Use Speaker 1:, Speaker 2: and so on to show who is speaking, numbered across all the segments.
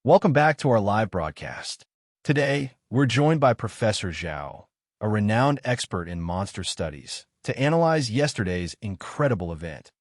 Speaker 1: Welcome back to our live broadcast. Today, we're joined by Professor Xiao, a renowned expert in monster studies, to analyze yesterday's incredible event,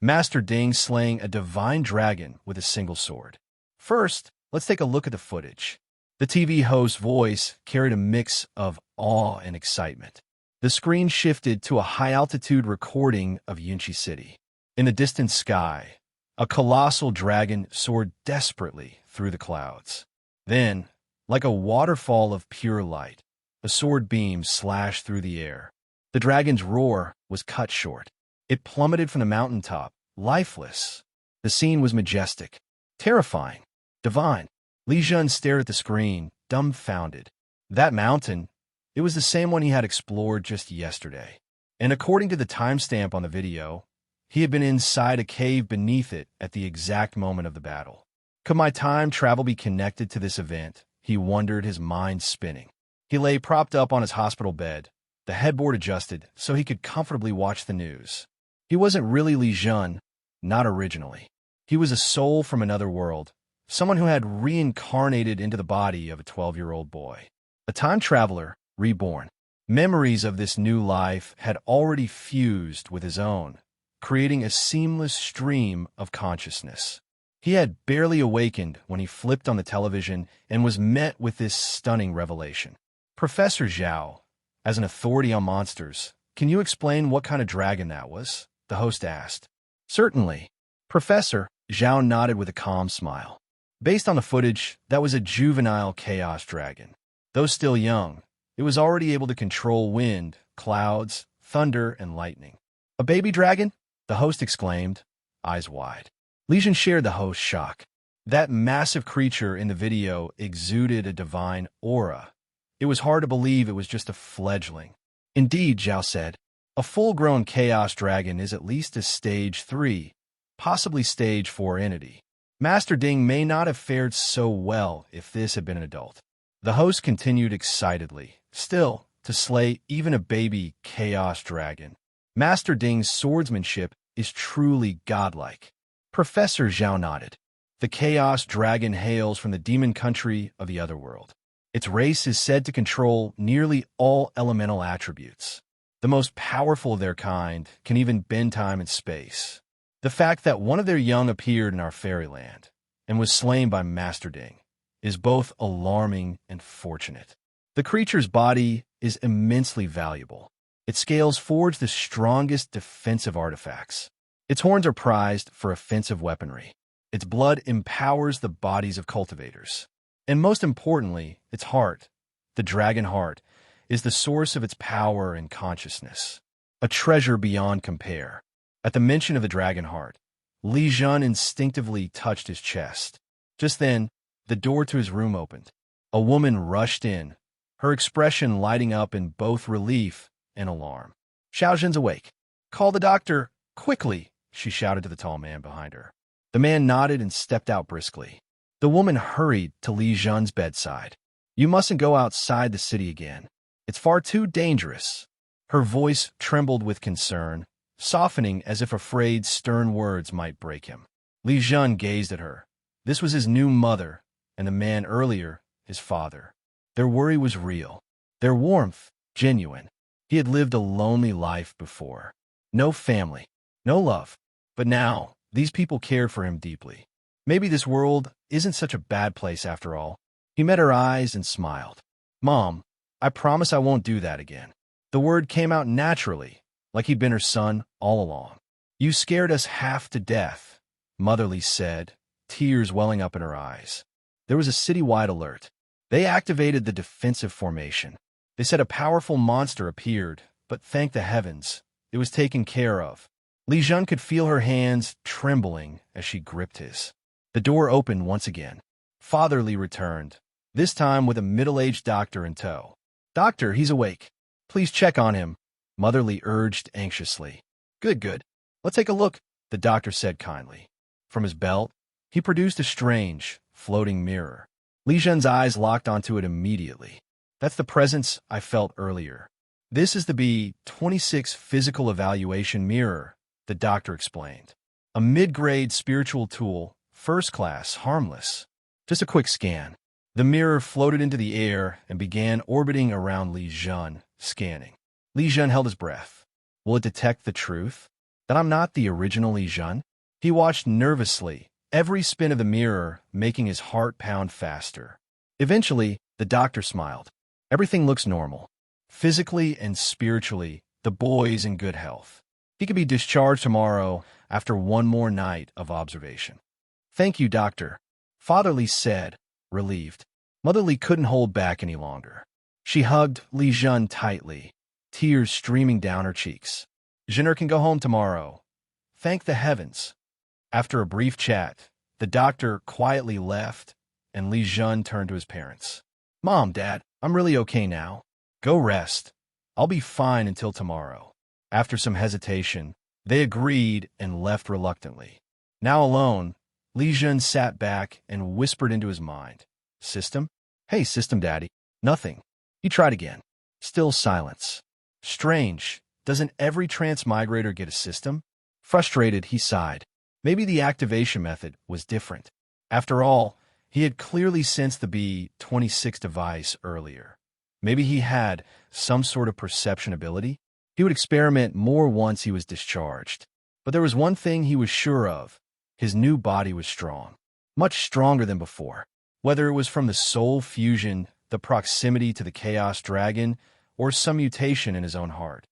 Speaker 1: Master Ding slaying a divine dragon with a single sword. First, let's take a look at the footage. The TV host's voice carried a mix of awe and excitement. The screen shifted to a high-altitude recording of Yunchi City. In the distant sky, a colossal dragon soared desperately through the clouds. Then, like a waterfall of pure light, a sword beam slashed through the air. The dragon's roar was cut short. It plummeted from the mountaintop, lifeless. The scene was majestic, terrifying, divine. Li Zhen stared at the screen, dumbfounded. That mountain, it was the same one he had explored just yesterday. And according to the timestamp on the video, he had been inside a cave beneath it at the exact moment of the battle. Could my time travel be connected to this event? He wondered, his mind spinning. He lay propped up on his hospital bed, the headboard adjusted so he could comfortably watch the news. He wasn't really Li Zhen, not originally. He was a soul from another world, someone who had reincarnated into the body of a 12-year-old boy. A time traveler, reborn. Memories of this new life had already fused with his own, creating a seamless stream of consciousness. He had barely awakened when he flipped on the television and was met with this stunning revelation. Professor Xiao, as an authority on monsters, can you explain what kind of dragon that was? The host asked. Certainly. Professor Xiao nodded with a calm smile. Based on the footage, that was a juvenile chaos dragon. Though still young, it was already able to control wind, clouds, thunder, and lightning. A baby dragon? The host exclaimed, eyes wide. Li Zhen shared the host's shock. That massive creature in the video exuded a divine aura. It was hard to believe it was just a fledgling. Indeed, Xiao said, a full-grown chaos dragon is at least a stage 3, possibly stage 4 entity. Master Ding may not have fared so well if this had been an adult. The host continued excitedly. Still, to slay even a baby chaos dragon, Master Ding's swordsmanship is truly godlike. Professor Xiao nodded. The chaos dragon hails from the demon country of the otherworld. Its race is said to control nearly all elemental attributes. The most powerful of their kind can even bend time and space. The fact that one of their young appeared in our fairyland and was slain by Master Ding is both alarming and fortunate. The creature's body is immensely valuable. Its scales forge the strongest defensive artifacts. Its horns are prized for offensive weaponry. Its blood empowers the bodies of cultivators. And most importantly, its heart, the dragon heart, is the source of its power and consciousness. A treasure beyond compare. At the mention of the dragon heart, Li Zhen instinctively touched his chest. Just then, the door to his room opened. A woman rushed in, her expression lighting up in both relief and alarm. Xiao Zhen's awake. Call the doctor, quickly, she shouted to the tall man behind her. The man nodded and stepped out briskly. The woman hurried to Li Zhen's bedside. You mustn't go outside the city again. It's far too dangerous. Her voice trembled with concern, softening as if afraid stern words might break him. Li Zhen gazed at her. This was his new mother, and the man earlier, his father. Their worry was real. Their warmth, genuine. He had lived a lonely life before. No family, no love. But now, these people cared for him deeply. Maybe this world isn't such a bad place after all. He met her eyes and smiled. Mom, I promise I won't do that again. The word came out naturally, like he'd been her son all along. You scared us half to death, Motherly said, tears welling up in her eyes. There was a citywide alert. They activated the defensive formation. They said a powerful monster appeared, but thank the heavens, it was taken care of. Li Zhen could feel her hands trembling as she gripped his. The door opened once again. Fatherly returned, this time with a middle-aged doctor in tow. Doctor, he's awake. Please check on him, Motherly urged anxiously. Good. Let's take a look, the doctor said kindly. From his belt, he produced a strange, floating mirror. Li Zhen's eyes locked onto it immediately. That's the presence I felt earlier. This is the B26 physical evaluation mirror, the doctor explained. A mid-grade spiritual tool, first class, harmless. Just a quick scan. The mirror floated into the air and began orbiting around Li Zhen, scanning. Li Zhen held his breath. Will it detect the truth? That I'm not the original Li Zhen? He watched nervously, every spin of the mirror making his heart pound faster. Eventually, the doctor smiled. Everything looks normal. Physically and spiritually, the boy's in good health. He could be discharged tomorrow after one more night of observation. Thank you, doctor, Father Li said, relieved. Mother Li couldn't hold back any longer. She hugged Li Zhen tightly, tears streaming down her cheeks. Zhener can go home tomorrow. Thank the heavens. After a brief chat, the doctor quietly left, and Li Zhen turned to his parents. Mom, Dad, I'm really okay now. Go rest. I'll be fine until tomorrow. After some hesitation, they agreed and left reluctantly. Now alone, Li Zhen sat back and whispered into his mind. System? Hey, System Daddy. Nothing. He tried again. Still silence. Strange. Doesn't every transmigrator get a system? Frustrated, he sighed. Maybe the activation method was different. After all, he had clearly sensed the B-26 device earlier. Maybe he had some sort of perception ability? He would experiment more once he was discharged. But there was one thing he was sure of. His new body was strong. Much stronger than before. Whether it was from the soul fusion, the proximity to the Chaos Dragon, or some mutation in his own heart.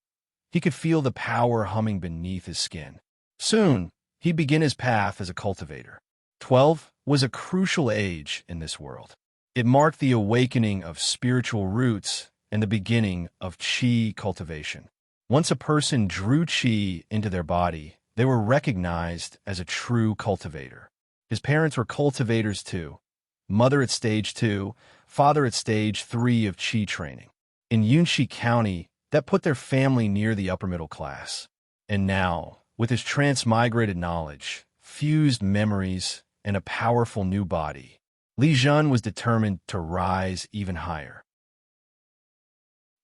Speaker 1: He could feel the power humming beneath his skin. Soon, he'd begin his path as a cultivator. 12 was a crucial age in this world. It marked the awakening of spiritual roots and the beginning of Qi cultivation. Once a person drew Qi into their body, they were recognized as a true cultivator. His parents were cultivators too. Mother at stage 2, father at stage 3 of Qi training. In Yunxi County, that put their family near the upper middle class. And now, with his transmigrated knowledge, fused memories, and a powerful new body, Li Zhen was determined to rise even higher.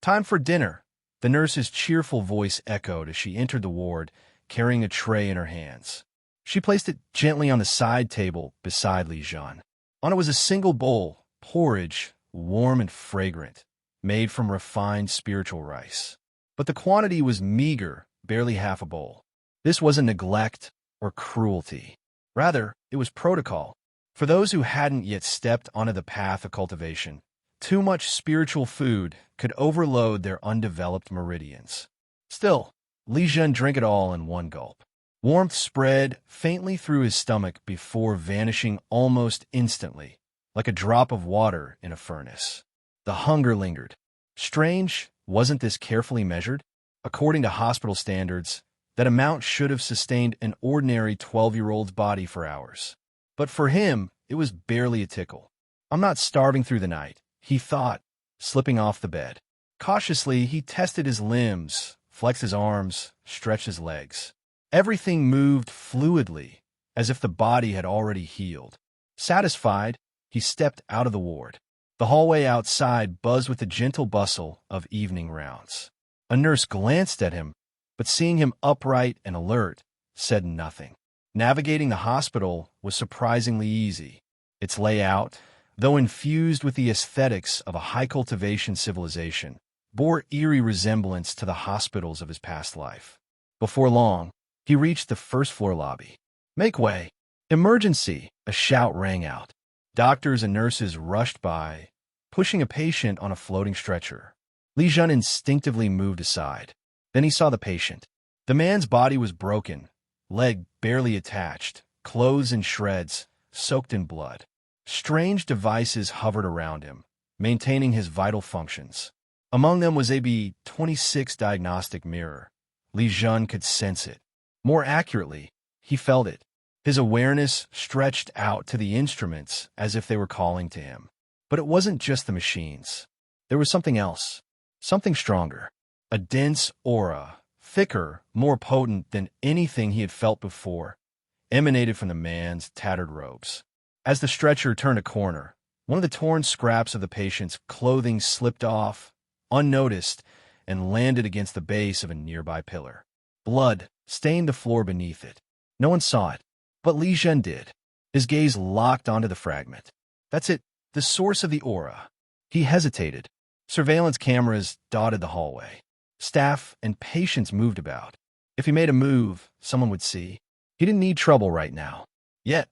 Speaker 1: Time for dinner, the nurse's cheerful voice echoed as she entered the ward, carrying a tray in her hands. She placed it gently on the side table beside Li Zhen. On it was a single bowl, porridge, warm and fragrant, made from refined spiritual rice. But the quantity was meager, barely half a bowl. This wasn't neglect or cruelty. Rather, it was protocol. For those who hadn't yet stepped onto the path of cultivation, too much spiritual food could overload their undeveloped meridians. Still, Li Zhen drank it all in one gulp. Warmth spread faintly through his stomach before vanishing almost instantly, like a drop of water in a furnace. The hunger lingered. Strange, wasn't this carefully measured? According to hospital standards, that amount should have sustained an ordinary 12-year-old's body for hours. But for him, it was barely a tickle. I'm not starving through the night, he thought, slipping off the bed. Cautiously, he tested his limbs, flexed his arms, stretched his legs. Everything moved fluidly, as if the body had already healed. Satisfied, he stepped out of the ward. The hallway outside buzzed with the gentle bustle of evening rounds. A nurse glanced at him, but seeing him upright and alert, said nothing. Navigating the hospital was surprisingly easy. Its layout, though infused with the aesthetics of a high cultivation civilization, bore eerie resemblance to the hospitals of his past life. Before long, he reached the first-floor lobby. "Make way! Emergency!" a shout rang out. Doctors and nurses rushed by, pushing a patient on a floating stretcher. Li Zhen instinctively moved aside. Then he saw the patient. The man's body was broken, leg barely attached, clothes in shreds, soaked in blood. Strange devices hovered around him, maintaining his vital functions. Among them was a B-26 diagnostic mirror. Li Zhen could sense it. More accurately, he felt it. His awareness stretched out to the instruments as if they were calling to him. But it wasn't just the machines. There was something else, something stronger. A dense aura, thicker, more potent than anything he had felt before, emanated from the man's tattered robes. As the stretcher turned a corner, one of the torn scraps of the patient's clothing slipped off, unnoticed, and landed against the base of a nearby pillar. Blood stained the floor beneath it. No one saw it, but Li Zhen did. His gaze locked onto the fragment. That's it, the source of the aura. He hesitated. Surveillance cameras dotted the hallway. Staff and patients moved about. If he made a move, someone would see. He didn't need trouble right now. Yet,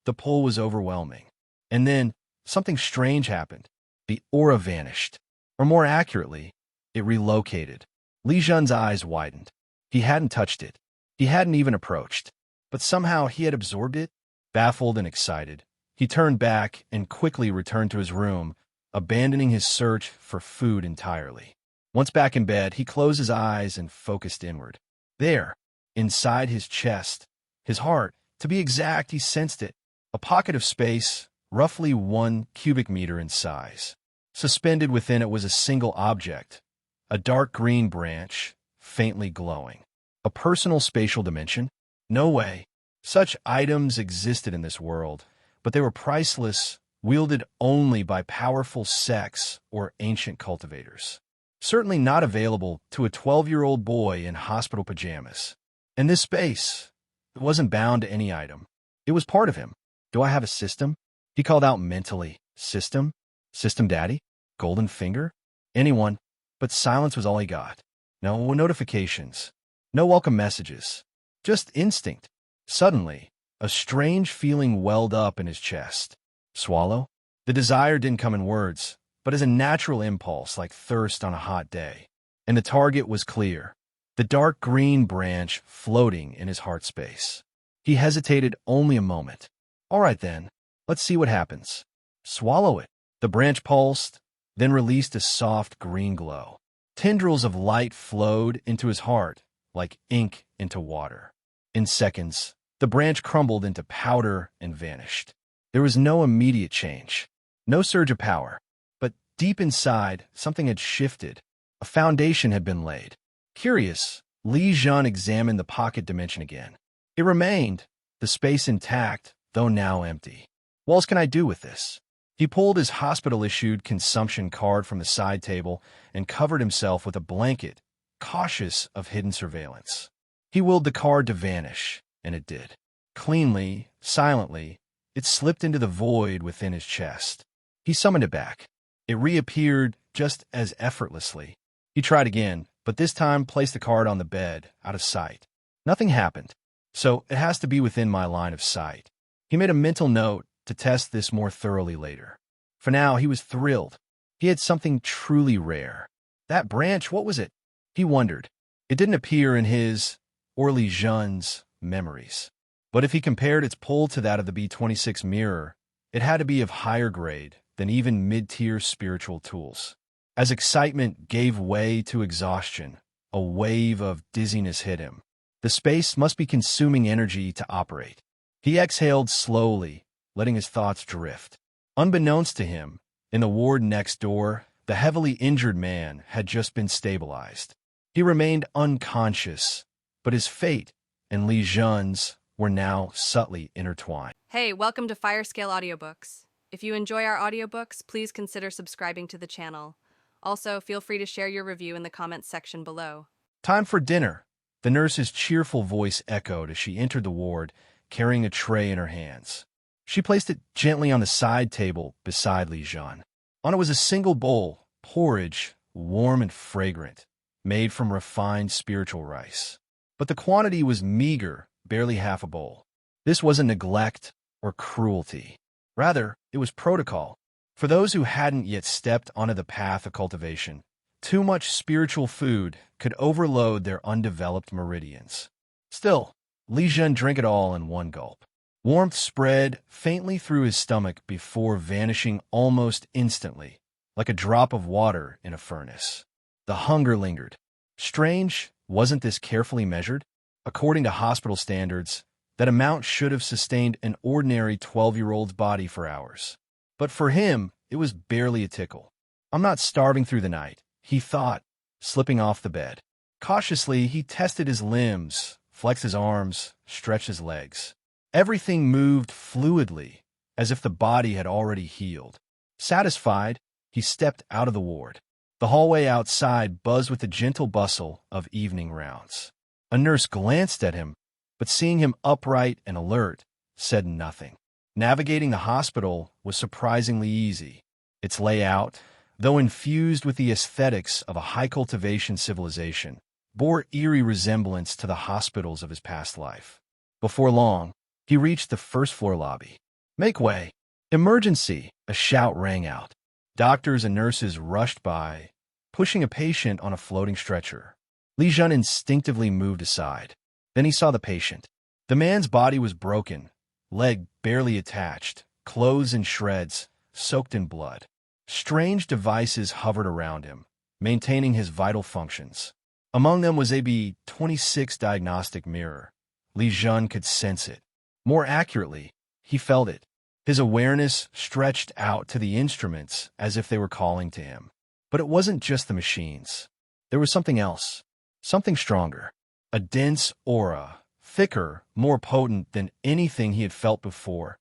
Speaker 1: the pull was overwhelming. And then, something strange happened. The aura vanished. Or more accurately, it relocated. Li Zhen's eyes widened. He hadn't touched it. He hadn't even approached. But somehow he had absorbed it. Baffled and excited, he turned back and quickly returned to his room, abandoning his search for food entirely. Once back in bed, he closed his eyes and focused inward. There, inside his chest, his heart, to be exact, he sensed it, a pocket of space, roughly 1 cubic meter in size. Suspended within it was a single object, a dark green branch, faintly glowing. A personal spatial dimension? No way. Such items existed in this world, but they were priceless, wielded only by powerful sects or ancient cultivators. Certainly not available to a 12-year-old boy in hospital pajamas. And this space, it wasn't bound to any item. It was part of him. Do I have a system? He called out mentally. System? System daddy? Golden finger? Anyone. But silence was all he got. No notifications. No welcome messages. Just instinct. Suddenly, a strange feeling welled up in his chest. Swallow? The desire didn't come in words, but as a natural impulse like thirst on a hot day. And the target was clear. The dark green branch floating in his heart space. He hesitated only a moment. All right then, let's see what happens. Swallow it. The branch pulsed, then released a soft green glow. Tendrils of light flowed into his heart like ink into water. In seconds, the branch crumbled into powder and vanished. There was no immediate change, no surge of power, but deep inside, something had shifted. A foundation had been laid. Curious, Li Zhen examined the pocket dimension again. It remained, the space intact, though now empty. What else can I do with this? He pulled his hospital-issued consumption card from the side table and covered himself with a blanket, cautious of hidden surveillance. He willed the card to vanish, and it did. Cleanly, silently, it slipped into the void within his chest. He summoned it back. It reappeared just as effortlessly. He tried again, but this time placed the card on the bed, out of sight. Nothing happened, so it has to be within my line of sight. He made a mental note to test this more thoroughly later. For now, he was thrilled. He had something truly rare. That branch, what was it? He wondered. It didn't appear in his, or Li Zhen's, memories. But if he compared its pull to that of the B26 mirror, it had to be of higher grade than even mid-tier spiritual tools. As excitement gave way to exhaustion, a wave of dizziness hit him. The space must be consuming energy to operate. He exhaled slowly, letting his thoughts drift. Unbeknownst to him, in the ward next door, the heavily injured man had just been stabilized. He remained unconscious, but his fate and Li Zhen's were now subtly intertwined.
Speaker 2: Hey, welcome to Firescale Audiobooks. If you enjoy our audiobooks, please consider subscribing to the channel. Also, feel free to share your review in the comments section below.
Speaker 1: Time for dinner. The nurse's cheerful voice echoed as she entered the ward, carrying a tray in her hands. She placed it gently on the side table beside Li Zhen. On it was a single bowl, porridge, warm and fragrant, made from refined spiritual rice. But the quantity was meager, barely half a bowl. This wasn't neglect or cruelty. Rather, it was protocol. For those who hadn't yet stepped onto the path of cultivation, too much spiritual food could overload their undeveloped meridians. Still, Li Zhen drank it all in one gulp. Warmth spread faintly through his stomach before vanishing almost instantly, like a drop of water in a furnace. The hunger lingered. Strange, wasn't this carefully measured? According to hospital standards, that amount should have sustained an ordinary 12-year-old's body for hours. But for him, it was barely a tickle. I'm not starving through the night, he thought, slipping off the bed. Cautiously, he tested his limbs, flexed his arms, stretched his legs. Everything moved fluidly, as if the body had already healed. Satisfied, he stepped out of the ward. The hallway outside buzzed with the gentle bustle of evening rounds. A nurse glanced at him, but seeing him upright and alert, said nothing. Navigating the hospital was surprisingly easy. Its layout, though infused with the aesthetics of a high-cultivation civilization, bore eerie resemblance to the hospitals of his past life. Before long, he reached the first-floor lobby. "Make way! Emergency!" A shout rang out. Doctors and nurses rushed by, pushing a patient on a floating stretcher. Li Zhen instinctively moved aside. Then he saw the patient. The man's body was broken, leg barely attached, clothes in shreds, soaked in blood. Strange devices hovered around him, maintaining his vital functions. Among them was a B26 diagnostic mirror. Li Zhen could sense it. More accurately, he felt it. His awareness stretched out to the instruments as if they were calling to him. But it wasn't just the machines. There was something else, something stronger. A dense aura, thicker, more potent than anything he had felt before,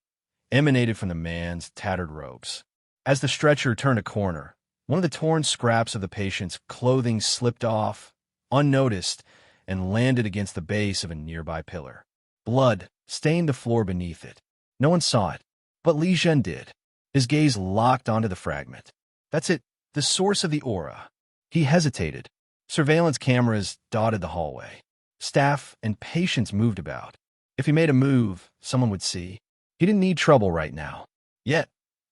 Speaker 1: emanated from the man's tattered robes. As the stretcher turned a corner, one of the torn scraps of the patient's clothing slipped off, unnoticed, and landed against the base of a nearby pillar. Blood stained the floor beneath it. No one saw it, but Li Zhen did. His gaze locked onto the fragment. That's it, the source of the aura. He hesitated. Surveillance cameras dotted the hallway. Staff and patients moved about. If he made a move, someone would see. He didn't need trouble right now. Yet,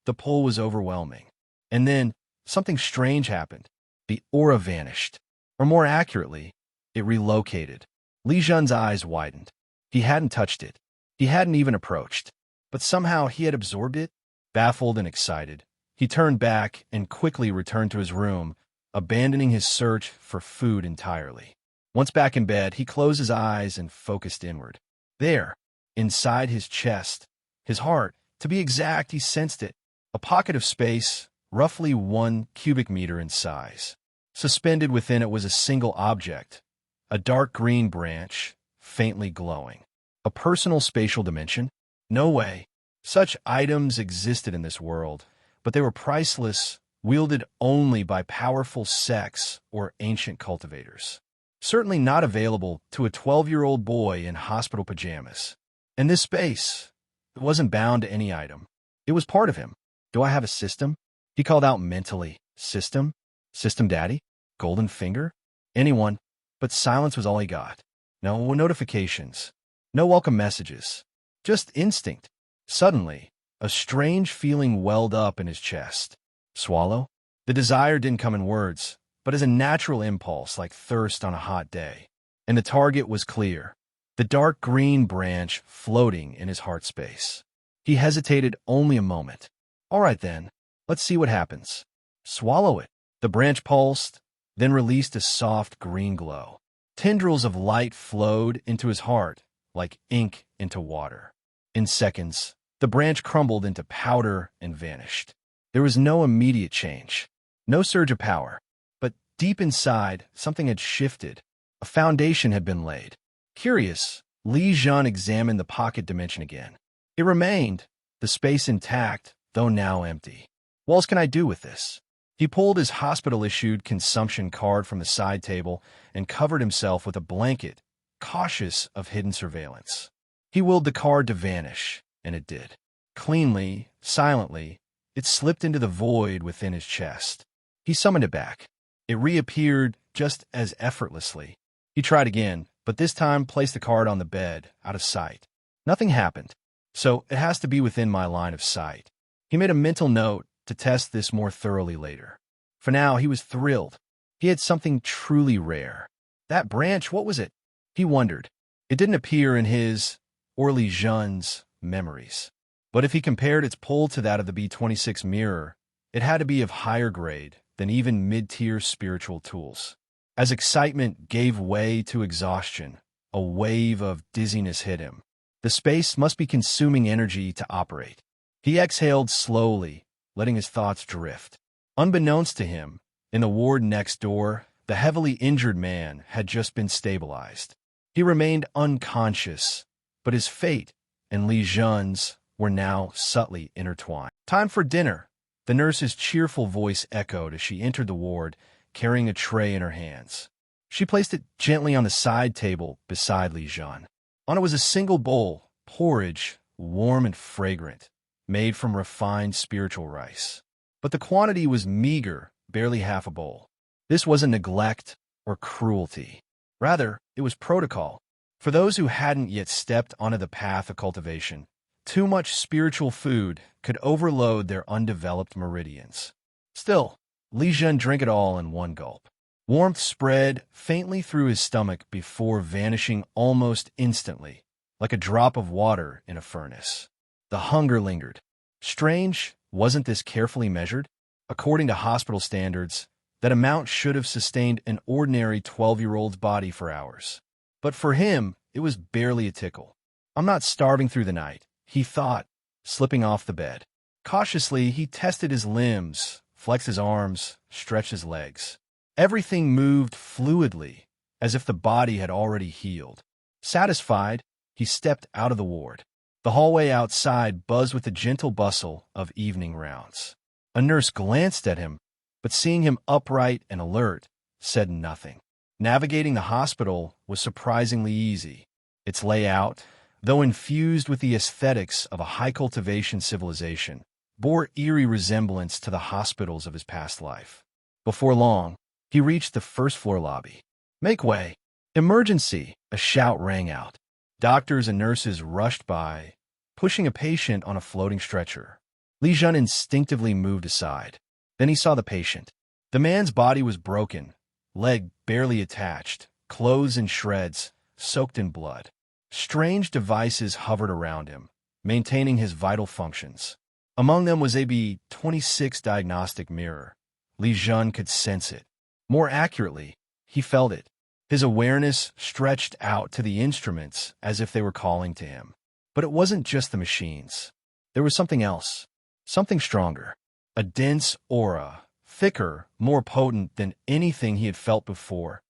Speaker 1: the pull was overwhelming. And then, something strange happened. The aura vanished. Or more accurately, it relocated. Li Zhen's eyes widened. He hadn't touched it. He hadn't even approached. But somehow he had absorbed it. Baffled and excited, he turned back and quickly returned to his room, abandoning his search for food entirely. Once back in bed, he closed his eyes and focused inward. There, inside his chest, his heart, to be exact, he sensed it. A pocket of space, roughly 1 cubic meter in size. Suspended within it was a single object, a dark green branch, faintly glowing. A personal spatial dimension? No way. Such items existed in this world, but they were priceless, wielded only by powerful sects or ancient cultivators. Certainly not available to a 12-year-old boy in hospital pajamas. And this space, it wasn't bound to any item. It was part of him. Do I have a system? He called out mentally. System? System daddy? Golden finger? Anyone. But silence was all he got. No notifications. No welcome messages. Just instinct. Suddenly, a strange feeling welled up in his chest. Swallow? The desire didn't come in words, but as a natural impulse like thirst on a hot day. And the target was clear. The dark green branch floating in his heart space. He hesitated only a moment. All right then, let's see what happens. Swallow it. The branch pulsed, then released a soft green glow. Tendrils of light flowed into his heart, like ink into water. In seconds, the branch crumbled into powder and vanished. There was no immediate change, no surge of power. But deep inside, something had shifted. A foundation had been laid. Curious, Li Zhen examined the pocket dimension again. It remained, the space intact, though now empty. What else can I do with this? He pulled his hospital-issued consumption card from the side table and covered himself with a blanket, cautious of hidden surveillance. He willed the card to vanish, and it did. Cleanly, silently, it slipped into the void within his chest. He summoned it back. It reappeared just as effortlessly. He tried again, but this time placed the card on the bed, out of sight. Nothing happened, so it has to be within my line of sight. He made a mental note to test this more thoroughly later. For now, he was thrilled. He had something truly rare. That branch, what was it? He wondered. It didn't appear in his, or Li Zhen's, memories. But if he compared its pull to that of the B26 mirror, it had to be of higher grade than even mid-tier spiritual tools. As excitement gave way to exhaustion, a wave of dizziness hit him. The space must be consuming energy to operate. He exhaled slowly, letting his thoughts drift. Unbeknownst to him, in the ward next door, the heavily injured man had just been stabilized. He remained unconscious, but his fate and Li Zhen's were now subtly intertwined. Time for dinner, the nurse's cheerful voice echoed as she entered the ward, carrying a tray in her hands. She placed it gently on the side table beside Li Zhen. On it was a single bowl, porridge, warm and fragrant, made from refined spiritual rice. But the quantity was meager, barely half a bowl. This wasn't neglect or cruelty. Rather, it was protocol. For those who hadn't yet stepped onto the path of cultivation, too much spiritual food could overload their undeveloped meridians. Still, Li Zhen drank it all in one gulp. Warmth spread faintly through his stomach before vanishing almost instantly, like a drop of water in a furnace. The hunger lingered. Strange, wasn't this carefully measured? According to hospital standards, that amount should have sustained an ordinary 12-year-old's body for hours. But for him, it was barely a tickle. I'm not starving through the night, he thought, slipping off the bed. Cautiously, he tested his limbs, flexed his arms, stretched his legs. Everything moved fluidly, as if the body had already healed. Satisfied, he stepped out of the ward. The hallway outside buzzed with the gentle bustle of evening rounds. A nurse glanced at him, but seeing him upright and alert, said nothing. Navigating the hospital was surprisingly easy. Its layout, though infused with the aesthetics of a high-cultivation civilization, bore eerie resemblance to the hospitals of his past life. Before long, he reached the first-floor lobby. "Make way! Emergency!" a shout rang out. Doctors and nurses rushed by, pushing a patient on a floating stretcher. Li Zhen instinctively moved aside. Then he saw the patient. The man's body was broken, leg barely attached, clothes in shreds, soaked in blood. Strange devices hovered around him, maintaining his vital functions. Among them was a B26 diagnostic mirror. Li Zhen could sense it. More accurately, he felt it. His awareness stretched out to the instruments as if they were calling to him. But it wasn't just the machines. There was something else, something stronger. A dense aura, thicker, more potent than anything he had felt before,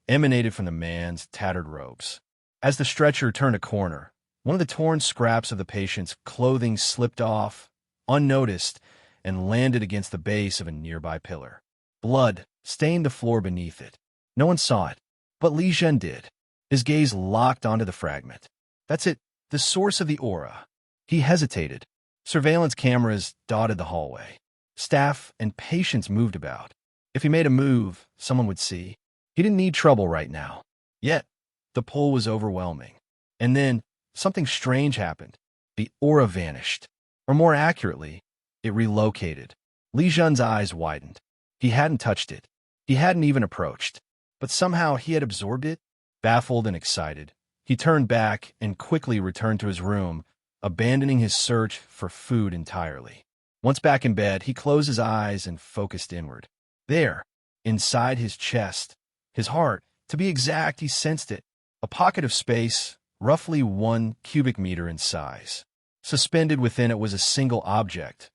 Speaker 1: emanated from the man's tattered robes. As the stretcher turned a corner, one of the torn scraps of the patient's clothing slipped off, unnoticed, and landed against the base of a nearby pillar. Blood stained the floor beneath it. No one saw it, but Li Zhen did. His gaze locked onto the fragment. That's it, the source of the aura. He hesitated. Surveillance cameras dotted the hallway. Staff and patients moved about. If he made a move, someone would see. He didn't need trouble right now. Yet, the pull was overwhelming. And then, something strange happened. The aura vanished. Or more accurately, it relocated. Li Zhen's eyes widened. He hadn't touched it. He hadn't even approached. But somehow he had absorbed it. Baffled and excited, he turned back and quickly returned to his room, abandoning his search for food entirely. Once back in bed, he closed his eyes and focused inward. There, inside his chest, his heart, to be exact, he sensed it. A pocket of space, roughly 1 cubic meter in size. Suspended within it was a single object,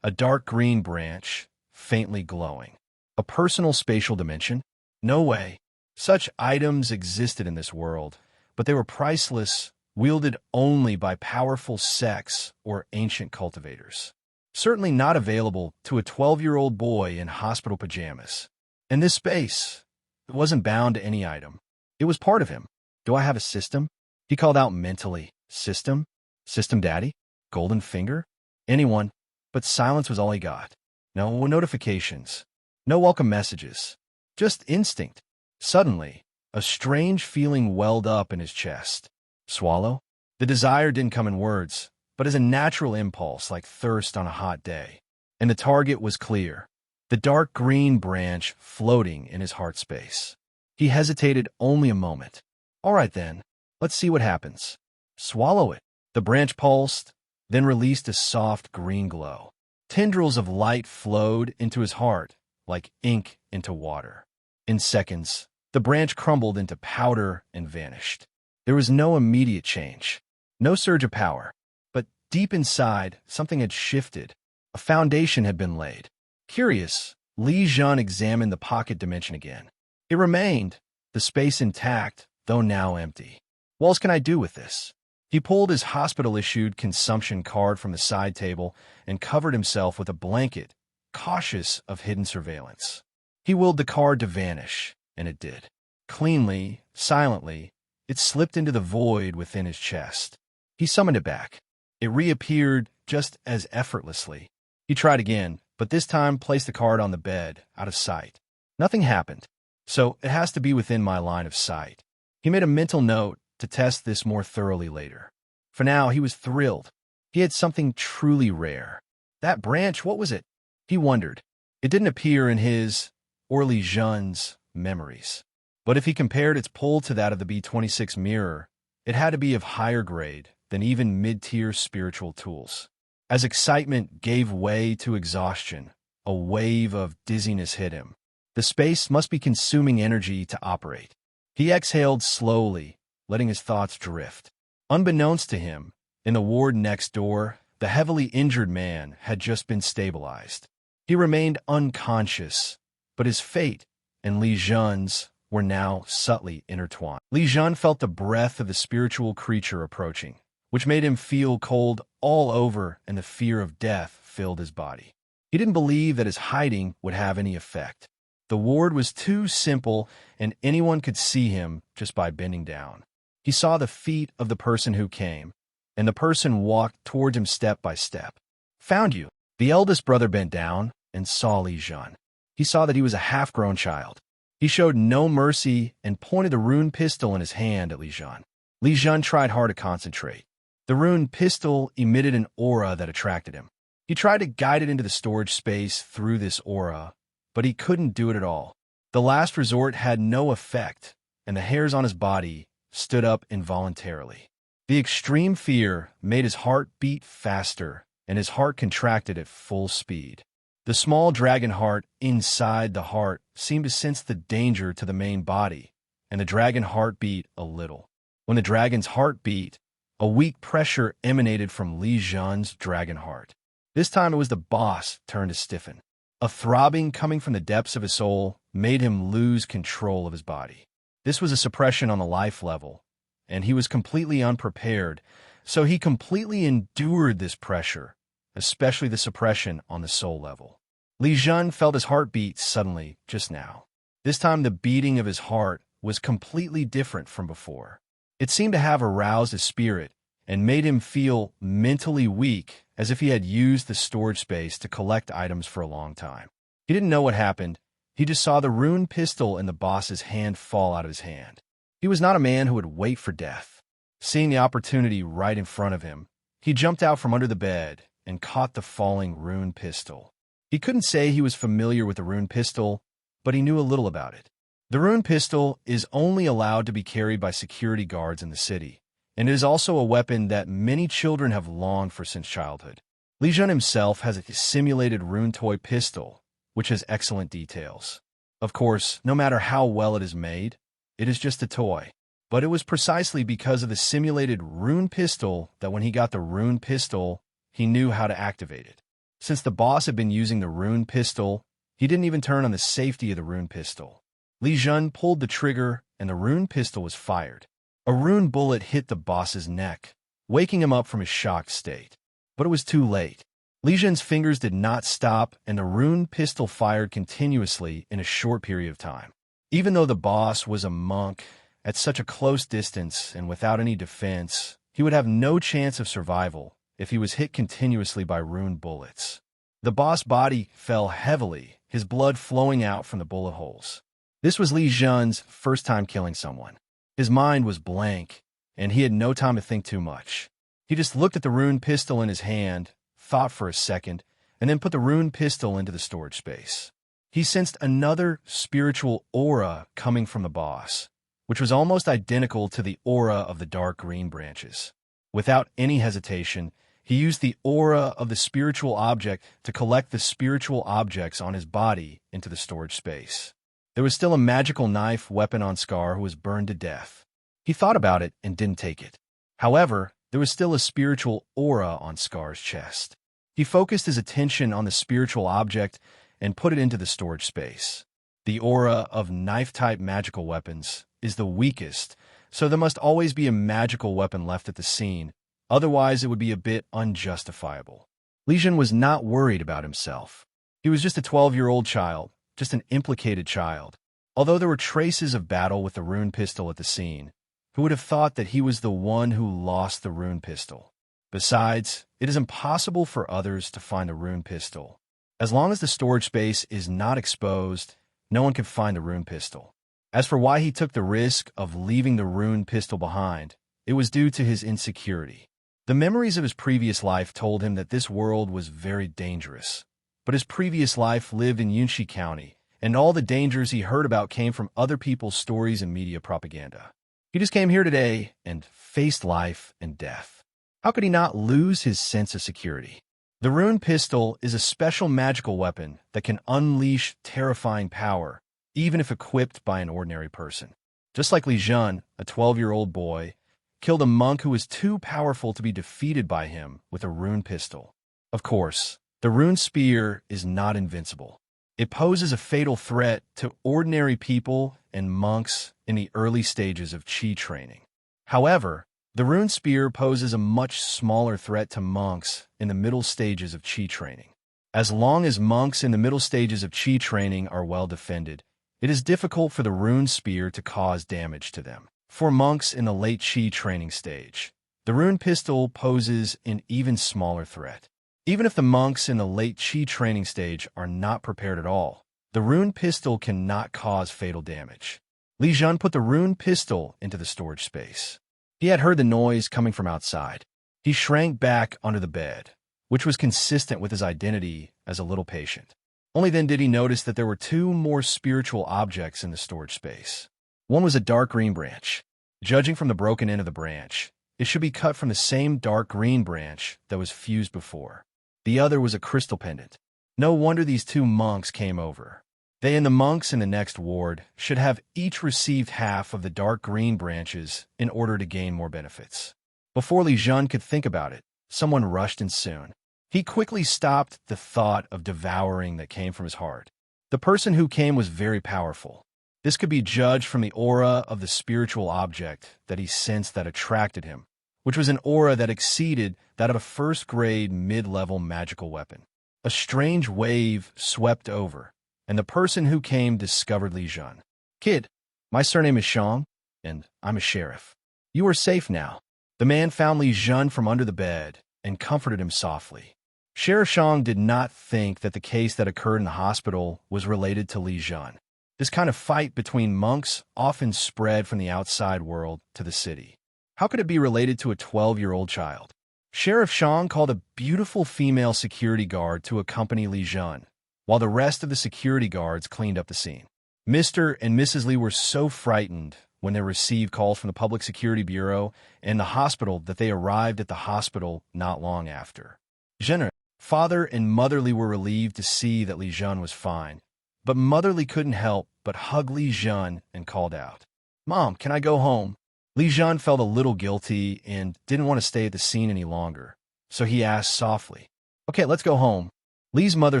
Speaker 1: a dark green branch, faintly glowing. A personal spatial dimension? No way. Such items existed in this world, but they were priceless, wielded only by powerful sects or ancient cultivators. Certainly not available to a 12-year-old boy in hospital pajamas. And this space, it wasn't bound to any item. It was part of him. Do I have a system? He called out mentally. System? System daddy? Golden finger? Anyone. But silence was all he got. No notifications. No welcome messages. Just instinct. Suddenly, a strange feeling welled up in his chest. Swallow? The desire didn't come in words, but as a natural impulse like thirst on a hot day. And the target was clear. The dark green branch floating in his heart space. He hesitated only a moment. All right then, let's see what happens. Swallow it. The branch pulsed, then released a soft green glow. Tendrils of light flowed into his heart, like ink into water. In seconds, the branch crumbled into powder and vanished. There was no immediate change, no surge of power. But deep inside, something had shifted. A foundation had been laid. Curious, Li Zhen examined the pocket dimension again. It remained, the space intact, though now empty. What else can I do with this? He pulled his hospital-issued consumption card from the side table and covered himself with a blanket, cautious of hidden surveillance. He willed the card to vanish, and it did. Cleanly, silently, it slipped into the void within his chest. He summoned it back. It reappeared just as effortlessly. He tried again, but this time placed the card on the bed, out of sight. Nothing happened, so it has to be within my line of sight. He made a mental note to test this more thoroughly later. For now, he was thrilled. He had something truly rare. That branch, what was it? He wondered. It didn't appear in his, or Li Zhen's, memories. But if he compared its pull to that of the B26 mirror, it had to be of higher grade than even mid-tier spiritual tools. As excitement gave way to exhaustion, a wave of dizziness hit him. The space must be consuming energy to operate. He exhaled slowly, letting his thoughts drift. Unbeknownst to him, in the ward next door, the heavily injured man had just been stabilized. He remained unconscious, but his fate and Li Zhen's were now subtly intertwined. Li Zhen felt the breath of the spiritual creature approaching, which made him feel cold all over, and the fear of death filled his body. He didn't believe that his hiding would have any effect. The ward was too simple, and anyone could see him just by bending down. He saw the feet of the person who came, and the person walked toward him step by step. "Found you." The eldest brother bent down and saw Li Zhen. He saw that he was a half-grown child. He showed no mercy and pointed the rune pistol in his hand at Li Zhen. Li Zhen tried hard to concentrate. The rune pistol emitted an aura that attracted him. He tried to guide it into the storage space through this aura, but he couldn't do it at all. The last resort had no effect, and the hairs on his body stood up involuntarily. The extreme fear made his heart beat faster, and his heart contracted at full speed. The small dragon heart inside the heart seemed to sense the danger to the main body, and the dragon heart beat a little. When the dragon's heart beat, a weak pressure emanated from Li Zhen's dragon heart. This time it was the boss' turn to stiffen. A throbbing coming from the depths of his soul made him lose control of his body. This was a suppression on the life level, and he was completely unprepared, so he completely endured this pressure, especially the suppression on the soul level. Li Zhen felt his heart beat suddenly, just now. This time the beating of his heart was completely different from before. It seemed to have aroused his spirit and made him feel mentally weak, as if he had used the storage space to collect items for a long time. He didn't know what happened. He just saw the rune pistol in the boss's hand fall out of his hand. He was not a man who would wait for death. Seeing the opportunity right in front of him, he jumped out from under the bed and caught the falling rune pistol. He couldn't say he was familiar with the rune pistol, but he knew a little about it. The rune pistol is only allowed to be carried by security guards in the city, and it is also a weapon that many children have longed for since childhood. Li Zhen himself has a simulated rune toy pistol, which has excellent details. Of course, no matter how well it is made, it is just a toy. But it was precisely because of the simulated rune pistol that when he got the rune pistol, he knew how to activate it. Since the boss had been using the rune pistol, he didn't even turn on the safety of the rune pistol. Li Zhen pulled the trigger, and the rune pistol was fired. A rune bullet hit the boss's neck, waking him up from his shocked state. But it was too late. Li Zhen's fingers did not stop, and the rune pistol fired continuously in a short period of time. Even though the boss was a monk, at such a close distance and without any defense, he would have no chance of survival if he was hit continuously by rune bullets. The boss' body fell heavily, his blood flowing out from the bullet holes. This was Li Zhen's first time killing someone. His mind was blank, and he had no time to think too much. He just looked at the rune pistol in his hand, thought for a second, and then put the rune pistol into the storage space. He sensed another spiritual aura coming from the boss, which was almost identical to the aura of the dark green branches. Without any hesitation, he used the aura of the spiritual object to collect the spiritual objects on his body into the storage space. There was still a magical knife weapon on Scar, who was burned to death. He thought about it and didn't take it. However, there was still a spiritual aura on Scar's chest. He focused his attention on the spiritual object and put it into the storage space. The aura of knife-type magical weapons is the weakest, so there must always be a magical weapon left at the scene, otherwise it would be a bit unjustifiable. Li Zhen was not worried about himself. He was just a 12-year-old child, just an implicated child. Although there were traces of battle with the rune pistol at the scene, who would have thought that he was the one who lost the rune pistol? Besides, it is impossible for others to find the rune pistol. As long as the storage space is not exposed, no one can find the rune pistol. As for why he took the risk of leaving the rune pistol behind, it was due to his insecurity. The memories of his previous life told him that this world was very dangerous. But his previous life lived in Yunshi County, and all the dangers he heard about came from other people's stories and media propaganda. He just came here today and faced life and death. How could he not lose his sense of security? The rune pistol is a special magical weapon that can unleash terrifying power, even if equipped by an ordinary person. Just like Li Zhen, a 12-year-old boy, killed a monk who was too powerful to be defeated by him with a rune pistol. Of course, the rune spear is not invincible. It poses a fatal threat to ordinary people and monks in the early stages of Qi training. However, the rune spear poses a much smaller threat to monks in the middle stages of Qi training. As long as monks in the middle stages of Qi training are well defended, it is difficult for the rune spear to cause damage to them. For monks in the late Qi training stage, the rune pistol poses an even smaller threat. Even if the monks in the late Qi training stage are not prepared at all, the rune pistol cannot cause fatal damage. Li Zhen put the rune pistol into the storage space. He had heard the noise coming from outside. He shrank back under the bed, which was consistent with his identity as a little patient. Only then did he notice that there were two more spiritual objects in the storage space. One was a dark green branch. Judging from the broken end of the branch, it should be cut from the same dark green branch that was fused before. The other was a crystal pendant. No wonder these two monks came over. They and the monks in the next ward should have each received half of the dark green branches in order to gain more benefits. Before Li Zhen could think about it, someone rushed in soon. He quickly stopped the thought of devouring that came from his heart. The person who came was very powerful. This could be judged from the aura of the spiritual object that he sensed that attracted him, which was an aura that exceeded that of a first-grade mid-level magical weapon. A strange wave swept over, and the person who came discovered Li Zhen. "Kid, my surname is Xiao, and I'm a sheriff. You are safe now." The man found Li Zhen from under the bed and comforted him softly. Sheriff Xiao did not think that the case that occurred in the hospital was related to Li Zhen. This kind of fight between monks often spread from the outside world to the city. How could it be related to a 12-year-old child? Sheriff Xiao called a beautiful female security guard to accompany Li Zhen, while the rest of the security guards cleaned up the scene. Mr. and Mrs. Li were so frightened when they received calls from the Public Security Bureau and the hospital that they arrived at the hospital not long after. Zhen, father and Mother Li were relieved to see that Li Zhen was fine, but Mother Li couldn't help but hug Li Zhen and called out, "Mom, can I go home?" Li Zhen felt a little guilty and didn't want to stay at the scene any longer, so he asked softly, "Okay, let's go home." Li's mother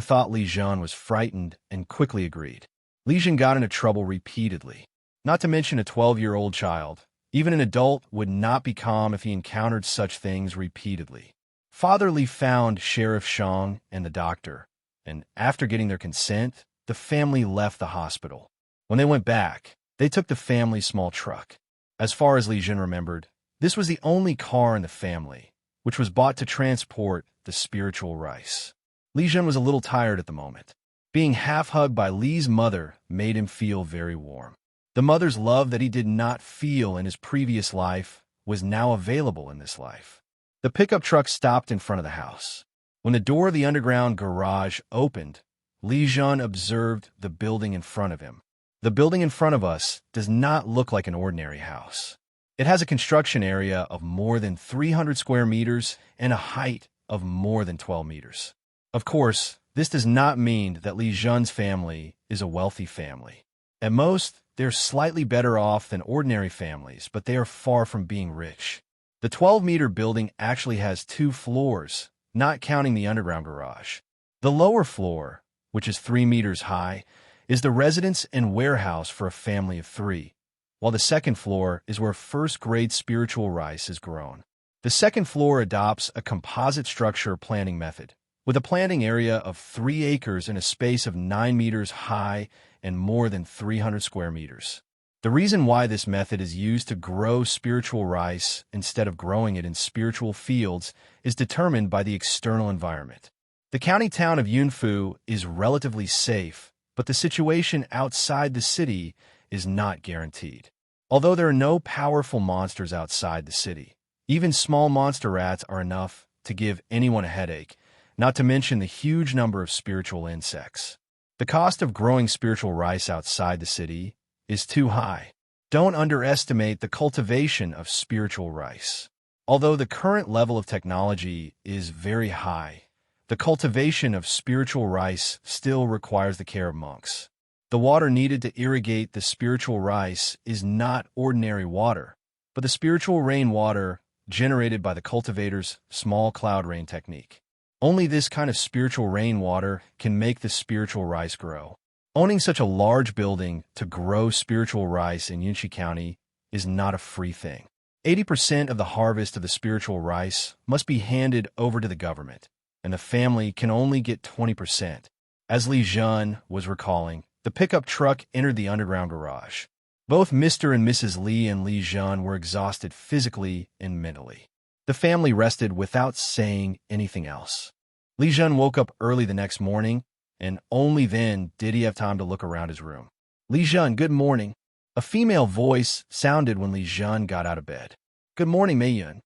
Speaker 1: thought Li Zhen was frightened and quickly agreed. Li Zhen got into trouble repeatedly. Not to mention a 12-year-old child. Even an adult would not be calm if he encountered such things repeatedly. Father Li found Sheriff Xiao and the doctor, and after getting their consent, the family left the hospital. When they went back, they took the family's small truck. As far as Li Zhen remembered, this was the only car in the family, which was bought to transport the spiritual rice. Li Zhen was a little tired at the moment. Being half-hugged by Li's mother made him feel very warm. The mother's love that he did not feel in his previous life was now available in this life. The pickup truck stopped in front of the house. When the door of the underground garage opened, Li Zhen observed the building in front of him. The building in front of us does not look like an ordinary house. It has a construction area of more than 300 square meters and a height of more than 12 meters. Of course, this does not mean that Li Zhen's family is a wealthy family. At most, they're slightly better off than ordinary families, but they are far from being rich. The 12-meter building actually has 2 floors, not counting the underground garage. The lower floor, which is 3 meters high, is the residence and warehouse for a family of 3, while the second floor is where first-grade spiritual rice is grown. The second floor adopts a composite structure planting method, with a planting area of 3 acres in a space of 9 meters high and more than 300 square meters. The reason why this method is used to grow spiritual rice instead of growing it in spiritual fields is determined by the external environment. The county town of Yunfu is relatively safe, but the situation outside the city is not guaranteed. Although there are no powerful monsters outside the city, even small monster rats are enough to give anyone a headache, not to mention the huge number of spiritual insects. The cost of growing spiritual rice outside the city is too high. Don't underestimate the cultivation of spiritual rice. Although the current level of technology is very high, the cultivation of spiritual rice still requires the care of monks. The water needed to irrigate the spiritual rice is not ordinary water, but the spiritual rainwater generated by the cultivator's small cloud rain technique. Only this kind of spiritual rainwater can make the spiritual rice grow. Owning such a large building to grow spiritual rice in Yunxi County is not a free thing. 80% of the harvest of the spiritual rice must be handed over to the government, and the family can only get 20%. As Li Zhen was recalling, the pickup truck entered the underground garage. Both Mr. and Mrs. Li and Li Zhen were exhausted physically and mentally. The family rested without saying anything else. Li Zhen woke up early the next morning, and only then did he have time to look around his room. Li Zhen, good morning. A female voice sounded when Li Zhen got out of bed. Good morning, Mei Yun.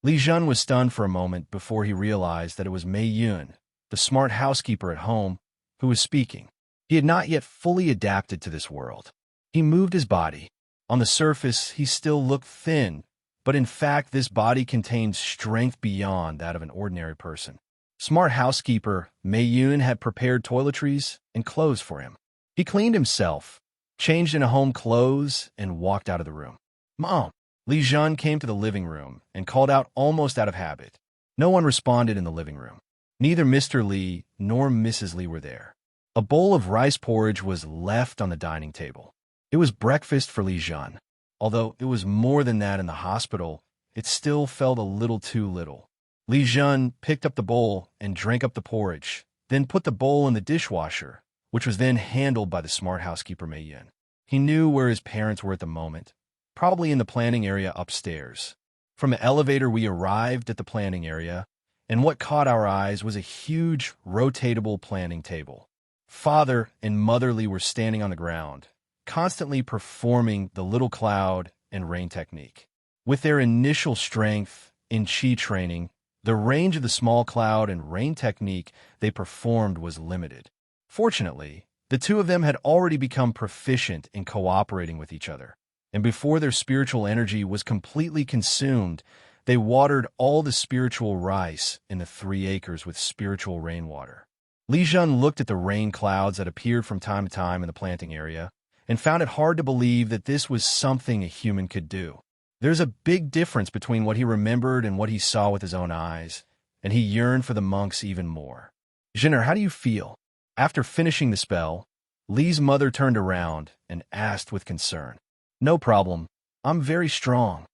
Speaker 1: Li Zhen was stunned for a moment before he realized that it was Mei Yun, the smart housekeeper at home, who was speaking. He had not yet fully adapted to this world. He moved his body. On the surface, he still looked thin, but in fact this body contained strength beyond that of an ordinary person. Smart housekeeper Mei Yun had prepared toiletries and clothes for him. He cleaned himself, changed into home clothes, and walked out of the room. Mom! Li Zhen came to the living room and called out almost out of habit. No one responded in the living room. Neither Mr. Li nor Mrs. Li were there. A bowl of rice porridge was left on the dining table. It was breakfast for Li Zhen. Although it was more than that in the hospital, it still felt a little too little. Li Zhen picked up the bowl and drank up the porridge, then put the bowl in the dishwasher, which was then handled by the smart housekeeper Mei Yun. He knew where his parents were at the moment, probably in the planning area upstairs. From the elevator we arrived at the planning area, and what caught our eyes was a huge, rotatable planning table. Father and Mother Li were standing on the ground, constantly performing the little cloud and rain technique. With their initial strength in Qi training, the range of the small cloud and rain technique they performed was limited. Fortunately, the two of them had already become proficient in cooperating with each other, and before their spiritual energy was completely consumed, they watered all the spiritual rice in the 3 acres with spiritual rainwater. Li Zhen looked at the rain clouds that appeared from time to time in the planting area and found it hard to believe that this was something a human could do. There's a big difference between what he remembered and what he saw with his own eyes, and he yearned for the monks even more. Zhener, how do you feel? After finishing the spell, Li's mother turned around and asked with concern. No problem. I'm very strong.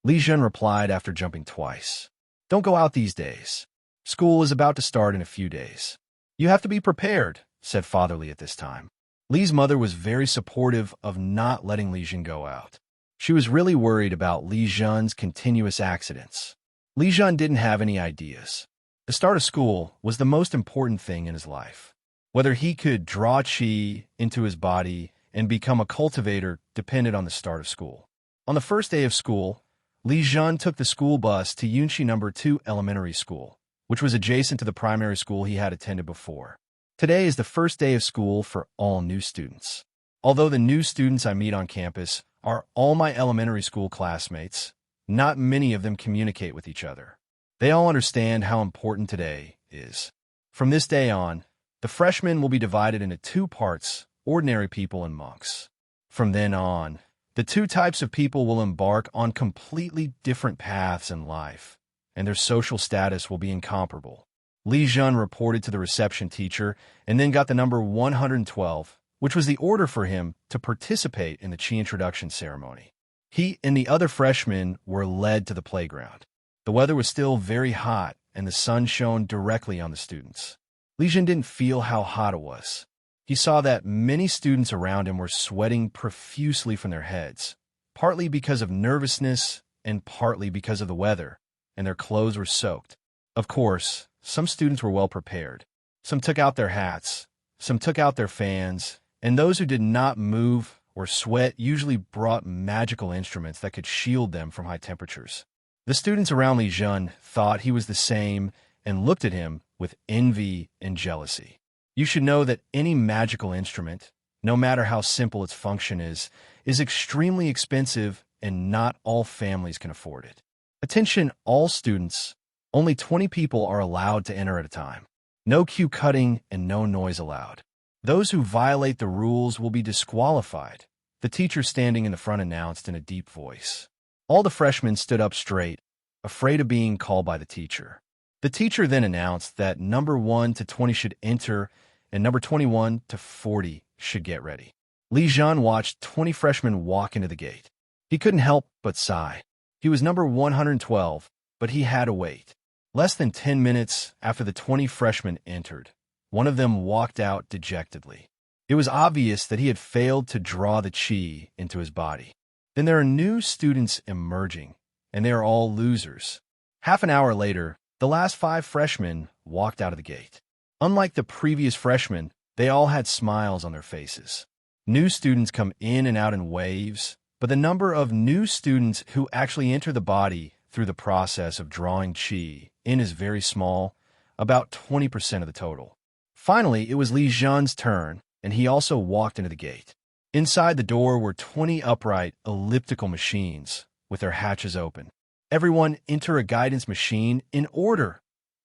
Speaker 1: Li Zhen replied after jumping twice. Don't go out these days. School is about to start in a few days. You have to be prepared, said Father Li at this time. Li's mother was very supportive of not letting Li Zhen go out. She was really worried about Li Zhen's continuous accidents. Li Zhen didn't have any ideas. The start of school was the most important thing in his life. Whether he could draw qi into his body and become a cultivator depended on the start of school. On the first day of school, Li Zhen took the school bus to Yunxi No. 2 Elementary School, which was adjacent to the primary school he had attended before. Today is the first day of school for all new students. Although the new students I meet on campus are all my elementary school classmates, not many of them communicate with each other. They all understand how important today is. From this day on, the freshmen will be divided into 2 parts, ordinary people and monks. From then on, the 2 types of people will embark on completely different paths in life, and their social status will be incomparable. Li Zhen reported to the reception teacher and then got the number 112, which was the order for him to participate in the Qi introduction ceremony. He and the other freshmen were led to the playground. The weather was still very hot, and the sun shone directly on the students. Li Zhen didn't feel how hot it was. He saw that many students around him were sweating profusely from their heads, partly because of nervousness and partly because of the weather, and their clothes were soaked. Of course, some students were well prepared. Some took out their hats, some took out their fans, and those who did not move or sweat usually brought magical instruments that could shield them from high temperatures. The students around Li Zhen thought he was the same and looked at him with envy and jealousy. You should know that any magical instrument, no matter how simple its function is extremely expensive and not all families can afford it. Attention all students, only 20 people are allowed to enter at a time. No cue cutting and no noise allowed. Those who violate the rules will be disqualified, the teacher standing in the front announced in a deep voice. All the freshmen stood up straight, afraid of being called by the teacher. The teacher then announced that number 1 to 20 should enter and number 21 to 40 should get ready. Li Zhen watched 20 freshmen walk into the gate. He couldn't help but sigh. He was number 112, but he had to wait. Less than 10 minutes after the 20 freshmen entered, one of them walked out dejectedly. It was obvious that he had failed to draw the qi into his body. Then there are new students emerging, and they are all losers. Half an hour later, the last 5 freshmen walked out of the gate. Unlike the previous freshmen, they all had smiles on their faces. New students come in and out in waves, but the number of new students who actually enter the body through the process of drawing qi in is very small, about 20% of the total. Finally, it was Li Zhen's turn, and he also walked into the gate. Inside the door were 20 upright, elliptical machines with their hatches open. "Everyone enter a guidance machine in order,"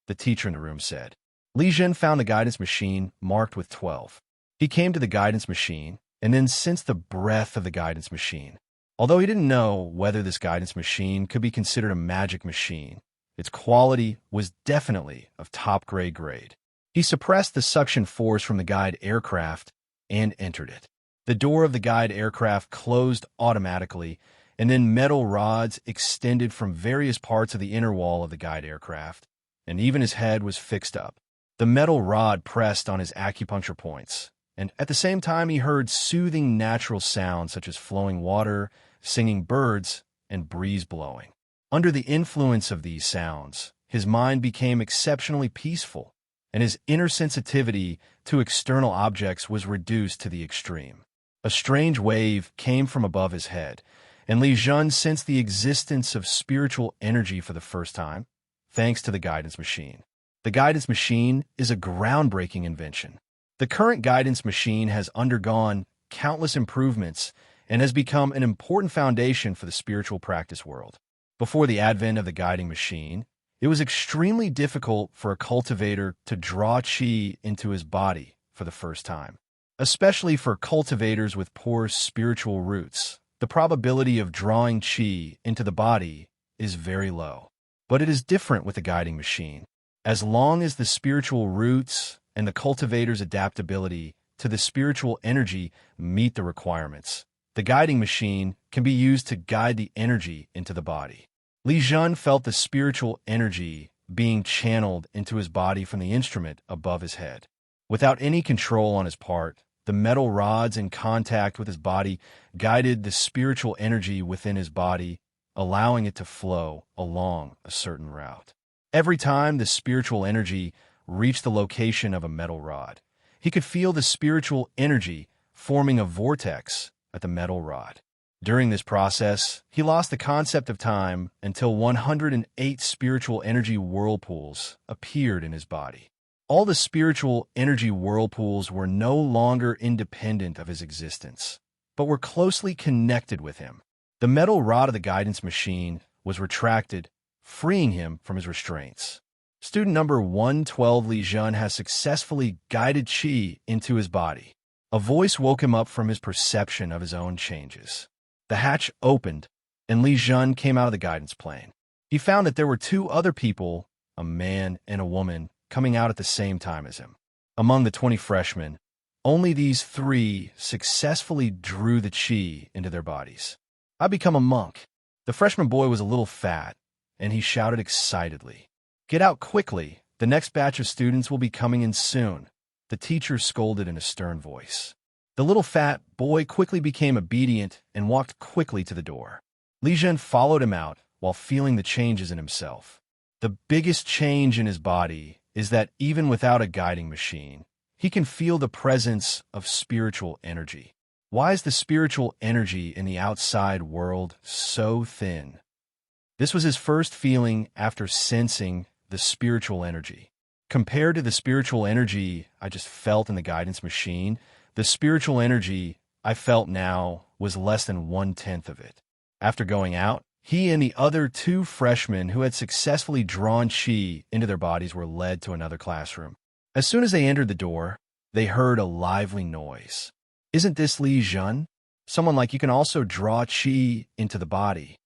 Speaker 1: the teacher in the room said. Li Zhen found the guidance machine marked with 12. He came to the guidance machine and then sensed the breath of the guidance machine. Although he didn't know whether this guidance machine could be considered a magic machine, its quality was definitely of top-grade grade. He suppressed the suction force from the guide aircraft and entered it. The door of the guide aircraft closed automatically, and then metal rods extended from various parts of the inner wall of the guide aircraft, and even his head was fixed up. The metal rod pressed on his acupuncture points, and at the same time he heard soothing natural sounds such as flowing water, singing birds, and breeze blowing. Under the influence of these sounds, his mind became exceptionally peaceful, and his inner sensitivity to external objects was reduced to the extreme. A strange wave came from above his head, and Li Zhen sensed the existence of spiritual energy for the first time, thanks to the guidance machine. The guidance machine is a groundbreaking invention. The current guidance machine has undergone countless improvements and has become an important foundation for the spiritual practice world. Before the advent of the guiding machine, it was extremely difficult for a cultivator to draw qi into his body for the first time. Especially for cultivators with poor spiritual roots, the probability of drawing qi into the body is very low. But it is different with the guiding machine. As long as the spiritual roots and the cultivator's adaptability to the spiritual energy meet the requirements, the guiding machine can be used to guide the energy into the body. Li Zhen felt the spiritual energy being channeled into his body from the instrument above his head. Without any control on his part, the metal rods in contact with his body guided the spiritual energy within his body, allowing it to flow along a certain route. Every time the spiritual energy reached the location of a metal rod, he could feel the spiritual energy forming a vortex at the metal rod. During this process, he lost the concept of time until 108 spiritual energy whirlpools appeared in his body. All the spiritual energy whirlpools were no longer independent of his existence, but were closely connected with him. The metal rod of the guidance machine was retracted, freeing him from his restraints. Student number 112 Li Zhen has successfully guided qi into his body. A voice woke him up from his perception of his own changes. The hatch opened, and Li Zhen came out of the guidance plane. He found that there were 2 other people, a man and a woman, coming out at the same time as him. Among the 20 freshmen, only these 3 successfully drew the qi into their bodies. "I become a monk." The freshman boy was a little fat, and he shouted excitedly, "Get out quickly, the next batch of students will be coming in soon." the teacher scolded in a stern voice. The little fat boy quickly became obedient and walked quickly to the door. Li Zhen followed him out while feeling the changes in himself. The biggest change in his body is that even without a guiding machine, he can feel the presence of spiritual energy. Why is the spiritual energy in the outside world so thin? This was his first feeling after sensing the spiritual energy. Compared to the spiritual energy I just felt in the guidance machine, the spiritual energy I felt now was less than 1/10 of it. After going out, he and the other 2 freshmen who had successfully drawn chi into their bodies were led to another classroom. As soon as they entered the door, they heard a lively noise. Isn't this Li Zhen? Someone like you can also draw chi into the body.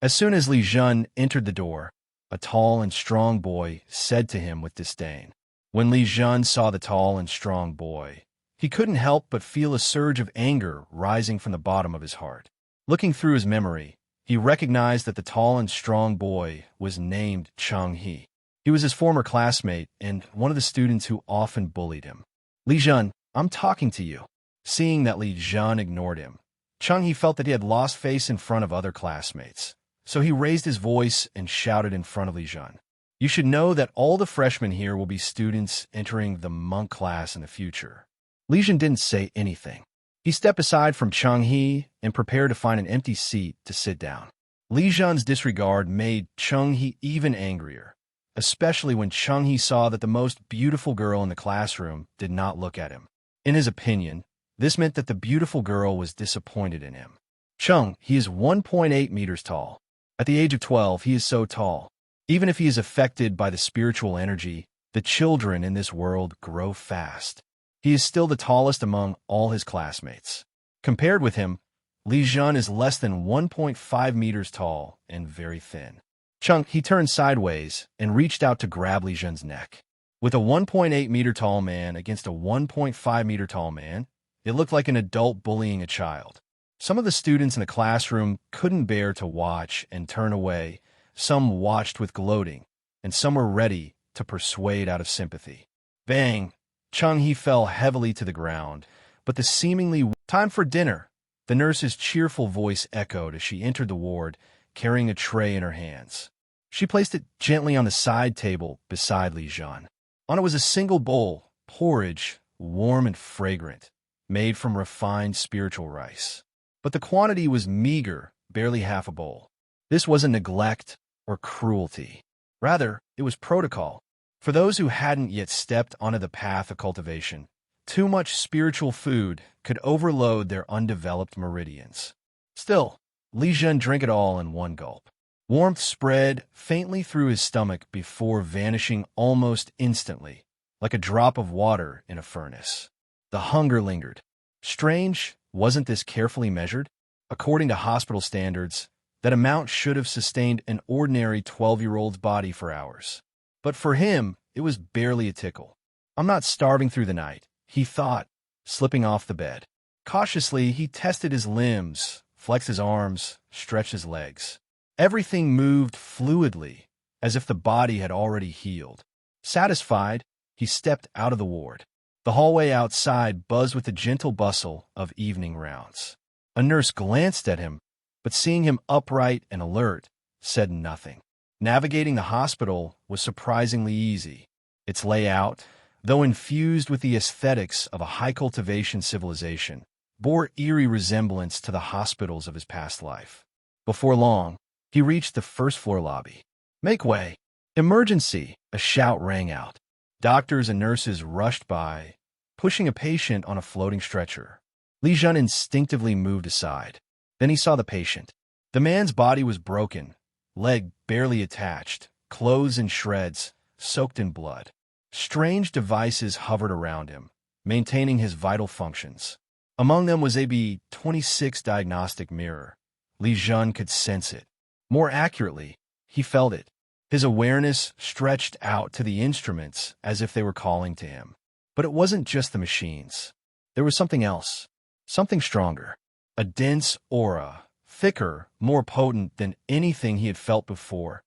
Speaker 1: As soon as Li Zhen entered the door, a tall and strong boy said to him with disdain. When Li Zhen saw the tall and strong boy, he couldn't help but feel a surge of anger rising from the bottom of his heart. Looking through his memory, he recognized that the tall and strong boy was named Cheng He. He was his former classmate and one of the students who often bullied him. Li Zhen, I'm talking to you. Seeing that Li Zhen ignored him, Cheng He felt that he had lost face in front of other classmates. So he raised his voice and shouted in front of Li Zhen. You should know that all the freshmen here will be students entering the monk class in the future. Li Zhen didn't say anything. He stepped aside from Cheng He and prepared to find an empty seat to sit down. Li Zhen's disregard made Cheng He even angrier, especially when Cheng He saw that the most beautiful girl in the classroom did not look at him. In his opinion, this meant that the beautiful girl was disappointed in him. Cheng He is 1.8 meters tall. At the age of 12, he is so tall. Even if he is affected by the spiritual energy, the children in this world grow fast. He is still the tallest among all his classmates. Compared with him, Li Zhen is less than 1.5 meters tall and very thin. Cheng He turned sideways and reached out to grab Li Zhen's neck. With a 1.8 meter tall man against a 1.5 meter tall man, it looked like an adult bullying a child. Some of the students in the classroom couldn't bear to watch and turn away. Some watched with gloating, and some were ready to persuade out of sympathy. Bang! Cheng He fell heavily to the ground, but the seemingly time for dinner. The nurse's cheerful voice echoed as she entered the ward, carrying a tray in her hands. She placed it gently on the side table beside Li Zhen. On it was a single bowl, porridge, warm and fragrant, made from refined spiritual rice. But the quantity was meager, barely half a bowl. This wasn't neglect or cruelty. Rather, it was protocol. For those who hadn't yet stepped onto the path of cultivation, too much spiritual food could overload their undeveloped meridians. Still, Li Zhen drank it all in one gulp. Warmth spread faintly through his stomach before vanishing almost instantly, like a drop of water in a furnace. The hunger lingered. Strange, wasn't this carefully measured? According to hospital standards, that amount should have sustained an ordinary 12-year-old's body for hours. But for him, it was barely a tickle. I'm not starving through the night, he thought, slipping off the bed. Cautiously, he tested his limbs, flexed his arms, stretched his legs. Everything moved fluidly, as if the body had already healed. Satisfied, he stepped out of the ward. The hallway outside buzzed with the gentle bustle of evening rounds. A nurse glanced at him, but seeing him upright and alert, said nothing. Navigating the hospital was surprisingly easy. Its layout, though infused with the aesthetics of a high cultivation civilization, bore eerie resemblance to the hospitals of his past life. Before long, he reached the first-floor lobby. "Make way! Emergency!" a shout rang out. Doctors and nurses rushed by, pushing a patient on a floating stretcher. Li Zhen instinctively moved aside. Then he saw the patient. The man's body was broken, leg barely attached, clothes in shreds, soaked in blood. Strange devices hovered around him, maintaining his vital functions. Among them was a B26 diagnostic mirror. Li Zhen could sense it. More accurately, he felt it. His awareness stretched out to the instruments as if they were calling to him. But it wasn't just the machines. There was something else, something stronger. A dense aura, thicker, more potent than anything he had felt before,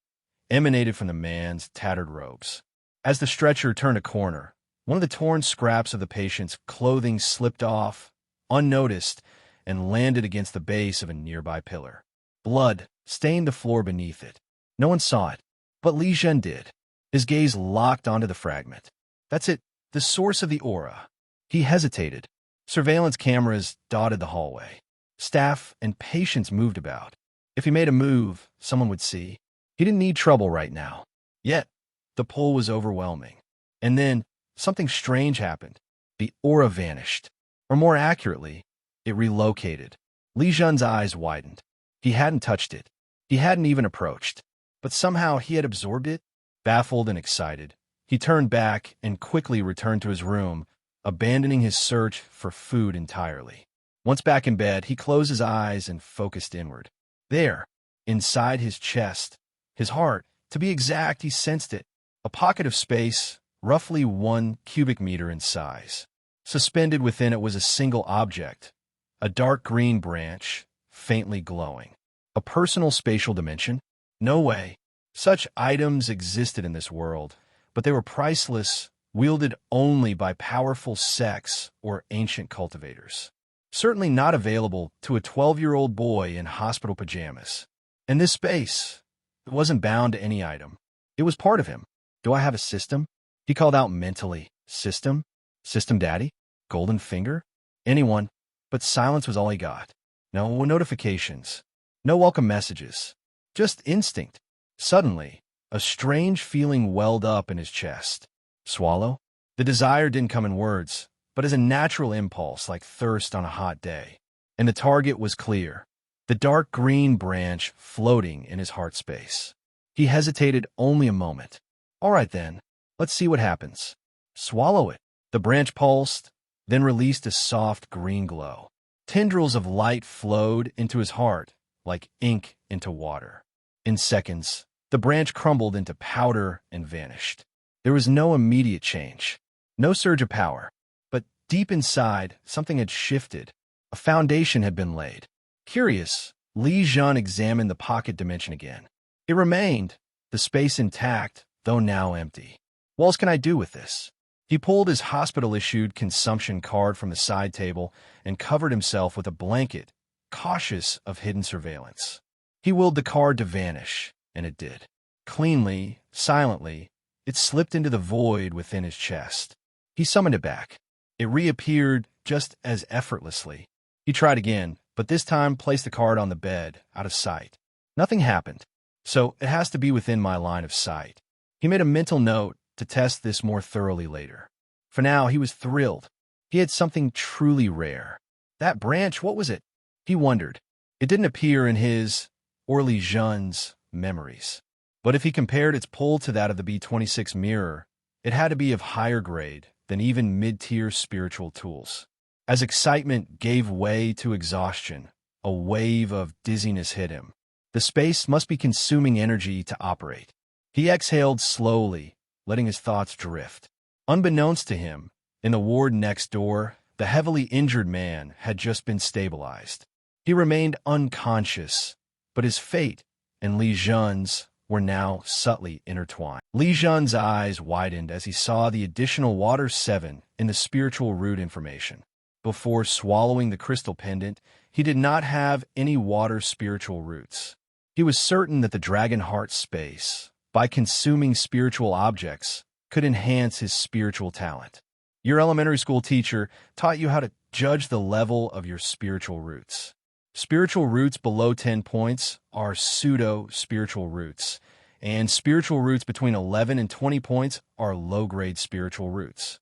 Speaker 1: emanated from the man's tattered robes. As the stretcher turned a corner, One of the torn scraps of the patient's clothing slipped off, unnoticed, and landed against the base of a nearby pillar. Blood stained the floor beneath it. No one saw it, but Li Zhen did. His gaze locked onto the fragment. That's it, the source of the aura. He hesitated. Surveillance cameras dotted the hallway. Staff and patients moved about. If he made a move, someone would see. He didn't need trouble right now. Yet, the pull was overwhelming. And then, something strange happened. The aura vanished. Or more accurately, it relocated. Li Zhen's eyes widened. He hadn't touched it. He hadn't even approached. But somehow he had absorbed it. Baffled and excited, he turned back and quickly returned to his room, abandoning his search for food entirely. Once back in bed, he closed his eyes and focused inward. There, inside his chest, his heart, to be exact, he sensed it, a pocket of space, roughly 1 cubic meter in size. Suspended within it was a single object, a dark green branch, faintly glowing. A personal spatial dimension? No way. Such items existed in this world, but they were priceless, wielded only by powerful sects or ancient cultivators. Certainly not available to a 12-year-old boy in hospital pajamas. And this space, it wasn't bound to any item. It was part of him. Do I have a system? He called out mentally. System? System daddy? Golden finger? Anyone. But silence was all he got. No notifications. No welcome messages. Just instinct. Suddenly, a strange feeling welled up in his chest. Swallow? The desire didn't come in words, but as a natural impulse like thirst on a hot day. And the target was clear. The dark green branch floating in his heart space. He hesitated only a moment. All right then, let's see what happens. Swallow it. The branch pulsed, then released a soft green glow. Tendrils of light flowed into his heart like ink into water. In seconds, the branch crumbled into powder and vanished. There was no immediate change, no surge of power, but deep inside, something had shifted. A foundation had been laid. Curious, Li Zhen examined the pocket dimension again. It remained, the space intact, though now empty. What else can I do with this? He pulled his hospital-issued consumption card from the side table and covered himself with a blanket, cautious of hidden surveillance. He willed the card to vanish, and it did. Cleanly, silently, it slipped into the void within his chest. He summoned it back. It reappeared just as effortlessly. He tried again, but this time placed the card on the bed, out of sight. Nothing happened, so it has to be within my line of sight. He made a mental note to test this more thoroughly later. For now, he was thrilled. He had something truly rare. That branch, what was it? He wondered. It didn't appear in his, or Li Zhen's, memories. But if he compared its pull to that of the B26 mirror, it had to be of higher grade than even mid-tier spiritual tools. As excitement gave way to exhaustion, a wave of dizziness hit him. The space must be consuming energy to operate. He exhaled slowly, letting his thoughts drift. Unbeknownst to him, in the ward next door, the heavily injured man had just been stabilized. He remained unconscious, but his fate and Li Zhen's were now subtly intertwined. Li Zhen's eyes widened as he saw the additional Water 7 in the spiritual root information. Before swallowing the crystal pendant, he did not have any water spiritual roots. He was certain that the dragon heart space, by consuming spiritual objects, could enhance his spiritual talent. Your elementary school teacher taught you how to judge the level of your spiritual roots. Spiritual roots below 10 points are pseudo-spiritual roots, and spiritual roots between 11 and 20 points are low-grade spiritual roots.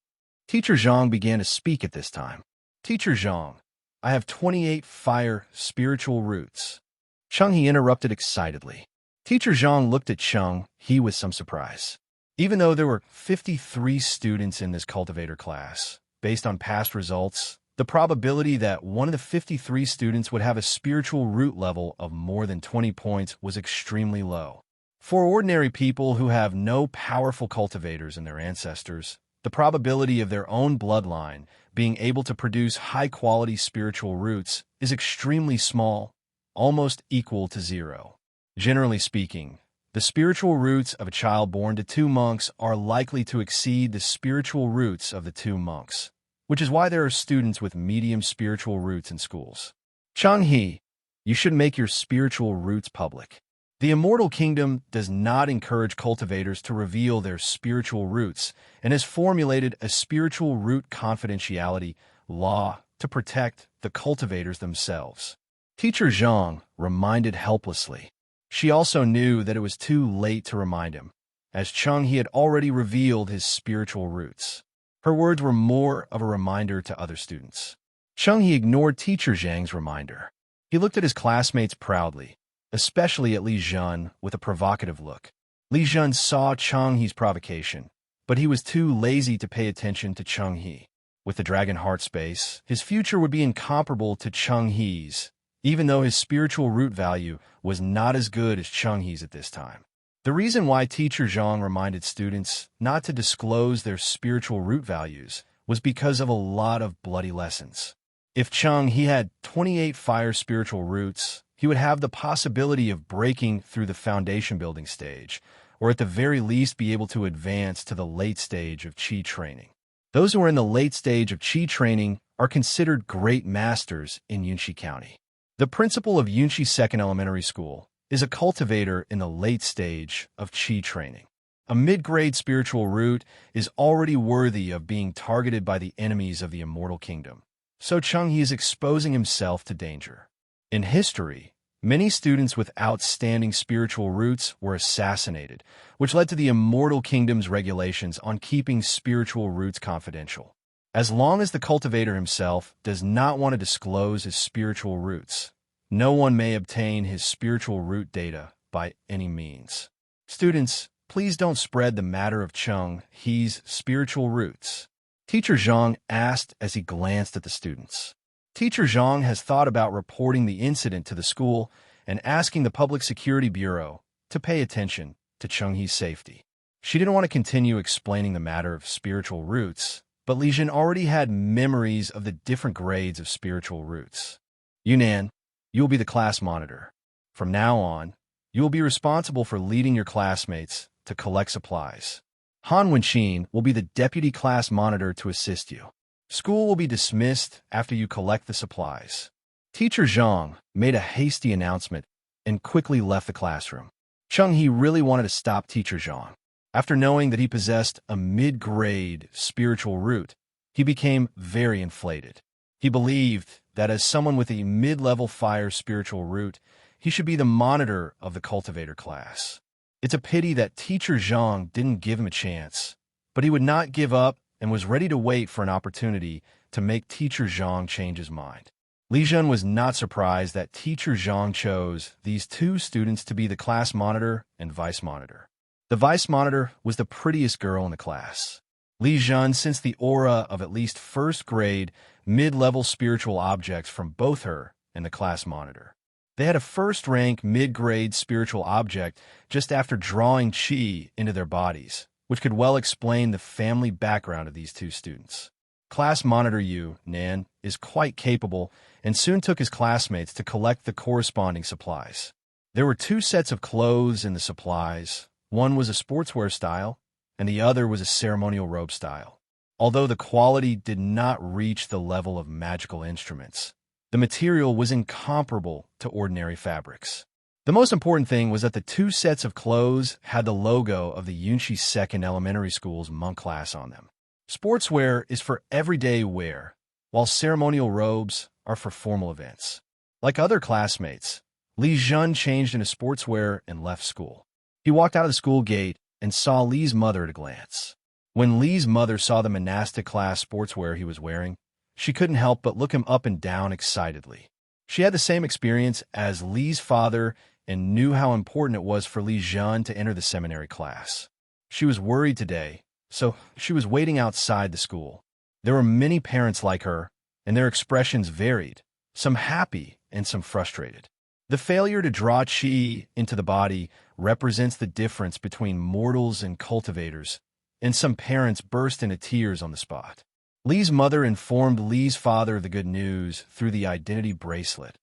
Speaker 1: Teacher Zhang began to speak at this time. Teacher Zhang, I have 28 fire spiritual roots. Cheng He interrupted excitedly. Teacher Zhang looked at Cheng He with some surprise. Even though there were 53 students in this cultivator class, based on past results, the probability that one of the 53 students would have a spiritual root level of more than 20 points was extremely low. For ordinary people who have no powerful cultivators in their ancestors, the probability of their own bloodline being able to produce high-quality spiritual roots is extremely small, almost equal to zero. Generally speaking, The spiritual roots of a child born to two monks are likely to exceed the spiritual roots of the two monks, which is why there are students with medium spiritual roots in schools. Changhe, you should make your spiritual roots public. The Immortal Kingdom does not encourage cultivators to reveal their spiritual roots and has formulated a spiritual root confidentiality law to protect the cultivators themselves. Teacher Zhang reminded helplessly. She also knew that it was too late to remind him, as Changhe had already revealed his spiritual roots. Her words were more of a reminder to other students. Changhe ignored Teacher Zhang's reminder. He looked at his classmates proudly, especially at Li Zhen with a provocative look. Li Zhen saw Changhe's provocation, but he was too lazy to pay attention to Changhe. With the dragon heart space, his future would be incomparable to Changhe's, even though his spiritual root value was not as good as Changhe's at this time. The reason why Teacher Zhang reminded students not to disclose their spiritual root values was because of a lot of bloody lessons. If Changhe had 28 fire spiritual roots, he would have the possibility of breaking through the foundation building stage, or at the very least be able to advance to the late stage of Qi training. Those who are in the late stage of Qi training are considered great masters in Yunxi County. The principal of Yunxi Second Elementary School is a cultivator in the late stage of Qi training. A mid-grade spiritual root is already worthy of being targeted by the enemies of the Immortal Kingdom, so Changhe is exposing himself to danger. In history, many students with outstanding spiritual roots were assassinated, which led to the Immortal Kingdom's regulations on keeping spiritual roots confidential. As long as the cultivator himself does not want to disclose his spiritual roots, no one may obtain his spiritual root data by any means. Students, please don't spread the matter of Changhe's spiritual roots. Teacher Zhang asked as he glanced at the students. Teacher Zhang has thought about reporting the incident to the school and asking the Public Security Bureau to pay attention to Changhe's safety. She didn't want to continue explaining the matter of spiritual roots, but Li Zhen already had memories of the different grades of spiritual roots. Yunnan, you will be the class monitor. From now on, you will be responsible for leading your classmates to collect supplies. Han Wenqin will be the deputy class monitor to assist you. School will be dismissed after you collect the supplies. Teacher Zhang made a hasty announcement and quickly left the classroom. Changhe really wanted to stop Teacher Zhang. After knowing that he possessed a mid-grade spiritual root, he became very inflated. He believed that as someone with a mid-level fire spiritual root, he should be the monitor of the cultivator class. It's a pity that Teacher Zhang didn't give him a chance, but he would not give up and was ready to wait for an opportunity to make Teacher Zhang change his mind. Li Zhen was not surprised that Teacher Zhang chose these two students to be the class monitor and vice monitor. The vice monitor was the prettiest girl in the class. Li Zhen sensed the aura of at least first-grade, mid-level spiritual objects from both her and the class monitor. They had a first-rank mid-grade spiritual object just after drawing qi into their bodies, which could well explain the family background of these two students. Class monitor Yu Nan is quite capable and soon took his classmates to collect the corresponding supplies. There were two sets of clothes in the supplies. One was a sportswear style, and the other was a ceremonial robe style. Although the quality did not reach the level of magical instruments, the material was incomparable to ordinary fabrics. The most important thing was that the two sets of clothes had the logo of the Yunxi Second Elementary School's monk class on them. Sportswear is for everyday wear, while ceremonial robes are for formal events. Like other classmates, Li Zhen changed into sportswear and left school. He walked out of the school gate and saw Li's mother at a glance. When Li's mother saw the monastic class sportswear he was wearing, she couldn't help but look him up and down excitedly. She had the same experience as Li's father and knew how important it was for Li Zhen to enter the seminary class. She was worried today, so she was waiting outside the school. There were many parents like her, and their expressions varied, some happy and some frustrated. The failure to draw qi into the body represents the difference between mortals and cultivators, and some parents burst into tears on the spot. Li's mother informed Li's father of the good news through the identity bracelet,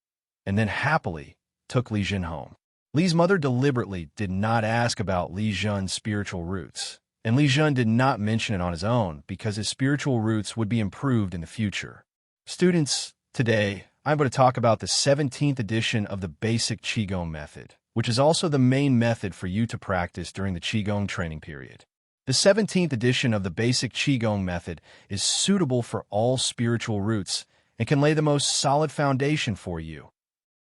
Speaker 1: and then happily took Li Zhen home. Li's mother deliberately did not ask about Li Zhen's spiritual roots, and Li Zhen did not mention it on his own because his spiritual roots would be improved in the future. Students, today I'm going to talk about the 17th edition of the basic Qigong method, which is also the main method for you to practice during the Qigong training period. The 17th edition of the basic Qigong method is suitable for all spiritual roots and can lay the most solid foundation for you.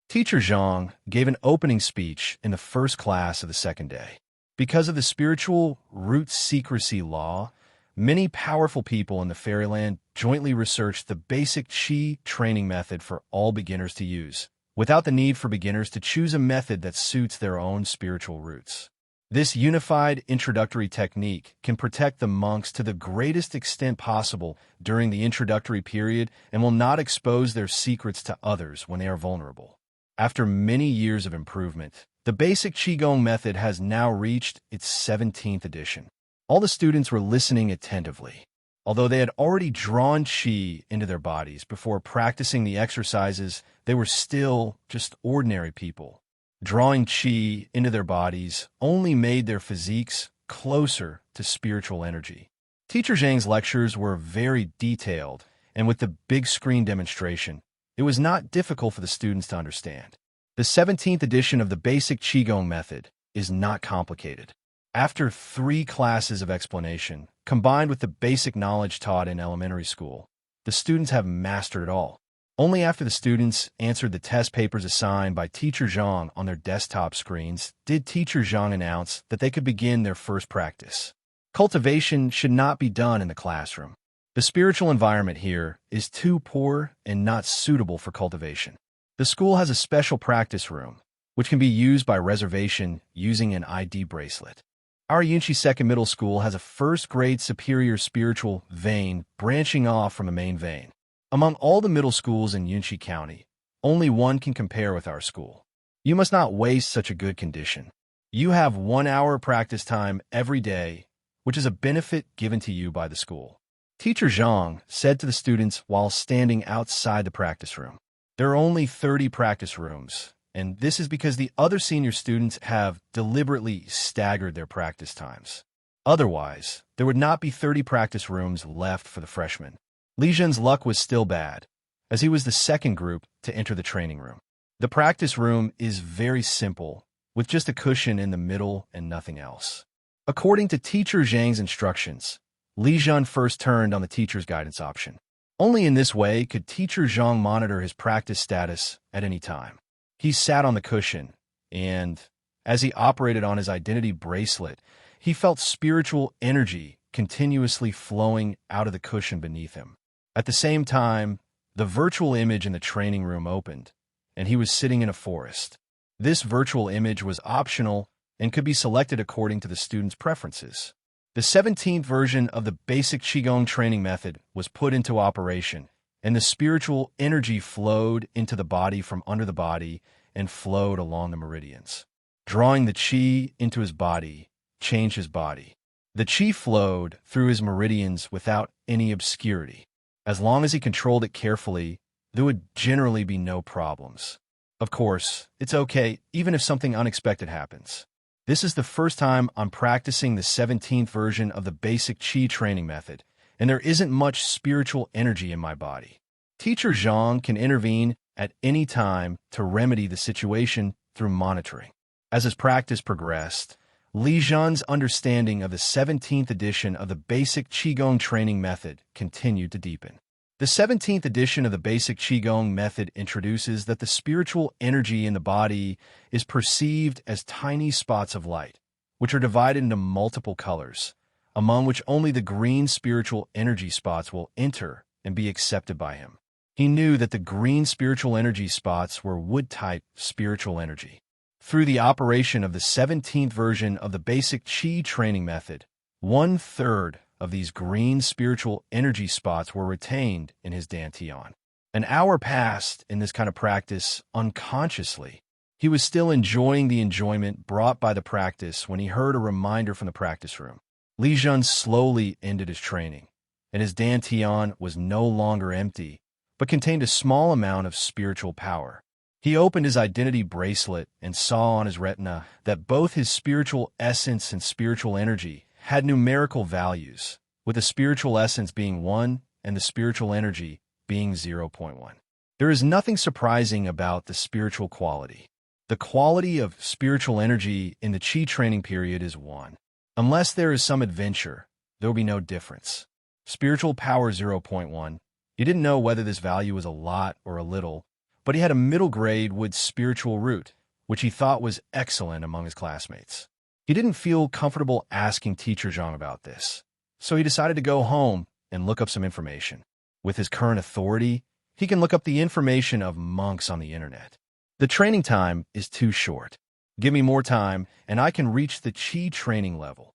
Speaker 1: Teacher Zhang gave an opening speech in the first class of the second day. Because of the spiritual root secrecy law, many powerful people in the fairyland jointly researched the basic Qi training method for all beginners to use, without the need for beginners to choose a method that suits their own spiritual roots. This unified introductory technique can protect the monks to the greatest extent possible during the introductory period and will not expose their secrets to others when they are vulnerable. After many years of improvement, the basic Qigong method has now reached its 17th edition. All the students were listening attentively. Although they had already drawn Qi into their bodies before practicing the exercises, they were still just ordinary people. Drawing Qi into their bodies only made their physiques closer to spiritual energy. Teacher Zhang's lectures were very detailed, and with the big screen demonstration, it was not difficult for the students to understand. The 17th edition of the basic Qigong method is not complicated. After 3 classes of explanation, combined with the basic knowledge taught in elementary school, the students have mastered it all. Only after the students answered the test papers assigned by Teacher Zhang on their desktop screens did Teacher Zhang announce that they could begin their first practice. Cultivation should not be done in the classroom. The spiritual environment here is too poor and not suitable for cultivation. The school has a special practice room, which can be used by reservation using an ID bracelet. Our Yunchi Second Middle School has a first-grade superior spiritual vein branching off from a main vein. Among all the middle schools in Yunchi County, only one can compare with our school. You must not waste such a good condition. You have 1 hour practice time every day, which is a benefit given to you by the school. Teacher Zhang said to the students while standing outside the practice room. There are only 30 practice rooms, and this is because the other senior students have deliberately staggered their practice times. Otherwise, there would not be 30 practice rooms left for the freshmen. Li Zhen's luck was still bad, as he was the second group to enter the training room. The practice room is very simple, with just a cushion in the middle and nothing else. According to Teacher Zhang's instructions, Li Zhen first turned on the teacher's guidance option. Only in this way could Teacher Zhang monitor his practice status at any time. He sat on the cushion, and as he operated on his identity bracelet, he felt spiritual energy continuously flowing out of the cushion beneath him. At the same time, the virtual image in the training room opened, and he was sitting in a forest. This virtual image was optional and could be selected according to the student's preferences. The 17th version of the basic Qigong training method was put into operation, and the spiritual energy flowed into the body from under the body and flowed along the meridians. Drawing the Qi into his body changed his body. The Qi flowed through his meridians without any obscurity. As long as he controlled it carefully, there would generally be no problems. Of course, it's okay even if something unexpected happens. This is the first time I'm practicing the 17th version of the basic Qi training method, and there isn't much spiritual energy in my body. Teacher Zhang can intervene at any time to remedy the situation through monitoring. As his practice progressed, Li Zhen's understanding of the 17th edition of the basic Qigong training method continued to deepen. The 17th edition of the basic Qigong method introduces that the spiritual energy in the body is perceived as tiny spots of light, which are divided into multiple colors, among which only the green spiritual energy spots will enter and be accepted by him. He knew that the green spiritual energy spots were wood-type spiritual energy. Through the operation of the 17th version of the basic Qi training method, 1/3 of these green spiritual energy spots were retained in his dantian. An hour passed in this kind of practice unconsciously. He was still enjoying the enjoyment brought by the practice when he heard a reminder from the practice room. Li Zhen slowly ended his training, and his dantian was no longer empty, but contained a small amount of spiritual power. He opened his identity bracelet and saw on his retina that both his spiritual essence and spiritual energy had numerical values, with the spiritual essence being 1 and the spiritual energy being 0.1. There is nothing surprising about the spiritual quality. The quality of spiritual energy in the Qi training period is 1. Unless there is some adventure, there will be no difference. Spiritual power 0.1. He didn't know whether this value was a lot or a little, but he had a middle grade with spiritual root, which he thought was excellent among his classmates. He didn't feel comfortable asking Teacher Zhang about this, so he decided to go home and look up some information. With his current authority, he can look up the information of monks on the internet. The training time is too short. Give me more time, and I can reach the Qi training level.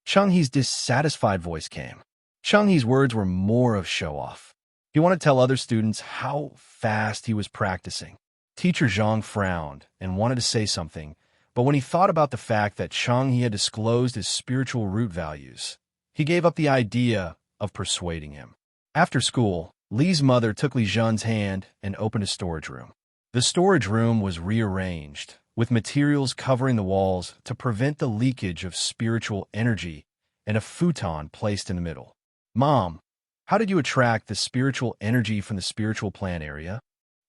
Speaker 1: Cheng He's dissatisfied voice came. Cheng He's words were more of show-off. He wanted to tell other students how fast he was practicing. Teacher Zhang frowned and wanted to say something, but when he thought about the fact that Cheng He had disclosed his spiritual root values, he gave up the idea of persuading him. After school, Li's mother took Li Zhen's hand and opened a storage room. The storage room was rearranged, with materials covering the walls to prevent the leakage of spiritual energy, and a futon placed in the middle. Mom, how did you attract the spiritual energy from the spiritual plant area?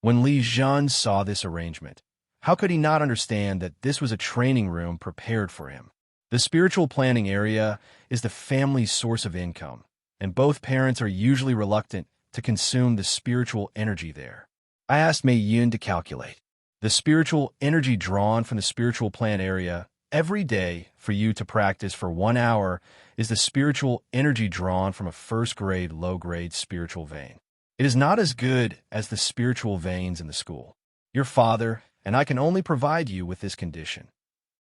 Speaker 1: When Li Zhen saw this arrangement, how could he not understand that this was a training room prepared for him? The spiritual planning area is the family's source of income, and both parents are usually reluctant to consume the spiritual energy there. I asked Mei Yun to calculate the spiritual energy drawn from the spiritual plant area every day for you to practice for 1 hour is the spiritual energy drawn from a first-grade, low-grade spiritual vein. It is not as good as the spiritual veins in the school. Your father and I can only provide you with this condition.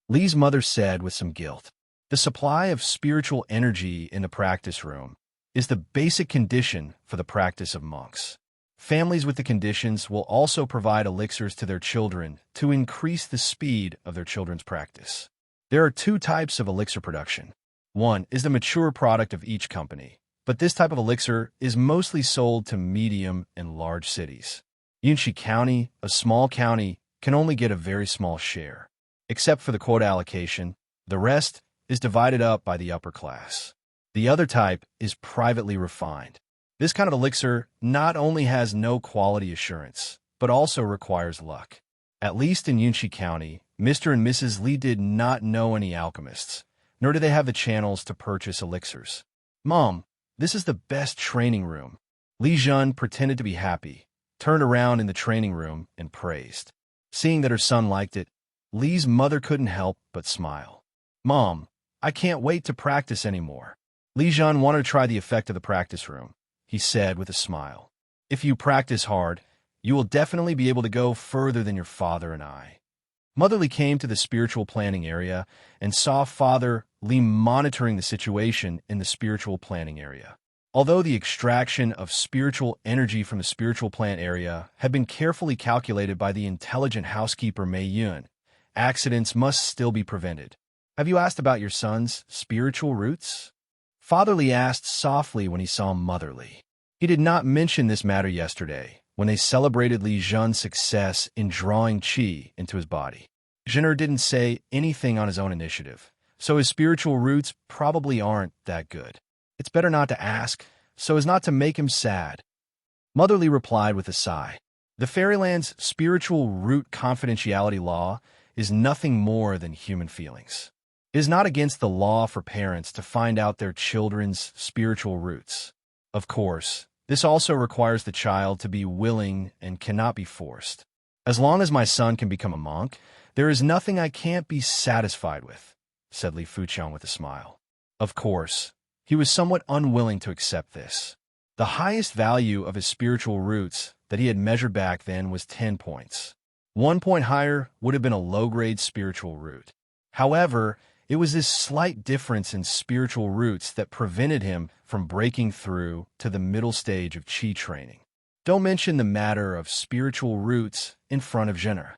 Speaker 1: Li's mother said with some guilt. The supply of spiritual energy in the practice room is the basic condition for the practice of monks. Families with the conditions will also provide elixirs to their children to increase the speed of their children's practice. There are 2 types of elixir production. One is the mature product of each company, but this type of elixir is mostly sold to medium and large cities. Yunxi County, a small county, can only get a very small share. Except for the quota allocation, the rest is divided up by the upper class. The other type is privately refined. This kind of elixir not only has no quality assurance, but also requires luck. At least in Yunxi County, Mr. and Mrs. Li did not know any alchemists, nor did they have the channels to purchase elixirs. Mom, this is the best training room. Li Zhen pretended to be happy, turned around in the training room, and praised. Seeing that her son liked it, Li's mother couldn't help but smile. Mom, I can't wait to practice anymore. Li Zhen wanted to try the effect of the practice room. He said with a smile. If you practice hard, you will definitely be able to go further than your father and I. Mother Li came to the spiritual planning area and saw Father Li monitoring the situation in the spiritual planning area. Although the extraction of spiritual energy from the spiritual plant area had been carefully calculated by the intelligent housekeeper Mei Yun, accidents must still be prevented. Have you asked about your son's spiritual roots? Father Li asked softly when he saw Mother Li. He did not mention this matter yesterday, when they celebrated Li Zhen's success in drawing qi into his body. Zhener didn't say anything on his own initiative, so his spiritual roots probably aren't that good. It's better not to ask, so as not to make him sad. Mother Li replied with a sigh. The Fairyland's spiritual root confidentiality law is nothing more than human feelings. It is not against the law for parents to find out their children's spiritual roots. Of course, this also requires the child to be willing and cannot be forced. As long as my son can become a monk, there is nothing I can't be satisfied with, said Li Fuqiang with a smile. Of course, he was somewhat unwilling to accept this. The highest value of his spiritual roots that he had measured back then was 10 points. 1 point higher would have been a low-grade spiritual root. However, it was this slight difference in spiritual roots that prevented him from breaking through to the middle stage of qi training. Don't mention the matter of spiritual roots in front of Zhener.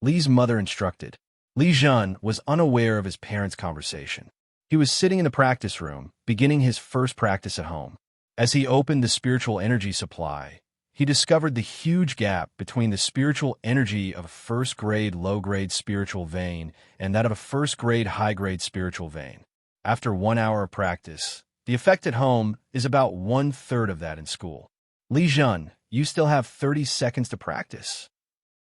Speaker 1: Li's mother instructed. Li Zhen was unaware of his parents' conversation. He was sitting in the practice room, beginning his first practice at home. As he opened the spiritual energy supply, he discovered the huge gap between the spiritual energy of a first-grade, low-grade spiritual vein and that of a first-grade, high-grade spiritual vein. After 1 hour of practice, the effect at home is about 1/3 of that in school. Li Zhen, you still have 30 seconds to practice.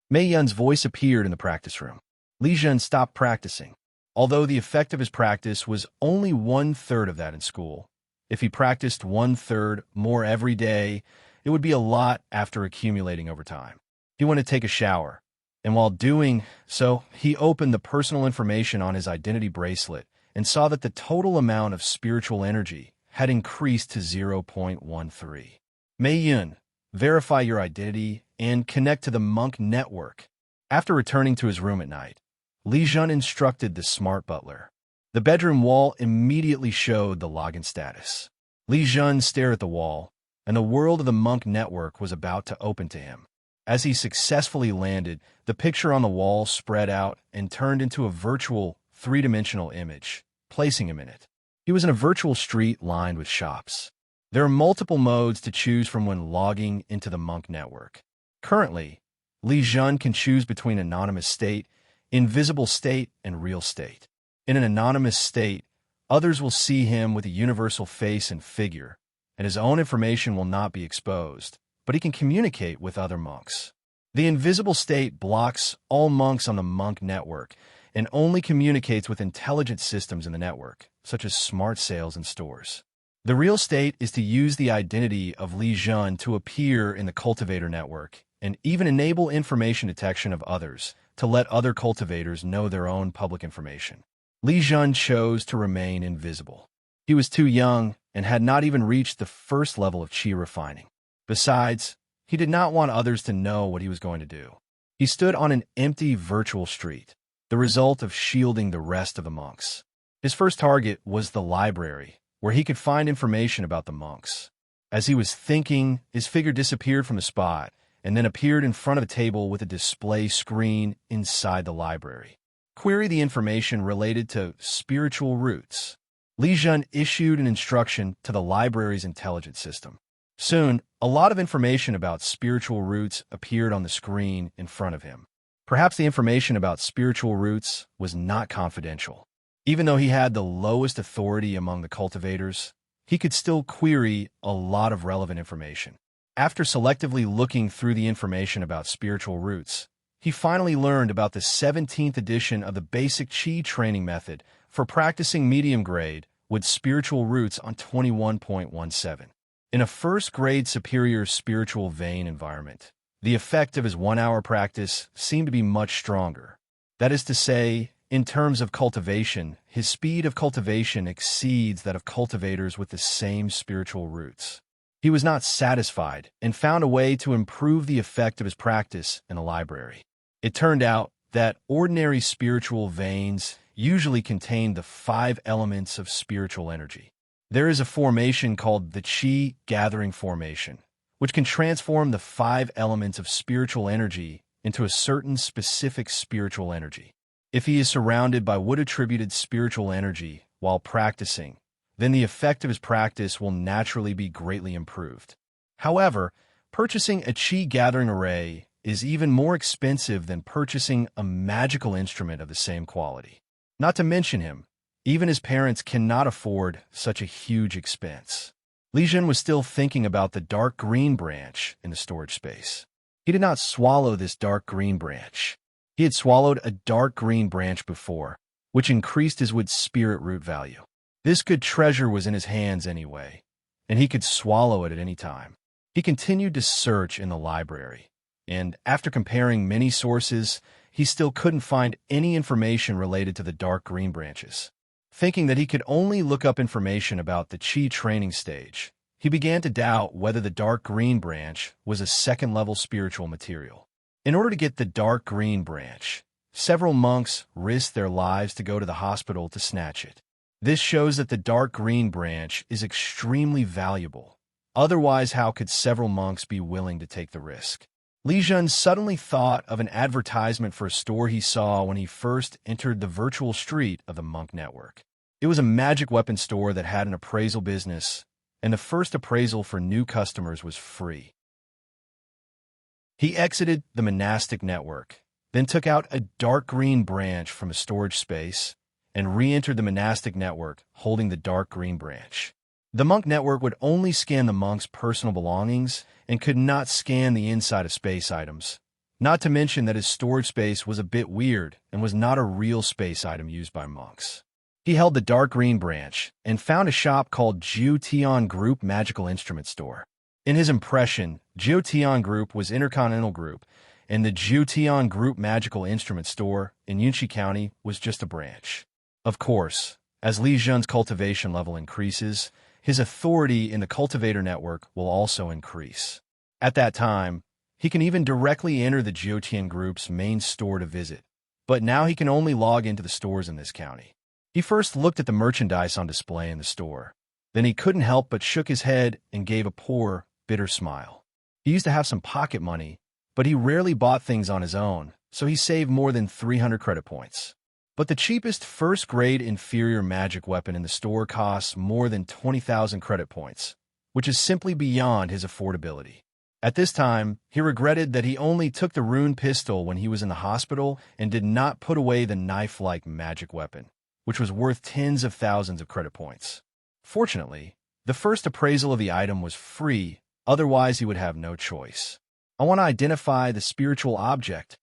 Speaker 1: Mei Yun's voice appeared in the practice room. Li Zhen stopped practicing. Although the effect of his practice was only 1/3 of that in school, if he practiced 1/3 more every day, it would be a lot after accumulating over time. He went to take a shower, and while doing so, he opened the personal information on his identity bracelet and saw that the total amount of spiritual energy had increased to 0.13. Mei Yun, verify your identity and connect to the monk network. After returning to his room at night, Li Zhen instructed the smart butler. The bedroom wall immediately showed the login status. Li Zhen stared at the wall, and the world of the monk network was about to open to him. As he successfully landed, the picture on the wall spread out and turned into a virtual, three-dimensional image, placing him in it. He was in a virtual street lined with shops. There are multiple modes to choose from when logging into the monk network. Currently, Li Zhen can choose between anonymous state, invisible state, and real state. In an anonymous state, others will see him with a universal face and figure, and his own information will not be exposed, but he can communicate with other monks. The invisible state blocks all monks on the monk network and only communicates with intelligent systems in the network, such as smart sales and stores. The real state is to use the identity of Li Zhen to appear in the cultivator network and even enable information detection of others to let other cultivators know their own public information. Li Zhen chose to remain invisible. He was too young and had not even reached the first level of qi refining. Besides, he did not want others to know what he was going to do. He stood on an empty virtual street, the result of shielding the rest of the monks. His first target was the library, where he could find information about the monks. As he was thinking, his figure disappeared from the spot and then appeared in front of a table with a display screen inside the library. Query the information related to spiritual roots. Li Zhen issued an instruction to the library's intelligence system. Soon, a lot of information about spiritual roots appeared on the screen in front of him. Perhaps the information about spiritual roots was not confidential. Even though he had the lowest authority among the cultivators, he could still query a lot of relevant information. After selectively looking through the information about spiritual roots, he finally learned about the 17th edition of the basic Qi training method for practicing medium grade with spiritual roots on 21.17. In a first-grade superior spiritual vein environment, the effect of his 1 hour practice seemed to be much stronger. That is to say, in terms of cultivation, his speed of cultivation exceeds that of cultivators with the same spiritual roots. He was not satisfied and found a way to improve the effect of his practice in a library. It turned out that ordinary spiritual veins usually contain the 5 elements of spiritual energy. There is a formation called the Qi Gathering Formation, which can transform the 5 elements of spiritual energy into a certain specific spiritual energy. If he is surrounded by wood-attributed spiritual energy while practicing, then the effect of his practice will naturally be greatly improved. However, purchasing a Qi gathering array is even more expensive than purchasing a magical instrument of the same quality. Not to mention him, even his parents cannot afford such a huge expense. Li Zhen was still thinking about the dark green branch in the storage space. He did not swallow this dark green branch. He had swallowed a dark green branch before, which increased his wood spirit root value. This good treasure was in his hands anyway, and he could swallow it at any time. He continued to search in the library, and after comparing many sources, he still couldn't find any information related to the dark green branches. Thinking that he could only look up information about the Qi training stage, he began to doubt whether the dark green branch was a second-level spiritual material. In order to get the dark green branch, several monks risked their lives to go to the hospital to snatch it. This shows that the dark green branch is extremely valuable. Otherwise, how could several monks be willing to take the risk? Li Zhen suddenly thought of an advertisement for a store he saw when he first entered the virtual street of the monk network. It was a magic weapon store that had an appraisal business, and the first appraisal for new customers was free. He exited the monastic network, then took out a dark green branch from a storage space and re-entered the monastic network holding the dark green branch. The monk network would only scan the monk's personal belongings and could not scan the inside of space items. Not to mention that his storage space was a bit weird and was not a real space item used by monks. He held the dark green branch and found a shop called Jiu Tian Group Magical Instrument Store. In his impression, Jiu Tian Group was Intercontinental Group, and the Jiu Tian Group Magical Instrument Store in Yunxi County was just a branch. Of course, as Li Zhen's cultivation level increases, his authority in the cultivator network will also increase. At that time, he can even directly enter the Jiu Tian Group's main store to visit, but now he can only log into the stores in this county. He first looked at the merchandise on display in the store. Then he couldn't help but shook his head and gave a poor, bitter smile. He used to have some pocket money, but he rarely bought things on his own, so he saved more than 300 credit points. But the cheapest first-grade inferior magic weapon in the store costs more than 20,000 credit points, which is simply beyond his affordability. At this time, he regretted that he only took the rune pistol when he was in the hospital and did not put away the knife-like magic weapon, which was worth tens of thousands of credit points. Fortunately, the first appraisal of the item was free, otherwise he would have no choice. "I want to identify the spiritual object,"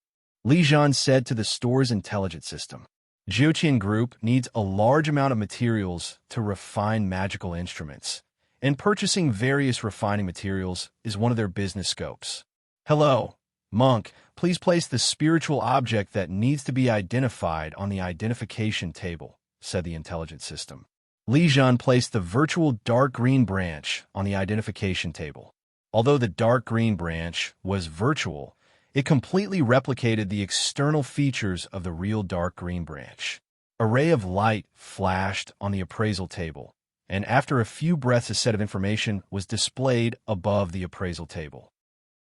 Speaker 1: Li Zhen said to the store's intelligence system. Jiuqian Group needs a large amount of materials to refine magical instruments, and purchasing various refining materials is one of their business scopes. "Hello, monk, please place the spiritual object that needs to be identified on the identification table," said the intelligence system. Li Zhen placed the virtual dark green branch on the identification table. Although the dark green branch was virtual, it completely replicated the external features of the real dark green branch. A ray of light flashed on the appraisal table, and after a few breaths a set of information was displayed above the appraisal table.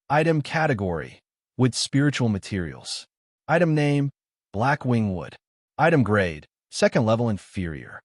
Speaker 1: Item category: with spiritual materials. Item name: black wing wood. Item grade: second level inferior.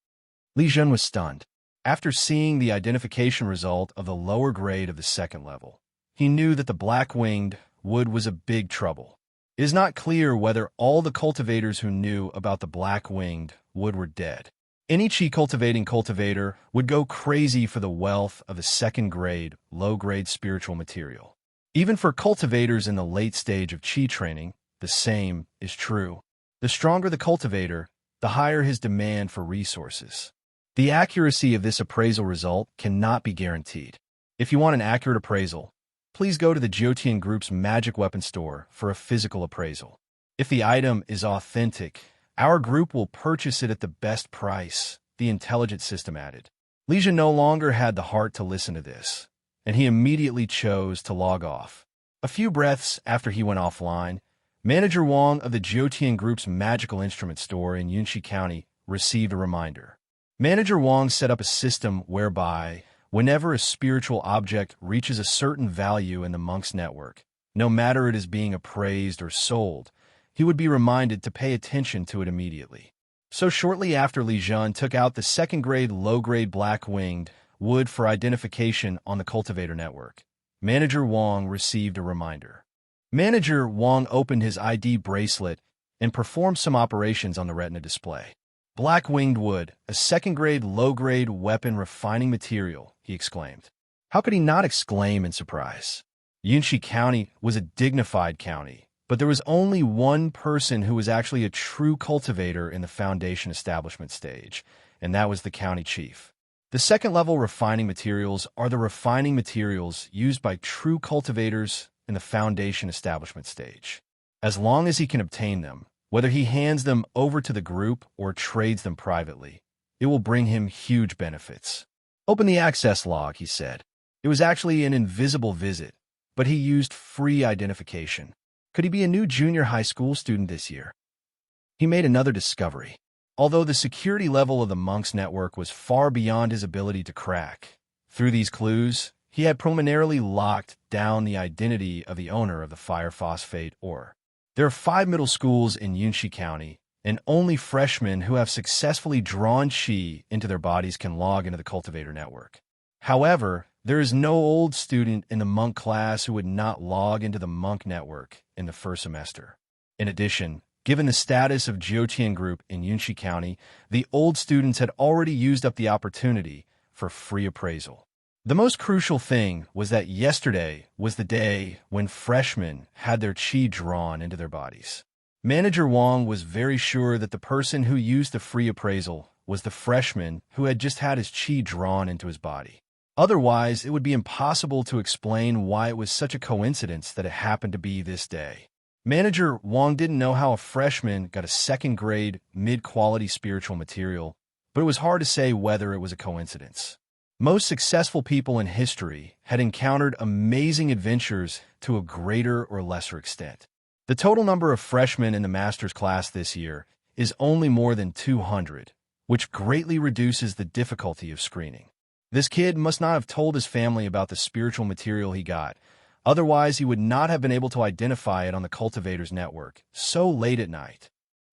Speaker 1: Li Zhen was stunned. After seeing the identification result of the lower grade of the second level, he knew that the black-winged wood was a big trouble. It is not clear whether all the cultivators who knew about the black-winged wood were dead. Any chi cultivating cultivator would go crazy for the wealth of a second-grade, low-grade spiritual material. Even for cultivators in the late stage of chi training, the same is true. The stronger the cultivator, the higher his demand for resources. The accuracy of this appraisal result cannot be guaranteed. If you want an accurate appraisal, please go to the Jiutian Group's magic weapon store for a physical appraisal. If the item is authentic, our group will purchase it at the best price, the intelligence system added. Li Zhen no longer had the heart to listen to this, and he immediately chose to log off. A few breaths after he went offline, Manager Wang of the Jiutian Group's magical instrument store in Yunxi County received a reminder. Manager Wang set up a system whereby, whenever a spiritual object reaches a certain value in the monk's network, no matter it is being appraised or sold, he would be reminded to pay attention to it immediately. So shortly after Li Zhen took out the second-grade low-grade black-winged wood for identification on the cultivator network, Manager Wang received a reminder. Manager Wang opened his ID bracelet and performed some operations on the retina display. "Black-winged wood, a second-grade, low-grade weapon refining material," he exclaimed. How could he not exclaim in surprise? Yunxi County was a dignified county, but there was only one person who was actually a true cultivator in the foundation establishment stage, and that was the county chief. The second-level refining materials are the refining materials used by true cultivators in the foundation establishment stage. As long as he can obtain them, whether he hands them over to the group or trades them privately, it will bring him huge benefits. "Open the access log," he said. It was actually an invisible visit, but he used free identification. Could he be a new junior high school student this year? He made another discovery. Although the security level of the monk's network was far beyond his ability to crack, through these clues, he had preliminarily locked down the identity of the owner of the fire phosphate ore. There are 5 middle schools in Yunxi County, and only freshmen who have successfully drawn qi into their bodies can log into the cultivator network. However, There is no old student in the monk class who would not log into the monk network in the first semester. In addition, given the status of Jiutian Group in Yunxi County, the old students had already used up the opportunity for free appraisal. The most crucial thing was that yesterday was the day when freshmen had their qi drawn into their bodies. Manager Wang was very sure that the person who used the free appraisal was the freshman who had just had his qi drawn into his body. Otherwise, it would be impossible to explain why it was such a coincidence that it happened to be this day. Manager Wang didn't know how a freshman got a second-grade, mid-quality spiritual material, but it was hard to say whether it was a coincidence. Most successful people in history had encountered amazing adventures to a greater or lesser extent. The total number of freshmen in the master's class this year is only more than 200, which greatly reduces the difficulty of screening. This kid must not have told his family about the spiritual material he got. Otherwise, he would not have been able to identify it on the cultivators network so late at night.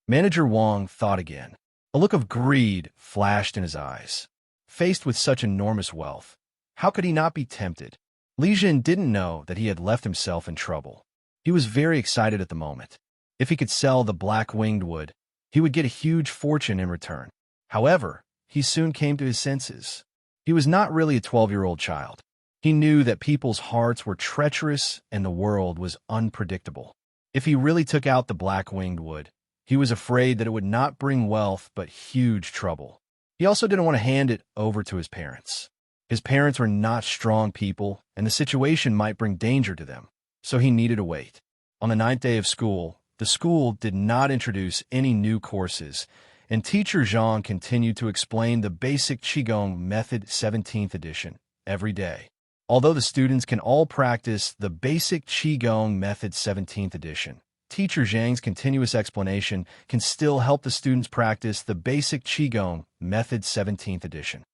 Speaker 1: Manager Wang thought again. A look of greed flashed in his eyes. Faced with such enormous wealth, how could he not be tempted? Li Zhen didn't know that he had left himself in trouble. He was very excited at the moment. If he could sell the black-winged wood, he would get a huge fortune in return. However, he soon came to his senses. He was not really a 12-year-old child. He knew that people's hearts were treacherous and the world was unpredictable. If he really took out the black-winged wood, he was afraid that it would not bring wealth but huge trouble. He also didn't want to hand it over to his parents. His parents were not strong people, and the situation might bring danger to them, so he needed to wait. On the 9th day of school, the school did not introduce any new courses, and Teacher Zhang continued to explain the basic Qigong method 17th edition every day. Although the students can all practice the basic Qigong method 17th edition, Teacher Zhang's continuous explanation can still help the students practice the basic Qigong method 17th edition.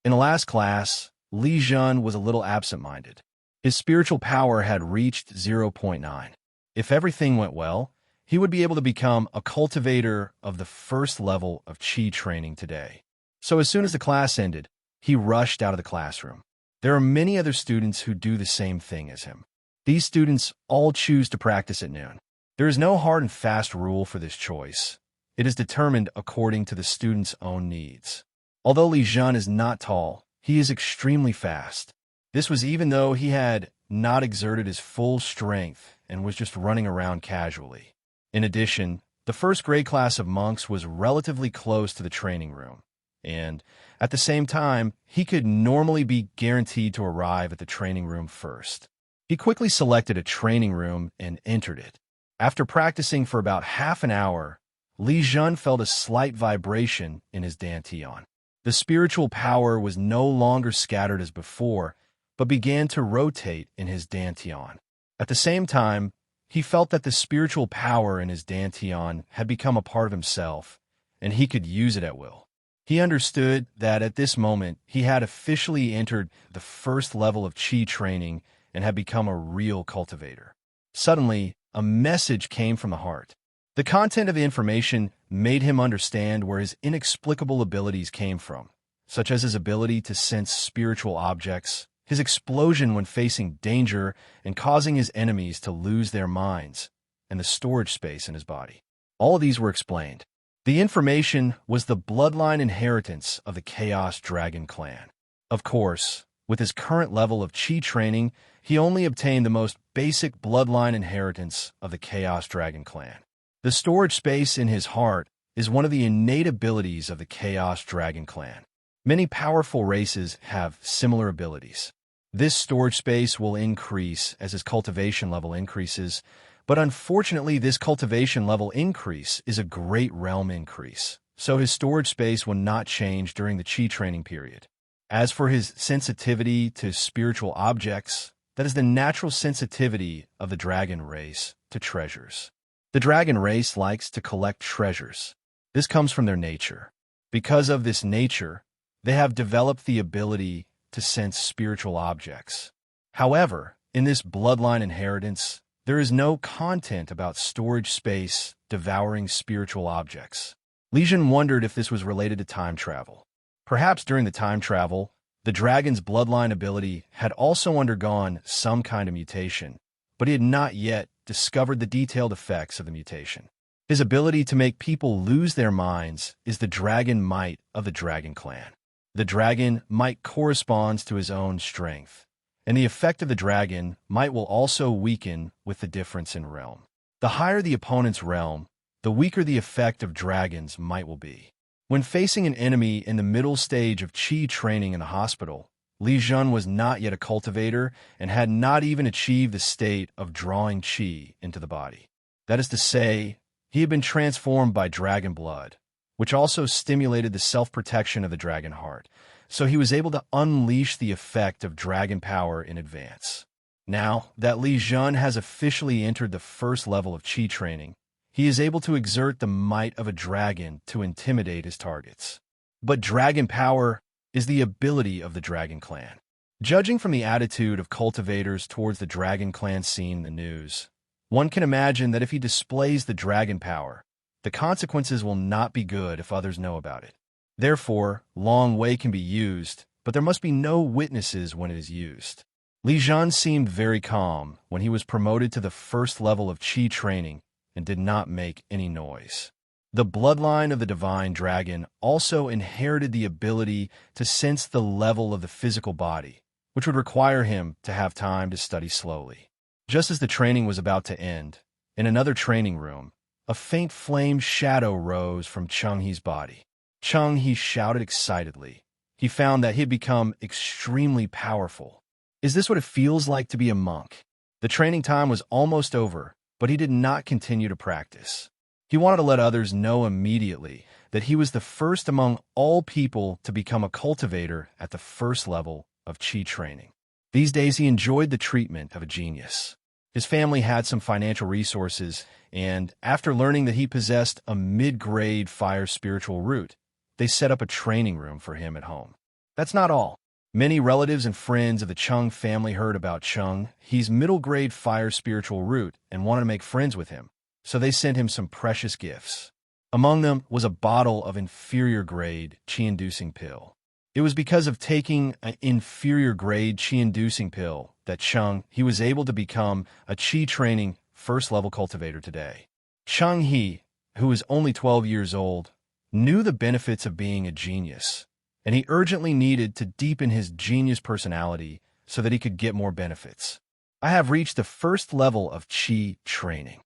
Speaker 1: In the last class, Li Zhen was a little absent-minded. His spiritual power had reached 0.9. If everything went well, he would be able to become a cultivator of the first level of Qi training today. So as soon as the class ended, he rushed out of the classroom. There are many other students who do the same thing as him. These students all choose to practice at noon. There is no hard and fast rule for this choice. It is determined according to the student's own needs. Although Li Zhen is not tall, he is extremely fast. This was even though he had not exerted his full strength and was just running around casually. In addition, the first grade class of monks was relatively close to the training room, and at the same time, he could normally be guaranteed to arrive at the training room first. He quickly selected a training room and entered it. After practicing for about half an hour, Li Zhen felt a slight vibration in his dantian. The spiritual power was no longer scattered as before, but began to rotate in his dantian. At the same time, he felt that the spiritual power in his dantian had become a part of himself, and he could use it at will. He understood that at this moment he had officially entered the first level of Qi training and had become a real cultivator. Suddenly, a message came from the heart. The content of the information made him understand where his inexplicable abilities came from, such as his ability to sense spiritual objects, his explosion when facing danger and causing his enemies to lose their minds, and the storage space in his body. All of these were explained. The information was the bloodline inheritance of the Chaos Dragon clan. Of course, with his current level of Qi training, he only obtained the most basic bloodline inheritance of the Chaos Dragon clan. The storage space in his heart is one of the innate abilities of the Chaos Dragon clan. Many powerful races have similar abilities. This storage space will increase as his cultivation level increases, but unfortunately this cultivation level increase is a great realm increase, so his storage space will not change during the Qi training period. As for his sensitivity to spiritual objects, that is the natural sensitivity of the dragon race to treasures. The dragon race likes to collect treasures. This comes from their nature. Because of this nature, they have developed the ability to sense spiritual objects. However, in this bloodline inheritance, there is no content about storage space devouring spiritual objects. Li Zhen wondered if this was related to time travel. Perhaps during the time travel, The dragon's bloodline ability had also undergone some kind of mutation, but he had not yet discovered the detailed effects of the mutation. His ability to make people lose their minds is the dragon might of the dragon clan. The dragon might corresponds to his own strength, and the effect of the dragon might will also weaken with the difference in realm. The higher the opponent's realm, the weaker the effect of dragon's might will be. When facing an enemy in the middle stage of Qi training in the hospital, Li Zhen was not yet a cultivator and had not even achieved the state of drawing Qi into the body. That is to say, he had been transformed by dragon blood, which also stimulated the self-protection of the dragon heart, so he was able to unleash the effect of dragon power in advance. Now that Li Zhen has officially entered the first level of Qi training, he is able to exert the might of a dragon to intimidate his targets. But dragon power is the ability of the dragon clan. Judging from the attitude of cultivators towards the dragon clan seen in the news, one can imagine that if he displays the dragon power, the consequences will not be good if others know about it. Therefore, Long Wei can be used, but there must be no witnesses when it is used. Li Zhen seemed very calm when he was promoted to the first level of Qi training and did not make any noise. The bloodline of the divine dragon also inherited the ability to sense the level of the physical body, which would require him to have time to study slowly. Just as the training was about to end, in another training room, a faint flame shadow rose from Cheng He's body. Cheng He shouted excitedly. He found that he had become extremely powerful. Is this what it feels like to be a monk? The training time was almost over, but he did not continue to practice. He wanted to let others know immediately that he was the first among all people to become a cultivator at the first level of Qi training. These days he enjoyed the treatment of a genius. His family had some financial resources, and after learning that he possessed a mid-grade fire spiritual root, they set up a training room for him at home. That's not all. Many relatives and friends of the Cheng family heard about Cheng He's middle-grade fire spiritual root and wanted to make friends with him, so they sent him some precious gifts. Among them was a bottle of inferior-grade Qi-inducing pill. It was because of taking an inferior-grade Qi-inducing pill that Cheng He was able to become a Qi-training first-level cultivator today. Cheng He, who was only 12 years old, knew the benefits of being a genius, and he urgently needed to deepen his genius personality so that he could get more benefits. I have reached the first level of Qi training.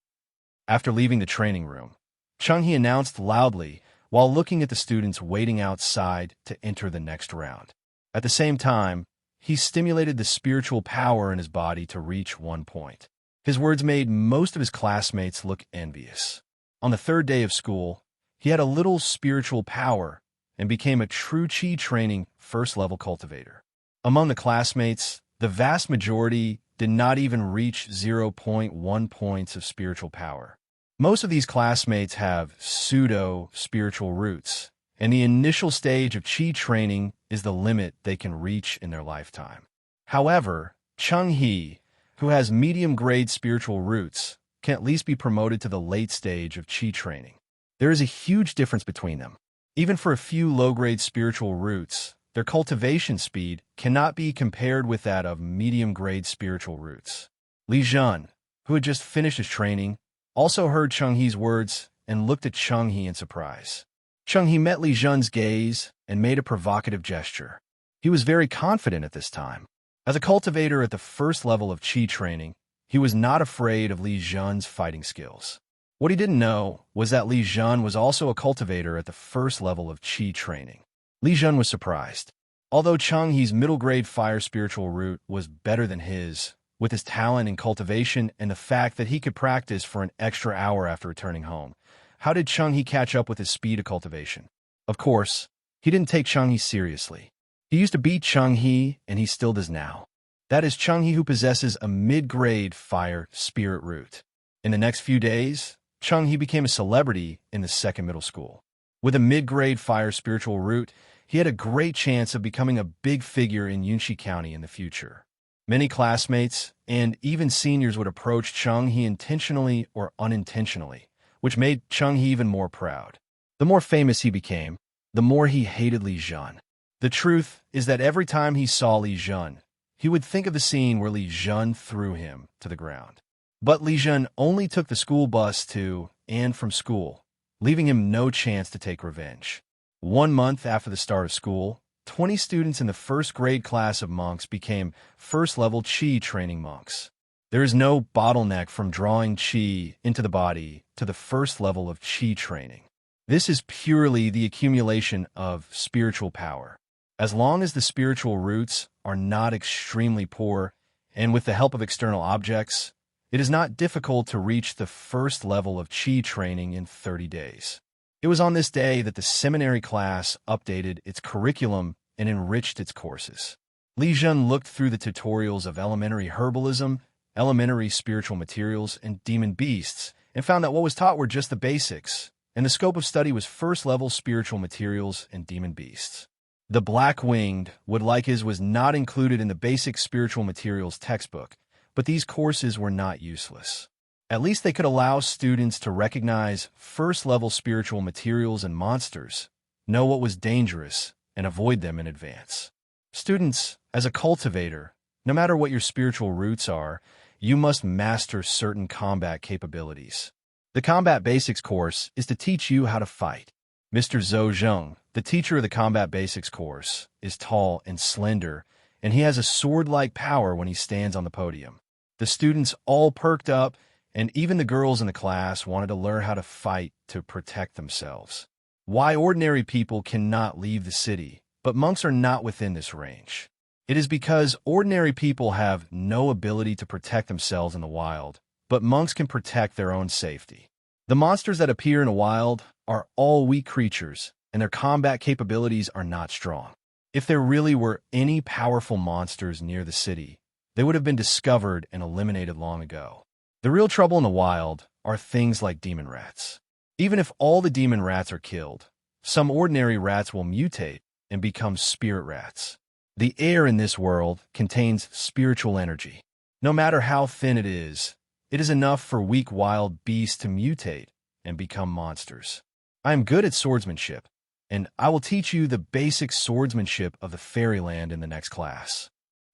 Speaker 1: After leaving the training room, Cheng He announced loudly while looking at the students waiting outside to enter the next round. At the same time, he stimulated the spiritual power in his body to reach one point. His words made most of his classmates look envious. On the third day of school, he had a little spiritual power and became a true Qi training first-level cultivator. Among the classmates, the vast majority did not even reach 0.1 points of spiritual power. Most of these classmates have pseudo-spiritual roots, and the initial stage of Qi training is the limit they can reach in their lifetime. However, Cheng He, who has medium-grade spiritual roots, can at least be promoted to the late stage of Qi training. There is a huge difference between them. Even for a few low-grade spiritual roots, their cultivation speed cannot be compared with that of medium-grade spiritual roots. Li Zhen, who had just finished his training, also heard Cheng He's words and looked at Cheng He in surprise. Cheng He met Li Zhen's gaze and made a provocative gesture. He was very confident at this time. As a cultivator at the first level of Qi training, he was not afraid of Li Zhen's fighting skills. What he didn't know was that Li Zhen was also a cultivator at the first level of Qi training. Li Zhen was surprised. Although Cheng He's middle-grade fire spiritual root was better than his, with his talent in cultivation and the fact that he could practice for an extra hour after returning home, how did Cheng He catch up with his speed of cultivation? Of course, he didn't take Cheng He seriously. He used to beat Cheng He, and he still does now. That is Cheng He who possesses a mid-grade fire spirit root. In the next few days, Cheng He became a celebrity in the second middle school. With a mid-grade fire spiritual root, he had a great chance of becoming a big figure in Yunxi County in the future. Many classmates and even seniors would approach Cheng He intentionally or unintentionally, which made Cheng He even more proud. The more famous he became, the more he hated Li Zhen. The truth is that every time he saw Li Zhen, he would think of the scene where Li Zhen threw him to the ground. But Li Zhen only took the school bus to and from school, leaving him no chance to take revenge. 1 month after the start of school, 20 students in the first grade class of monks became first-level Qi training monks. There is no bottleneck from drawing Qi into the body to the first level of Qi training. This is purely the accumulation of spiritual power. As long as the spiritual roots are not extremely poor, and with the help of external objects, it is not difficult to reach the first level of Qi training in 30 days. It was on this day that the seminary class updated its curriculum and enriched its courses. Li Zhen looked through the tutorials of elementary herbalism, elementary spiritual materials, and demon beasts, and found that what was taught were just the basics, and the scope of study was first-level spiritual materials and demon beasts. The Black-Winged would like his was not included in the basic spiritual materials textbook, but these courses were not useless. At least they could allow students to recognize first-level spiritual materials and monsters, know what was dangerous, and avoid them in advance. Students, as a cultivator, no matter what your spiritual roots are, you must master certain combat capabilities. The Combat Basics course is to teach you how to fight. Mr. Zhou Zheng, the teacher of the Combat Basics course, is tall and slender, and he has a sword-like power when he stands on the podium. The students all perked up, and even the girls in the class wanted to learn how to fight to protect themselves. Why ordinary people cannot leave the city, but monks are not within this range. It is because ordinary people have no ability to protect themselves in the wild, but monks can protect their own safety. The monsters that appear in the wild are all weak creatures, and their combat capabilities are not strong. If there really were any powerful monsters near the city, they would have been discovered and eliminated long ago. The real trouble in the wild are things like demon rats. Even if all the demon rats are killed, some ordinary rats will mutate and become spirit rats. The air in this world contains spiritual energy. No matter how thin it is enough for weak wild beasts to mutate and become monsters. I am good at swordsmanship, and I will teach you the basic swordsmanship of the fairyland in the next class.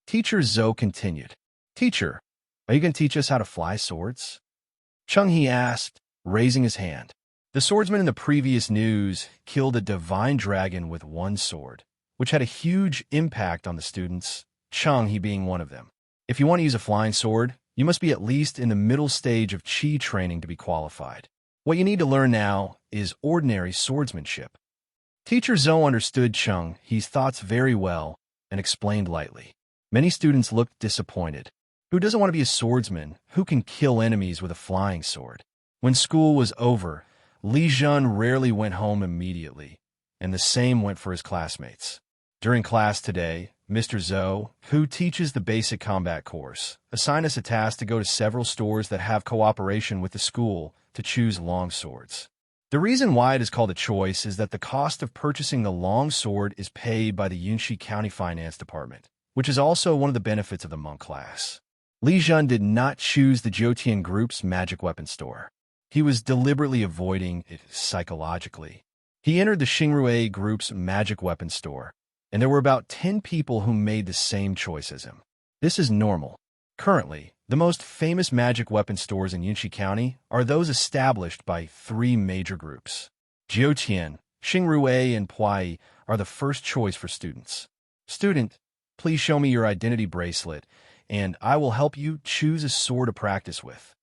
Speaker 1: Teacher Zhou continued. Teacher, are you going to teach us how to fly swords? Chung He asked, raising his hand. The swordsman in the previous news killed a divine dragon with one sword, which had a huge impact on the students, Chung He being one of them. If you want to use a flying sword, you must be at least in the middle stage of Qi training to be qualified. What you need to learn now is ordinary swordsmanship. Teacher Zhou understood Chung He's thoughts very well and explained lightly. Many students looked disappointed. Who doesn't want to be a swordsman who can kill enemies with a flying sword? When school was over, Li Zhen rarely went home immediately, and the same went for his classmates. During class today, Mr. Zhou, who teaches the basic combat course, assigned us a task to go to several stores that have cooperation with the school to choose long swords. The reason why it is called a choice is that the cost of purchasing the long sword is paid by the Yunxi County Finance Department, which is also one of the benefits of the monk class. Li Zhen did not choose the Jiutian Group's magic weapon store. He was deliberately avoiding it psychologically. He entered the Xingrue Group's magic weapon store, and there were about 10 people who made the same choice as him. This is normal. Currently, the most famous magic weapon stores in Yunxi County are those established by 3 major groups. Jiutian, Xingrue, and Puai are the first choice for students. Student, please show me your identity bracelet, and I will help you choose a sword to practice with.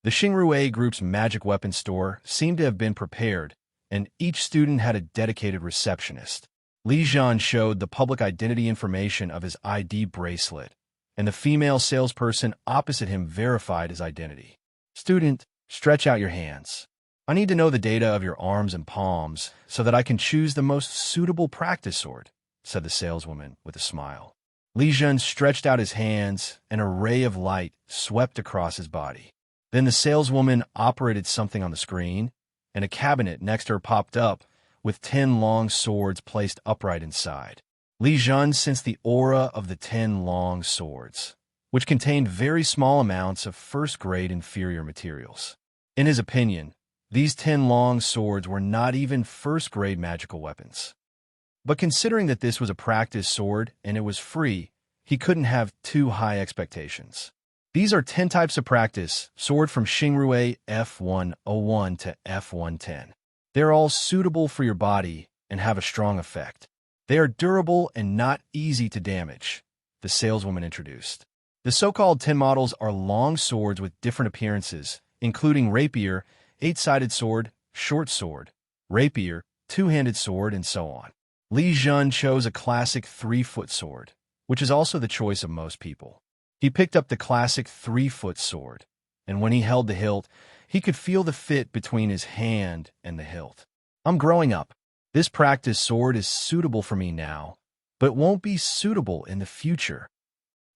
Speaker 1: The Xingrue Group's magic weapon store seemed to have been prepared, and each student had a dedicated receptionist. Li Zhen showed the public identity information of his ID bracelet, and the female salesperson opposite him verified his identity. Student, stretch out your hands. I need to know the data of your arms and palms so that I can choose the most suitable practice sword, said the saleswoman with a smile. Li Zhen stretched out his hands, and a ray of light swept across his body. Then the saleswoman operated something on the screen, and a cabinet next to her popped up with 10 long swords placed upright inside. Li Zhen sensed the aura of the 10 long swords, which contained very small amounts of first-grade inferior materials. In his opinion, these 10 long swords were not even first-grade magical weapons. But considering that this was a practice sword and it was free, he couldn't have too high expectations. These are 10 types of practice, sword from Xingrui F101 to F110. They're all suitable for your body and have a strong effect. They are durable and not easy to damage, the saleswoman introduced. The so-called 10 models are long swords with different appearances, including rapier, 8-sided sword, short sword, rapier, 2-handed sword, and so on. Li Zhen chose a classic 3-foot sword, which is also the choice of most people. He picked up the classic 3-foot sword, and when he held the hilt, he could feel the fit between his hand and the hilt. I'm growing up. This practice sword is suitable for me now, but won't be suitable in the future,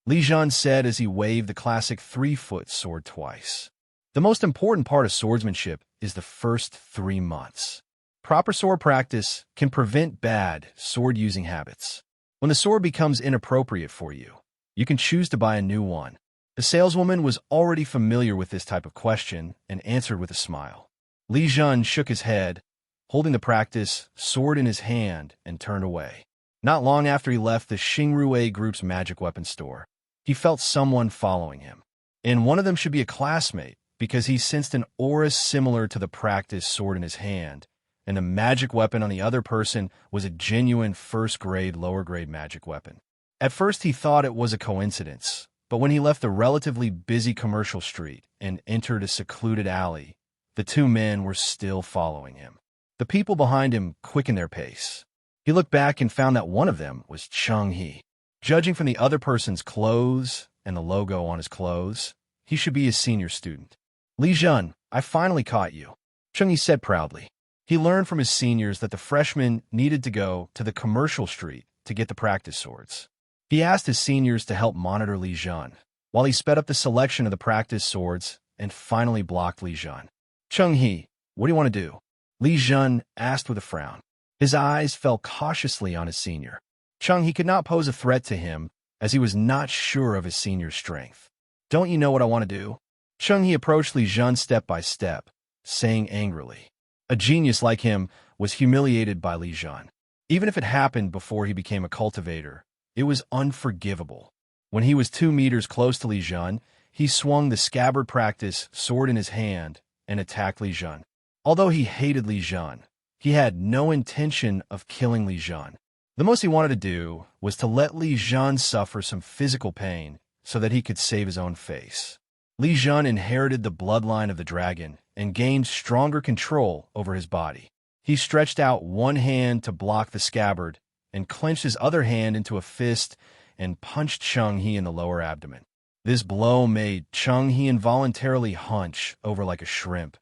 Speaker 1: Li Zhen said as he waved the classic 3-foot sword twice. The most important part of swordsmanship is the first 3 months. Proper sword practice can prevent bad sword-using habits. When the sword becomes inappropriate for you, you can choose to buy a new one. The saleswoman was already familiar with this type of question and answered with a smile. Li Zhen shook his head, holding the practice sword in his hand, and turned away. Not long after he left the Xingrui group's magic weapon store, he felt someone following him. And one of them should be a classmate, because he sensed an aura similar to the practice sword in his hand, and the magic weapon on the other person was a genuine first-grade, lower-grade magic weapon. At first he thought it was a coincidence, but when he left the relatively busy commercial street and entered a secluded alley, the 2 men were still following him. The people behind him quickened their pace. He looked back and found that one of them was Cheng He. Judging from the other person's clothes and the logo on his clothes, he should be a senior student. Li Zhen, I finally caught you, Cheng He said proudly. He learned from his seniors that the freshmen needed to go to the commercial street to get the practice swords. He asked his seniors to help monitor Li Zhen, while he sped up the selection of the practice swords and finally blocked Li Zhen. Cheng He, what do you want to do? Li Zhen asked with a frown. His eyes fell cautiously on his senior. Cheng He could not pose a threat to him, as he was not sure of his senior's strength. Don't you know what I want to do? Cheng He approached Li Zhen step by step, saying angrily. A genius like him was humiliated by Li Zhen. Even if it happened before he became a cultivator, it was unforgivable. When he was 2 meters close to Li Zhen, he swung the scabbard practice sword in his hand and attacked Li Zhen. Although he hated Li Zhen, he had no intention of killing Li Zhen. The most he wanted to do was to let Li Zhen suffer some physical pain so that he could save his own face. Li Zhen inherited the bloodline of the dragon and gained stronger control over his body. He stretched out one hand to block the scabbard and clenched his other hand into a fist and punched Cheng He in the lower abdomen. This blow made Cheng He involuntarily hunch over like a shrimp,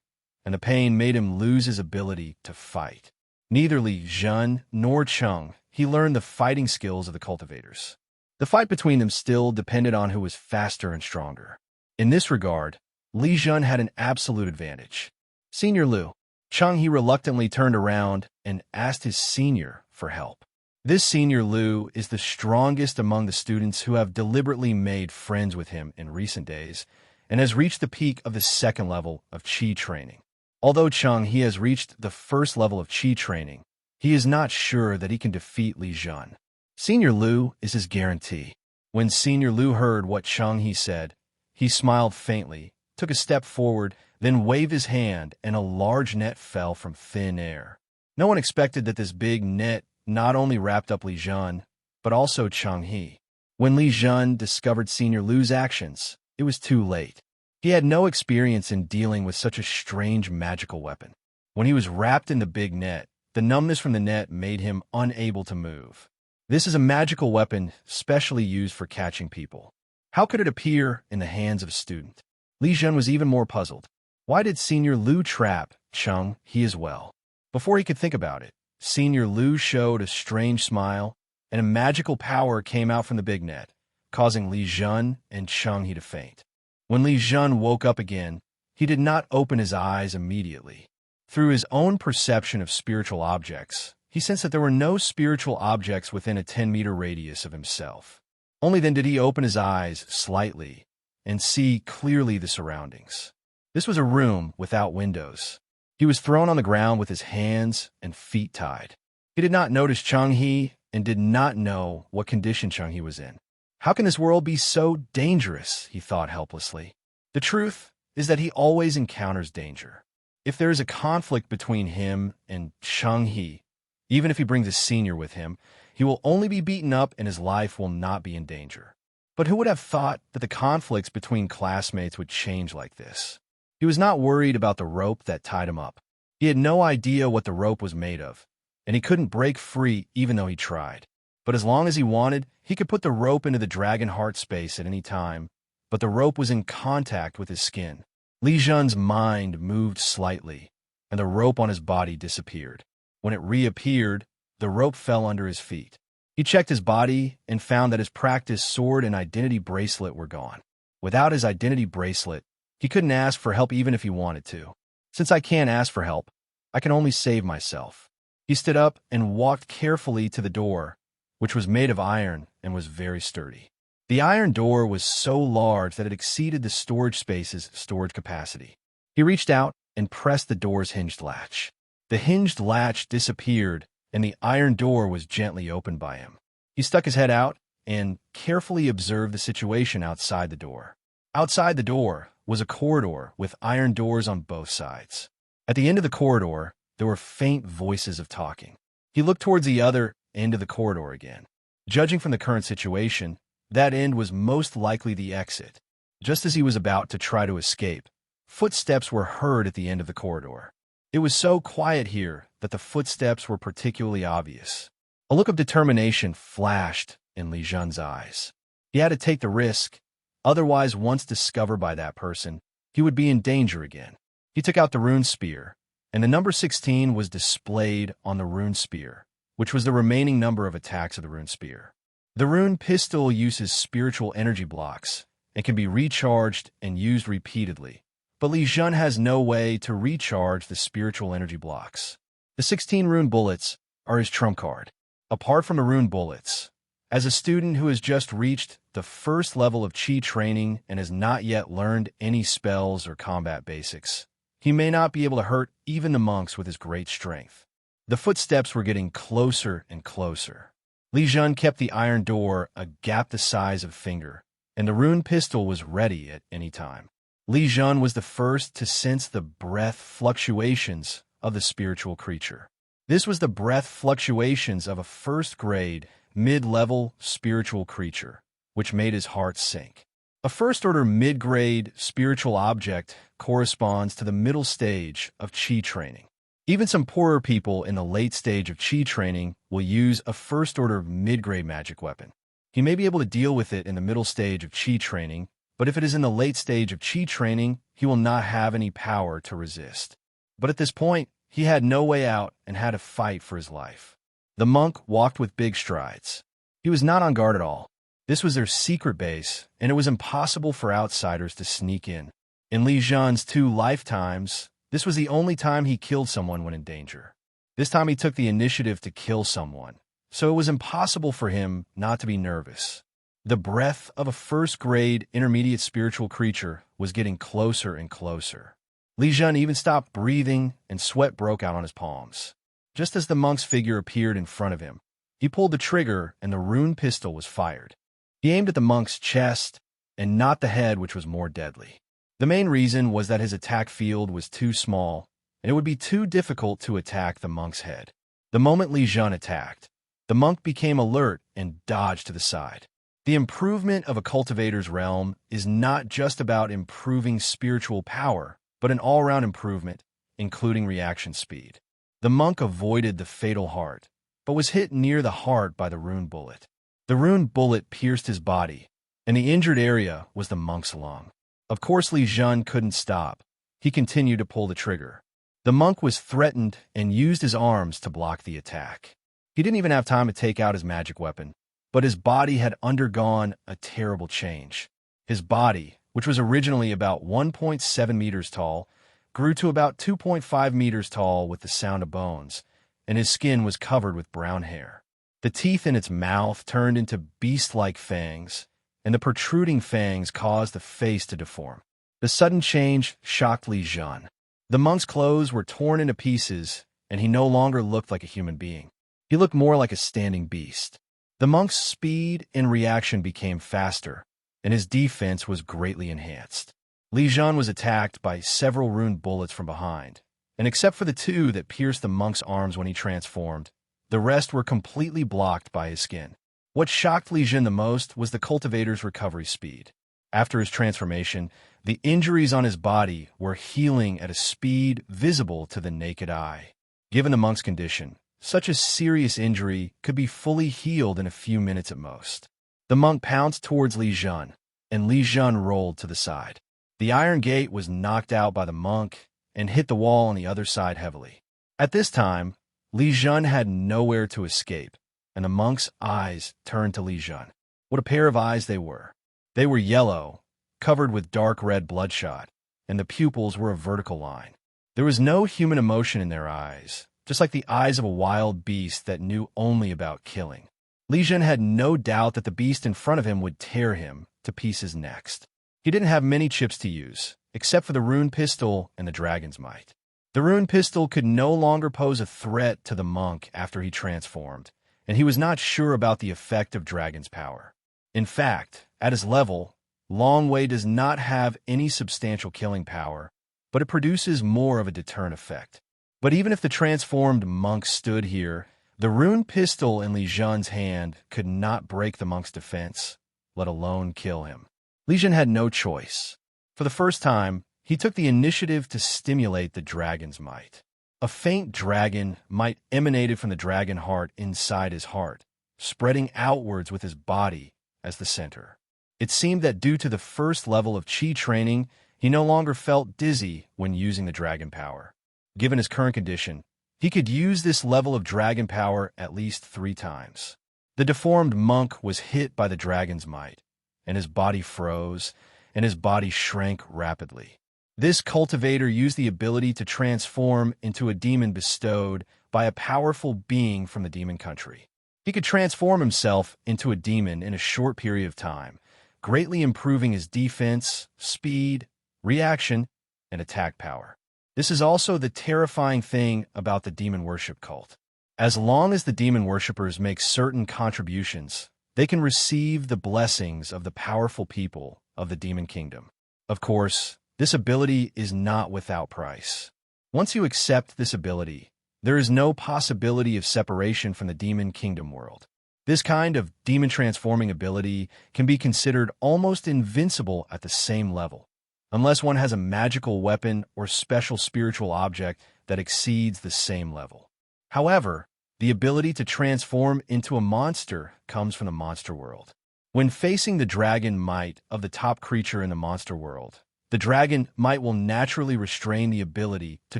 Speaker 1: and the pain made him lose his ability to fight. Neither Li Zhen nor Cheng He learned the fighting skills of the cultivators. The fight between them still depended on who was faster and stronger. In this regard, Li Zhen had an absolute advantage. Senior Liu, Cheng He reluctantly turned around and asked his senior for help. This Senior Liu is the strongest among the students who have deliberately made friends with him in recent days and has reached the peak of the 2nd level of Qi training. Although Cheng He has reached the 1st level of Qi training, he is not sure that he can defeat Li Zhen. Senior Liu is his guarantee. When Senior Liu heard what Cheng He said, he smiled faintly, took a step forward, then waved his hand, and a large net fell from thin air. No one expected that this big net not only wrapped up Li Zhen, but also Cheng He. When Li Zhen discovered Senior Liu's actions, it was too late. He had no experience in dealing with such a strange magical weapon. When he was wrapped in the big net, the numbness from the net made him unable to move. This is a magical weapon specially used for catching people. How could it appear in the hands of a student? Li Zhen was even more puzzled. Why did Senior Liu trap Cheng He as well? Before he could think about it, Senior Liu showed a strange smile, and a magical power came out from the big net, causing Li Zhen and Cheng He to faint. When Li Zhen woke up again, he did not open his eyes immediately. Through his own perception of spiritual objects, he sensed that there were no spiritual objects within a 10-meter radius of himself. Only then did he open his eyes slightly and see clearly the surroundings. This was a room without windows. He was thrown on the ground with his hands and feet tied. He did not notice Cheng-He and did not know what condition Cheng-He was in. How can this world be so dangerous, he thought helplessly. The truth is that he always encounters danger. If there is a conflict between him and Cheng-He, even if he brings a senior with him, he will only be beaten up and his life will not be in danger. But who would have thought that the conflicts between classmates would change like this? He was not worried about the rope that tied him up. He had no idea what the rope was made of, and he couldn't break free even though he tried. But as long as he wanted, he could put the rope into the dragon heart space at any time, but the rope was in contact with his skin. Li Zhen's mind moved slightly, and the rope on his body disappeared. When it reappeared, the rope fell under his feet. He checked his body and found that his practice sword and identity bracelet were gone. Without his identity bracelet, he couldn't ask for help even if he wanted to. Since I can't ask for help, I can only save myself. He stood up and walked carefully to the door, which was made of iron and was very sturdy. The iron door was so large that it exceeded the storage space's storage capacity. He reached out and pressed the door's hinged latch. The hinged latch disappeared, and the iron door was gently opened by him. He stuck his head out and carefully observed the situation outside the door. Outside the door was a corridor with iron doors on both sides. At the end of the corridor, there were faint voices of talking. He looked towards the other end of the corridor again. Judging from the current situation, that end was most likely the exit. Just as he was about to try to escape, footsteps were heard at the end of the corridor. It was so quiet here that the footsteps were particularly obvious. A look of determination flashed in Li Zhen's eyes. He had to take the risk, otherwise once discovered by that person, he would be in danger again. He took out the rune spear, and the number 16 was displayed on the rune spear, which was the remaining number of attacks of the rune spear. The rune pistol uses spiritual energy blocks and can be recharged and used repeatedly, but Li Zhen has no way to recharge the spiritual energy blocks. The 16 rune bullets are his trump card. Apart from the rune bullets, as a student who has just reached the first level of Qi training and has not yet learned any spells or combat basics, he may not be able to hurt even the monks with his great strength. The footsteps were getting closer and closer. Li Zhen kept the iron door a gap the size of a finger, and the rune pistol was ready at any time. Li Zhen was the first to sense the breath fluctuations of the spiritual creature. This was the breath fluctuations of a first-grade, mid-level spiritual creature, which made his heart sink. A first-order mid-grade spiritual object corresponds to the middle stage of Qi training. Even some poorer people in the late stage of Qi training will use a first-order mid-grade magic weapon. He may be able to deal with it in the middle stage of Qi training, but if it is in the late stage of Qi training, he will not have any power to resist. But at this point, he had no way out and had to fight for his life. The monk walked with big strides. He was not on guard at all. This was their secret base, and it was impossible for outsiders to sneak in. In Li Zhen's 2 lifetimes, this was the only time he killed someone when in danger. This time he took the initiative to kill someone, so it was impossible for him not to be nervous. The breath of a first-grade intermediate spiritual creature was getting closer and closer. Li Zhen even stopped breathing, and sweat broke out on his palms. Just as the monk's figure appeared in front of him, he pulled the trigger and the rune pistol was fired. He aimed at the monk's chest and not the head, which was more deadly. The main reason was that his attack field was too small, and it would be too difficult to attack the monk's head. The moment Li Zhen attacked, the monk became alert and dodged to the side. The improvement of a cultivator's realm is not just about improving spiritual power, but an all-round improvement, including reaction speed. The monk avoided the fatal heart, but was hit near the heart by the rune bullet. The rune bullet pierced his body, and the injured area was the monk's lung. Of course, Li Zhen couldn't stop. He continued to pull the trigger. The monk was threatened and used his arms to block the attack. He didn't even have time to take out his magic weapon, but his body had undergone a terrible change. His body, which was originally about 1.7 meters tall, grew to about 2.5 meters tall with the sound of bones, and his skin was covered with brown hair. The teeth in its mouth turned into beast-like fangs, and the protruding fangs caused the face to deform. The sudden change shocked Li Zhen. The monk's clothes were torn into pieces, and he no longer looked like a human being. He looked more like a standing beast. The monk's speed and reaction became faster, and his defense was greatly enhanced. Li Zhen was attacked by several runed bullets from behind, and except for the two that pierced the monk's arms when he transformed, the rest were completely blocked by his skin. What shocked Li Zhen the most was the cultivator's recovery speed. After his transformation, the injuries on his body were healing at a speed visible to the naked eye. Given the monk's condition, such a serious injury could be fully healed in a few minutes at most. The monk pounced towards Li Zhen, and Li Zhen rolled to the side. The iron gate was knocked out by the monk and hit the wall on the other side heavily. At this time, Li Zhen had nowhere to escape, and the monk's eyes turned to Li Zhen. What a pair of eyes they were! They were yellow, covered with dark red bloodshot, and the pupils were a vertical line. There was no human emotion in their eyes, just like the eyes of a wild beast that knew only about killing. Li Zhen had no doubt that the beast in front of him would tear him to pieces next. He didn't have many chips to use, except for the rune pistol and the dragon's might. The rune pistol could no longer pose a threat to the monk after he transformed, and he was not sure about the effect of dragon's power. In fact, at his level, Long Wei does not have any substantial killing power, but it produces more of a deterrent effect. But even if the transformed monk stood here, the rune pistol in Li Zhen's hand could not break the monk's defense, let alone kill him. Li Zhen had no choice. For the first time, he took the initiative to stimulate the dragon's might. A faint dragon might emanated from the dragon heart inside his heart, spreading outwards with his body as the center. It seemed that due to the first level of chi training, he no longer felt dizzy when using the dragon power. Given his current condition, he could use this level of dragon power at least 3 times. The deformed monk was hit by the dragon's might, and his body froze, and his body shrank rapidly. This cultivator used the ability to transform into a demon bestowed by a powerful being from the demon country. He could transform himself into a demon in a short period of time, greatly improving his defense, speed, reaction, and attack power. This is also the terrifying thing about the demon worship cult. As long as the demon worshippers make certain contributions, they can receive the blessings of the powerful people of the demon kingdom. Of course, this ability is not without price. Once you accept this ability, there is no possibility of separation from the demon kingdom world. This kind of demon transforming ability can be considered almost invincible at the same level, unless one has a magical weapon or special spiritual object that exceeds the same level. However, the ability to transform into a monster comes from the monster world. When facing the dragon might of the top creature in the monster world, the dragon might will naturally restrain the ability to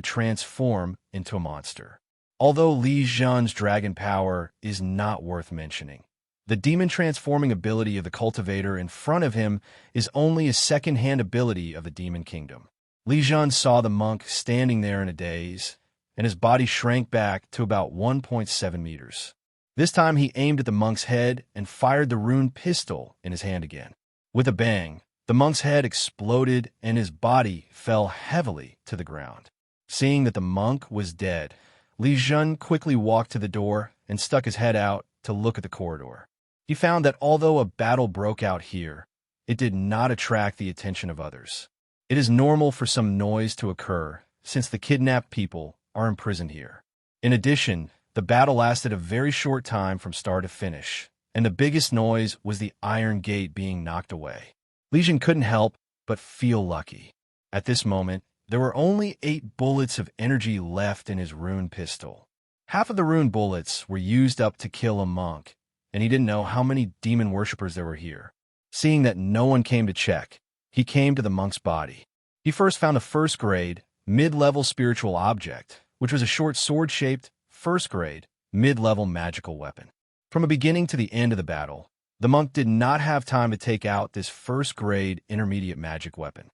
Speaker 1: transform into a monster. Although Li Zhen's dragon power is not worth mentioning, the demon transforming ability of the cultivator in front of him is only a second-hand ability of the demon kingdom. Li Zhen saw the monk standing there in a daze, and his body shrank back to about 1.7 meters. This time he aimed at the monk's head and fired the rune pistol in his hand again. With a bang, the monk's head exploded and his body fell heavily to the ground. Seeing that the monk was dead, Li Zhen quickly walked to the door and stuck his head out to look at the corridor. He found that although a battle broke out here, it did not attract the attention of others. It is normal for some noise to occur since the kidnapped people are imprisoned here. In addition, the battle lasted a very short time from start to finish, and the biggest noise was the iron gate being knocked away. Li Zhen couldn't help but feel lucky. At this moment, there were only 8 bullets of energy left in his rune pistol. Half of the rune bullets were used up to kill a monk, and he didn't know how many demon worshippers there were here. Seeing that no one came to check, he came to the monk's body. He first found a first-grade, mid-level spiritual object, which was a short sword-shaped, first-grade, mid-level magical weapon. From the beginning to the end of the battle, the monk did not have time to take out this first-grade intermediate magic weapon.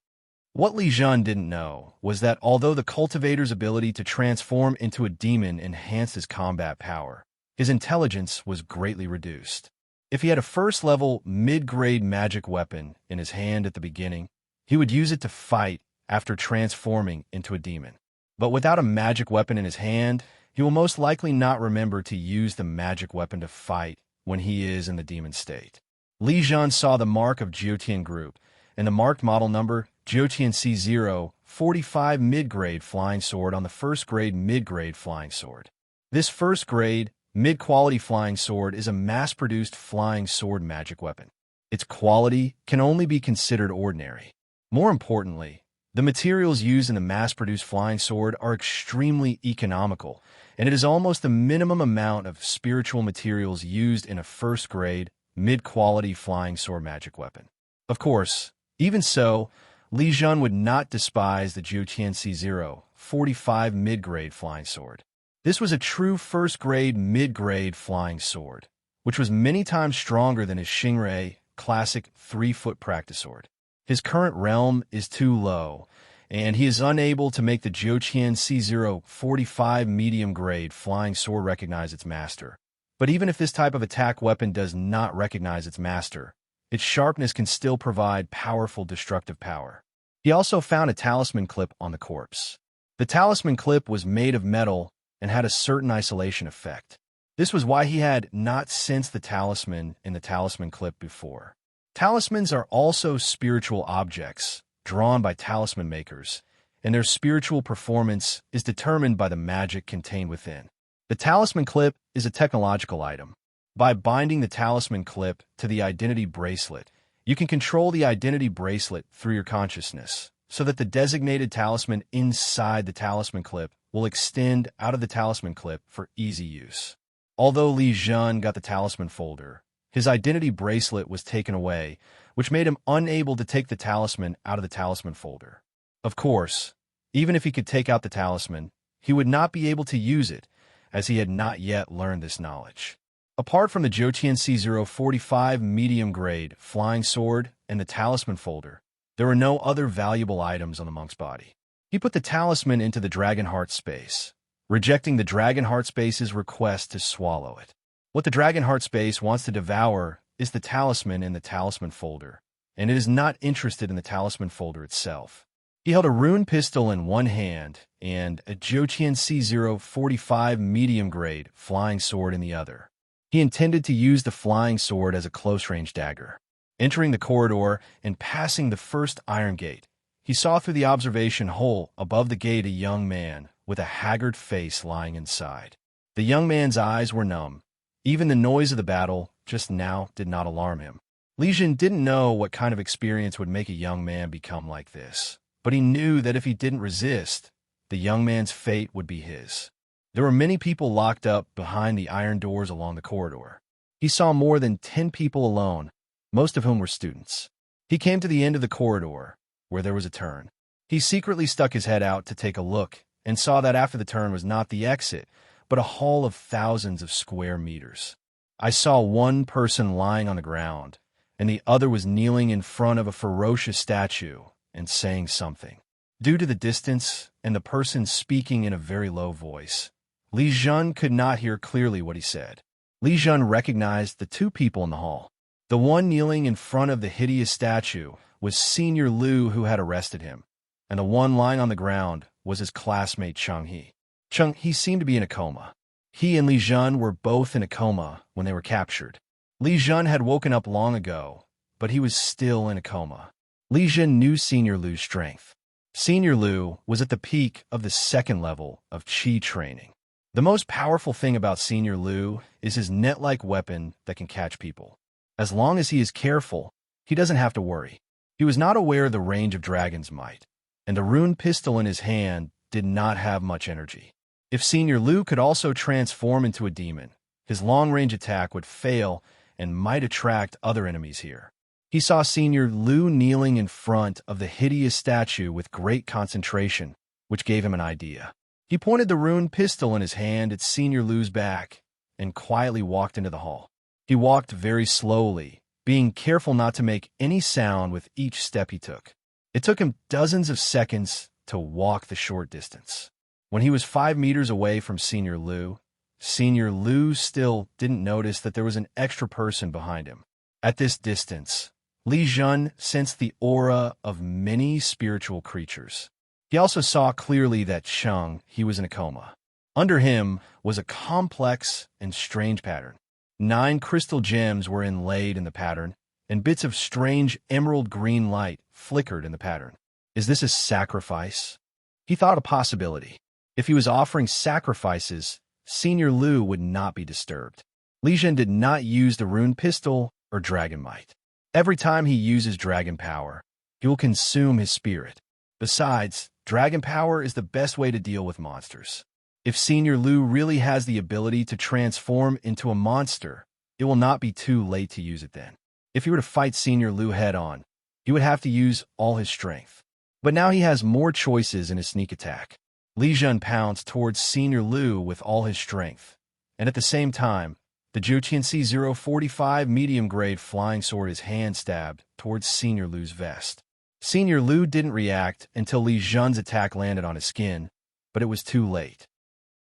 Speaker 1: What Li Zhen didn't know was that although the cultivator's ability to transform into a demon enhanced his combat power, his intelligence was greatly reduced. If he had a first-level, mid-grade magic weapon in his hand at the beginning, he would use it to fight after transforming into a demon. But without a magic weapon in his hand, he will most likely not remember to use the magic weapon to fight when he is in the demon state. Li Zhen saw the mark of Jiutian Group and the marked model number Jiutian C0 45 mid-grade flying sword on the first-grade mid-grade flying sword. This first-grade mid-quality flying sword is a mass-produced flying sword magic weapon. Its quality can only be considered ordinary. More importantly, the materials used in the mass-produced flying sword are extremely economical, and it is almost the minimum amount of spiritual materials used in a first-grade, mid-quality flying sword magic weapon. Of course, even so, Li Zhen would not despise the Jiutian C0 45 mid-grade flying sword. This was a true first-grade, mid-grade flying sword, which was many times stronger than his Xingrai classic 3-foot practice sword. His current realm is too low, and he is unable to make the Jiutian C0 45 medium-grade flying sword recognize its master. But even if this type of attack weapon does not recognize its master, its sharpness can still provide powerful destructive power. He also found a talisman clip on the corpse. The talisman clip was made of metal and had a certain isolation effect. This was why he had not sensed the talisman in the talisman clip before. Talismans are also spiritual objects, drawn by talisman makers, and their spiritual performance is determined by the magic contained within. The talisman clip is a technological item. By binding the talisman clip to the identity bracelet, you can control the identity bracelet through your consciousness, so that the designated talisman inside the talisman clip will extend out of the talisman clip for easy use. Although Li Zhen got the talisman folder, his identity bracelet was taken away, which made him unable to take the talisman out of the talisman folder. Of course, even if he could take out the talisman, he would not be able to use it, as he had not yet learned this knowledge. Apart from the Jiutian C0 45 medium-grade flying sword and the talisman folder, there were no other valuable items on the monk's body. He put the talisman into the dragon heart space, rejecting the dragon heart space's request to swallow it. What the dragon heart space wants to devour is the talisman in the talisman folder, and it is not interested in the talisman folder itself. He held a rune pistol in one hand and a Jiutian C0 45 medium-grade flying sword in the other. He intended to use the flying sword as a close-range dagger. Entering the corridor and passing the first iron gate, he saw through the observation hole above the gate a young man with a haggard face lying inside. The young man's eyes were numb. Even the noise of the battle just now did not alarm him. Li Zhen didn't know what kind of experience would make a young man become like this, but he knew that if he didn't resist, the young man's fate would be his. There were many people locked up behind the iron doors along the corridor. He saw more than 10 people alone, most of whom were students. He came to the end of the corridor, where there was a turn. He secretly stuck his head out to take a look and saw that after the turn was not the exit, but a hall of thousands of square meters. I saw one person lying on the ground, and the other was kneeling in front of a ferocious statue and saying something. Due to the distance and the person speaking in a very low voice, Li Zhen could not hear clearly what he said. Li Zhen recognized the two people in the hall. The one kneeling in front of the hideous statue was Senior Liu, who had arrested him, and the one lying on the ground was his classmate Cheng He. Cheng He seemed to be in a coma. He and Li Zhen were both in a coma when they were captured. Li Zhen had woken up long ago, but he was still in a coma. Li Zhen knew Senior Liu's strength. Senior Liu was at the peak of the second level of Qi training. The most powerful thing about Senior Liu is his net-like weapon that can catch people. As long as he is careful, he doesn't have to worry. He was not aware of the range of Dragon's Might, and the rune pistol in his hand did not have much energy. If Senior Liu could also transform into a demon, his long-range attack would fail and might attract other enemies here. He saw Senior Liu kneeling in front of the hideous statue with great concentration, which gave him an idea. He pointed the rune pistol in his hand at Senior Liu's back and quietly walked into the hall. He walked very slowly, being careful not to make any sound with each step he took. It took him dozens of seconds to walk the short distance. When he was 5 meters away from Senior Liu still didn't notice that there was an extra person behind him. At this distance, Li Zhen sensed the aura of many spiritual creatures. He also saw clearly that Cheng He was in a coma. Under him was a complex and strange pattern. 9 crystal gems were inlaid in the pattern, and bits of strange emerald green light flickered in the pattern. Is this a sacrifice? He thought a possibility. If he was offering sacrifices, Senior Lu would not be disturbed. Li Zhen did not use the rune pistol or dragon might. Every time he uses dragon power, he will consume his spirit. Besides, dragon power is the best way to deal with monsters. If Senior Lu really has the ability to transform into a monster, it will not be too late to use it then. If he were to fight Senior Lu head-on, he would have to use all his strength. But now he has more choices in his sneak attack. Li Zhen pounced towards Senior Lu with all his strength, and at the same time, the Zhouqianxi 045 medium-grade flying sword is hand-stabbed towards Senior Lu's vest. Senior Lu didn't react until Li Zhen's attack landed on his skin, but it was too late.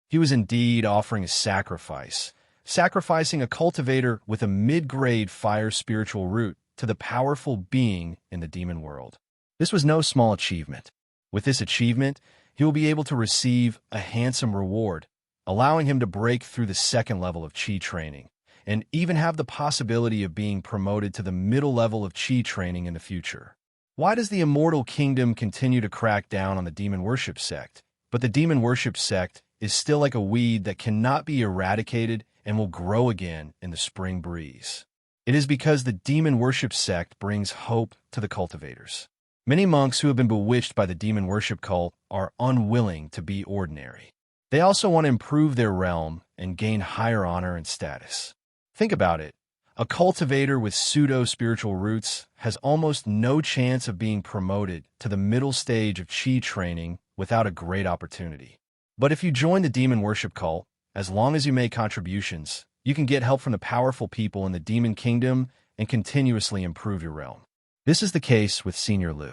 Speaker 1: He was indeed offering a sacrifice, sacrificing a cultivator with a mid-grade fire spiritual root to the powerful being in the demon world. This was no small achievement. With this achievement, he will be able to receive a handsome reward, allowing him to break through the second level of Qi training, and even have the possibility of being promoted to the middle level of Qi training in the future. Why does the Immortal Kingdom continue to crack down on the demon worship sect? But the demon worship sect is still like a weed that cannot be eradicated and will grow again in the spring breeze. It is because the demon worship sect brings hope to the cultivators. Many monks who have been bewitched by the demon worship cult are unwilling to be ordinary. They also want to improve their realm and gain higher honor and status. Think about it. A cultivator with pseudo-spiritual roots has almost no chance of being promoted to the middle stage of Qi training without a great opportunity. But if you join the demon worship cult, as long as you make contributions, you can get help from the powerful people in the demon kingdom and continuously improve your realm. This is the case with Senior Lu.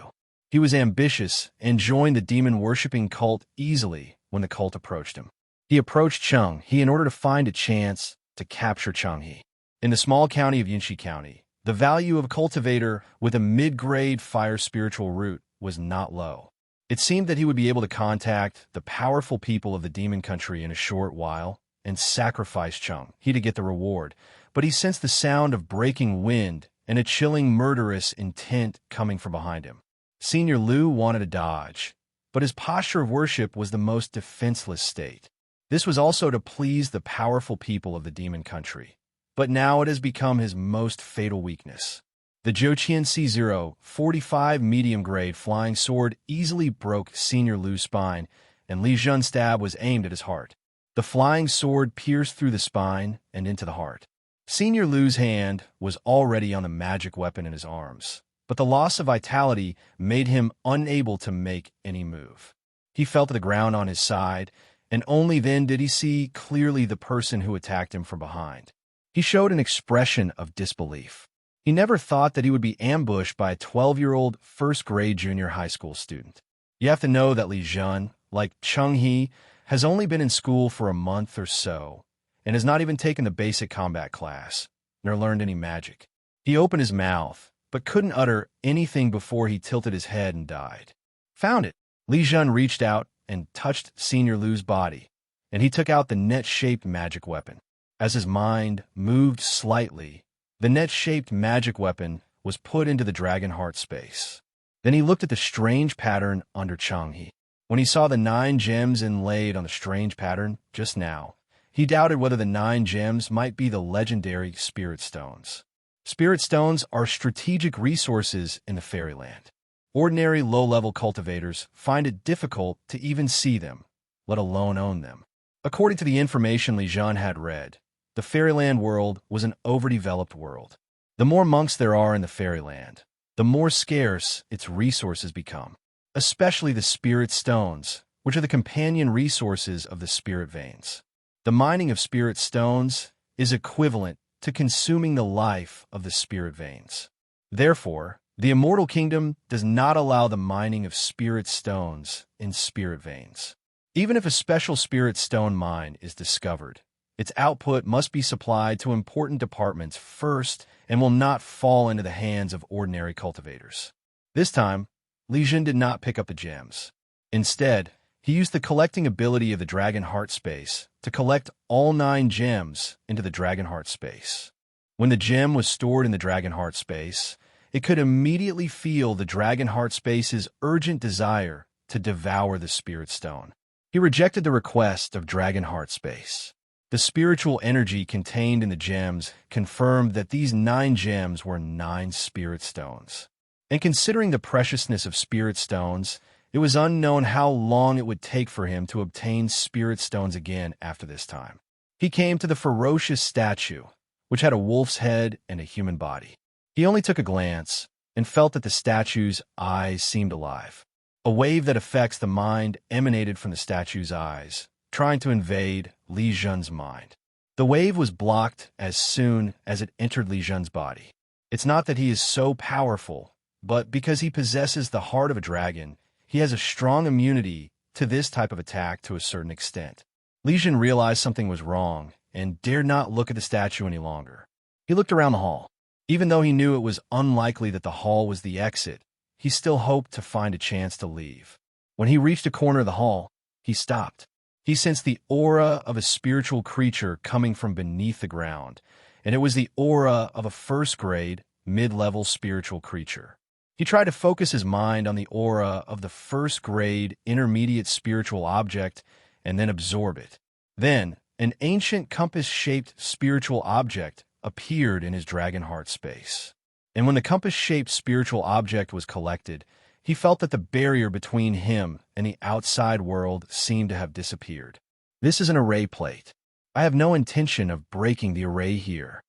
Speaker 1: He was ambitious and joined the demon-worshipping cult easily when the cult approached him. He approached Cheng He in order to find a chance to capture Cheng He. In the small county of Yinxi County, the value of a cultivator with a mid-grade fire spiritual root was not low. It seemed that he would be able to contact the powerful people of the demon country in a short while and sacrifice Cheng He to get the reward, but he sensed the sound of breaking wind and a chilling murderous intent coming from behind him. Senior Lu wanted to dodge, but his posture of worship was the most defenseless state. This was also to please the powerful people of the demon country, but now it has become his most fatal weakness. The Zhouqianxi 045 medium-grade flying sword easily broke Senior Lu's spine, and Li Zhen's stab was aimed at his heart. The flying sword pierced through the spine and into the heart. Senior Lu's hand was already on the magic weapon in his arms, but the loss of vitality made him unable to make any move. He fell to the ground on his side, and only then did he see clearly the person who attacked him from behind. He showed an expression of disbelief. He never thought that he would be ambushed by a 12-year-old first-grade junior high school student. You have to know that Li Zhen, like Cheng He, has only been in school for a month or so, and has not even taken the basic combat class, nor learned any magic. He opened his mouth, but couldn't utter anything before he tilted his head and died. Found it! Li Zhen reached out and touched Senior Lu's body, and he took out the net-shaped magic weapon. As his mind moved slightly, the net-shaped magic weapon was put into the dragon heart space. Then he looked at the strange pattern under Cheng He. When he saw the 9 gems inlaid on the strange pattern just now, he doubted whether the 9 gems might be the legendary Spirit Stones. Spirit Stones are strategic resources in the fairyland. Ordinary low-level cultivators find it difficult to even see them, let alone own them. According to the information Li Zhen had read, the fairyland world was an overdeveloped world. The more monks there are in the fairyland, the more scarce its resources become, especially the spirit stones, which are the companion resources of the spirit veins. The mining of spirit stones is equivalent to consuming the life of the spirit veins. Therefore, the Immortal Kingdom does not allow the mining of spirit stones in spirit veins. Even if a special spirit stone mine is discovered, its output must be supplied to important departments first and will not fall into the hands of ordinary cultivators. This time, Li Zhen did not pick up the gems. Instead, He used the collecting ability of the Dragon Heart space to collect all 9 gems into the Dragon Heart space. When the gem was stored in the Dragon Heart space, it could immediately feel the Dragon Heart space's urgent desire to devour the Spirit Stone. He rejected the request of Dragon Heart space. The spiritual energy contained in the gems confirmed that these 9 gems were 9 Spirit Stones. And considering the preciousness of Spirit Stones, it was unknown how long it would take for him to obtain Spirit Stones again after this time. He came to the ferocious statue, which had a wolf's head and a human body. He only took a glance and felt that the statue's eyes seemed alive. A wave that affects the mind emanated from the statue's eyes, trying to invade Li Zhen's mind. The wave was blocked as soon as it entered Li Zhen's body. It's not that he is so powerful, but because he possesses the heart of a dragon, he has a strong immunity to this type of attack to a certain extent. Li Zhen realized something was wrong and dared not look at the statue any longer. He looked around the hall. Even though he knew it was unlikely that the hall was the exit, he still hoped to find a chance to leave. When he reached a corner of the hall, he stopped. He sensed the aura of a spiritual creature coming from beneath the ground, and it was the aura of a first-grade, mid-level spiritual creature. He tried to focus his mind on the aura of the first-grade, intermediate spiritual object and then absorb it. Then, an ancient compass-shaped spiritual object appeared in his Dragon Heart space. And when the compass-shaped spiritual object was collected, he felt that the barrier between him and the outside world seemed to have disappeared. This is an array plate. I have no intention of breaking the array here.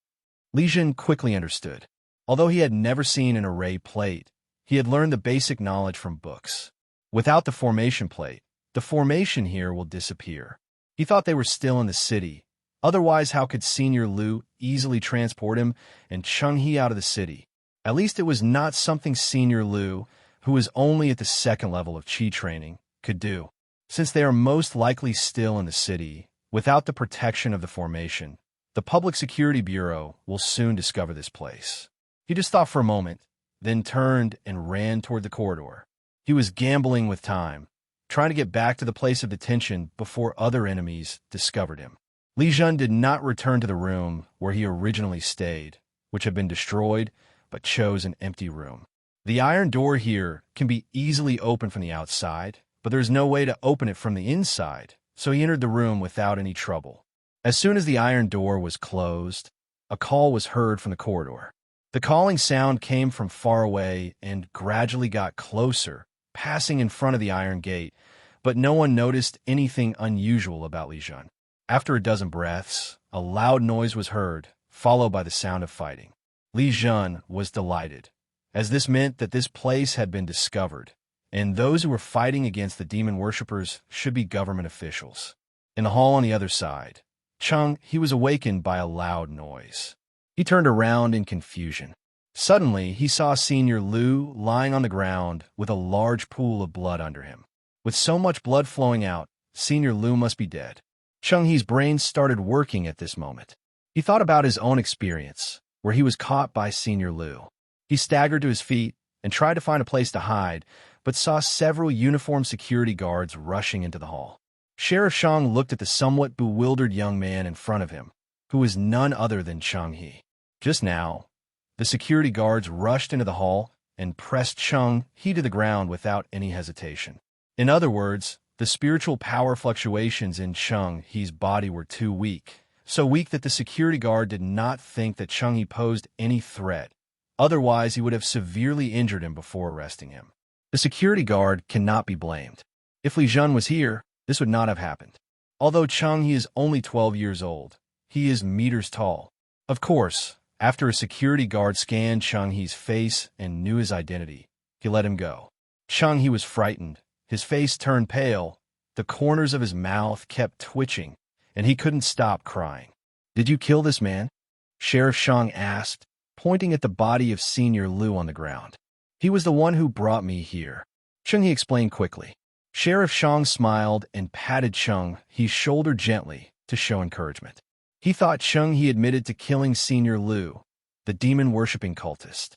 Speaker 1: Li Zhen quickly understood. Although he had never seen an array plate, he had learned the basic knowledge from books. Without the formation plate, the formation here will disappear. He thought they were still in the city. Otherwise, how could Senior Lu easily transport him and Cheng He out of the city? At least it was not something Senior Lu, who was only at the 2nd level of Qi training, could do. Since they are most likely still in the city, without the protection of the formation, the Public Security Bureau will soon discover this place. He just thought for a moment, then turned and ran toward the corridor. He was gambling with time, trying to get back to the place of detention before other enemies discovered him. Li Zhen did not return to the room where he originally stayed, which had been destroyed, but chose an empty room. The iron door here can be easily opened from the outside, but there's no way to open it from the inside, so he entered the room without any trouble. As soon as the iron door was closed, a call was heard from the corridor. The calling sound came from far away and gradually got closer, passing in front of the iron gate, but no one noticed anything unusual about Li Zhen. After a dozen breaths, a loud noise was heard, followed by the sound of fighting. Li Zhen was delighted, as this meant that this place had been discovered, and those who were fighting against the demon worshippers should be government officials. In the hall on the other side, he was awakened by a loud noise. He turned around in confusion. Suddenly, he saw Senior Lu lying on the ground with a large pool of blood under him. With so much blood flowing out, Senior Lu must be dead. He's brain started working at this moment. He thought about his own experience, where he was caught by Senior Lu. He staggered to his feet and tried to find a place to hide, but saw several uniformed security guards rushing into the hall. Sheriff Xiang looked at the somewhat bewildered young man in front of him, who was none other than Cheng He. Just now, the security guards rushed into the hall and pressed Cheng He to the ground without any hesitation. In other words, the spiritual power fluctuations in Cheng He's body were too weak, so weak that the security guard did not think that Cheng He posed any threat. Otherwise, he would have severely injured him before arresting him. The security guard cannot be blamed. If Li Zhen was here, this would not have happened. Although Cheng He is only 12 years old, he is meters tall. Of course, after a security guard scanned Cheng He's face and knew his identity, he let him go. Cheng He was frightened. His face turned pale, the corners of his mouth kept twitching, and he couldn't stop crying. "Did you kill this man?" Sheriff Xiang asked, pointing at the body of Senior Lu on the ground. "He was the one who brought me here," Cheng He explained quickly. Sheriff Xiang smiled and patted Cheng He's shoulder gently to show encouragement. He thought Cheng He admitted to killing Senior Lu, the demon-worshipping cultist.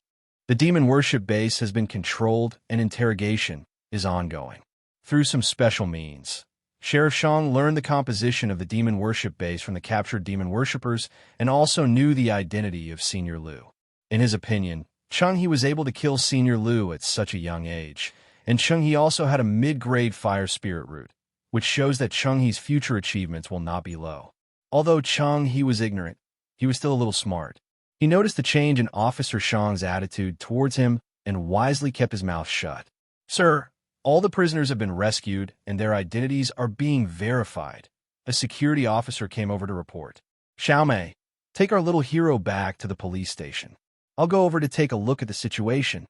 Speaker 1: The demon worship base has been controlled and interrogation is ongoing. through some special means. Sheriff Xiang learned the composition of the demon worship base from the captured demon worshippers and also knew the identity of Senior Liu. In his opinion, Cheng-He was able to kill Senior Liu at such a young age, and Cheng-He also had a mid-grade fire spirit root, which shows that Cheng-He's future achievements will not be low. Although Cheng-He was ignorant, he was still a little smart. He noticed the change in Officer Xiang's attitude towards him and wisely kept his mouth shut. "Sir, all the prisoners have been rescued and their identities are being verified," a security officer came over to report. "Xiao Mei, take our little hero back to the police station. I'll go over to take a look at the situation."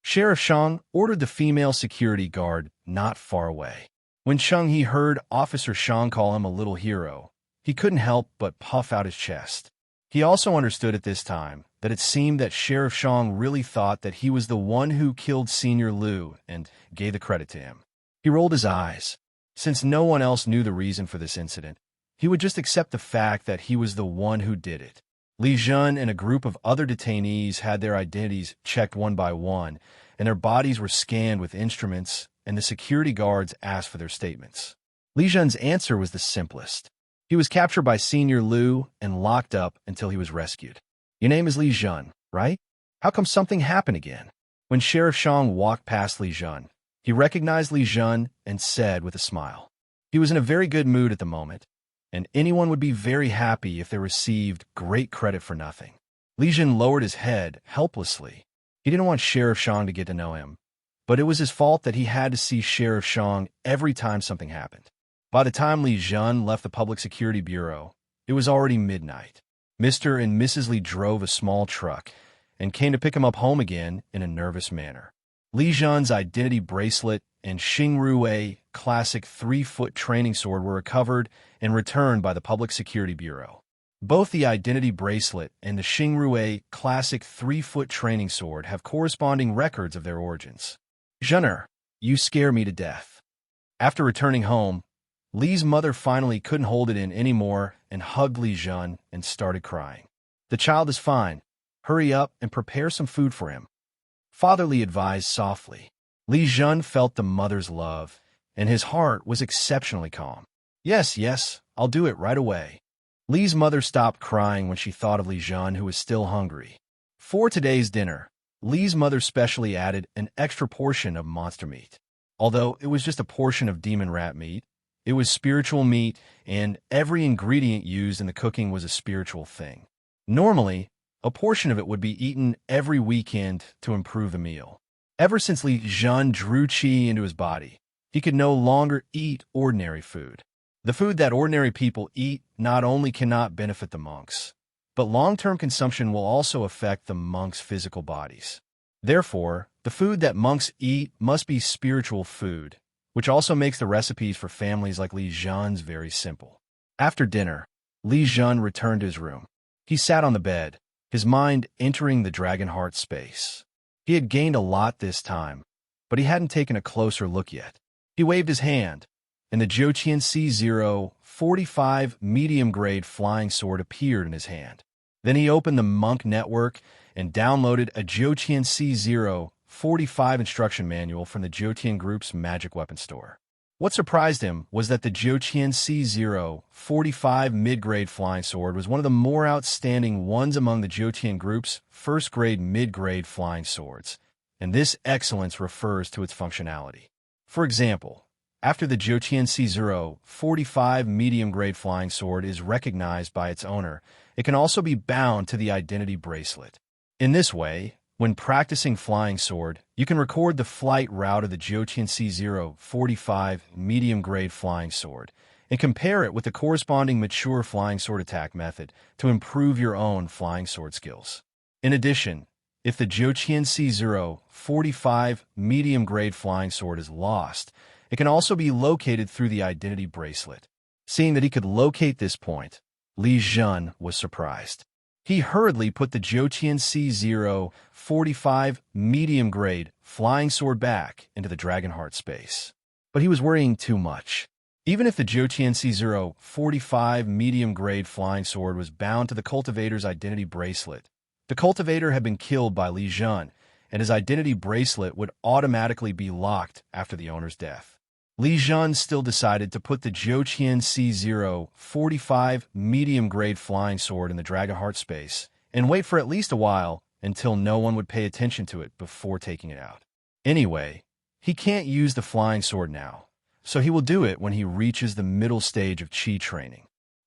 Speaker 1: Sheriff Xiang ordered the female security guard not far away. When Cheng-He heard Officer Xiang call him a little hero, he couldn't help but puff out his chest. He also understood at this time that it seemed that Sheriff Xiang really thought that he was the one who killed Senior Liu and gave the credit to him. He rolled his eyes. Since no one else knew the reason for this incident, he would just accept the fact that he was the one who did it. Li Zhen and a group of other detainees had their identities checked one by one, and their bodies were scanned with instruments, and the security guards asked for their statements. Li Zhen's answer was the simplest. He was captured by Senior Liu and locked up until he was rescued. "Your name is Li Zhen, right? How come something happened again?" When Sheriff Xiang walked past Li Zhen, he recognized Li Zhen and said with a smile. He was in a very good mood at the moment, and anyone would be very happy if they received great credit for nothing. Li Zhen lowered his head helplessly. He didn't want Sheriff Xiang to get to know him, but it was his fault that he had to see Sheriff Xiang every time something happened. By the time Li Zhen left the Public Security Bureau, it was already midnight. Mr. and Mrs. Li drove a small truck and came to pick him up home again in a nervous manner. Li Zhen's identity bracelet and Xingrui classic 3-foot training sword were recovered and returned by the Public Security Bureau. Both the identity bracelet and the Xingrui classic 3-foot training sword have corresponding records of their origins. "Zhener, you scare me to death." After returning home, Li's mother finally couldn't hold it in anymore and hugged Li Zhen and started crying. "The child is fine. Hurry up and prepare some food for him," Father Li advised softly. Li Zhen felt the mother's love, and his heart was exceptionally calm. Yes, I'll do it right away." Li's mother stopped crying when she thought of Li Zhen, who was still hungry. For today's dinner, Li's mother specially added an extra portion of monster meat. Although it was just a portion of demon rat meat, it was spiritual meat, and every ingredient used in the cooking was a spiritual thing. Normally, a portion of it would be eaten every weekend to improve the meal. Ever since Li Zhen drew qi into his body, he could no longer eat ordinary food. The food that ordinary people eat not only cannot benefit the monks, but long-term consumption will also affect the monks' physical bodies. Therefore, the food that monks eat must be spiritual food, which also makes the recipes for families like Li Zhen's very simple. After dinner, Li Zhen returned to his room. He sat on the bed, his mind entering the dragon heart space. He had gained a lot this time, but he hadn't taken a closer look yet. He waved his hand, and the Jiuqian C045 medium-grade flying sword appeared in his hand. Then he opened the Monk Network and downloaded a Jiuqian C045 instruction manual from the Jiutian Group's magic weapon store. What surprised him was that the Jiuqian C045 mid-grade flying sword was one of the more outstanding ones among the Jiutian Group's first-grade mid-grade flying swords, and this excellence refers to its functionality. For example, after the Jiutian C045 medium-grade flying sword is recognized by its owner, it can also be bound to the identity bracelet. In this way, when practicing flying sword, you can record the flight route of the Jiutian C045 medium-grade flying sword and compare it with the corresponding mature flying sword attack method to improve your own flying sword skills. In addition, if the Jiutian C045 medium-grade flying sword is lost, it can also be located through the identity bracelet. Seeing that he could locate this point, Li Zhen was surprised. He hurriedly put the Jiutian C045 medium-grade flying sword back into the Dragonheart space. But he was worrying too much. Even if the Jiutian C045 medium-grade flying sword was bound to the cultivator's identity bracelet, the cultivator had been killed by Li Zhen, and his identity bracelet would automatically be locked after the owner's death. Li Zhen still decided to put the Jiuqian C045 medium-grade flying sword in the Dragonheart space and wait for at least a while until no one would pay attention to it before taking it out. Anyway, he can't use the flying sword now, so he will do it when he reaches the middle stage of Qi training.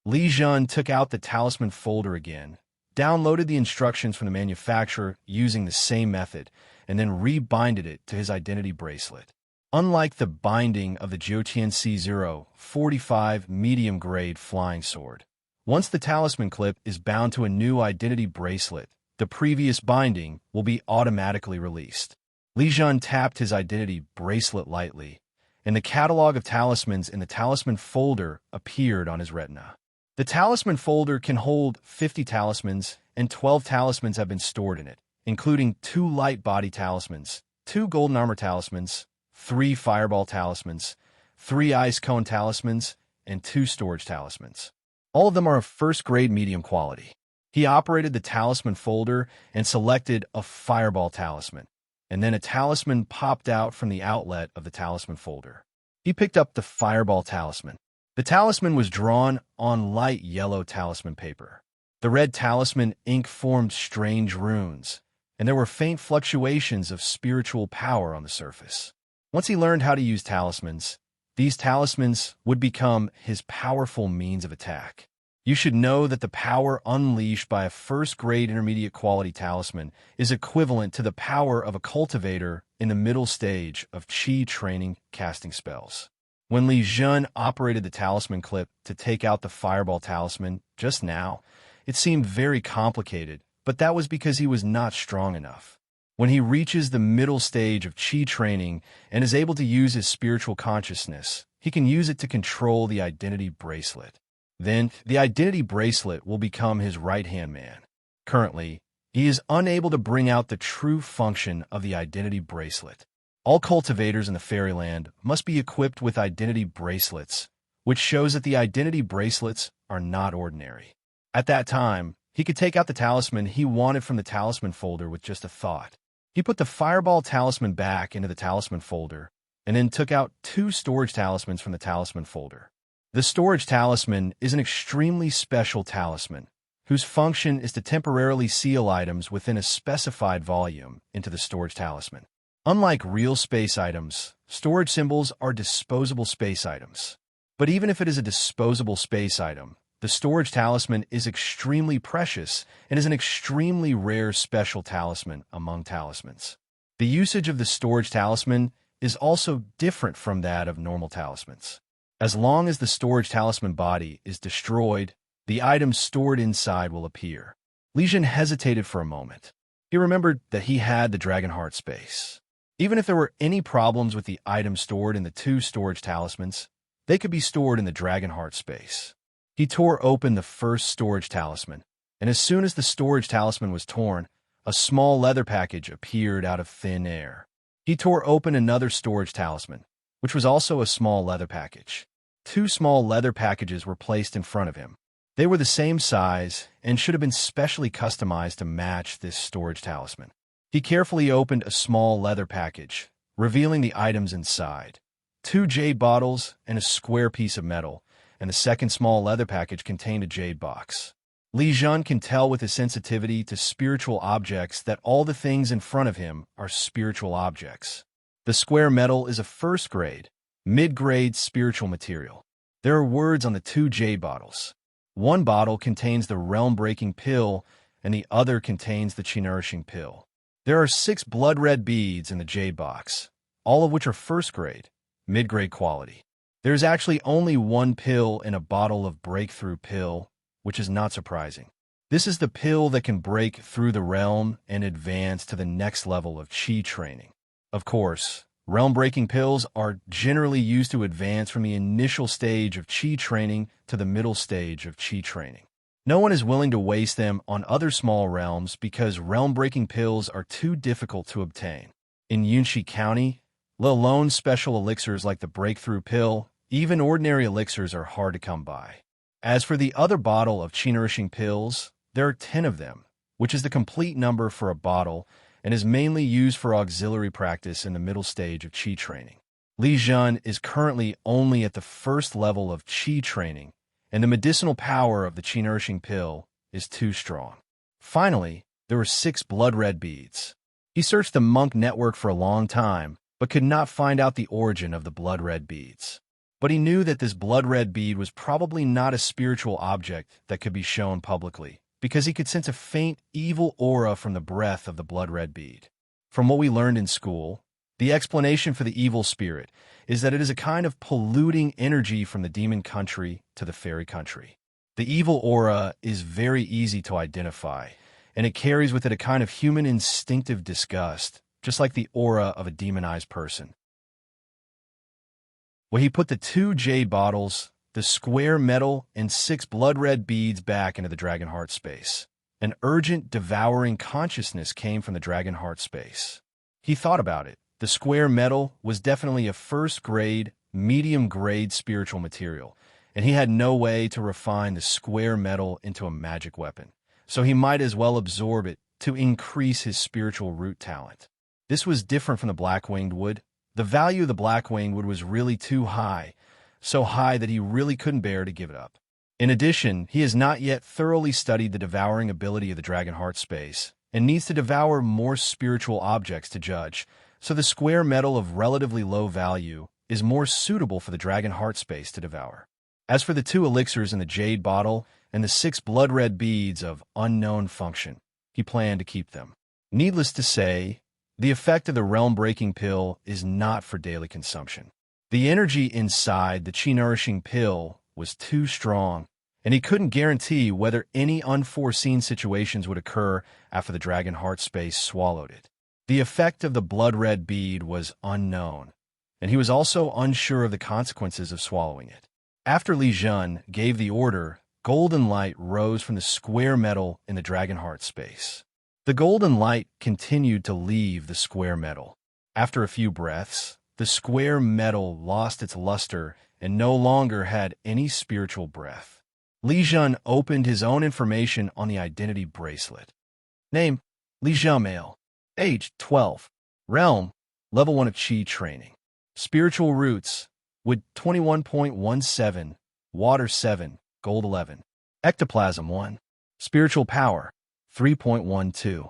Speaker 1: Li Zhen took out the talisman folder again, downloaded the instructions from the manufacturer using the same method, and then rebinded it to his identity bracelet. Unlike the binding of the Jiuqian C045 medium-grade flying sword, once the talisman clip is bound to a new identity bracelet, the previous binding will be automatically released. Li Zhen tapped his identity bracelet lightly, and the catalog of talismans in the talisman folder appeared on his retina. The talisman folder can hold 50 talismans, and 12 talismans have been stored in it, including 2 light body talismans, 2 golden armor talismans, 3 fireball talismans, 3 ice cone talismans, and 2 storage talismans. All of them are of first-grade medium quality. He operated the talisman folder and selected a fireball talisman, and then a talisman popped out from the outlet of the talisman folder. He picked up the fireball talisman. The talisman was drawn on light yellow talisman paper. The red talisman ink formed strange runes, and there were faint fluctuations of spiritual power on the surface. Once he learned how to use talismans, these talismans would become his powerful means of attack. You should know that the power unleashed by a first-grade intermediate quality talisman is equivalent to the power of a cultivator in the middle stage of Qi training casting spells. When Li Zhen operated the talisman clip to take out the fireball talisman just now, it seemed very complicated, but that was because he was not strong enough. When he reaches the middle stage of Qi training and is able to use his spiritual consciousness, he can use it to control the identity bracelet. Then, the identity bracelet will become his right-hand man. Currently, he is unable to bring out the true function of the identity bracelet. All cultivators in the fairyland must be equipped with identity bracelets, which shows that the identity bracelets are not ordinary. At that time, he could take out the talisman he wanted from the talisman folder with just a thought. He put the fireball talisman back into the talisman folder, and then took out 2 storage talismans from the talisman folder. The storage talisman is an extremely special talisman, whose function is to temporarily seal items within a specified volume into the storage talisman. Unlike real space items, storage symbols are disposable space items. But even if it is a disposable space item, the storage talisman is extremely precious and is an extremely rare special talisman among talismans. The usage of the storage talisman is also different from that of normal talismans. As long as the storage talisman body is destroyed, the items stored inside will appear. Li Zhen hesitated for a moment. He remembered that he had the Dragonheart space. Even if there were any problems with the items stored in the 2 storage talismans, they could be stored in the Dragonheart space. He tore open the first storage talisman, and as soon as the storage talisman was torn, a small leather package appeared out of thin air. He tore open another storage talisman, which was also a small leather package. 2 small leather packages were placed in front of him. They were the same size and should have been specially customized to match this storage talisman. He carefully opened a small leather package, revealing the items inside: 2 jade bottles and a square piece of metal, and the second small leather package contained a jade box. Li Zhen can tell with his sensitivity to spiritual objects that all the things in front of him are spiritual objects. The square metal is a first-grade, mid-grade spiritual material. There are words on the 2 jade bottles. One bottle contains the realm-breaking pill, and the other contains the chi-nourishing pill. There are 6 blood-red beads in the jade box, all of which are first-grade, mid-grade quality. There is actually only 1 pill in a bottle of breakthrough pill, which is not surprising. This is the pill that can break through the realm and advance to the next level of Qi training. Of course, realm-breaking pills are generally used to advance from the initial stage of Qi training to the middle stage of Qi training. No one is willing to waste them on other small realms because realm-breaking pills are too difficult to obtain. In Yunxi County, let alone special elixirs like the breakthrough pill, even ordinary elixirs are hard to come by. As for the other bottle of chi-nourishing pills, there are 10 of them, which is the complete number for a bottle and is mainly used for auxiliary practice in the middle stage of Qi training. Li Zhen is currently only at the first level of qi training, and the medicinal power of the qi-nourishing pill is too strong. Finally, there were 6 blood-red beads. He searched the monk network for a long time, but could not find out the origin of the blood-red beads. But he knew that this blood-red bead was probably not a spiritual object that could be shown publicly, because he could sense a faint, evil aura from the breath of the blood-red bead. From what we learned in school, the explanation for the evil spirit is that it is a kind of polluting energy from the demon country to the fairy country. The evil aura is very easy to identify, and it carries with it a kind of human instinctive disgust, just like the aura of a demonized person. Well, he put the 2 jade bottles, the square metal, and 6 blood-red beads back into the dragon heart space. An urgent, devouring consciousness came from the dragon heart space. He thought about it. The square metal was definitely a first-grade, medium-grade spiritual material, and he had no way to refine the square metal into a magic weapon, so he might as well absorb it to increase his spiritual root talent. This was different from the black-winged wood. The value of the black-winged wood was really too high, so high that he really couldn't bear to give it up. In addition, he has not yet thoroughly studied the devouring ability of the dragon heart space, and needs to devour more spiritual objects to judge, so the square metal of relatively low value is more suitable for the dragon heart space to devour. As for the 2 elixirs in the jade bottle and the 6 blood-red beads of unknown function, he planned to keep them. Needless to say, the effect of the realm-breaking pill is not for daily consumption. The energy inside the qi-nourishing pill was too strong, and he couldn't guarantee whether any unforeseen situations would occur after the dragon heart space swallowed it. The effect of the blood-red bead was unknown, and he was also unsure of the consequences of swallowing it. After Li Zhen gave the order, golden light rose from the square metal in the dragon heart space. The golden light continued to leave the square metal. After a few breaths, the square metal lost its luster and no longer had any spiritual breath. Li Zhen opened his own information on the identity bracelet. Name: Li Zhen male. Age: 12. Realm: Level 1 of Qi training. Spiritual roots: wood 21.17, water 7, gold 11. Ectoplasm 1. Spiritual power: 3.12.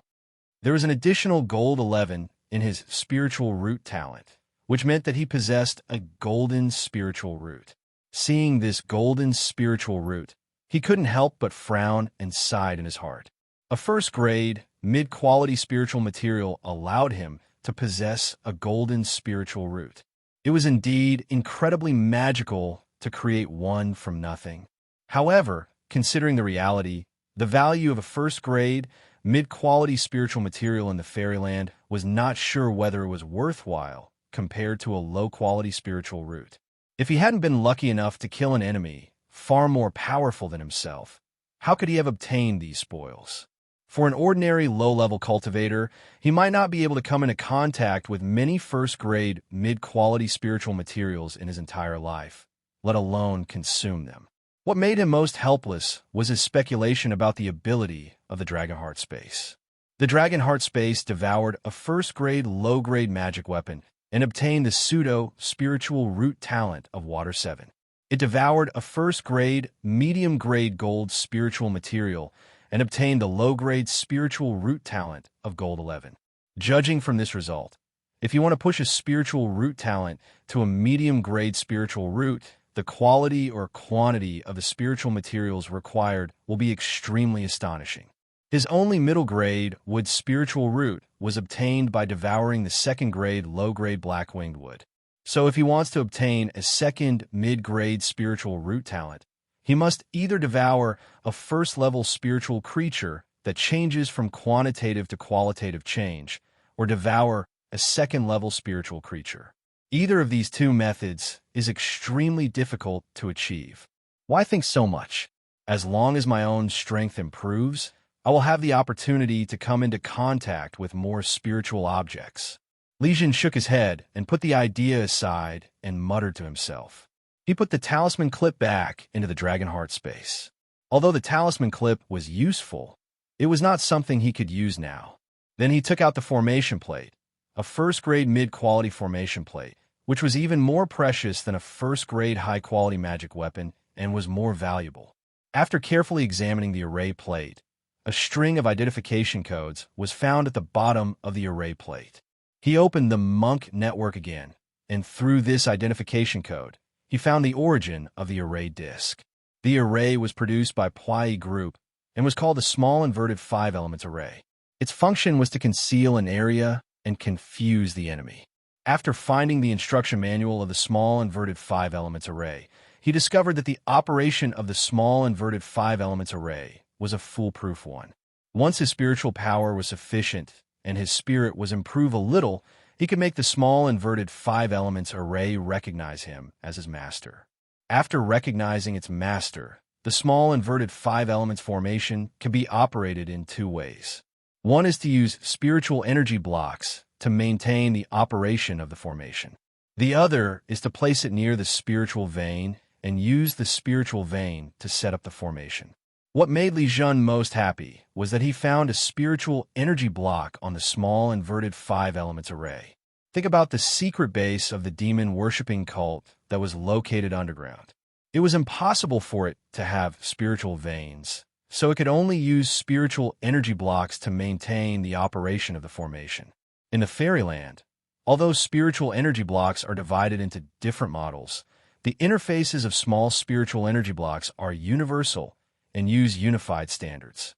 Speaker 1: There was an additional gold 11 in his spiritual root talent, which meant that he possessed a golden spiritual root. Seeing this golden spiritual root, he couldn't help but frown and sighed in his heart. A first-grade, mid-quality spiritual material allowed him to possess a golden spiritual root. It was indeed incredibly magical to create one from nothing. However, considering the reality, the value of a first-grade, mid-quality spiritual material in the fairyland was not sure whether it was worthwhile compared to a low-quality spiritual root. If he hadn't been lucky enough to kill an enemy far more powerful than himself, how could he have obtained these spoils? For an ordinary low-level cultivator, he might not be able to come into contact with many first-grade, mid-quality spiritual materials in his entire life, let alone consume them. What made him most helpless was his speculation about the ability of the Dragon Heart Space. The Dragon Heart Space devoured a first-grade, low-grade magic weapon and obtained the pseudo-spiritual root talent of Water 7. It devoured a first-grade, medium-grade gold spiritual material and obtained the low-grade spiritual root talent of Gold 11. Judging from this result, if you want to push a spiritual root talent to a medium-grade spiritual root, the quality or quantity of the spiritual materials required will be extremely astonishing. His only middle-grade wood spiritual root was obtained by devouring the second-grade low-grade black-winged wood. So if he wants to obtain a second mid-grade spiritual root talent, he must either devour a first-level spiritual creature that changes from quantitative to qualitative change, or devour a second-level spiritual creature. Either of these two methods is extremely difficult to achieve. Why think so much? As long as my own strength improves, I will have the opportunity to come into contact with more spiritual objects. Li Zhen shook his head and put the idea aside and muttered to himself. He put the talisman clip back into the Dragon Heart Space. Although the talisman clip was useful, it was not something he could use now. Then he took out the formation plate, a first-grade mid-quality formation plate, which was even more precious than a first-grade high-quality magic weapon and was more valuable. After carefully examining the array plate, a string of identification codes was found at the bottom of the array plate. He opened the Monk network again, and through this identification code, he found the origin of the array disk. The array was produced by Pwai Group and was called the Small Inverted 5 Elements Array. Its function was to conceal an area and confuse the enemy. After finding the instruction manual of the Small Inverted 5 Elements Array, he discovered that the operation of the Small Inverted 5 Elements Array was a foolproof one. Once his spiritual power was sufficient and his spirit was improved a little, he could make the Small Inverted 5 Elements Array recognize him as his master. After recognizing its master, the Small Inverted 5 Elements formation can be operated in two ways. One is to use spiritual energy blocks to maintain the operation of the formation. The other is to place it near the spiritual vein and use the spiritual vein to set up the formation. What made Li Zhen most happy was that he found a spiritual energy block on the Small Inverted 5 Elements Array. Think about the secret base of the demon-worshipping cult that was located underground. It was impossible for it to have spiritual veins, so it could only use spiritual energy blocks to maintain the operation of the formation. In the fairyland, although spiritual energy blocks are divided into different models, the interfaces of small spiritual energy blocks are universal and use unified standards.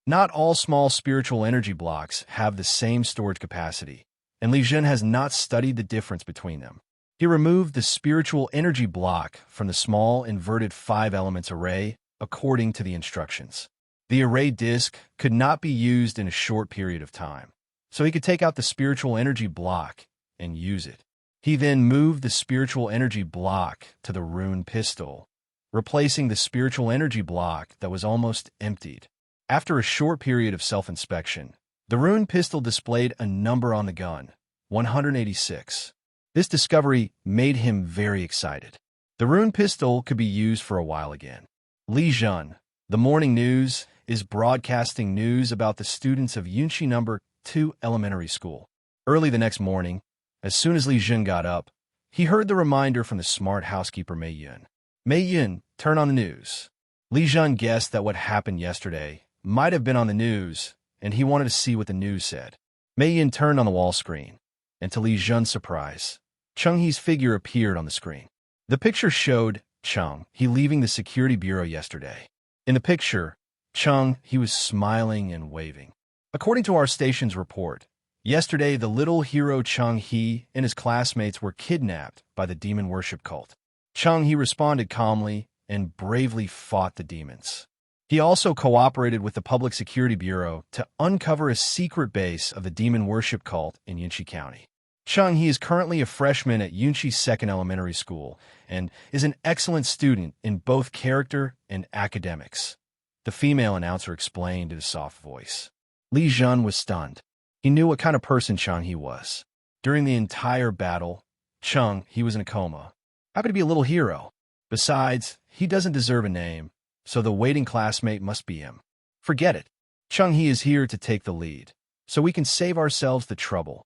Speaker 1: Not all small spiritual energy blocks have the same storage capacity, and Li Zhen has not studied the difference between them. He removed the spiritual energy block from the Small Inverted 5 Elements Array according to the instructions. The array disk could not be used in a short period of time, so he could take out the spiritual energy block and use it. He then moved the spiritual energy block to the rune pistol, replacing the spiritual energy block that was almost emptied. After a short period of self-inspection, the rune pistol displayed a number on the gun, 186. This discovery made him very excited. The rune pistol could be used for a while again. Li Zhen, the morning news, is broadcasting news about the students of Yunxi No. 2 Elementary School. Early the next morning, as soon as Li Zhen got up, he heard the reminder from the smart housekeeper Mei Yun. Mei Yun, turn on the news. Li Zhen guessed that what happened yesterday might have been on the news, and he wanted to see what the news said. Mei Yun turned on the wall screen, and to Li Zhen's surprise, Cheng He's figure appeared on the screen. The picture showed Cheng He leaving the security bureau yesterday. In the picture, Cheng He was smiling and waving. According to our station's report, yesterday the little hero Cheng He and his classmates were kidnapped by the demon worship cult. Cheng He responded calmly and bravely fought the demons. He also cooperated with the Public Security Bureau to uncover a secret base of the demon worship cult in Yunxi County. Cheng He is currently a freshman at Yunxi 2nd Elementary School and is an excellent student in both character and academics, the female announcer explained in a soft voice. Li Zhen was stunned. He knew what kind of person Cheng He was. During the entire battle, Cheng He was in a coma. How could he be a little hero? Besides, he doesn't deserve a name, so the waiting classmate must be him. Forget it. Cheng He is here to take the lead, so we can save ourselves the trouble.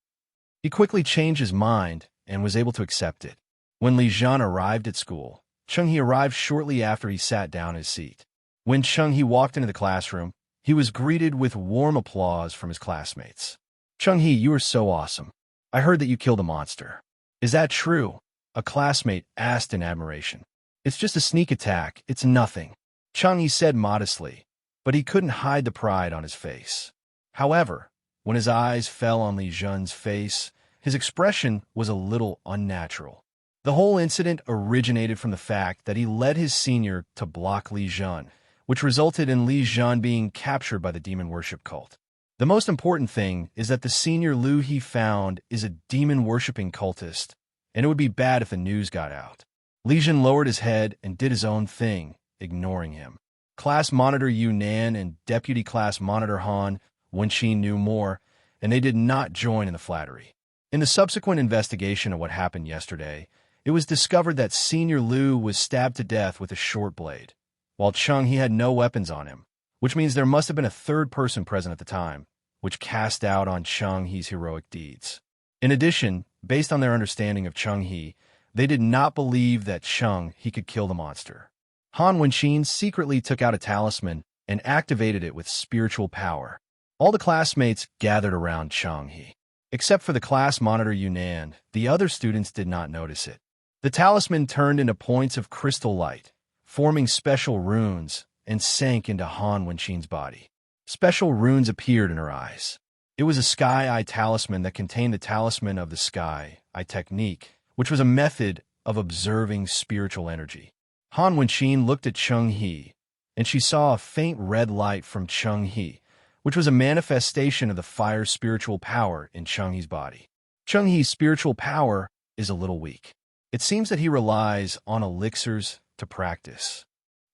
Speaker 1: He quickly changed his mind and was able to accept it. When Li Zhen arrived at school, Cheng He arrived shortly after he sat down in his seat. When Cheng He walked into the classroom, he was greeted with warm applause from his classmates. Cheng He, you are so awesome. I heard that you killed a monster. Is that true? A classmate asked in admiration. It's just a sneak attack. It's nothing, Cheng He said modestly, but he couldn't hide the pride on his face. However, when his eyes fell on Li Zhen's face, his expression was a little unnatural. The whole incident originated from the fact that he led his senior to block Li Zhen, which resulted in Li Zhen being captured by the demon worship cult. The most important thing is that the senior Liu he found is a demon-worshipping cultist, and it would be bad if the news got out. Li Zhen lowered his head and did his own thing, ignoring him. Class Monitor Yu Nan and Deputy Class Monitor Han Wenqi knew more, and they did not join in the flattery. In the subsequent investigation of what happened yesterday, it was discovered that Senior Liu was stabbed to death with a short blade, while Cheng He had no weapons on him, which means there must have been a third person present at the time, which cast doubt on Cheng He's heroic deeds. In addition, based on their understanding of Cheng-He, they did not believe that Cheng-He could kill the monster. Han Wenqin secretly took out a talisman and activated it with spiritual power. All the classmates gathered around Cheng-He. Except for the class monitor Yunnan, the other students did not notice it. The talisman turned into points of crystal light, forming special runes, and sank into Han Wenqin's body. Special runes appeared in her eyes. It was a Sky Eye talisman that contained the talisman of the Sky Eye technique, which was a method of observing spiritual energy. Han Wenqin looked at Cheng-He, and she saw a faint red light from Cheng-He, which was a manifestation of the fire's spiritual power in Cheng-He's body. Cheng-He's spiritual power is a little weak. It seems that he relies on elixirs to practice.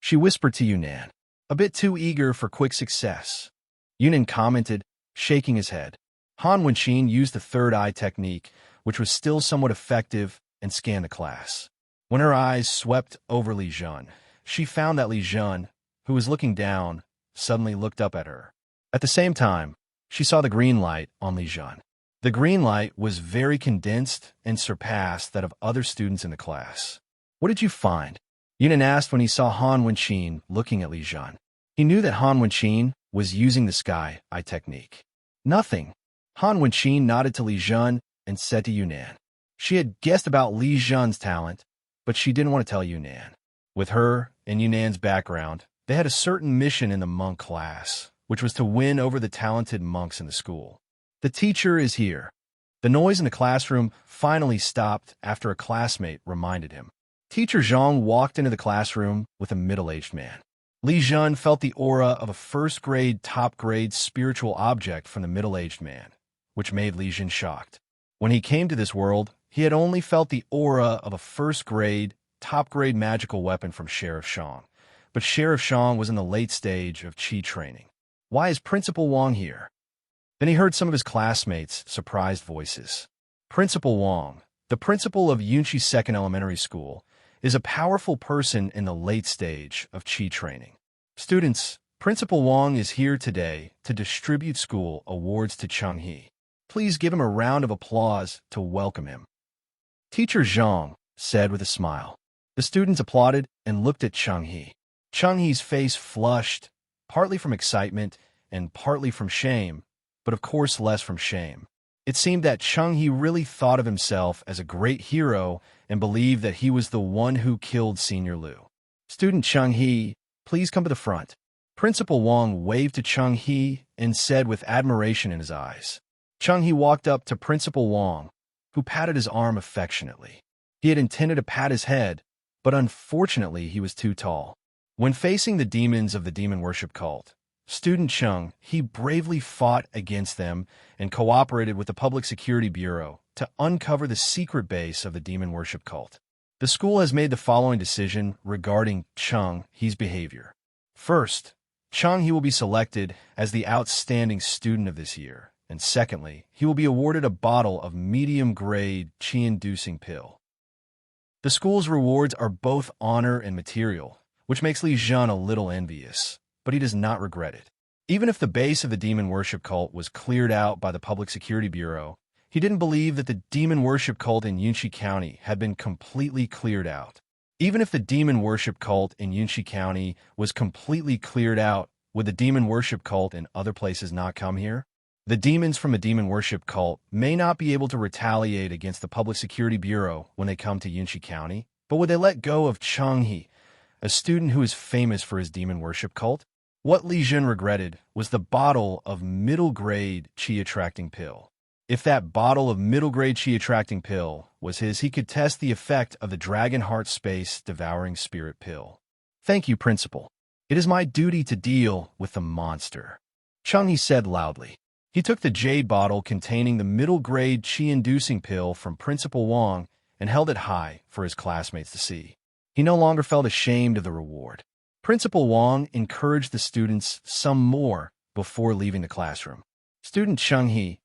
Speaker 1: She whispered to Yunnan, a bit too eager for quick success. Yunnan commented, shaking his head. Han Wenqin used the third eye technique, which was still somewhat effective, and scanned the class. When her eyes swept over Li Zhen, she found that Li Zhen, who was looking down, suddenly looked up at her. At the same time, she saw the green light on Li Zhen. The green light was very condensed and surpassed that of other students in the class. What did you find? Yunnan asked when he saw Han Wenqin looking at Li Zhen. He knew that Han Wenqin was using the Sky Eye technique. Nothing. Han Wenqin nodded to Li Zhen and said to Yunnan. She had guessed about Li Zhen's talent, but she didn't want to tell Yunnan. With her and Yunnan's background, they had a certain mission in the monk class, which was to win over the talented monks in the school. The teacher is here. The noise in the classroom finally stopped after a classmate reminded him. Teacher Zhang walked into the classroom with a middle-aged man. Li Zhen felt the aura of a first-grade, top-grade spiritual object from the middle-aged man, which made Li Zhen shocked. When he came to this world, he had only felt the aura of a first-grade, top-grade magical weapon from Sheriff Shang, but Sheriff Shang was in the late stage of Qi training. Why is Principal Wang here? Then he heard some of his classmates' surprised voices. Principal Wang, the principal of Yunqi Second Elementary School, is a powerful person in the late stage of Qi training. Students, Principal Wang is here today to distribute school awards to Cheng-He. Please give him a round of applause to welcome him. Teacher Zhang said with a smile. The students applauded and looked at Cheng-He. Cheng-He's face flushed, partly from excitement and partly from shame, but of course less from shame. It seemed that Cheng-He really thought of himself as a great hero and believed that he was the one who killed Senior Liu. Student Cheng-He, please come to the front. Principal Wang waved to Cheng-He and said with admiration in his eyes. Cheng-He walked up to Principal Wang, who patted his arm affectionately. He had intended to pat his head, but unfortunately he was too tall. When facing the demons of the demon worship cult, Student Cheng-He bravely fought against them and cooperated with the Public Security Bureau to uncover the secret base of the demon worship cult. The school has made the following decision regarding Cheng-He's behavior. First, Cheng-He will be selected as the outstanding student of this year, and secondly, he will be awarded a bottle of medium-grade qi-inducing pill. The school's rewards are both honor and material, which makes Li Zhen a little envious, but he does not regret it. Even if the base of the demon worship cult was cleared out by the Public Security Bureau, he didn't believe that the demon worship cult in Yunqi County had been completely cleared out. Even if the demon worship cult in Yunqi County was completely cleared out, would the demon worship cult in other places not come here? The demons from a demon worship cult may not be able to retaliate against the Public Security Bureau when they come to Yunqi County, but would they let go of Cheng-He, a student who is famous for his demon worship cult? What Li Zhen regretted was the bottle of middle-grade qi-attracting pill. If that bottle of middle-grade qi-attracting pill was his, he could test the effect of the Dragon Heart Space Devouring Spirit pill. Thank you, Principal. It is my duty to deal with the monster, Cheng-He said loudly. He took the jade bottle containing the middle-grade qi-inducing pill from Principal Wang and held it high for his classmates to see. He no longer felt ashamed of the reward. Principal Wang encouraged the students some more before leaving the classroom. Student Cheng-He,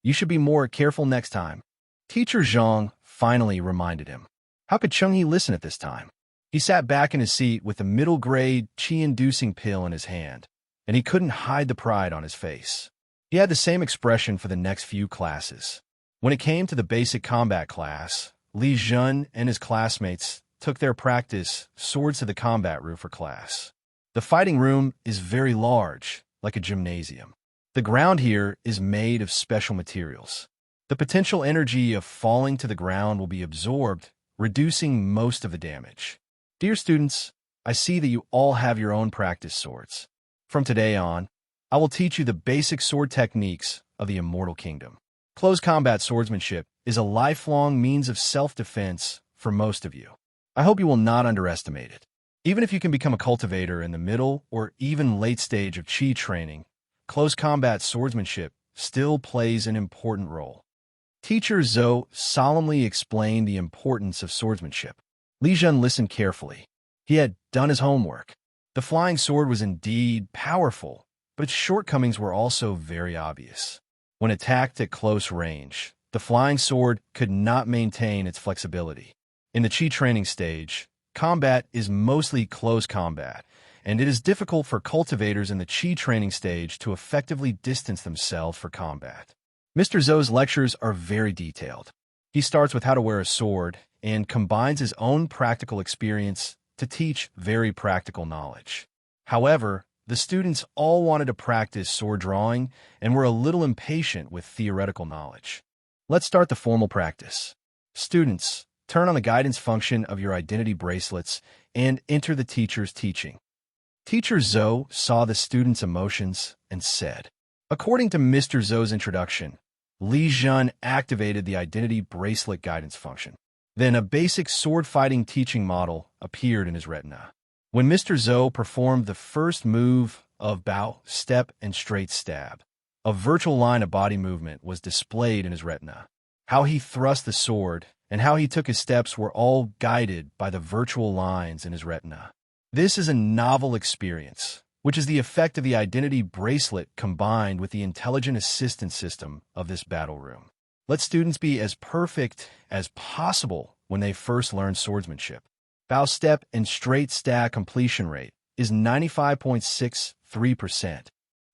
Speaker 1: you should be more careful next time. Teacher Zhang finally reminded him. How could Cheng-He listen at this time? He sat back in his seat with the middle-grade qi-inducing pill in his hand, and he couldn't hide the pride on his face. He had the same expression for the next few classes. When it came to the basic combat class, Li Zhen and his classmates took their practice Swords to the Combat route for class. The fighting room is very large, like a gymnasium. The ground here is made of special materials. The potential energy of falling to the ground will be absorbed, reducing most of the damage. Dear students, I see that you all have your own practice swords. From today on, I will teach you the basic sword techniques of the Immortal Kingdom. Close combat swordsmanship is a lifelong means of self-defense for most of you. I hope you will not underestimate it. Even if you can become a cultivator in the middle or even late stage of chi training, close combat swordsmanship still plays an important role. Teacher Zhou solemnly explained the importance of swordsmanship. Li Zhen listened carefully. He had done his homework. The flying sword was indeed powerful, but its shortcomings were also very obvious. When attacked at close range, the flying sword could not maintain its flexibility. In the chi training stage, combat is mostly close combat, and it is difficult for cultivators in the chi training stage to effectively distance themselves for combat. Mr. Zhou's lectures are very detailed. He starts with how to wear a sword and combines his own practical experience to teach very practical knowledge. However, the students all wanted to practice sword drawing and were a little impatient with theoretical knowledge. Let's start the formal practice. Students, turn on the guidance function of your identity bracelets and enter the teacher's teaching. Teacher Zhou saw the students' emotions and said, according to Mr. Zhou's introduction, Li Zhen activated the identity bracelet guidance function. Then a basic sword fighting teaching model appeared in his retina. When Mr. Zhou performed the first move of bow, step, and straight stab, a virtual line of body movement was displayed in his retina. How he thrust the sword and how he took his steps were all guided by the virtual lines in his retina. This is a novel experience, which is the effect of the identity bracelet combined with the intelligent assistance system of this battle room. Let students be as perfect as possible when they first learn swordsmanship. Bow step and straight stab completion rate is 95.63%.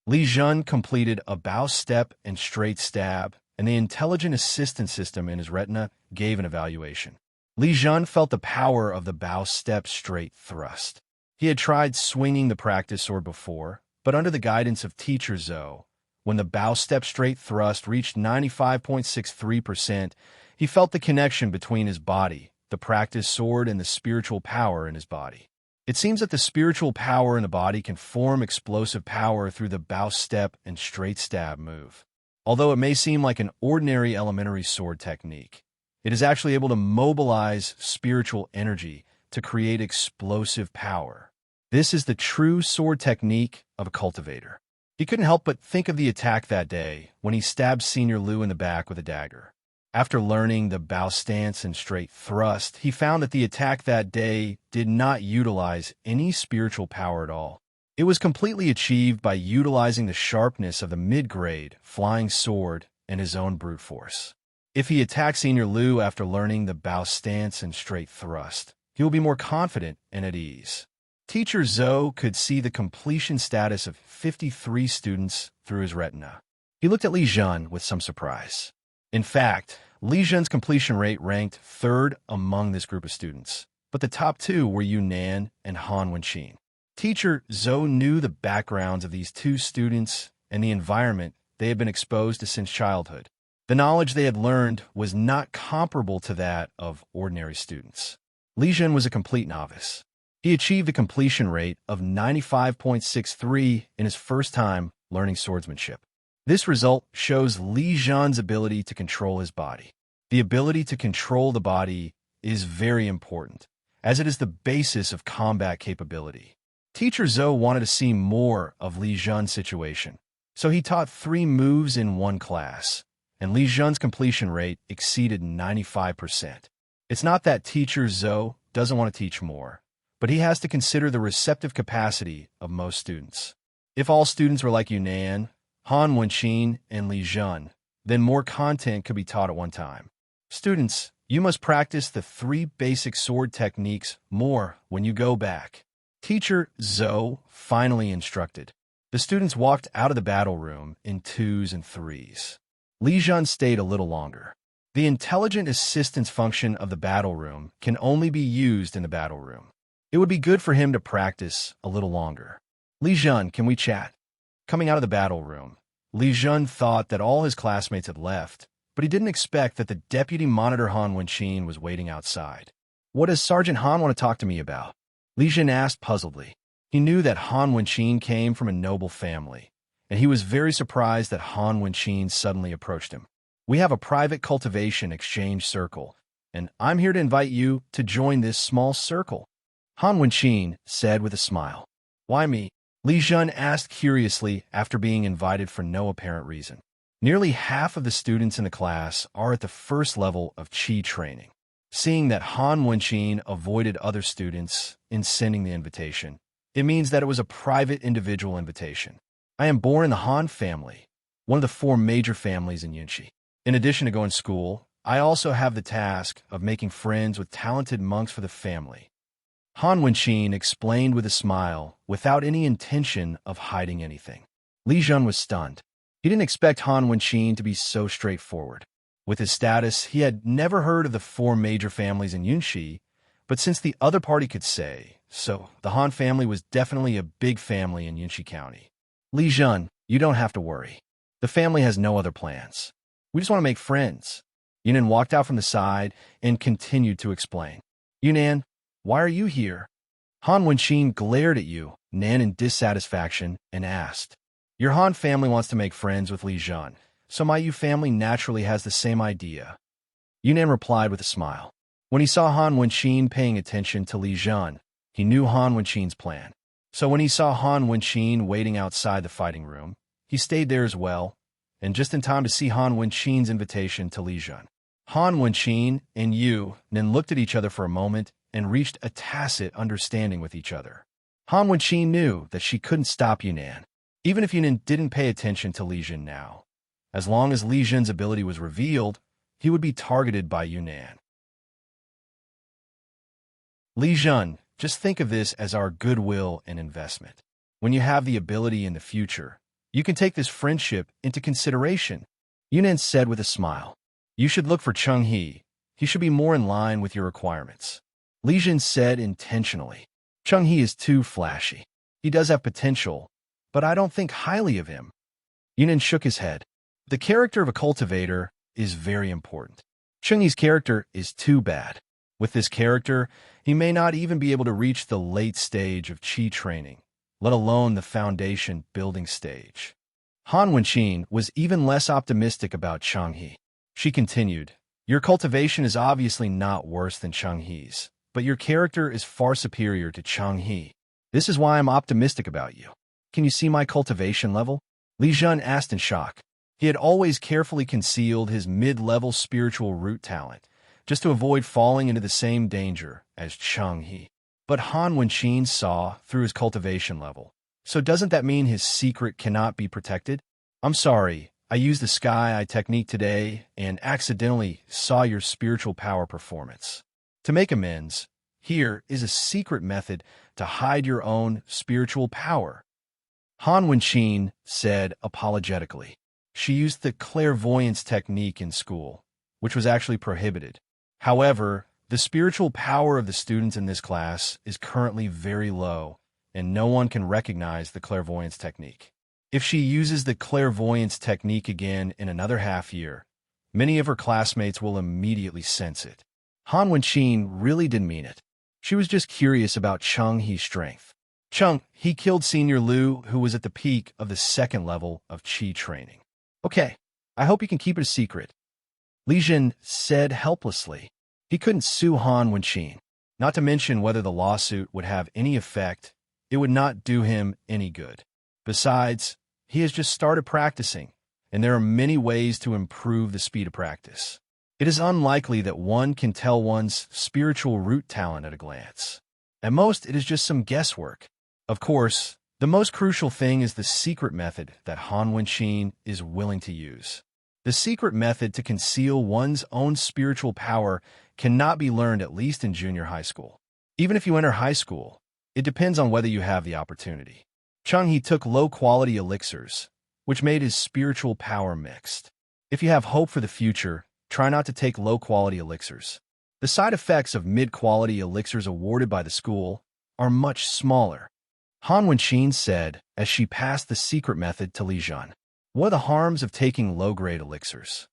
Speaker 1: Li Zhen completed a bow step and straight stab, and the intelligent assistance system in his retina gave an evaluation. Li Zhen felt the power of the bow step straight thrust. He had tried swinging the practice sword before, but under the guidance of Teacher Zhou, when the bow step straight thrust reached 95.63%, he felt the connection between his body, the practice sword, and the spiritual power in his body. It seems that the spiritual power in the body can form explosive power through the bow step and straight stab move. Although it may seem like an ordinary elementary sword technique, it is actually able to mobilize spiritual energy to create explosive power. This is the true sword technique of a cultivator. He couldn't help but think of the attack that day when he stabbed Senior Liu in the back with a dagger. After learning the bow stance and straight thrust, he found that the attack that day did not utilize any spiritual power at all. It was completely achieved by utilizing the sharpness of the mid-grade flying sword and his own brute force. If he attacks Senior Liu after learning the bow stance and straight thrust, he will be more confident and at ease. Teacher Zhou could see the completion status of 53 students through his retina. He looked at Li Zhen with some surprise. In fact, Li Zhen's completion rate ranked third among this group of students, but the top two were Yunnan and Han Wenqin. Teacher Zhou knew the backgrounds of these two students and the environment they had been exposed to since childhood. The knowledge they had learned was not comparable to that of ordinary students. Li Zhen was a complete novice. He achieved a completion rate of 95.63 in his first time learning swordsmanship. This result shows Li Zhen's ability to control his body. The ability to control the body is very important, as it is the basis of combat capability. Teacher Zhou wanted to see more of Li Zhen's situation, so he taught 3 moves in one class, and Li Zhen's completion rate exceeded 95%. It's not that Teacher Zhou doesn't want to teach more, but he has to consider the receptive capacity of most students. If all students were like Yunnan, Han Wenqin, and Li Zhen, then more content could be taught at one time. Students, you must practice the 3 basic sword techniques more when you go back. Teacher Zhou finally instructed. The students walked out of the battle room in 2s and 3s. Li Zhen stayed a little longer. The intelligent assistance function of the battle room can only be used in the battle room. It would be good for him to practice a little longer. Li Zhen, can we chat? Coming out of the battle room, Li Zhen thought that all his classmates had left, but he didn't expect that the deputy monitor Han Wenqin was waiting outside. What does Sergeant Han want to talk to me about? Li Zhen asked puzzledly. He knew that Han Wenqin came from a noble family, and he was very surprised that Han Wenqin suddenly approached him. We have a private cultivation exchange circle, and I'm here to invite you to join this small circle. Han Wenqin said with a smile. Why me? Li Zhen asked curiously after being invited for no apparent reason. Nearly half of the students in the class are at the first level of Qi training. Seeing that Han Wenqin avoided other students in sending the invitation, it means that it was a private individual invitation. I am born in the Han family, one of the 4 major families in Yunxi. In addition to going to school, I also have the task of making friends with talented monks for the family. Han Wenqin explained with a smile, without any intention of hiding anything. Li Zhen was stunned. He didn't expect Han Wenqin to be so straightforward. With his status, he had never heard of the 4 major families in Yunxi, but since the other party could say so, the Han family was definitely a big family in Yunxi County. Li Zhen, you don't have to worry. The family has no other plans. We just want to make friends. Yunan walked out from the side and continued to explain. Yunan, why are you here? Han Wenqin glared at Nan in dissatisfaction and asked. Your Han family wants to make friends with Li Zhen, so my Yu family naturally has the same idea. Yunan replied with a smile. When he saw Han Wenqin paying attention to Li Zhen, he knew Han Wenqin's plan. So when he saw Han Wenqin waiting outside the fighting room, he stayed there as well, and just in time to see Han Wenqin's invitation to Li Zhen. Han Wenqin and Yunan looked at each other for a moment and reached a tacit understanding with each other. Han Wenqin knew that she couldn't stop Yunan, even if Yunan didn't pay attention to Li Zhen now. As long as Li Zhen's ability was revealed, he would be targeted by Yunan. Li Zhen, just think of this as our goodwill and investment. When you have the ability in the future, you can take this friendship into consideration, Yunan said with a smile. You should look for Cheng He. He should be more in line with your requirements. Li Zhen said intentionally. Cheng He is too flashy. He does have potential, but I don't think highly of him. Yunan shook his head. The character of a cultivator is very important. Cheng He's character is too bad. With this character, he may not even be able to reach the late stage of Qi training, let alone the foundation building stage. Han Wenqin was even less optimistic about Cheng He. She continued, your cultivation is obviously not worse than Cheng He's, but your character is far superior to Cheng He. This is why I'm optimistic about you. Can you see my cultivation level? Li Zhen asked in shock. He had always carefully concealed his mid-level spiritual root talent, just to avoid falling into the same danger as Cheng He. But Han Wenqin saw through his cultivation level. So doesn't that mean his secret cannot be protected? I'm sorry, I used the Sky Eye technique today and accidentally saw your spiritual power performance. To make amends, here is a secret method to hide your own spiritual power. Han Wenqin said apologetically. She used the clairvoyance technique in school, which was actually prohibited. However, the spiritual power of the students in this class is currently very low, and no one can recognize the clairvoyance technique. If she uses the clairvoyance technique again in another half year, many of her classmates will immediately sense it. Han Wenqin really didn't mean it. She was just curious about Cheng He's strength. Cheng He killed Senior Liu, who was at the peak of the 2nd level of Qi training. Okay, I hope you can keep it a secret. Li Zhen said helplessly. He couldn't sue Han Wenqin. Not to mention whether the lawsuit would have any effect, it would not do him any good. Besides, he has just started practicing, and there are many ways to improve the speed of practice. It is unlikely that one can tell one's spiritual root talent at a glance. At most, it is just some guesswork. Of course, the most crucial thing is the secret method that Han Wenqin is willing to use. The secret method to conceal one's own spiritual power cannot be learned at least in junior high school. Even if you enter high school, it depends on whether you have the opportunity. Cheng He took low-quality elixirs, which made his spiritual power mixed. If you have hope for the future, try not to take low-quality elixirs. The side effects of mid-quality elixirs awarded by the school are much smaller. Han Wenqin said as she passed the secret method to Li Zhen. What are the harms of taking low-grade elixirs?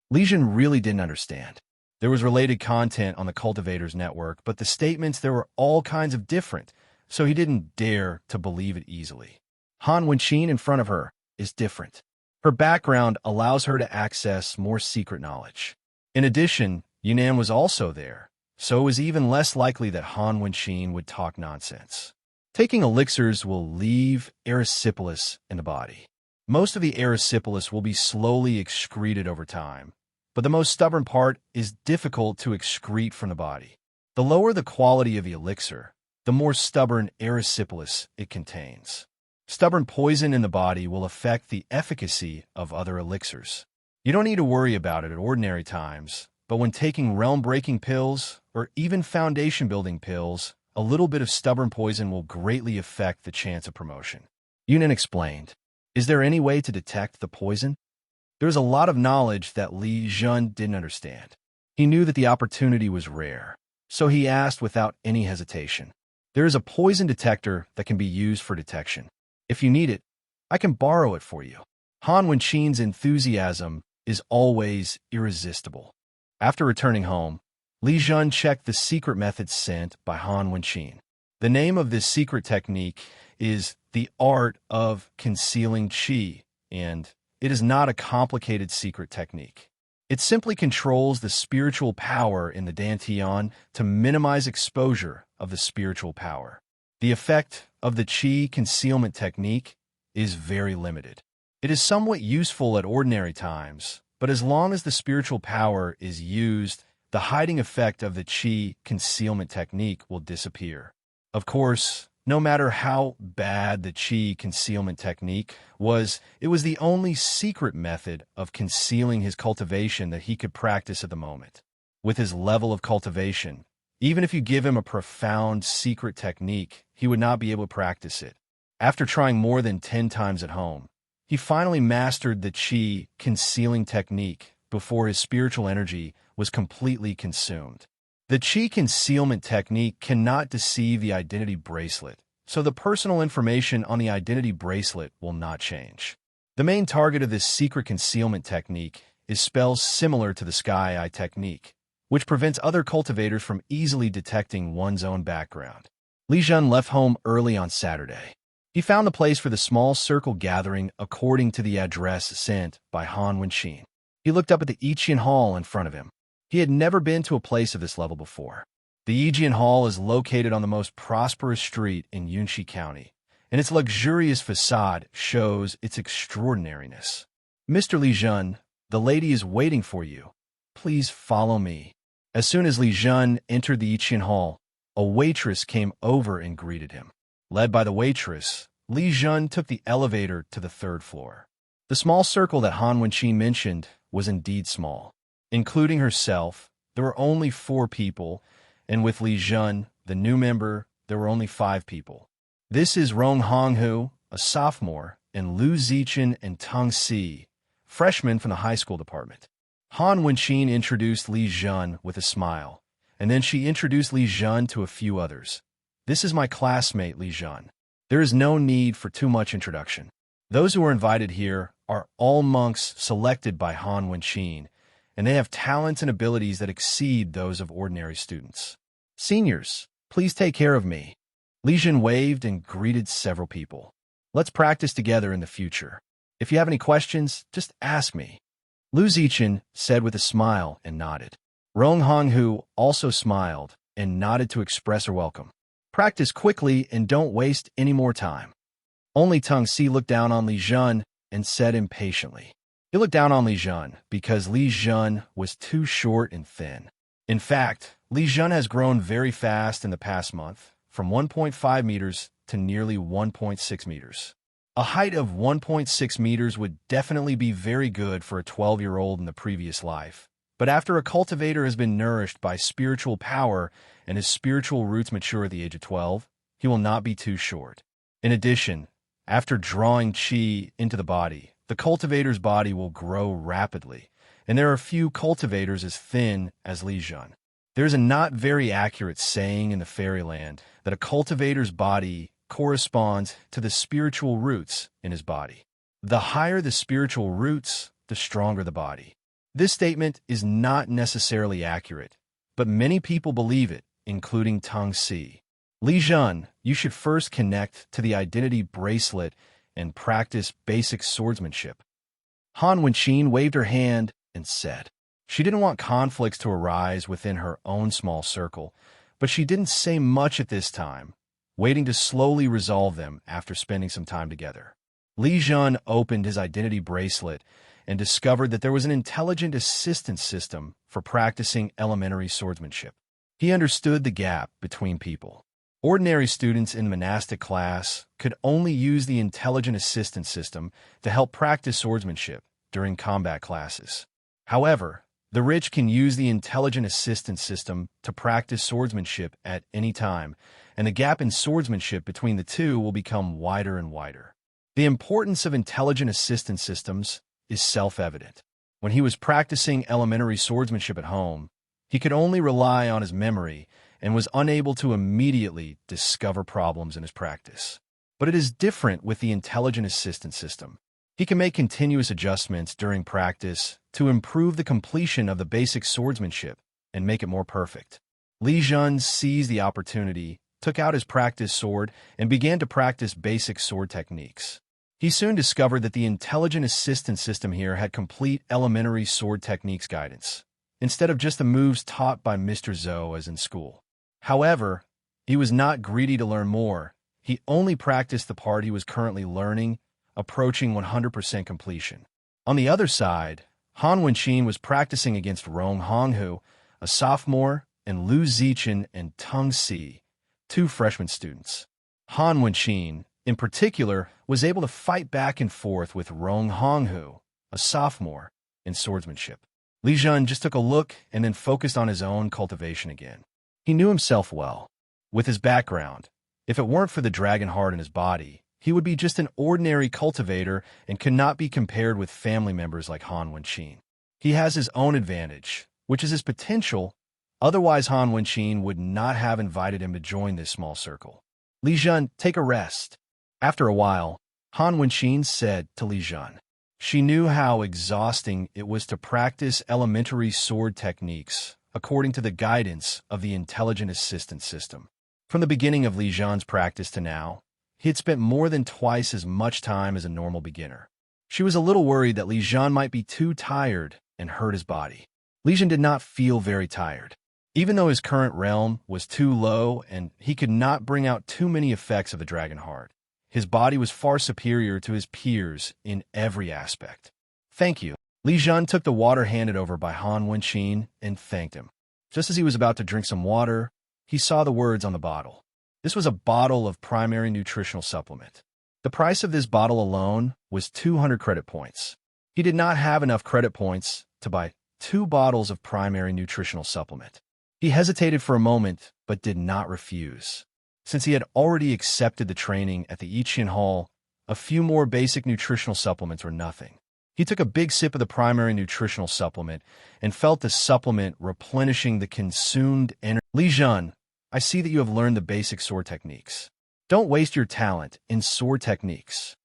Speaker 1: Li Zhen really didn't understand. There was related content on the Cultivators network, but the statements there were all kinds of different, so he didn't dare to believe it easily. Han Wenqin in front of her is different. Her background allows her to access more secret knowledge. In addition, Yunnan was also there, so it was even less likely that Han Wenqin would talk nonsense. Taking elixirs will leave erysipelas in the body. Most of the erysipelas will be slowly excreted over time, but the most stubborn part is difficult to excrete from the body. The lower the quality of the elixir, the more stubborn erysipelas it contains. Stubborn poison in the body will affect the efficacy of other elixirs. You don't need to worry about it at ordinary times, but when taking realm-breaking pills or even foundation-building pills, a little bit of stubborn poison will greatly affect the chance of promotion. Yunnan explained, "Is there any way to detect the poison?" There was a lot of knowledge that Li Zhen didn't understand. He knew that the opportunity was rare, so he asked without any hesitation. There is a poison detector that can be used for detection. If you need it, I can borrow it for you. Han Wenqin's enthusiasm is always irresistible. After returning home, Li Zhen checked the secret method sent by Han Wenqin. The name of this secret technique is the art of concealing qi, and it is not a complicated secret technique. It simply controls the spiritual power in the Dantian to minimize exposure of the spiritual power. The effect of the qi concealment technique is very limited. It is somewhat useful at ordinary times, but as long as the spiritual power is used, the hiding effect of the qi concealment technique will disappear. Of course, no matter how bad the qi concealment technique was, it was the only secret method of concealing his cultivation that he could practice at the moment. With his level of cultivation, even if you give him a profound secret technique, he would not be able to practice it. After trying more than 10 times at home, he finally mastered the qi concealing technique before his spiritual energy was completely consumed. The qi concealment technique cannot deceive the identity bracelet, so the personal information on the identity bracelet will not change. The main target of this secret concealment technique is spells similar to the Sky Eye technique, which prevents other cultivators from easily detecting one's own background. Li Zhen left home early on Saturday. He found the place for the small circle gathering according to the address sent by Han Wenqin. He looked up at the Yiqian Hall in front of him. He had never been to a place of this level before. The Yiqian Hall is located on the most prosperous street in Yunxi County, and its luxurious facade shows its extraordinariness. "Mr. Li Zhen, the lady is waiting for you. Please follow me." As soon as Li Zhen entered the Yiqian Hall, a waitress came over and greeted him. Led by the waitress, Li Zhen took the elevator to the 3rd floor. The small circle that Han Wenqin mentioned was indeed small. Including herself, there were only 4 people, and with Li Zhen, the new member, there were only 5 people. This is Rong Honghu, a sophomore, and Lu Zichen and Teng Si, freshmen from the high school department. Han Wenqin introduced Li Zhen with a smile, and then she introduced Li Zhen to a few others. "This is my classmate, Li Zhen." There is no need for too much introduction. Those who are invited here are all monks selected by Han Wenqin, and they have talents and abilities that exceed those of ordinary students. "Seniors, please take care of me." Li Zhen waved and greeted several people. "Let's practice together in the future. If you have any questions, just ask me." Lu Zichen said with a smile and nodded. Rong Honghu also smiled and nodded to express her welcome. "Practice quickly and don't waste any more time." Only Teng Si looked down on Li Zhen and said impatiently. He looked down on Li Zhen because Li Zhen was too short and thin. In fact, Li Zhen has grown very fast in the past month, from 1.5 meters to nearly 1.6 meters. A height of 1.6 meters would definitely be very good for a 12-year-old in the previous life. But after a cultivator has been nourished by spiritual power and his spiritual roots mature at the age of 12, he will not be too short. In addition, after drawing qi into the body, the cultivator's body will grow rapidly, and there are few cultivators as thin as Li Zhen. There's a not very accurate saying in the fairyland that a cultivator's body corresponds to the spiritual roots in his body. The higher the spiritual roots, the stronger the body. This statement is not necessarily accurate, but many people believe it, including Tang Si. Li Zhen, you should first connect to the identity bracelet and practice basic swordsmanship. Han Wenqin waved her hand and said. She didn't want conflicts to arise within her own small circle, but she didn't say much at this time, waiting to slowly resolve them after spending some time together. Li Zhen opened his identity bracelet and discovered that there was an intelligent assistance system for practicing elementary swordsmanship. He understood the gap between people. Ordinary students in monastic class could only use the intelligent assistance system to help practice swordsmanship during combat classes. However, the rich can use the intelligent assistance system to practice swordsmanship at any time, and the gap in swordsmanship between the two will become wider and wider. The importance of intelligent assistance systems is self-evident. When he was practicing elementary swordsmanship at home, he could only rely on his memory and was unable to immediately discover problems in his practice. But it is different with the intelligent assistance system. He can make continuous adjustments during practice to improve the completion of the basic swordsmanship and make it more perfect. Li Zhen seized the opportunity, took out his practice sword, and began to practice basic sword techniques. He soon discovered that the intelligent assistance system here had complete elementary sword techniques guidance, instead of just the moves taught by Mr. Zhou as in school. However, he was not greedy to learn more. He only practiced the part he was currently learning, approaching 100% completion. On the other side, Han Wenqin was practicing against Rong Honghu, a sophomore, and Lu Zichen and Tang Si, two freshman students. Han Wenqin, in particular, was able to fight back and forth with Rong Honghu, a sophomore, in swordsmanship. Li Zhen just took a look and then focused on his own cultivation again. He knew himself well. With his background, if it weren't for the dragon heart in his body, he would be just an ordinary cultivator and could not be compared with family members like Han Wenqin. He has his own advantage, which is his potential. Otherwise, Han Wenqin would not have invited him to join this small circle. Li Zhen, take a rest. After a while, Han Wenqin said to Li Zhen. She knew how exhausting it was to practice elementary sword techniques according to the guidance of the intelligent assistance system. From the beginning of Li Zhen's practice to now, he had spent more than twice as much time as a normal beginner. She was a little worried that Li Zhen might be too tired and hurt his body. Li Zhen did not feel very tired. Even though his current realm was too low and he could not bring out too many effects of the dragon heart, his body was far superior to his peers in every aspect. Thank you. Li Zhen took the water handed over by Han Wenqin and thanked him. Just as he was about to drink some water, he saw the words on the bottle. This was a bottle of primary nutritional supplement. The price of this bottle alone was 200 credit points. He did not have enough credit points to buy 2 bottles of primary nutritional supplement. He hesitated for a moment, but did not refuse. Since he had already accepted the training at the Yiqian Hall, a few more basic nutritional supplements were nothing. He took a big sip of the primary nutritional supplement and felt the supplement replenishing the consumed energy. Li Zhen, I see that you have learned the basic sword techniques. Don't waste your talent in sword techniques.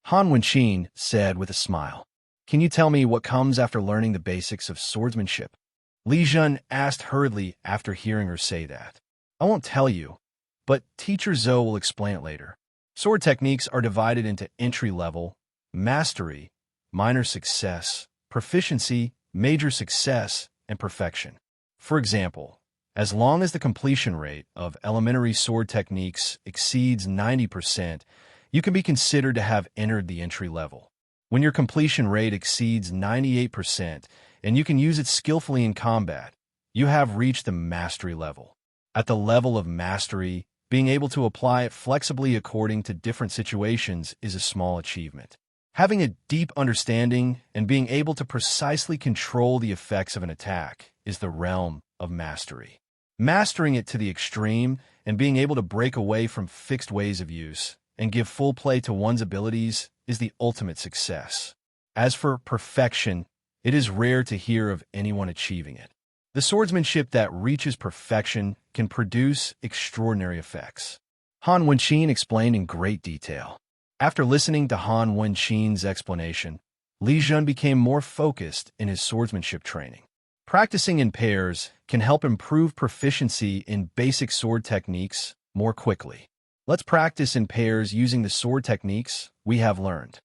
Speaker 1: Han Wenqin said with a smile. Can you tell me what comes after learning the basics of swordsmanship? Li Zhen asked hurriedly after hearing her say that. I won't tell you, but Teacher Zhou will explain it later. Sword techniques are divided into entry level, mastery, minor success, proficiency, major success, and perfection. For example, as long as the completion rate of elementary sword techniques exceeds 90%, you can be considered to have entered the entry level. When your completion rate exceeds 98% and you can use it skillfully in combat, you have reached the mastery level. At the level of mastery, being able to apply it flexibly according to different situations is a small achievement. Having a deep understanding and being able to precisely control the effects of an attack is the realm of mastery. Mastering it to the extreme and being able to break away from fixed ways of use and give full play to one's abilities is the ultimate success. As for perfection, it is rare to hear of anyone achieving it. The swordsmanship that reaches perfection can produce extraordinary effects. Han Wenqin explained in great detail. After listening to Han Wenqin's explanation, Li Zhen became more focused in his swordsmanship training. Practicing in pairs can help improve proficiency in basic sword techniques more quickly. Let's practice in pairs using the sword techniques we have learned.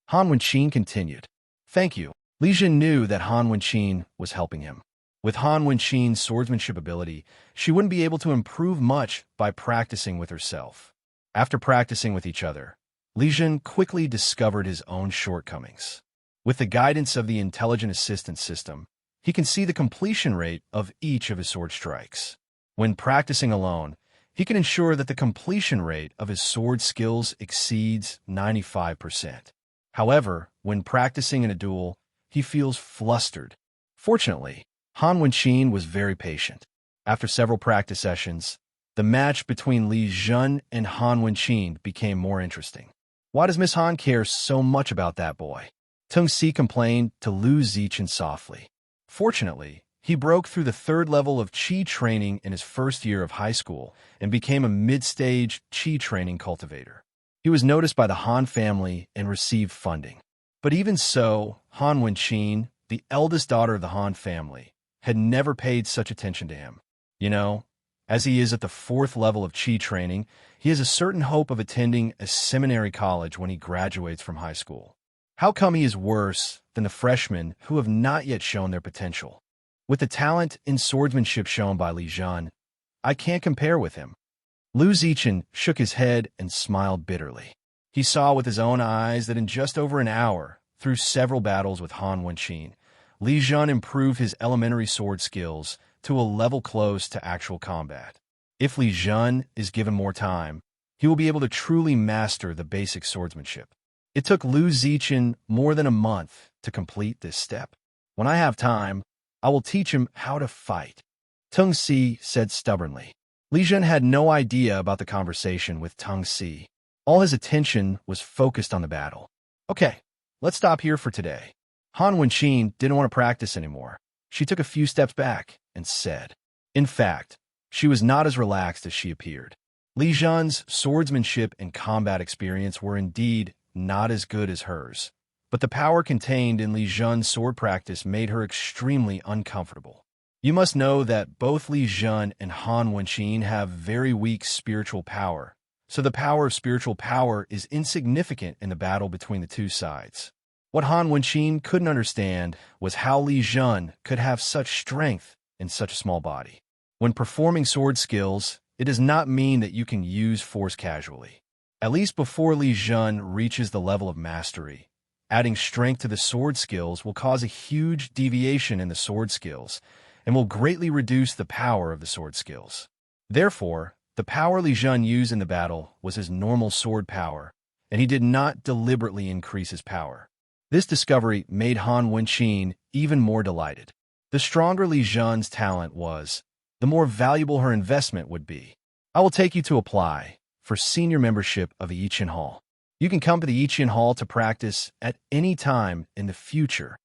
Speaker 1: Han Wenqin continued. Thank you. Li Zhen knew that Han Wenqin was helping him. With Han Wenqin's swordsmanship ability, she wouldn't be able to improve much by practicing with herself. After practicing with each other, Li Zhen quickly discovered his own shortcomings. With the guidance of the intelligent assistance system, he can see the completion rate of each of his sword strikes. When practicing alone, he can ensure that the completion rate of his sword skills exceeds 95%. However, when practicing in a duel, he feels flustered. Fortunately, Han Wenqin was very patient. After several practice sessions, the match between Li Zhen and Han Wenqin became more interesting. Why does Miss Han care so much about that boy? Tung Si complained to Li Zhen softly. Fortunately, he broke through the third level of Qi training in his first year of high school and became a mid-stage Qi training cultivator. He was noticed by the Han family and received funding. But even so, Han Wenqin, the eldest daughter of the Han family, had never paid such attention to him. As he is at the fourth level of Qi training, he has a certain hope of attending a seminary college when he graduates from high school. How come he is worse than the freshmen who have not yet shown their potential? With the talent in swordsmanship shown by Li Zhen, I can't compare with him. Li Zhen shook his head and smiled bitterly. He saw with his own eyes that in just over an hour, through several battles with Han Wenqin, Li Zhen improved his elementary sword skills to a level close to actual combat. If Li Zhen is given more time, he will be able to truly master the basic swordsmanship. It took Li Zhen more than a month to complete this step. When I have time, I will teach him how to fight, Tung Si said stubbornly. Li Zhen had no idea about the conversation with Tung Si. All his attention was focused on the battle. Okay, let's stop here for today. Han Wenqin didn't want to practice anymore. She took a few steps back and said. In fact, she was not as relaxed as she appeared. Li Zhen's swordsmanship and combat experience were indeed not as good as hers, but the power contained in Li Zhen's sword practice made her extremely uncomfortable. You must know that both Li Zhen and Han Wenqin have very weak spiritual power, so the power of spiritual power is insignificant in the battle between the two sides. What Han Wenqin couldn't understand was how Li Zhen could have such strength in such a small body. When performing sword skills, it does not mean that you can use force casually. At least before Li Zhen reaches the level of mastery, adding strength to the sword skills will cause a huge deviation in the sword skills and will greatly reduce the power of the sword skills. Therefore, the power Li Zhen used in the battle was his normal sword power, and he did not deliberately increase his power. This discovery made Han Wenqin even more delighted. The stronger Li Zhen's talent was, the more valuable her investment would be. I will take you to apply for senior membership of the Yiqin Hall. You can come to the Yiqin Hall to practice at any time in the future,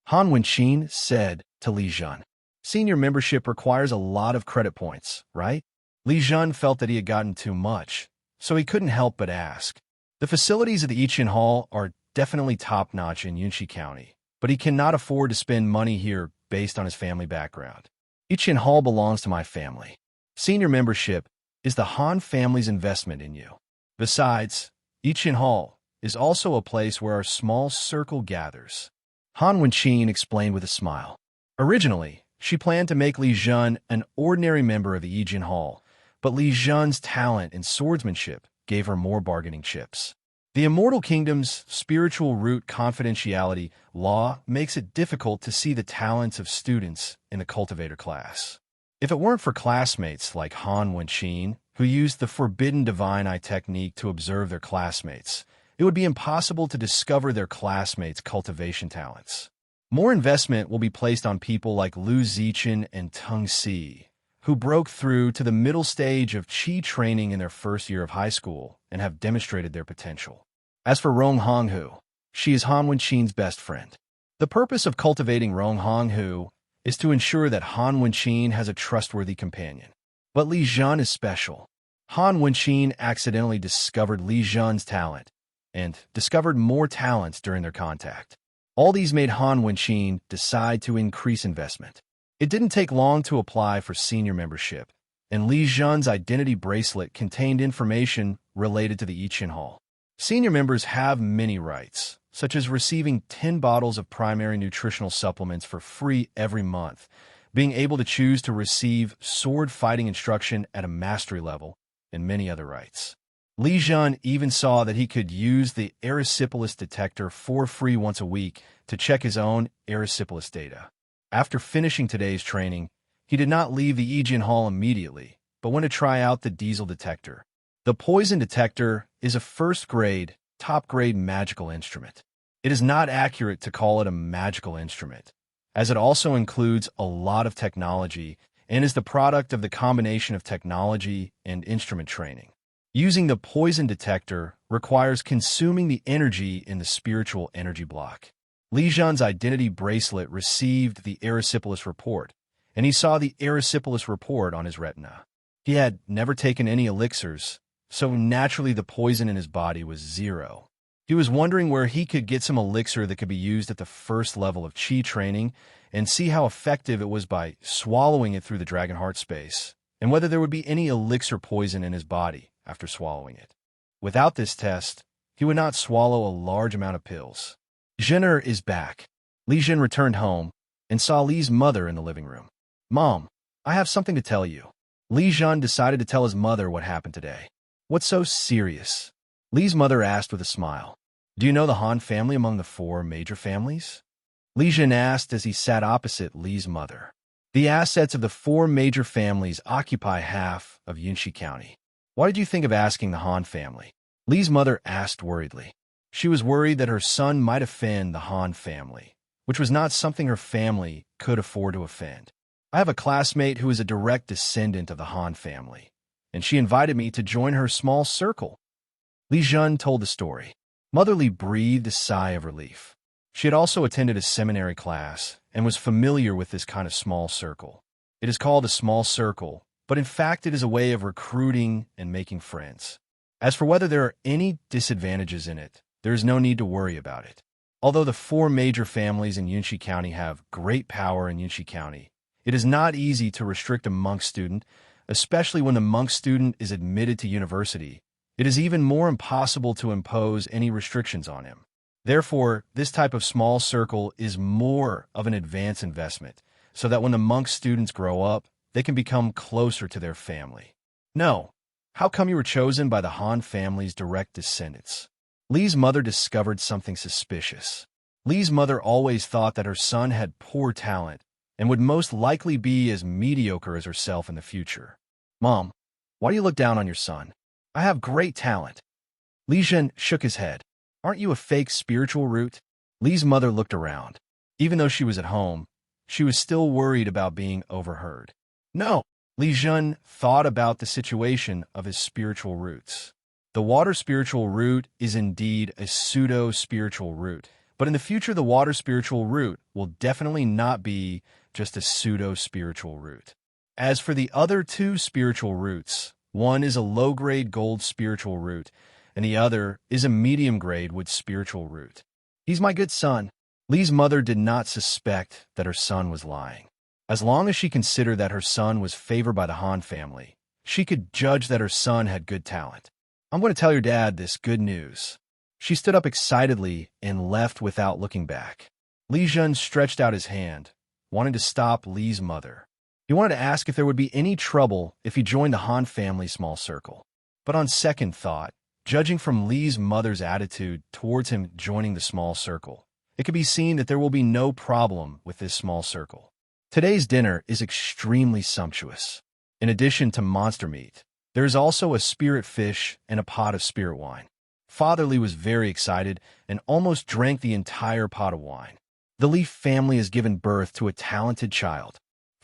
Speaker 1: Han Wenqin said to Li Zhen. Senior membership requires a lot of credit points, right? Li Zhen felt that he had gotten too much, so he couldn't help but ask. The facilities of the Yiqin Hall are definitely top-notch in Yunxi County, but he cannot afford to spend money here based on his family background. Yiqin Hall belongs to my family. Senior membership is the Han family's investment in you. Besides, Yiqin Hall is also a place where our small circle gathers, Han Wenqin explained with a smile. Originally, she planned to make Li Zhen an ordinary member of the Yiqin Hall, but Li Zhen's talent in swordsmanship gave her more bargaining chips. The Immortal Kingdom's spiritual root confidentiality law makes it difficult to see the talents of students in the cultivator class. If it weren't for classmates like Han Wenqin, who used the forbidden divine eye technique to observe their classmates, it would be impossible to discover their classmates' cultivation talents. More investment will be placed on people like Li Zhen and Tung Si, who broke through to the middle stage of Qi training in their first year of high school and have demonstrated their potential. As for Rong Honghu, she is Han Wenqin's best friend. The purpose of cultivating Rong Honghu is to ensure that Han Wenqin has a trustworthy companion. But Li Zhen is special. Han Wenqin accidentally discovered Li Zhen's talent and discovered more talents during their contact. All these made Han Wenqin decide to increase investment. It didn't take long to apply for senior membership, and Li Zhen's identity bracelet contained information related to the I Ching Hall. Senior members have many rights, such as receiving 10 bottles of primary nutritional supplements for free every month, being able to choose to receive sword fighting instruction at a mastery level, and many other rights. Li Zhen even saw that he could use the erysipelas detector for free once a week to check his own erysipelas data. After finishing today's training, he did not leave the I Ching Hall immediately, but went to try out the diesel detector. The poison detector is a first-grade, top-grade magical instrument. It is not accurate to call it a magical instrument, as it also includes a lot of technology and is the product of the combination of technology and instrument training. Using the poison detector requires consuming the energy in the spiritual energy block. Li Zhen's identity bracelet received the erysipelas report, and he saw the erysipelas report on his retina. He had never taken any elixirs, so naturally the poison in his body was 0. He was wondering where he could get some elixir that could be used at the first level of Qi training and see how effective it was by swallowing it through the dragon heart space, and whether there would be any elixir poison in his body after swallowing it. Without this test, he would not swallow a large amount of pills. Zhener is back. Li Zhen returned home and saw Li's mother in the living room. "Mom, I have something to tell you." Li Zhen decided to tell his mother what happened today. "What's so serious?" Li's mother asked with a smile. "Do you know the Han family among the 4 major families?" Li Zhen asked as he sat opposite Li's mother. "The assets of the 4 major families occupy half of Yunxi County." "Why did you think of asking the Han family?" Li's mother asked worriedly. She was worried that her son might offend the Han family, which was not something her family could afford to offend. "I have a classmate who is a direct descendant of the Han family, and she invited me to join her small circle." Li Zhen told the story. Mother Li breathed a sigh of relief. She had also attended a seminary class and was familiar with this kind of small circle. It is called a small circle, but in fact it is a way of recruiting and making friends. As for whether there are any disadvantages in it, there is no need to worry about it. Although the 4 major families in Yunxi County have great power in Yunxi County, it is not easy to restrict a monk student, especially when the monk student is admitted to university. It is even more impossible to impose any restrictions on him. Therefore, this type of small circle is more of an advanced investment, so that when the monk students grow up, they can become closer to their family. "No. How come you were chosen by the Han family's direct descendants?" Li's mother discovered something suspicious. Li's mother always thought that her son had poor talent and would most likely be as mediocre as herself in the future. "Mom, why do you look down on your son? I have great talent." Li Zhen shook his head. "Aren't you a fake spiritual root?" Li's mother looked around. Even though she was at home, she was still worried about being overheard. "No." Li Zhen thought about the situation of his spiritual roots. The water spiritual root is indeed a pseudo-spiritual root, but in the future the water spiritual root will definitely not be just a pseudo-spiritual root. As for the other 2 spiritual roots, one is a low-grade gold spiritual root, and the other is a medium-grade wood spiritual root. "He's my good son." Li's mother did not suspect that her son was lying. As long as she considered that her son was favored by the Han family, she could judge that her son had good talent. "I'm going to tell your dad this good news." She stood up excitedly and left without looking back. Li Zhen stretched out his hand, wanting to stop Li's mother. He wanted to ask if there would be any trouble if he joined the Han family small circle. But on second thought, judging from Li's mother's attitude towards him joining the small circle, it could be seen that there will be no problem with this small circle. Today's dinner is extremely sumptuous. In addition to monster meat, there is also a spirit fish and a pot of spirit wine. Father Li was very excited and almost drank the entire pot of wine. The Li family has given birth to a talented child.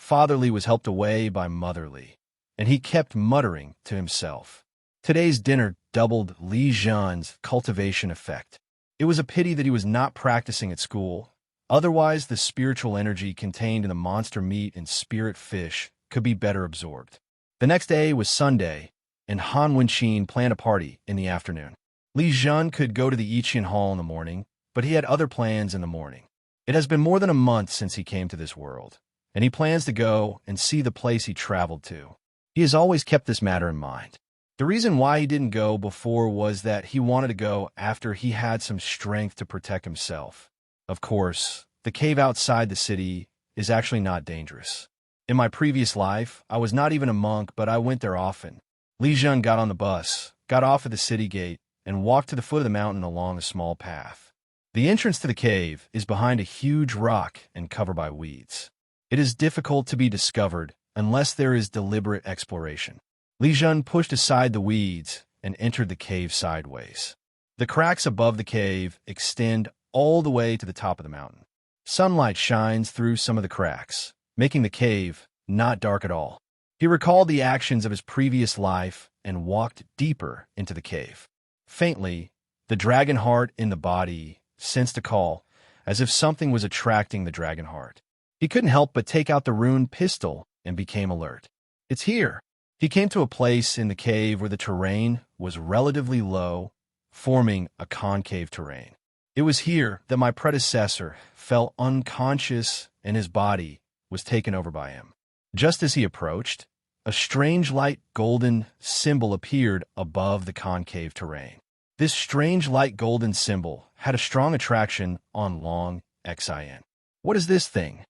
Speaker 1: Fatherly was helped away by motherly, and he kept muttering to himself. Today's dinner doubled Li Zhen's cultivation effect. It was a pity that he was not practicing at school. Otherwise, the spiritual energy contained in the monster meat and spirit fish could be better absorbed. The next day was Sunday, and Han Wenqin planned a party in the afternoon. Li Zhen could go to the Yiqian Hall in the morning, but he had other plans in the morning. It has been more than a month since he came to this world, and he plans to go and see the place he traveled to. He has always kept this matter in mind. The reason why he didn't go before was that he wanted to go after he had some strength to protect himself. Of course, the cave outside the city is actually not dangerous. In my previous life, I was not even a monk, but I went there often. Li Zhen got on the bus, got off at the city gate, and walked to the foot of the mountain along a small path. The entrance to the cave is behind a huge rock and covered by weeds. It is difficult to be discovered unless there is deliberate exploration. Li Zhen pushed aside the weeds and entered the cave sideways. The cracks above the cave extend all the way to the top of the mountain. Sunlight shines through some of the cracks, making the cave not dark at all. He recalled the actions of his previous life and walked deeper into the cave. Faintly, the dragon heart in the body sensed a call, as if something was attracting the dragon heart. He couldn't help but take out the rune pistol and became alert. It's here. He came to a place in the cave where the terrain was relatively low, forming a concave terrain. It was here that my predecessor fell unconscious and his body was taken over by him. Just as he approached, a strange light golden symbol appeared above the concave terrain. This strange light golden symbol had a strong attraction on Long Xin. What is this thing?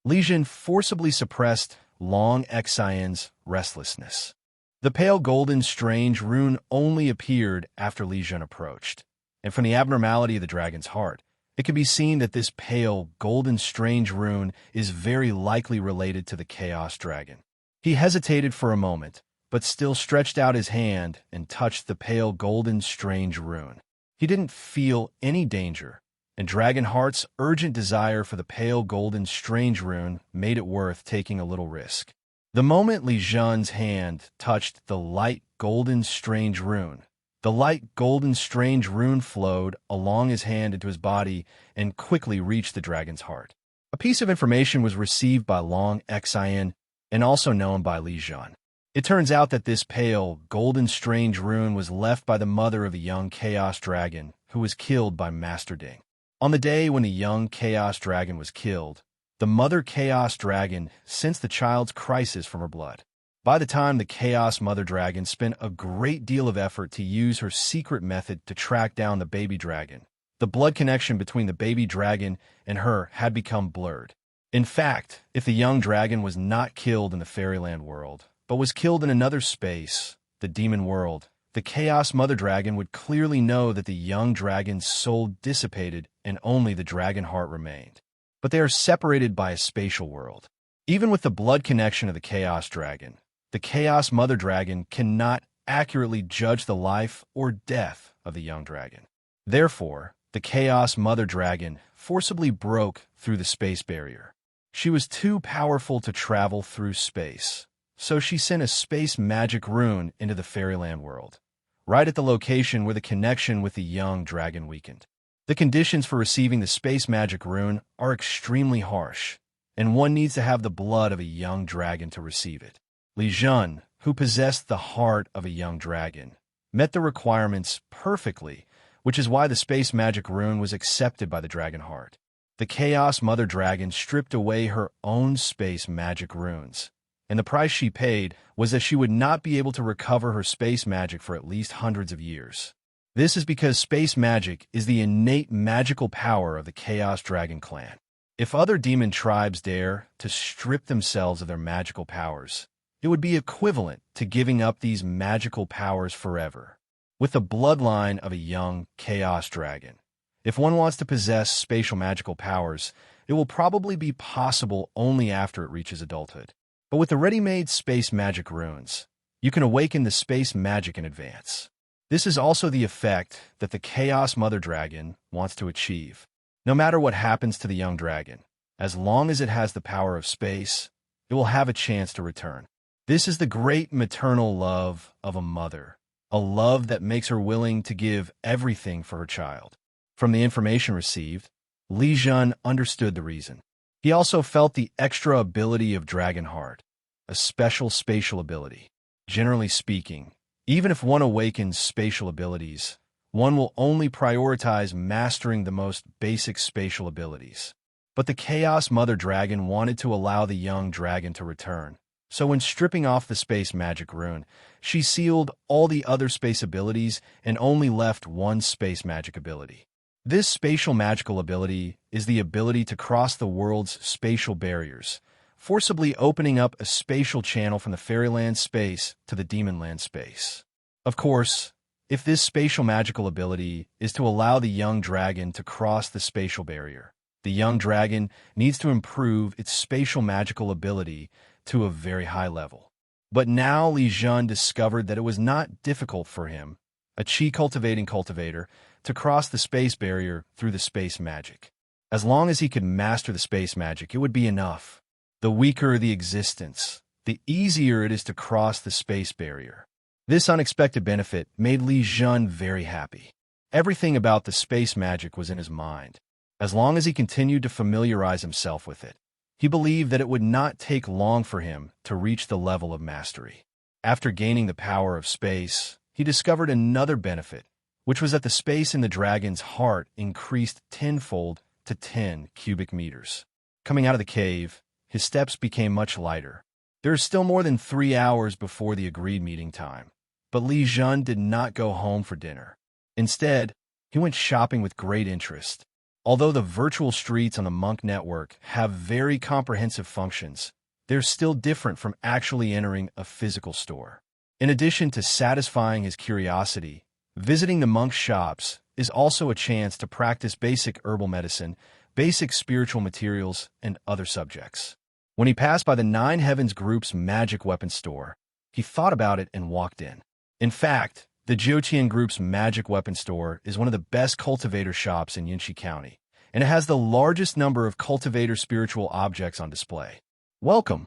Speaker 1: Li Zhen forcibly suppressed Long Xin's restlessness. The pale golden strange rune only appeared after Li Zhen approached, and from the abnormality of the dragon's heart, it can be seen that this pale golden strange rune is very likely related to the Chaos Dragon. He hesitated for a moment, but still stretched out his hand and touched the pale golden strange rune. He didn't feel any danger, and Dragonheart's urgent desire for the pale golden strange rune made it worth taking a little risk. The moment Li Zhen's hand touched the light golden strange rune, the light golden strange rune flowed along his hand into his body and quickly reached the dragon's heart. A piece of information was received by Long Xin and also known by Li Zhen. It turns out that this pale, golden strange rune was left by the mother of a young Chaos Dragon who was killed by Master Ding. On the day when the young Chaos Dragon was killed, the mother Chaos Dragon sensed the child's crisis from her blood. By the time the Chaos Mother Dragon spent a great deal of effort to use her secret method to track down the baby dragon, the blood connection between the baby dragon and her had become blurred. In fact, if the young dragon was not killed in the fairyland world, but was killed in another space, the demon world, the Chaos Mother Dragon would clearly know that the young dragon's soul dissipated and only the dragon heart remained. But they are separated by a spatial world. Even with the blood connection of the Chaos Dragon, the Chaos Mother Dragon cannot accurately judge the life or death of the young dragon. Therefore, the Chaos Mother Dragon forcibly broke through the space barrier. She was too powerful to travel through space, so she sent a space magic rune into the fairyland world, right at the location where the connection with the young dragon weakened. The conditions for receiving the space magic rune are extremely harsh, and one needs to have the blood of a young dragon to receive it. Li Zhen, who possessed the heart of a young dragon, met the requirements perfectly, which is why the space magic rune was accepted by the dragon heart. The Chaos Mother Dragon stripped away her own space magic runes, and the price she paid was that she would not be able to recover her space magic for at least hundreds of years. This is because space magic is the innate magical power of the Chaos Dragon clan. If other demon tribes dare to strip themselves of their magical powers, it would be equivalent to giving up these magical powers forever. With the bloodline of a young Chaos Dragon, if one wants to possess spatial magical powers, it will probably be possible only after it reaches adulthood. But with the ready-made space magic runes, you can awaken the space magic in advance. This is also the effect that the Chaos Mother Dragon wants to achieve. No matter what happens to the young dragon, as long as it has the power of space, it will have a chance to return. This is the great maternal love of a mother, a love that makes her willing to give everything for her child. From the information received, Li Zhen understood the reason. He also felt the extra ability of Dragon Heart, a special spatial ability. Generally speaking, even if one awakens spatial abilities, one will only prioritize mastering the most basic spatial abilities. But the Chaos Mother Dragon wanted to allow the young dragon to return. So when stripping off the space magic rune, she sealed all the other space abilities and only left one space magic ability. This spatial magical ability is the ability to cross the world's spatial barriers, forcibly opening up a spatial channel from the fairyland space to the demonland space. Of course, if this spatial magical ability is to allow the young dragon to cross the spatial barrier, the young dragon needs to improve its spatial magical ability to a very high level. But now Li Zhen discovered that it was not difficult for him, a chi cultivating cultivator, to cross the space barrier through the space magic. As long as he could master the space magic, it would be enough. The weaker the existence, the easier it is to cross the space barrier. This unexpected benefit made Li Zhen very happy. Everything about the space magic was in his mind. As long as he continued to familiarize himself with it, he believed that it would not take long for him to reach the level of mastery. After gaining the power of space, he discovered another benefit, which was that the space in the dragon's heart increased tenfold to 10 cubic meters. Coming out of the cave, his steps became much lighter. There is still more than 3 hours before the agreed meeting time, but Li Zhen did not go home for dinner. Instead, he went shopping with great interest. Although the virtual streets on the Monk network have very comprehensive functions, they're still different from actually entering a physical store. In addition to satisfying his curiosity, visiting the Monk shops is also a chance to practice basic herbal medicine, basic spiritual materials, and other subjects. When he passed by the Nine Heavens Group's magic weapon store, he thought about it and walked in. In fact, the Jiutian Group's magic weapon store is one of the best cultivator shops in Yinxi County, and it has the largest number of cultivator spiritual objects on display. Welcome!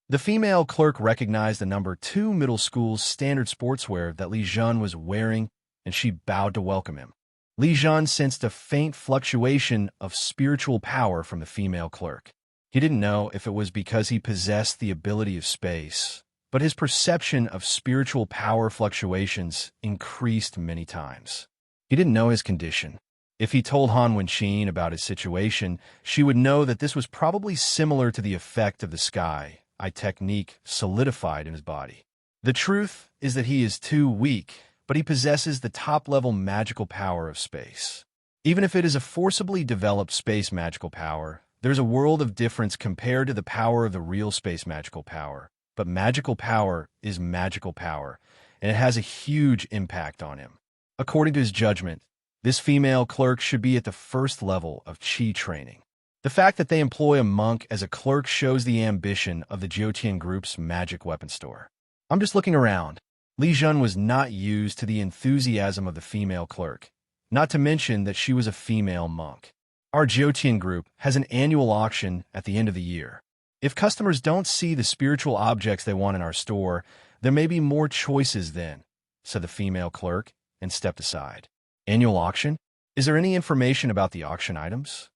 Speaker 1: The female clerk recognized the number 2 middle school's standard sportswear that Li Zhen was wearing, and she bowed to welcome him. Li Zhen sensed a faint fluctuation of spiritual power from the female clerk. He didn't know if it was because he possessed the ability of space, but his perception of spiritual power fluctuations increased many times. He didn't know his condition. If he told Han Wenqin about his situation, she would know that this was probably similar to the effect of the sky technique solidified in his body. The truth is that he is too weak, but he possesses the top-level magical power of space. Even if it is a forcibly developed space magical power, there's a world of difference compared to the power of the real space magical power. But magical power is magical power, and it has a huge impact on him. According to his judgment, this female clerk should be at the first level of Qi training. The fact that they employ a monk as a clerk shows the ambition of the Jiutian Group's magic weapon store. I'm just looking around. Li Zhen was not used to the enthusiasm of the female clerk, not to mention that she was a female monk. Our Jiutian Group has an annual auction at the end of the year. If customers don't see the spiritual objects they want in our store, there may be more choices then, said the female clerk, and stepped aside. Annual auction? Is there any information about the auction items?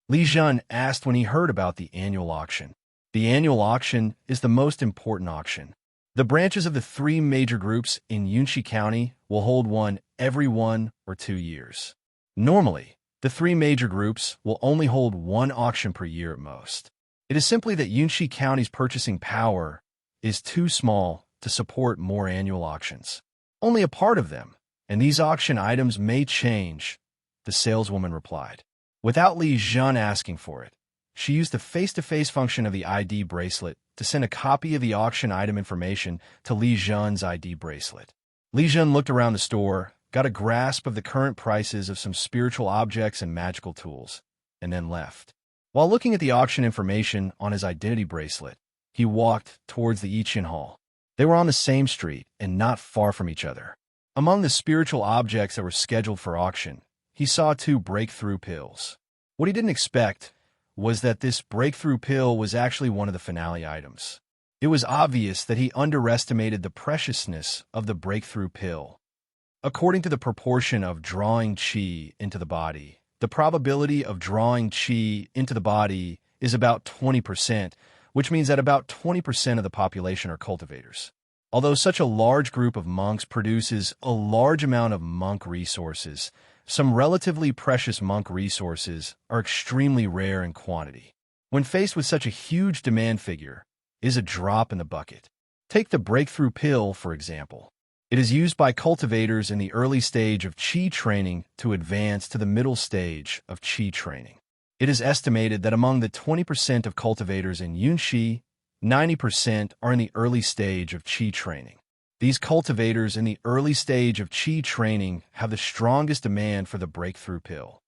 Speaker 1: Li Zhen asked when he heard about the annual auction. The annual auction is the most important auction. The branches of the 3 major groups in Yunxi County will hold one every 1 or 2 years. Normally, the 3 major groups will only hold 1 auction per year at most. It is simply that Yunxi County's purchasing power is too small to support more annual auctions. Only a part of them, and these auction items may change, the saleswoman replied. Without Li Zhen asking for it, she used the face-to-face function of the ID bracelet to send a copy of the auction item information to Li Zhen's ID bracelet. Li Zhen looked around the store, got a grasp of the current prices of some spiritual objects and magical tools, and then left. While looking at the auction information on his identity bracelet, he walked towards the Yiqian Hall. They were on the same street and not far from each other. Among the spiritual objects that were scheduled for auction, he saw 2 breakthrough pills. What he didn't expect was that this breakthrough pill was actually one of the finale items. It was obvious that he underestimated the preciousness of the breakthrough pill. According to the proportion of drawing qi into the body, the probability of drawing qi into the body is about 20%, which means that about 20% of the population are cultivators. Although such a large group of monks produces a large amount of monk resources, some relatively precious monk resources are extremely rare in quantity. When faced with such a huge demand figure, it is a drop in the bucket. Take the breakthrough pill, for example. It is used by cultivators in the early stage of qi training to advance to the middle stage of qi training. It is estimated that among the 20% of cultivators in Yunxi, 90% are in the early stage of qi training. These cultivators in the early stage of qi training have the strongest demand for the breakthrough pill.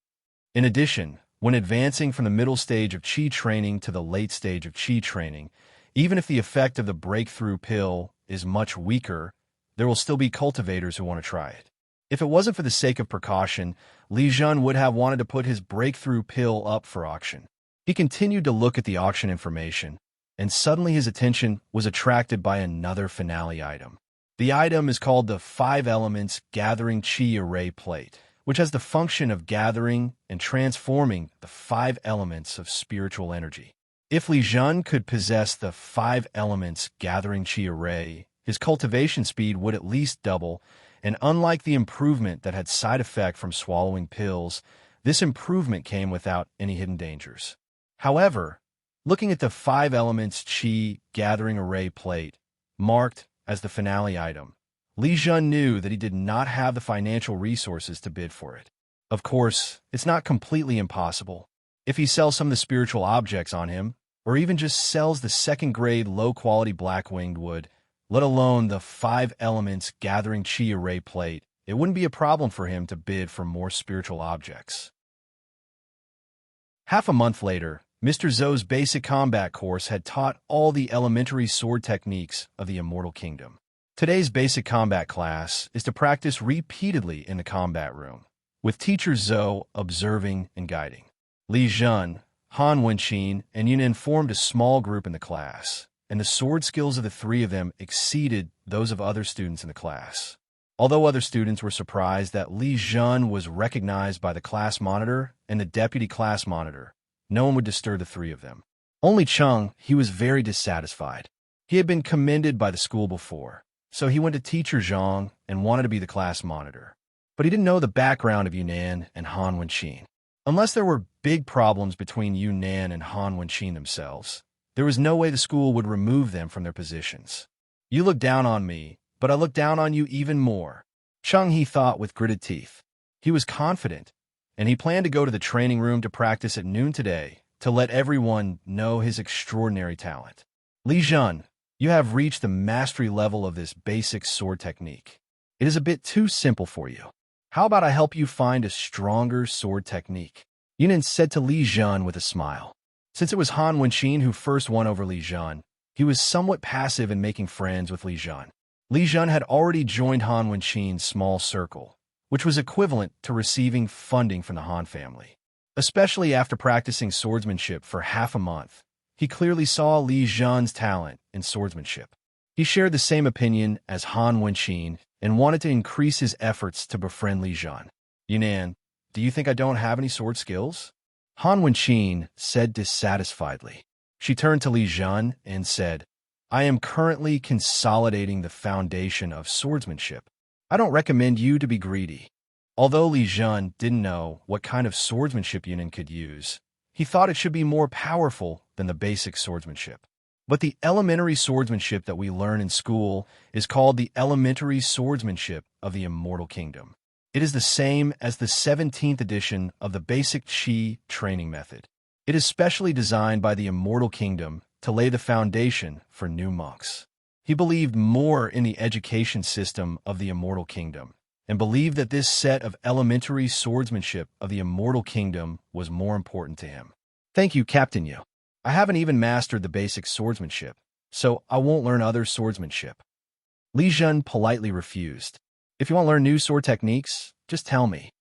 Speaker 1: In addition, when advancing from the middle stage of qi training to the late stage of qi training, even if the effect of the breakthrough pill is much weaker, there will still be cultivators who want to try it. If it wasn't for the sake of precaution, Li Zhen would have wanted to put his breakthrough pill up for auction. He continued to look at the auction information, and suddenly his attention was attracted by another finale item. The item is called the 5 Elements Gathering Qi Array Plate, which has the function of gathering and transforming the 5 elements of spiritual energy. If Li Zhen could possess the 5 Elements Gathering Qi Array, his cultivation speed would at least double, and unlike the improvement that had side effect from swallowing pills, this improvement came without any hidden dangers. However, looking at the 5 Elements Qi Gathering Array Plate, marked as the finale item, Li Zhen knew that he did not have the financial resources to bid for it. Of course, it's not completely impossible. If he sells some of the spiritual objects on him, or even just sells the second-grade low-quality black-winged wood, let alone the 5 Elements Gathering Qi Array Plate, it wouldn't be a problem for him to bid for more spiritual objects. Half a month later, Mr. Zhou's basic combat course had taught all the elementary sword techniques of the Immortal Kingdom. Today's basic combat class is to practice repeatedly in the combat room, with teacher Zhou observing and guiding. Li Zhen, Han Wenqin, and Yunan formed a small group in the class, and the sword skills of the 3 of them exceeded those of other students in the class. Although other students were surprised that Li Zhen was recognized by the class monitor and the deputy class monitor, no one would disturb the 3 of them. Only Cheng, he was very dissatisfied. He had been commended by the school before, so he went to teacher Zhang and wanted to be the class monitor. But he didn't know the background of Yunan and Han Wenqin. Unless there were big problems between Yunan and Han Wenqin themselves, there was no way the school would remove them from their positions. You look down on me, but I look down on you even more, Cheng, he thought with gritted teeth. He was confident, and he planned to go to the training room to practice at noon today to let everyone know his extraordinary talent. Li Zhen, you have reached the mastery level of this basic sword technique. It is a bit too simple for you. How about I help you find a stronger sword technique? Yunan said to Li Zhen with a smile. Since it was Han Wenqin who first won over Li Zhen, he was somewhat passive in making friends with Li Zhen. Li Zhen had already joined Han Wenqin's small circle, which was equivalent to receiving funding from the Han family. Especially after practicing swordsmanship for half a month, he clearly saw Li Zhen's talent in swordsmanship. He shared the same opinion as Han Wenqin and wanted to increase his efforts to befriend Li Zhen. Yunan, do you think I don't have any sword skills? Han Wenqin said dissatisfiedly. She turned to Li Zhen and said, I am currently consolidating the foundation of swordsmanship. I don't recommend you to be greedy. Although Li Zhen didn't know what kind of swordsmanship Yunan could use, he thought it should be more powerful than the basic swordsmanship. But the elementary swordsmanship that we learn in school is called the elementary swordsmanship of the Immortal Kingdom. It is the same as the 17th edition of the basic Qi training method. It is specially designed by the Immortal Kingdom to lay the foundation for new monks. He believed more in the education system of the Immortal Kingdom, and believed that this set of elementary swordsmanship of the Immortal Kingdom was more important to him. Thank you, Captain Yu. I haven't even mastered the basic swordsmanship, so I won't learn other swordsmanship. Li Zhen politely refused. If you want to learn new sword techniques, just tell me.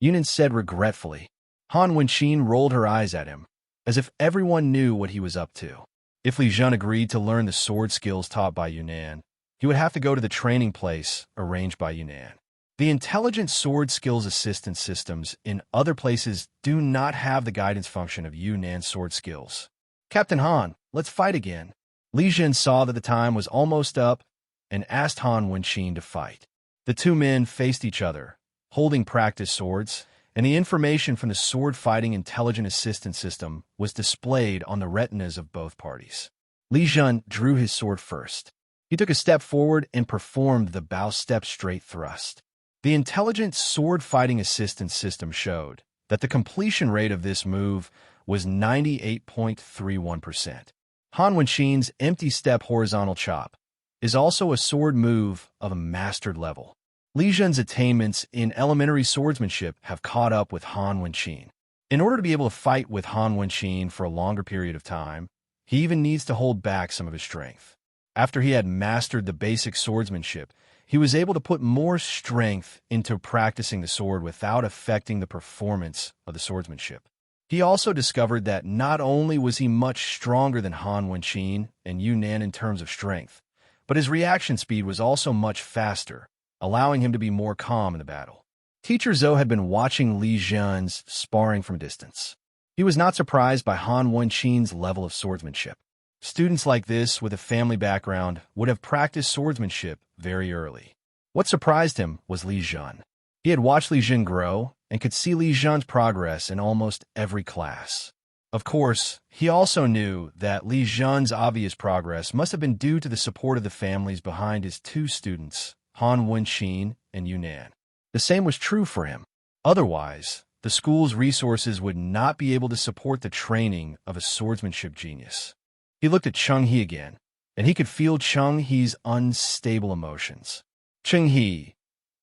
Speaker 1: Yunan said regretfully. Han Wenqin rolled her eyes at him. as if everyone knew what he was up to. If Li Zhen agreed to learn the sword skills taught by Yunnan, he would have to go to the training place arranged by Yunnan. The intelligent sword skills assistance systems in other places do not have the guidance function of Yunnan's sword skills. Captain Han, let's fight again. Li Zhen saw that the time was almost up and asked Han Wenqin to fight. The two men faced each other, holding practice swords, and the information from the sword-fighting intelligent assistance system was displayed on the retinas of both parties. Li Zhen drew his sword first. He took a step forward and performed the bow step straight thrust. The intelligent sword-fighting assistance system showed that the completion rate of this move was 98.31%. Han Wenqin's empty step horizontal chop is also a sword move of a mastered level. Li Zhen's attainments in elementary swordsmanship have caught up with Han Wenqin. In order to be able to fight with Han Wenqin for a longer period of time, he even needs to hold back some of his strength. After he had mastered the basic swordsmanship, he was able to put more strength into practicing the sword without affecting the performance of the swordsmanship. He also discovered that not only was he much stronger than Han Wenqin and Yunnan in terms of strength, but his reaction speed was also much faster, allowing him to be more calm in the battle. Teacher Zhou had been watching Li Zhen's sparring from a distance. He was not surprised by Han Wenqin's level of swordsmanship. Students like this with a family background would have practiced swordsmanship very early. What surprised him was Li Zhen. He had watched Li Zhen grow and could see Li Zhen's progress in almost every class. Of course, he also knew that Li Zhen's obvious progress must have been due to the support of the families behind his two students, Han Wenqin and Yunnan. The same was true for him. Otherwise, the school's resources would not be able to support the training of a swordsmanship genius. He looked at Cheng He again, and he could feel Cheng He's unstable emotions. Cheng He,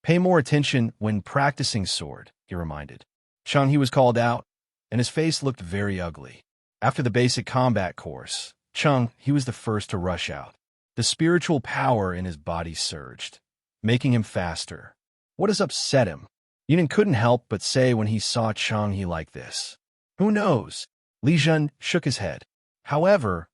Speaker 1: pay more attention when practicing sword, he reminded. Cheng He was called out, and his face looked very ugly. After the basic combat course, Cheng He was the first to rush out. The spiritual power in his body surged, making him faster. What has upset him? Yunnan couldn't help but say when he saw Cheng He like this. Who knows? Li Zhen shook his head. However,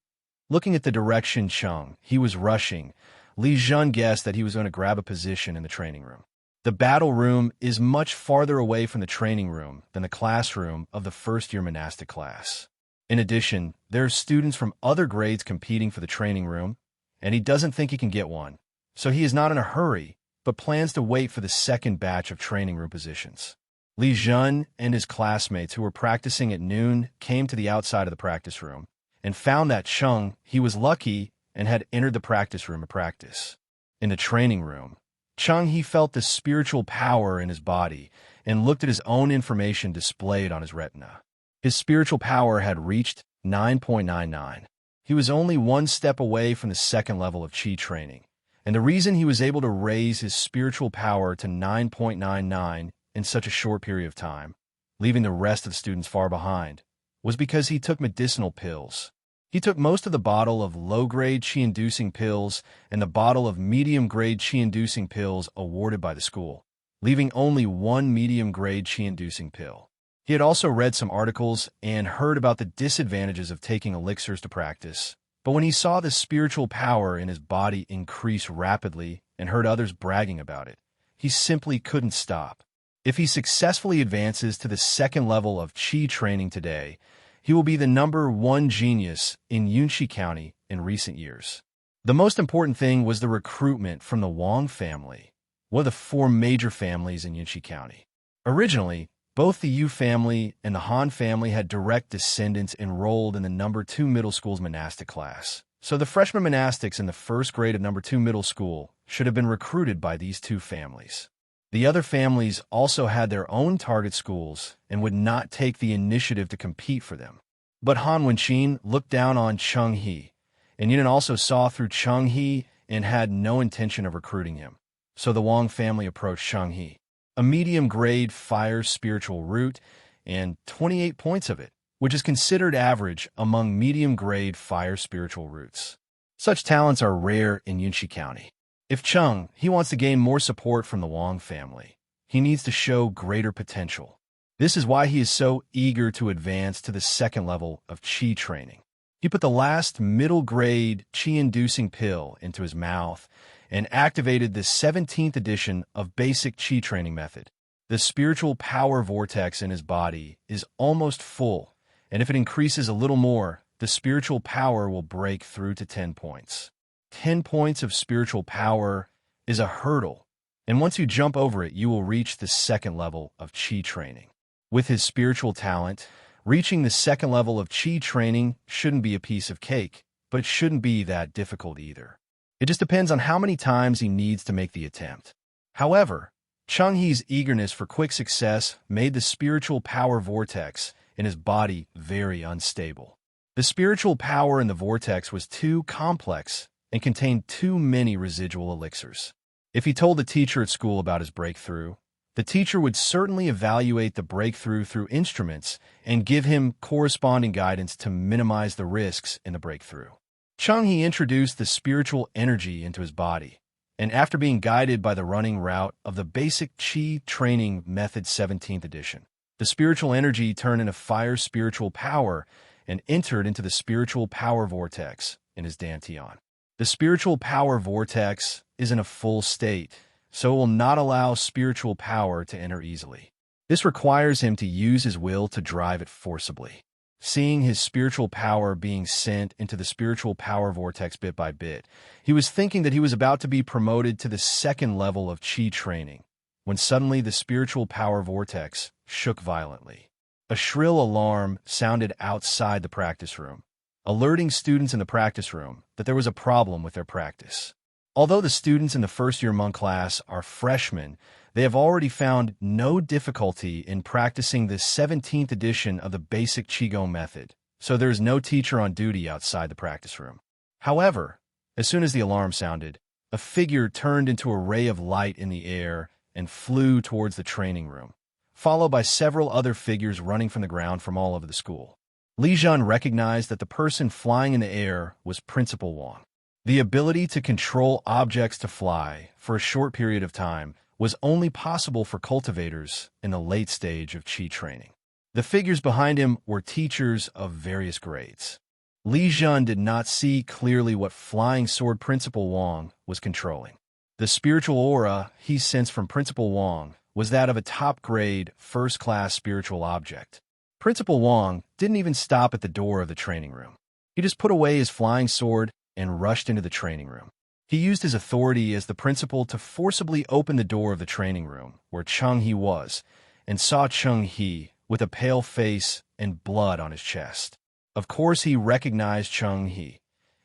Speaker 1: looking at the direction Cheng He was rushing, Li Zhen guessed that he was going to grab a position in the training room. The battle room is much farther away from the training room than the classroom of the first-year monastic class. In addition, there are students from other grades competing for the training room, and he doesn't think he can get one. So he is not in a hurry, but plans to wait for the second batch of training room positions. Li Zhen and his classmates who were practicing at noon came to the outside of the practice room and found that Cheng He was lucky and had entered the practice room to practice. In the training room, Cheng He felt the spiritual power in his body and looked at his own information displayed on his retina. His spiritual power had reached 9.99. He was only one step away from the second level of Qi training, and the reason he was able to raise his spiritual power to 9.99 in such a short period of time, leaving the rest of the students far behind, was because he took medicinal pills. He took most of the bottle of low-grade Qi-inducing pills and the bottle of medium-grade Qi-inducing pills awarded by the school, leaving only one medium-grade Qi-inducing pill. He had also read some articles and heard about the disadvantages of taking elixirs to practice, but when he saw the spiritual power in his body increase rapidly and heard others bragging about it, he simply couldn't stop. If he successfully advances to the second level of Qi training today, he will be the #1 genius in Yunxi County in recent years. The most important thing was the recruitment from the Wang family, one of the 4 major families in Yunxi County. Originally, both the Yu family and the Han family had direct descendants enrolled in the #2 middle school's monastic class, so the freshman monastics in the first grade of #2 middle school should have been recruited by these 2 families. The other families also had their own target schools and would not take the initiative to compete for them. But Han Wenqin looked down on Cheng He, and Yunnan also saw through Cheng He and had no intention of recruiting him. So the Wang family approached Cheng He, a medium-grade fire spiritual root, and 28 points of it, which is considered average among medium-grade fire spiritual roots. Such talents are rare in Yunxi County. If Cheng He wants to gain more support from the Wang family, he needs to show greater potential. This is why he is so eager to advance to the second level of Qi training. He put the last middle-grade Qi-inducing pill into his mouth and activated the 17th edition of basic Qi training method. The spiritual power vortex in his body is almost full, and if it increases a little more, the spiritual power will break through to 10 points. 10 points of spiritual power is a hurdle, and once you jump over it, you will reach the second level of Qi training. With his spiritual talent, reaching the second level of Qi training shouldn't be a piece of cake, but it shouldn't be that difficult either. It just depends on how many times he needs to make the attempt. However, Cheng-Hi's eagerness for quick success made the spiritual power vortex in his body very unstable. The spiritual power in the vortex was too complex and contained too many residual elixirs. If he told the teacher at school about his breakthrough, the teacher would certainly evaluate the breakthrough through instruments and give him corresponding guidance to minimize the risks in the breakthrough. Cheng-Hi introduced the spiritual energy into his body, and after being guided by the running route of the basic Qi training method 17th edition, the spiritual energy turned into fire spiritual power and entered into the spiritual power vortex in his dantian. The spiritual power vortex is in a full state, so it will not allow spiritual power to enter easily. This requires him to use his will to drive it forcibly. Seeing his spiritual power being sent into the spiritual power vortex bit by bit, he was thinking that he was about to be promoted to the second level of Qi training, when suddenly the spiritual power vortex shook violently. A shrill alarm sounded outside the practice room, alerting students in the practice room that there was a problem with their practice. Although the students in the first-year monk class are freshmen, they have already found no difficulty in practicing the 17th edition of the basic Qigong method, so there is no teacher on duty outside the practice room. However, as soon as the alarm sounded, a figure turned into a ray of light in the air and flew towards the training room, followed by several other figures running from the ground from all over the school. Li Zhen recognized that the person flying in the air was Principal Wang. The ability to control objects to fly for a short period of time was only possible for cultivators in the late stage of Qi training. The figures behind him were teachers of various grades. Li Zhen did not see clearly what flying sword Principal Wang was controlling. The spiritual aura he sensed from Principal Wang was that of a top-grade, first-class spiritual object. Principal Wang didn't even stop at the door of the training room. He just put away his flying sword and rushed into the training room. He used his authority as the principal to forcibly open the door of the training room, where Cheng-Hi was, and saw Cheng-Hi with a pale face and blood on his chest. Of course, he recognized Cheng-Hi,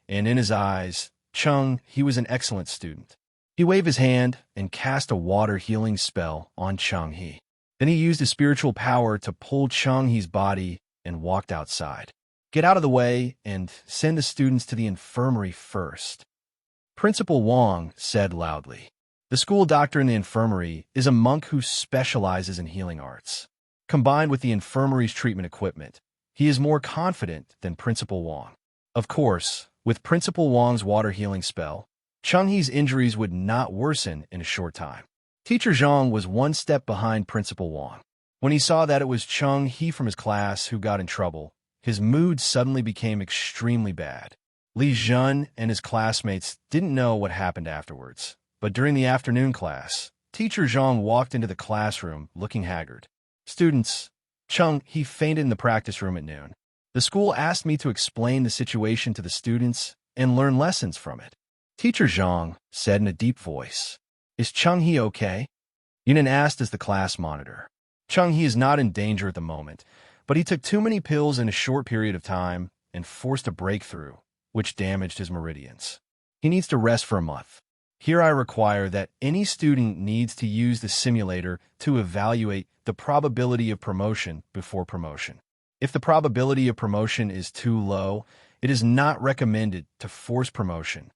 Speaker 1: and in his eyes, Cheng-Hi was an excellent student. He waved his hand and cast a water healing spell on Cheng-Hi. Then he used his spiritual power to pull Cheng-Hi's body and walked outside. Get out of the way and send the students to the infirmary first, Principal Wang said loudly. The school doctor in the infirmary is a monk who specializes in healing arts. Combined with the infirmary's treatment equipment, he is more confident than Principal Wang. Of course, with Principal Wang's water healing spell, Cheng-Hi's injuries would not worsen in a short time. Teacher Zhang was one step behind Principal Wang. When he saw that it was Cheng-Hi from his class who got in trouble, his mood suddenly became extremely bad. Li Zhen and his classmates didn't know what happened afterwards, but during the afternoon class, Teacher Zhang walked into the classroom looking haggard. Students, Cheng-Hi fainted in the practice room at noon. The school asked me to explain the situation to the students and learn lessons from it. Teacher Zhang said in a deep voice, "Is Cheng-Hi okay?" Yunan asked as the class monitor. Cheng-Hi is not in danger at the moment, but he took too many pills in a short period of time and forced a breakthrough, which damaged his meridians. He needs to rest for a month. Here I require that any student needs to use the simulator to evaluate the probability of promotion before promotion. If the probability of promotion is too low, it is not recommended to force promotion.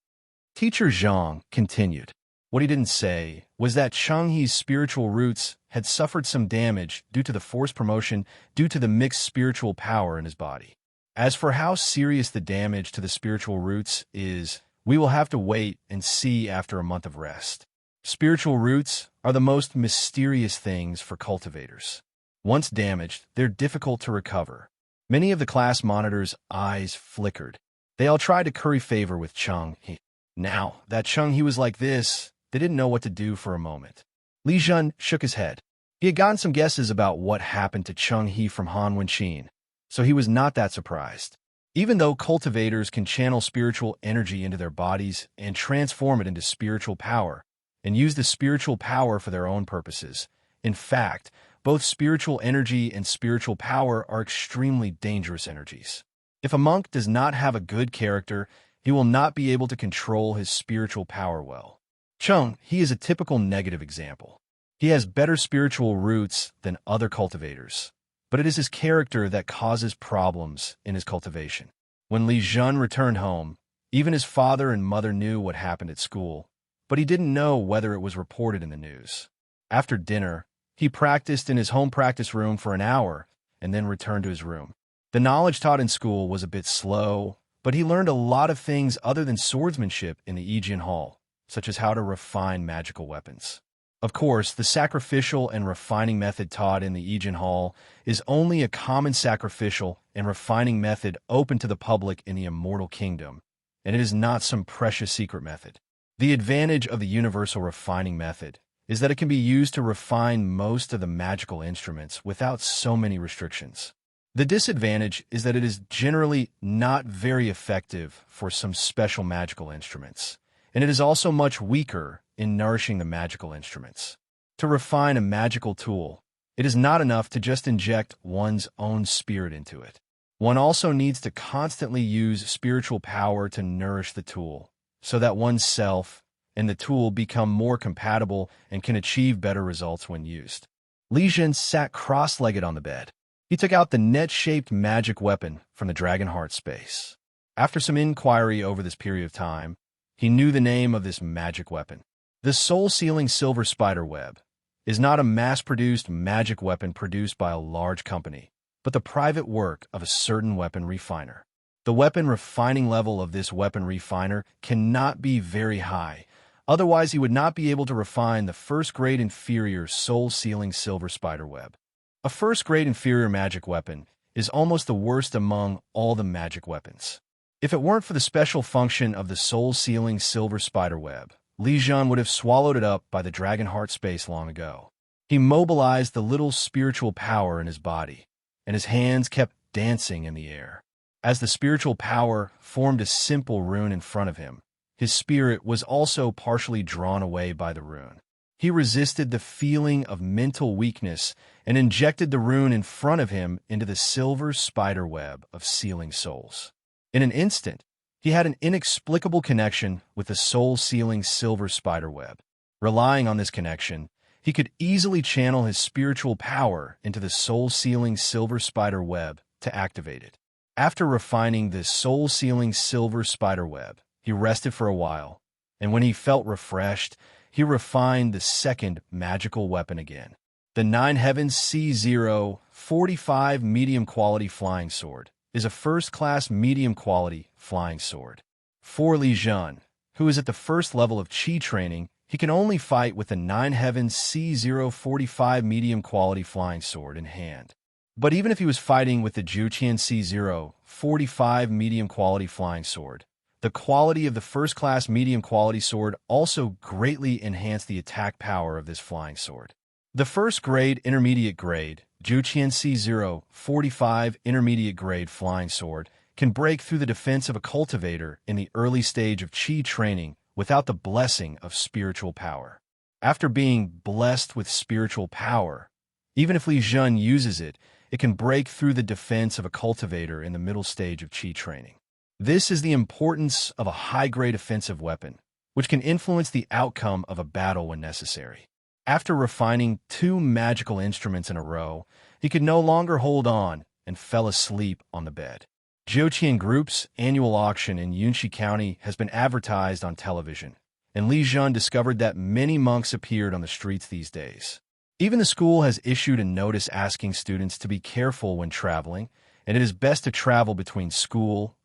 Speaker 1: Teacher Zhang continued. What he didn't say was that Cheng-Hi's spiritual roots had suffered some damage due to the forced promotion due to the mixed spiritual power in his body. As for how serious the damage to the spiritual roots is, we will have to wait and see after a month of rest. Spiritual roots are the most mysterious things for cultivators. Once damaged, they're difficult to recover. Many of the class monitors' eyes flickered. They all tried to curry favor with Cheng He. Now, that Cheng He was like this, they didn't know what to do for a moment. Li Zhen shook his head. He had gotten some guesses about what happened to Cheng He from Han Wenqin, so he was not that surprised. Even though cultivators can channel spiritual energy into their bodies and transform it into spiritual power, and use the spiritual power for their own purposes, in fact, both spiritual energy and spiritual power are extremely dangerous energies. If a monk does not have a good character, he will not be able to control his spiritual power well. Cheng, he is a typical negative example. He has better spiritual roots than other cultivators, but it is his character that causes problems in his cultivation. When Li Zhen returned home, even his father and mother knew what happened at school, but he didn't know whether it was reported in the news. After dinner, he practiced in his home practice room for an hour and then returned to his room. The knowledge taught in school was a bit slow, but he learned a lot of things other than swordsmanship in the Li Zhen Hall, such as how to refine magical weapons. Of course, the sacrificial and refining method taught in the Li Zhen Hall is only a common sacrificial and refining method open to the public in the Immortal Kingdom, and it is not some precious secret method. The advantage of the universal refining method is that it can be used to refine most of the magical instruments without so many restrictions. The disadvantage is that it is generally not very effective for some special magical instruments, and it is also much weaker in nourishing the magical instruments. To refine a magical tool, it is not enough to just inject one's own spirit into it. One also needs to constantly use spiritual power to nourish the tool, so that one's self and the tool become more compatible and can achieve better results when used. Li Zhen sat cross-legged on the bed. He took out the net-shaped magic weapon from the dragon heart space. After some inquiry over this period of time, he knew the name of this magic weapon. The soul-sealing silver spider web is not a mass-produced magic weapon produced by a large company, but the private work of a certain weapon refiner. The weapon refining level of this weapon refiner cannot be very high, otherwise he would not be able to refine the first-grade inferior soul-sealing silver spider web. A first-grade inferior magic weapon is almost the worst among all the magic weapons. If it weren't for the special function of the soul-sealing silver spider web, Li Zhen would have swallowed it up by the dragon heart space long ago. He mobilized the little spiritual power in his body, and his hands kept dancing in the air. As the spiritual power formed a simple rune in front of him, his spirit was also partially drawn away by the rune. He resisted the feeling of mental weakness and injected the rune in front of him into the silver spider web of sealing souls. In an instant, he had an inexplicable connection with the soul-sealing silver spider web. Relying on this connection, he could easily channel his spiritual power into the soul-sealing silver spider web to activate it. After refining this soul-sealing silver spider web, he rested for a while, and when he felt refreshed, he refined the second magical weapon again. The Nine Heavens C045 medium-quality flying sword is a first-class medium-quality flying sword. For Li Zhen, who is at the first level of Qi training, he can only fight with the Nine Heavens C045 medium-quality flying sword in hand. But even if he was fighting with the Zhuqian C045 medium-quality flying sword, the quality of the first-class medium-quality sword also greatly enhanced the attack power of this flying sword. The first-grade, intermediate-grade, Zhuqian C045 intermediate-grade flying sword can break through the defense of a cultivator in the early stage of Qi training without the blessing of spiritual power. After being blessed with spiritual power, even if Li Zhen uses it, it can break through the defense of a cultivator in the middle stage of Qi training. This is the importance of a high-grade offensive weapon, which can influence the outcome of a battle when necessary. After refining 2 magical instruments in a row, he could no longer hold on and fell asleep on the bed. Zhoutian Group's annual auction in Yunxi County has been advertised on television, and Li Zhen discovered that many monks appeared on the streets these days. Even the school has issued a notice asking students to be careful when traveling, and it is best to travel between school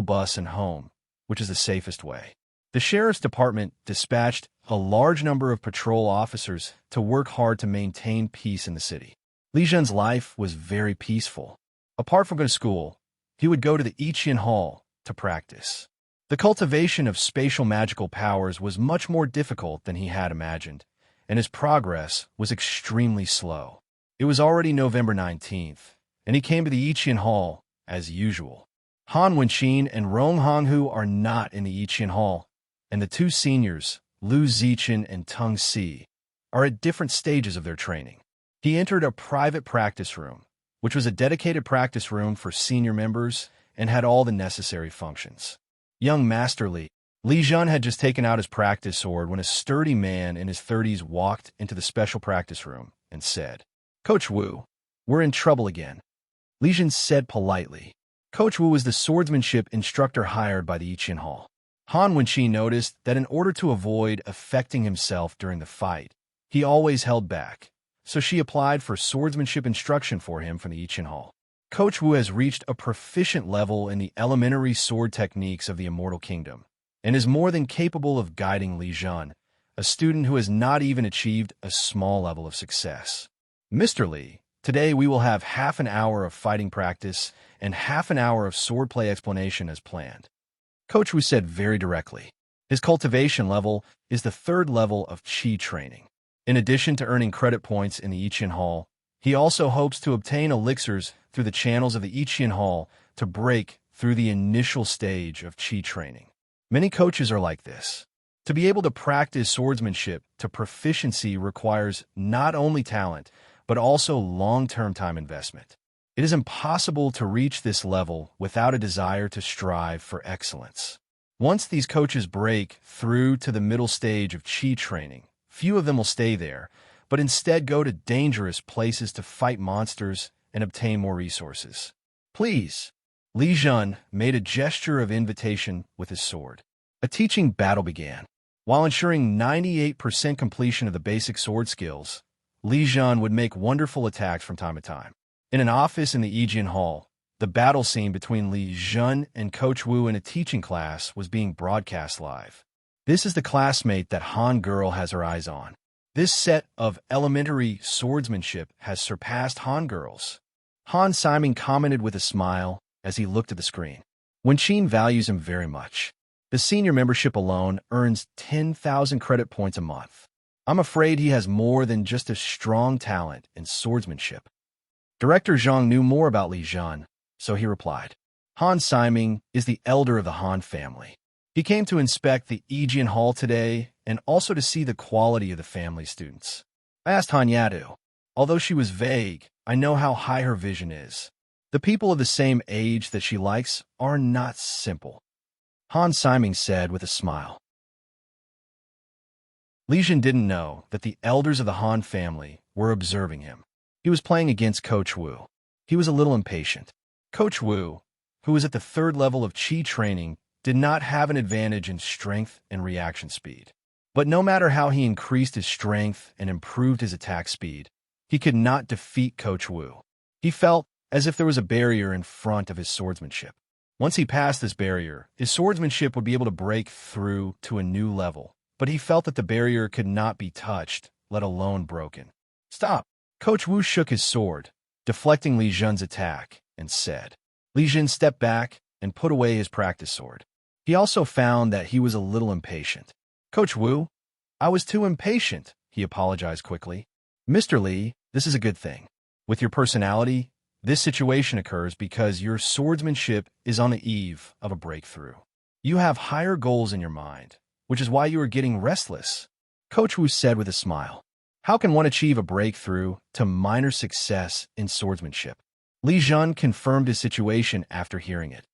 Speaker 1: bus, and home, which is the safest way. The sheriff's department dispatched a large number of patrol officers to work hard to maintain peace in the city. Li Zhen's life was very peaceful. Apart from going to school, he would go to the I Ching Hall to practice. The cultivation of spatial magical powers was much more difficult than he had imagined, and his progress was extremely slow. It was already November 19th, and he came to the I Ching Hall as usual. Han Wenqin and Rong Honghu are not in the I Ching Hall, and the two seniors, Lu Zichen and Tung Si, are at different stages of their training. He entered a private practice room, which was a dedicated practice room for senior members and had all the necessary functions. Young Master Li Zhen had just taken out his practice sword when a sturdy man in his 30s walked into the special practice room and said, "Coach Wu, we're in trouble again." Li Zhen said politely. Coach Wu was the swordsmanship instructor hired by the I Ching Hall. Han Wenqi noticed that in order to avoid affecting himself during the fight, he always held back, so she applied for swordsmanship instruction for him from the I Ching Hall. Coach Wu has reached a proficient level in the elementary sword techniques of the Immortal Kingdom, and is more than capable of guiding Li Zhen, a student who has not even achieved a small level of success. Mr. Li, today we will have half an hour of fighting practice and half an hour of swordplay explanation as planned. Coach Wu said very directly. His cultivation level is the third level of Qi training. In addition to earning credit points in the I Ching Hall, he also hopes to obtain elixirs through the channels of the I Ching Hall to break through the initial stage of Qi training. Many coaches are like this. To be able to practice swordsmanship to proficiency requires not only talent, but also long-term time investment. It is impossible to reach this level without a desire to strive for excellence. Once these coaches break through to the middle stage of Qi training, few of them will stay there, but instead go to dangerous places to fight monsters and obtain more resources. Please. Li Zhen made a gesture of invitation with his sword. A teaching battle began. While ensuring 98% completion of the basic sword skills, Li Zhen would make wonderful attacks from time to time. In an office in the I Ching Hall, the battle scene between Li Zhen and Coach Wu in a teaching class was being broadcast live. This is the classmate that Han Girl has her eyes on. This set of elementary swordsmanship has surpassed Han Girl's. Han Simon commented with a smile as he looked at the screen. Wenqin values him very much. The senior membership alone earns 10,000 credit points a month. I'm afraid he has more than just a strong talent in swordsmanship. Director Zhang knew more about Li Zhen, so he replied. Han Siming is the elder of the Han family. He came to inspect the I Ching Hall today and also to see the quality of the family students. I asked Han Yadu. Although she was vague, I know how high her vision is. The people of the same age that she likes are not simple. Han Siming said with a smile. Li Zhen didn't know that the elders of the Han family were observing him. He was playing against Coach Wu. He was a little impatient. Coach Wu, who was at the third level of Qi training, did not have an advantage in strength and reaction speed. But no matter how he increased his strength and improved his attack speed, he could not defeat Coach Wu. He felt as if there was a barrier in front of his swordsmanship. Once he passed this barrier, his swordsmanship would be able to break through to a new level, but he felt that the barrier could not be touched, let alone broken. Stop! Coach Wu shook his sword, deflecting Li Zhen's attack, and said. Li Zhen stepped back and put away his practice sword. He also found that he was a little impatient. Coach Wu, I was too impatient, he apologized quickly. Mr. Li, this is a good thing. With your personality, this situation occurs because your swordsmanship is on the eve of a breakthrough. You have higher goals in your mind, which is why you are getting restless. Coach Wu said with a smile. How can one achieve a breakthrough to minor success in swordsmanship? Li Zhen confirmed his situation after hearing it,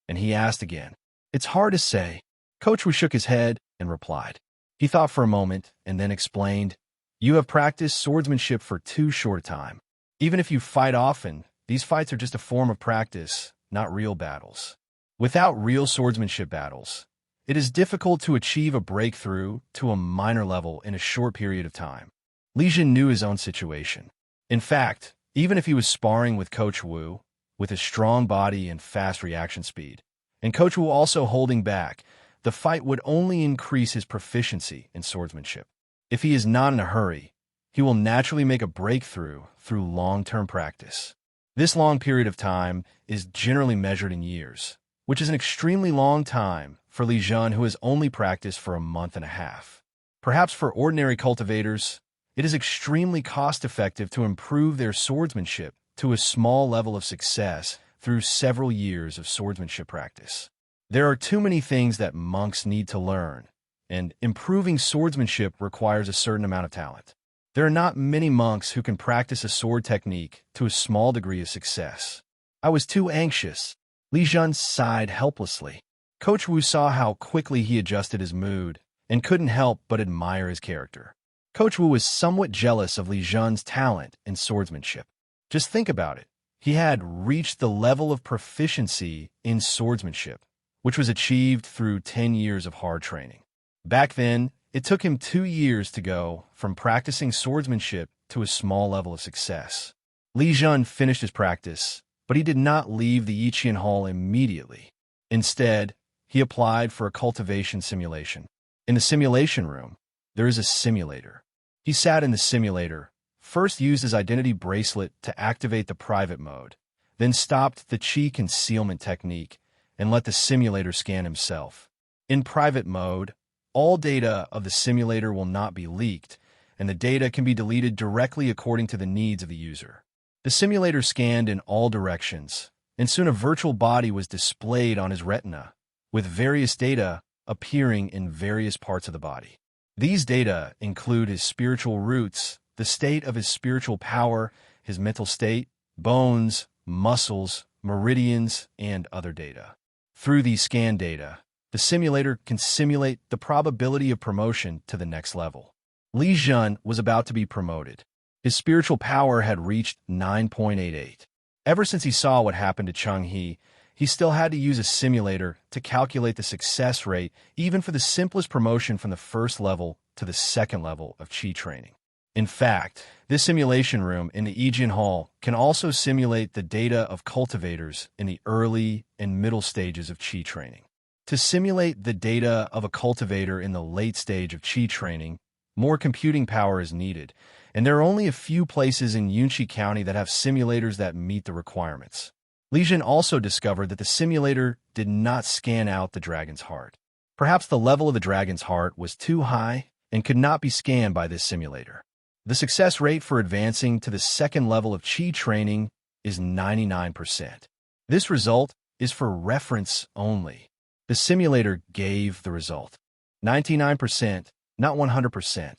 Speaker 1: and he asked again. It's hard to say. Coach Wu shook his head and replied. He thought for a moment and then explained, You have practiced swordsmanship for too short a time. Even if you fight often, these fights are just a form of practice, not real battles. Without real swordsmanship battles, it is difficult to achieve a breakthrough to a minor level in a short period of time. Li Zhen knew his own situation. In fact, even if he was sparring with Coach Wu, with his strong body and fast reaction speed, and Coach Wu also holding back, the fight would only increase his proficiency in swordsmanship. If he is not in a hurry, he will naturally make a breakthrough through long-term practice. This long period of time is generally measured in years, which is an extremely long time for Li Zhen, who has only practiced for a month and a half. Perhaps for ordinary cultivators, it is extremely cost-effective to improve their swordsmanship to a small level of success through several years of swordsmanship practice. There are too many things that monks need to learn, and improving swordsmanship requires a certain amount of talent. There are not many monks who can practice a sword technique to a small degree of success. I was too anxious. Li Zhen sighed helplessly. Coach Wu saw how quickly he adjusted his mood and couldn't help but admire his character. Coach Wu was somewhat jealous of Li Zhen's talent in swordsmanship. Just think about it. He had reached the level of proficiency in swordsmanship, which was achieved through 10 years of hard training. Back then, it took him 2 years to go from practicing swordsmanship to a small level of success. Li Zhen finished his practice, but he did not leave the Yiqian Hall immediately. Instead, he applied for a cultivation simulation. In the simulation room, there is a simulator. He sat in the simulator, first used his identity bracelet to activate the private mode, then stopped the chi concealment technique and let the simulator scan himself. In private mode, all data of the simulator will not be leaked, and the data can be deleted directly according to the needs of the user. The simulator scanned in all directions, and soon a virtual body was displayed on his retina, with various data appearing in various parts of the body. These data include his spiritual roots, the state of his spiritual power, his mental state, bones, muscles, meridians, and other data. Through these scanned data, the simulator can simulate the probability of promotion to the next level. Li Zhen was about to be promoted. His spiritual power had reached 9.88. Ever since he saw what happened to Cheng he still had to use a simulator to calculate the success rate even for the simplest promotion from the first level to the second level of Qi training. In fact, this simulation room in the Yiqian Hall can also simulate the data of cultivators in the early and middle stages of Qi training. To simulate the data of a cultivator in the late stage of Qi training, more computing power is needed, and there are only a few places in Yunqi County that have simulators that meet the requirements. Li Zhen also discovered that the simulator did not scan out the dragon's heart. Perhaps the level of the dragon's heart was too high and could not be scanned by this simulator. The success rate for advancing to the second level of Qi training is 99%. This result is for reference only. The simulator gave the result. 99%, not 100%.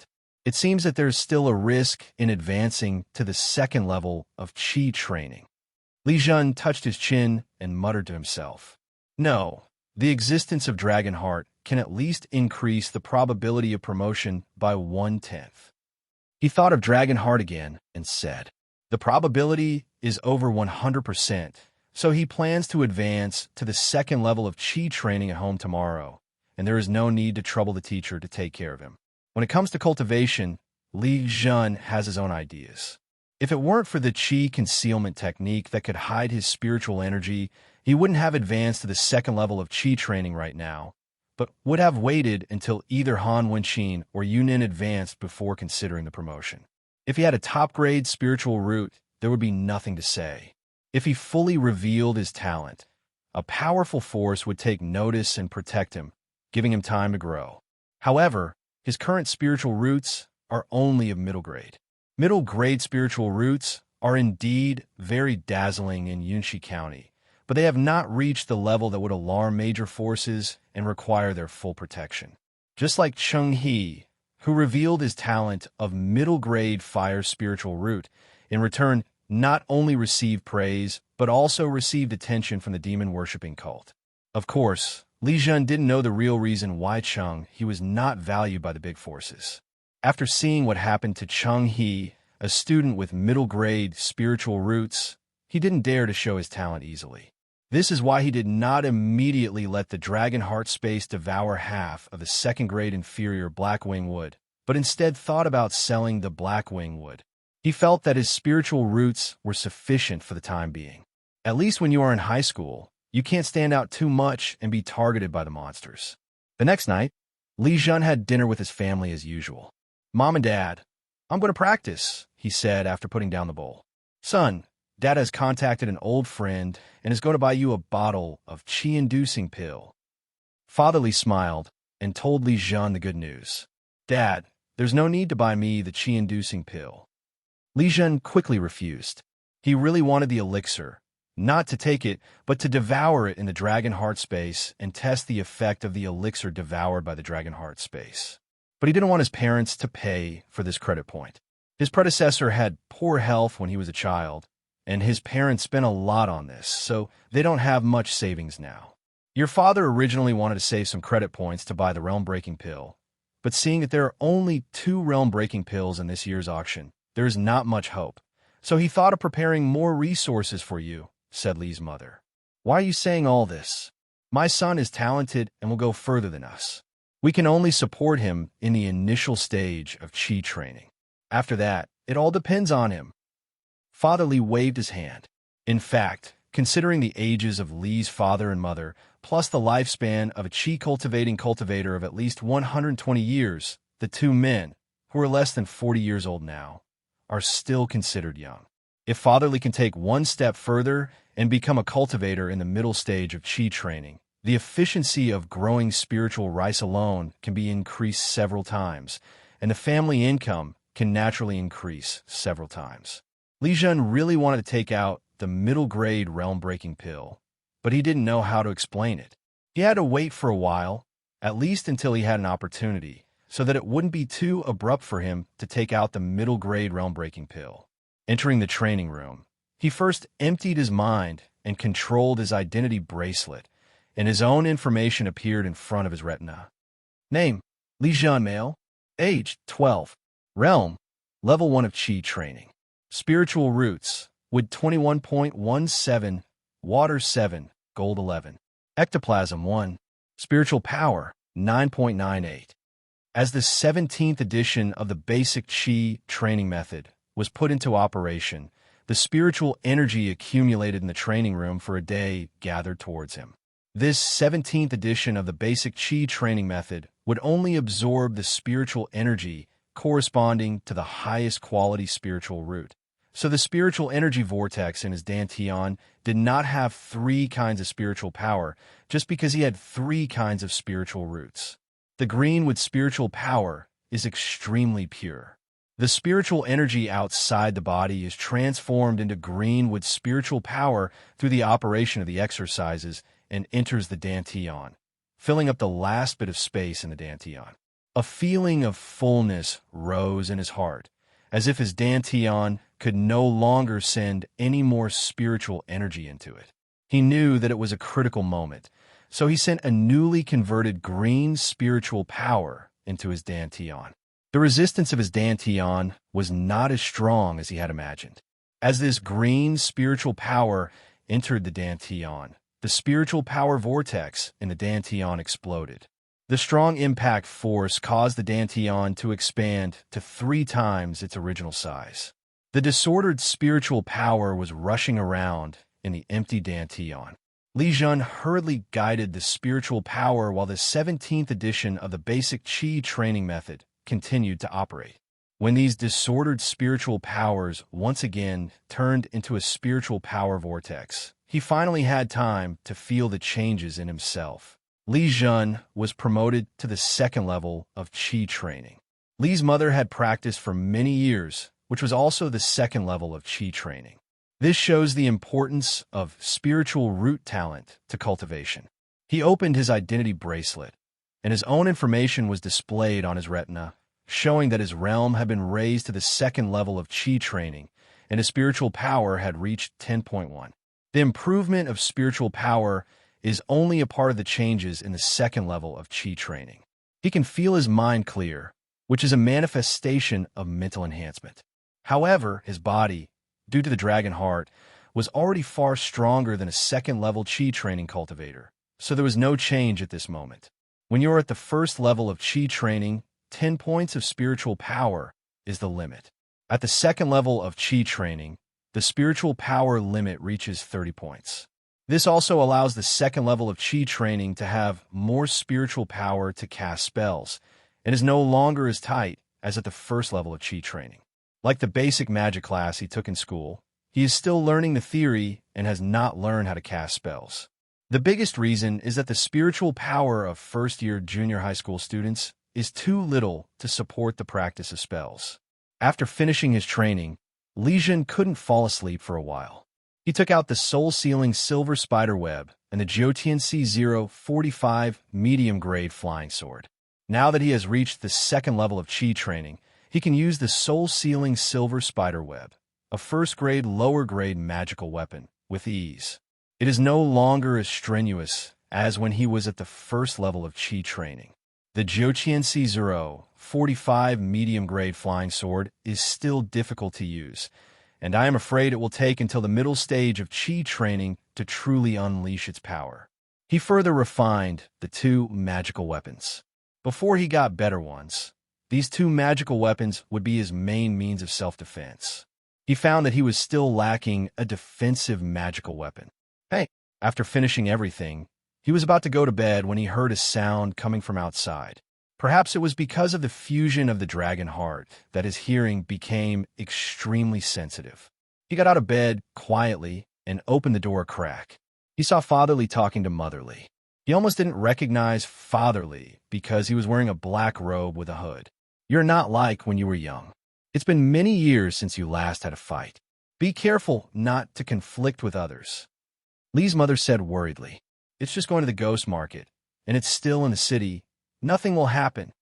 Speaker 1: It seems that there's still a risk in advancing to the second level of Qi training. Li Zhen touched his chin and muttered to himself. No, the existence of Dragon Heart can at least increase the probability of promotion by 1/10. He thought of Dragon Heart again and said, the probability is over 100%, so he plans to advance to the second level of Qi training at home tomorrow, and there is no need to trouble the teacher to take care of him. When it comes to cultivation, Li Zhen has his own ideas. If it weren't for the Qi concealment technique that could hide his spiritual energy, he wouldn't have advanced to the second level of Qi training right now, but would have waited until either Han Wenqin or Yunin advanced before considering the promotion. If he had a top-grade spiritual root, there would be nothing to say. If he fully revealed his talent, a powerful force would take notice and protect him, giving him time to grow. However, his current spiritual roots are only of middle grade. Middle-grade spiritual roots are indeed very dazzling in Yunqi County, but they have not reached the level that would alarm major forces and require their full protection. Just like Cheng He, who revealed his talent of middle-grade fire spiritual root, in return not only received praise, but also received attention from the demon-worshipping cult. Of course, Li Zhen didn't know the real reason why Cheng He was not valued by the big forces. After seeing what happened to Cheng He, a student with middle-grade spiritual roots, he didn't dare to show his talent easily. This is why he did not immediately let the Dragon Heart space devour half of the second-grade inferior Blackwing wood, but instead thought about selling the Blackwing wood. He felt that his spiritual roots were sufficient for the time being. At least when you are in high school, you can't stand out too much and be targeted by the monsters. The next night, Li Zhen had dinner with his family as usual. Mom and Dad, I'm going to practice, he said after putting down the bowl. Son, Dad has contacted an old friend and is going to buy you a bottle of qi-inducing pill. Father Li smiled and told Li Zhen the good news. Dad, there's no need to buy me the qi-inducing pill. Li Zhen quickly refused. He really wanted the elixir, not to take it, but to devour it in the dragon heart space and test the effect of the elixir devoured by the dragon heart space. But he didn't want his parents to pay for this credit point. His predecessor had poor health when he was a child, and his parents spent a lot on this, so they don't have much savings now. Your father originally wanted to save some credit points to buy the realm-breaking pill, but seeing that there are only 2 realm-breaking pills in this year's auction, there is not much hope. So he thought of preparing more resources for you, said Li's mother. Why are you saying all this? My son is talented and will go further than us. We can only support him in the initial stage of qi training. After that, it all depends on him. Father Li waved his hand. In fact, considering the ages of Li's father and mother, plus the lifespan of a qi-cultivating cultivator of at least 120 years, the 2 men, who are less than 40 years old now, are still considered young. If Father Li can take one step further and become a cultivator in the middle stage of qi training, the efficiency of growing spiritual rice alone can be increased several times, and the family income can naturally increase several times. Li Zhen really wanted to take out the middle-grade realm-breaking pill, but he didn't know how to explain it. He had to wait for a while, at least until he had an opportunity, so that it wouldn't be too abrupt for him to take out the middle-grade realm-breaking pill. Entering the training room, he first emptied his mind and controlled his identity bracelet, and his own information appeared in front of his retina. Name, Li Zhen male. Age, 12. Realm, level 1 of qi training. Spiritual roots, wood 21.17, water 7, gold 11. Ectoplasm 1, spiritual power 9.98. As the 17th edition of the basic qi training method was put into operation, the spiritual energy accumulated in the training room for a day gathered towards him. This 17th edition of the basic qi training method would only absorb the spiritual energy corresponding to the highest quality spiritual root. So the spiritual energy vortex in his dantian did not have 3 kinds of spiritual power just because he had 3 kinds of spiritual roots. The green with spiritual power is extremely pure. The spiritual energy outside the body is transformed into green with spiritual power through the operation of the exercises and enters the dantian, filling up the last bit of space in the dantian. A feeling of fullness rose in his heart, as if his dantian could no longer send any more spiritual energy into it. He knew that it was a critical moment, so he sent a newly converted green spiritual power into his dantian. The resistance of his dantian was not as strong as he had imagined. As this green spiritual power entered the dantian, the spiritual power vortex in the dantian exploded. The strong impact force caused the dantian to expand to 3 times its original size. The disordered spiritual power was rushing around in the empty dantian. Li Zhen hurriedly guided the spiritual power while the 17th edition of the basic qi training method continued to operate. When these disordered spiritual powers once again turned into a spiritual power vortex, he finally had time to feel the changes in himself. Li Zhen was promoted to the 2nd level of qi training. Li's mother had practiced for many years, which was also the 2nd level of qi training. This shows the importance of spiritual root talent to cultivation. He opened his identity bracelet, and his own information was displayed on his retina, showing that his realm had been raised to the 2nd level of qi training, and his spiritual power had reached 10.1. The improvement of spiritual power is only a part of the changes in the 2nd level of qi training. He can feel his mind clear, which is a manifestation of mental enhancement. However, his body, due to the dragon heart, was already far stronger than a 2nd level qi training cultivator, so there was no change at this moment. When you are at the 1st level of qi training, 10 points of spiritual power is the limit. At the 2nd level of qi training, the spiritual power limit reaches 30 points. This also allows the 2nd level of qi training to have more spiritual power to cast spells, and is no longer as tight as at the first level of Qi training. Like the basic magic class he took in school, he is still learning the theory and has not learned how to cast spells. The biggest reason is that the spiritual power of first-year junior high school students is too little to support the practice of spells. After finishing his training, Li Zhen couldn't fall asleep for a while. He took out the soul-sealing silver spider web and the Jiutianxi 045 medium-grade flying sword. Now that he has reached the second level of Qi training, he can use the soul-sealing silver spider web, a first-grade, lower-grade magical weapon, with ease. It is no longer as strenuous as when he was at the first level of Qi training. The Jiutianxi 045 medium-grade flying sword is still difficult to use, and I am afraid it will take until the middle stage of Qi training to truly unleash its power. He further refined the two magical weapons. Before he got better ones, these two magical weapons would be his main means of self-defense. He found that he was still lacking a defensive magical weapon. After finishing everything, he was about to go to bed when he heard a sound coming from outside. Perhaps it was because of the fusion of the dragon heart that his hearing became extremely sensitive. He got out of bed quietly and opened the door a crack. He saw Fatherly talking to Motherly. He almost didn't recognize Fatherly because he was wearing a black robe with a hood. "You're not like when you were young. It's been many years since you last had a fight. Be careful not to conflict with others." Li's mother said worriedly, "It's just going to the ghost market, and it's still in the city. Nothing will happen."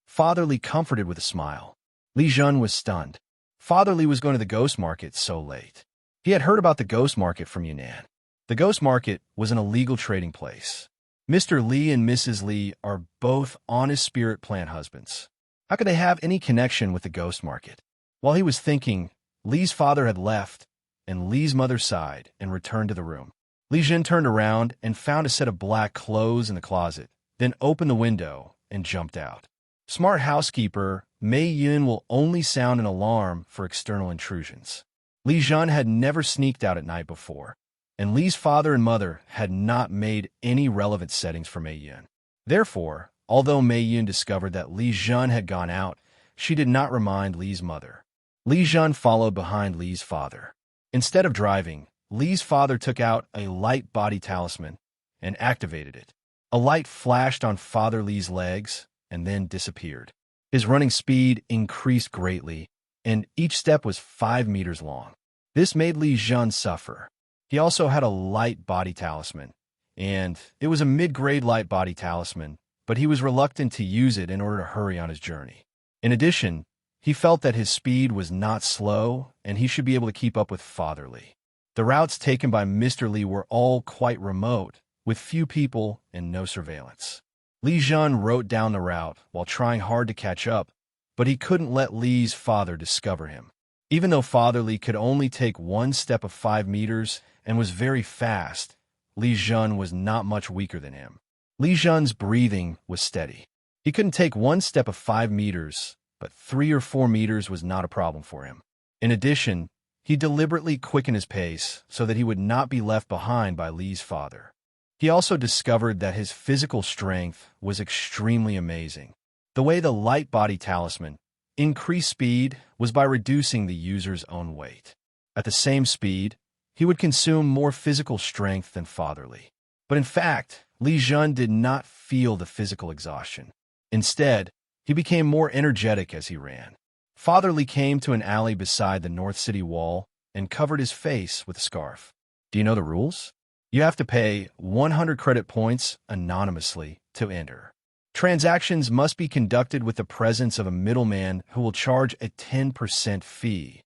Speaker 1: Fatherly comforted with a smile. Li Zhen was stunned. Fatherly was going to the ghost market so late. He had heard about the ghost market from Yunnan. The ghost market was an illegal trading place. Mr. Li and Mrs. Li are both honest spirit plant husbands. How could they have any connection with the ghost market? While he was thinking, Li's father had left, and Li's mother sighed and returned to the room. Li Zhen turned around and found a set of black clothes in the closet, then opened the window and jumped out. Smart housekeeper Mei Yun will only sound an alarm for external intrusions. Li Zhen had never sneaked out at night before, and Li's father and mother had not made any relevant settings for Mei Yun. Therefore, although Mei Yun discovered that Li Zhen had gone out, she did not remind Li's mother. Li Zhen followed behind Li's father. Instead of driving, Li's father took out a light body talisman and activated it. A light flashed on Father Li's legs and then disappeared. His running speed increased greatly, and each step was 5 meters long. This made Li Zhen suffer. He also had a light body talisman, and it was a mid-grade light body talisman, but he was reluctant to use it in order to hurry on his journey. In addition, he felt that his speed was not slow, and he should be able to keep up with Father Li. The routes taken by Mr. Li were all quite remote, with few people and no surveillance. Li Zhen wrote down the route while trying hard to catch up, but he couldn't let Li's father discover him. Even though Father Li could only take one step of 5 meters and was very fast, Li Zhen was not much weaker than him. Li Zhen's breathing was steady. He couldn't take one step of 5 meters, but 3 or 4 meters was not a problem for him. In addition, he deliberately quickened his pace so that he would not be left behind by Li's father. He also discovered that his physical strength was extremely amazing. The way the light body talisman increased speed was by reducing the user's own weight. At the same speed, he would consume more physical strength than Father Li. But in fact, Li Zhen did not feel the physical exhaustion. Instead, he became more energetic as he ran. Father Li came to an alley beside the North City wall and covered his face with a scarf. "Do you know the rules? You have to pay 100 credit points anonymously to enter. Transactions must be conducted with the presence of a middleman who will charge a 10% fee,"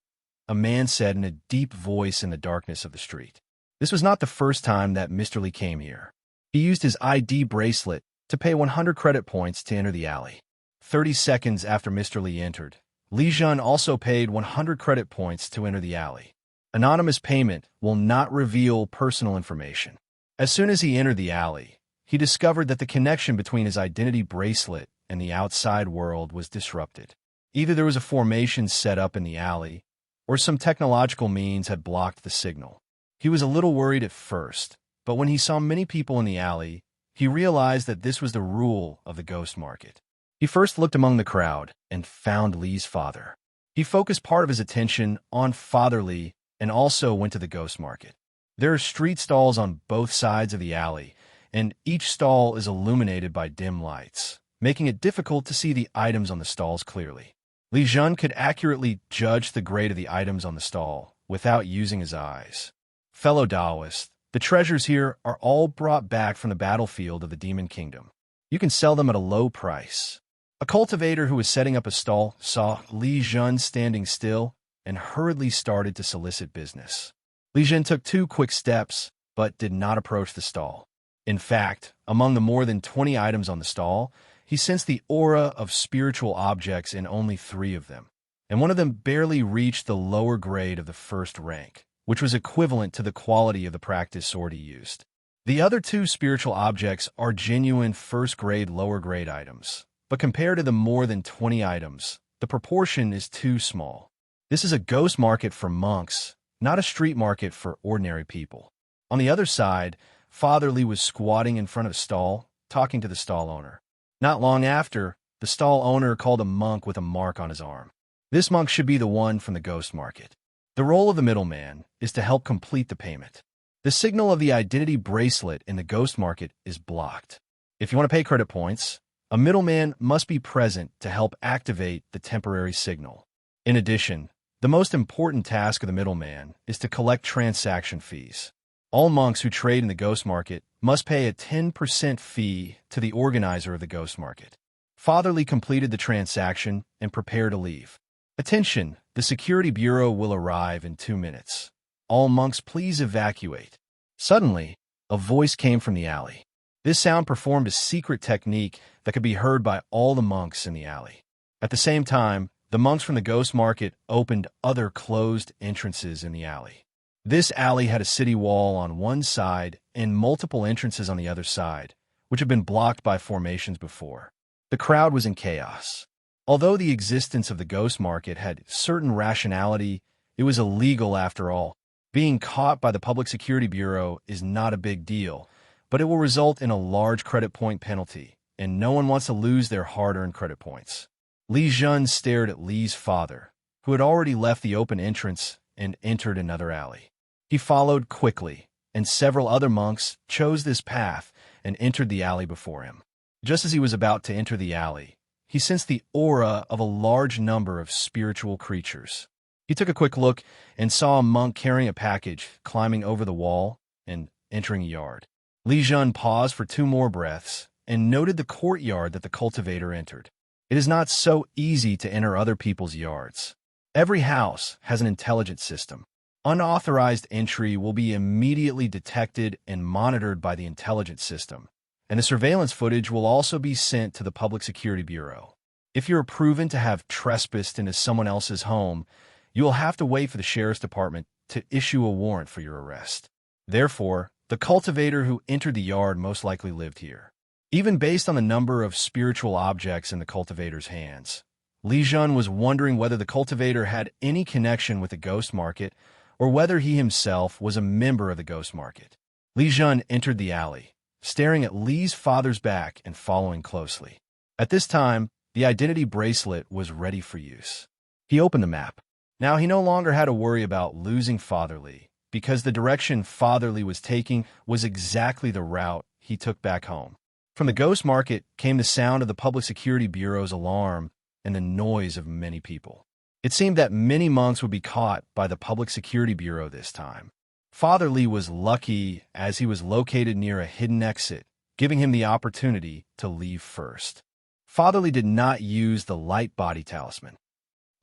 Speaker 1: a man said in a deep voice in the darkness of the street. This was not the first time that Mr. Li came here. He used his ID bracelet to pay 100 credit points to enter the alley. 30 seconds after Mr. Li entered, Li Zhen also paid 100 credit points to enter the alley. Anonymous payment will not reveal personal information. As soon as he entered the alley, he discovered that the connection between his identity bracelet and the outside world was disrupted. Either there was a formation set up in the alley, or some technological means had blocked the signal. He was a little worried at first, but when he saw many people in the alley, he realized that this was the rule of the ghost market. He first looked among the crowd and found Li's father. He focused part of his attention on Father Li and also went to the ghost market. There are street stalls on both sides of the alley, and each stall is illuminated by dim lights, making it difficult to see the items on the stalls clearly. Li Zhen could accurately judge the grade of the items on the stall without using his eyes. Fellow Taoists, the treasures here are all brought back from the battlefield of the Demon Kingdom. You can sell them at a low price. A cultivator who was setting up a stall saw Li Zhen standing still and hurriedly started to solicit business. Li Zhen took 2 quick steps, but did not approach the stall. In fact, among the more than 20 items on the stall, he sensed the aura of spiritual objects in only 3 of them, and one of them barely reached the lower grade of the first rank, which was equivalent to the quality of the practice sword he used. The other 2 spiritual objects are genuine first-grade, lower-grade items, but compared to the more than 20 items, the proportion is too small. This is a ghost market for monks, not a street market for ordinary people. On the other side, Father Li was squatting in front of a stall, talking to the stall owner. Not long after, the stall owner called a monk with a mark on his arm. This monk should be the one from the ghost market. The role of the middleman is to help complete the payment. The signal of the identity bracelet in the ghost market is blocked. If you want to pay credit points, a middleman must be present to help activate the temporary signal. In addition, the most important task of the middleman is to collect transaction fees. All monks who trade in the ghost market must pay a 10% fee to the organizer of the ghost market. Father Li completed the transaction and prepared to leave. Attention, the security bureau will arrive in 2 minutes. All monks please evacuate. Suddenly, a voice came from the alley. This sound performed a secret technique that could be heard by all the monks in the alley. At the same time, the monks from the ghost market opened other closed entrances in the alley. This alley had a city wall on one side and multiple entrances on the other side, which had been blocked by formations before. The crowd was in chaos. Although the existence of the ghost market had certain rationality, it was illegal after all. Being caught by the Public Security Bureau is not a big deal, but it will result in a large credit point penalty, and no one wants to lose their hard-earned credit points. Li Zhen stared at Li's father, who had already left the open entrance and entered another alley. He followed quickly, and several other monks chose this path and entered the alley before him. Just as he was about to enter the alley, he sensed the aura of a large number of spiritual creatures. He took a quick look and saw a monk carrying a package, climbing over the wall and entering a yard. Li Zhen paused for 2 more breaths and noted the courtyard that the cultivator entered. It is not so easy to enter other people's yards. Every house has an intelligence system. Unauthorized entry will be immediately detected and monitored by the intelligence system, and the surveillance footage will also be sent to the Public Security Bureau. If you're proven to have trespassed into someone else's home, you will have to wait for the sheriff's department to issue a warrant for your arrest. Therefore, the cultivator who entered the yard most likely lived here. Even based on the number of spiritual objects in the cultivator's hands, Li Zhen was wondering whether the cultivator had any connection with the ghost market or whether he himself was a member of the ghost market. Li Zhen entered the alley, staring at Li's father's back and following closely. At this time, the identity bracelet was ready for use. He opened the map. Now he no longer had to worry about losing Father Li, because the direction Father Li was taking was exactly the route he took back home. From the ghost market came the sound of the Public Security Bureau's alarm and the noise of many people. It seemed that many monks would be caught by the Public Security Bureau this time. Father Li was lucky as he was located near a hidden exit, giving him the opportunity to leave first. Father Li did not use the light body talisman.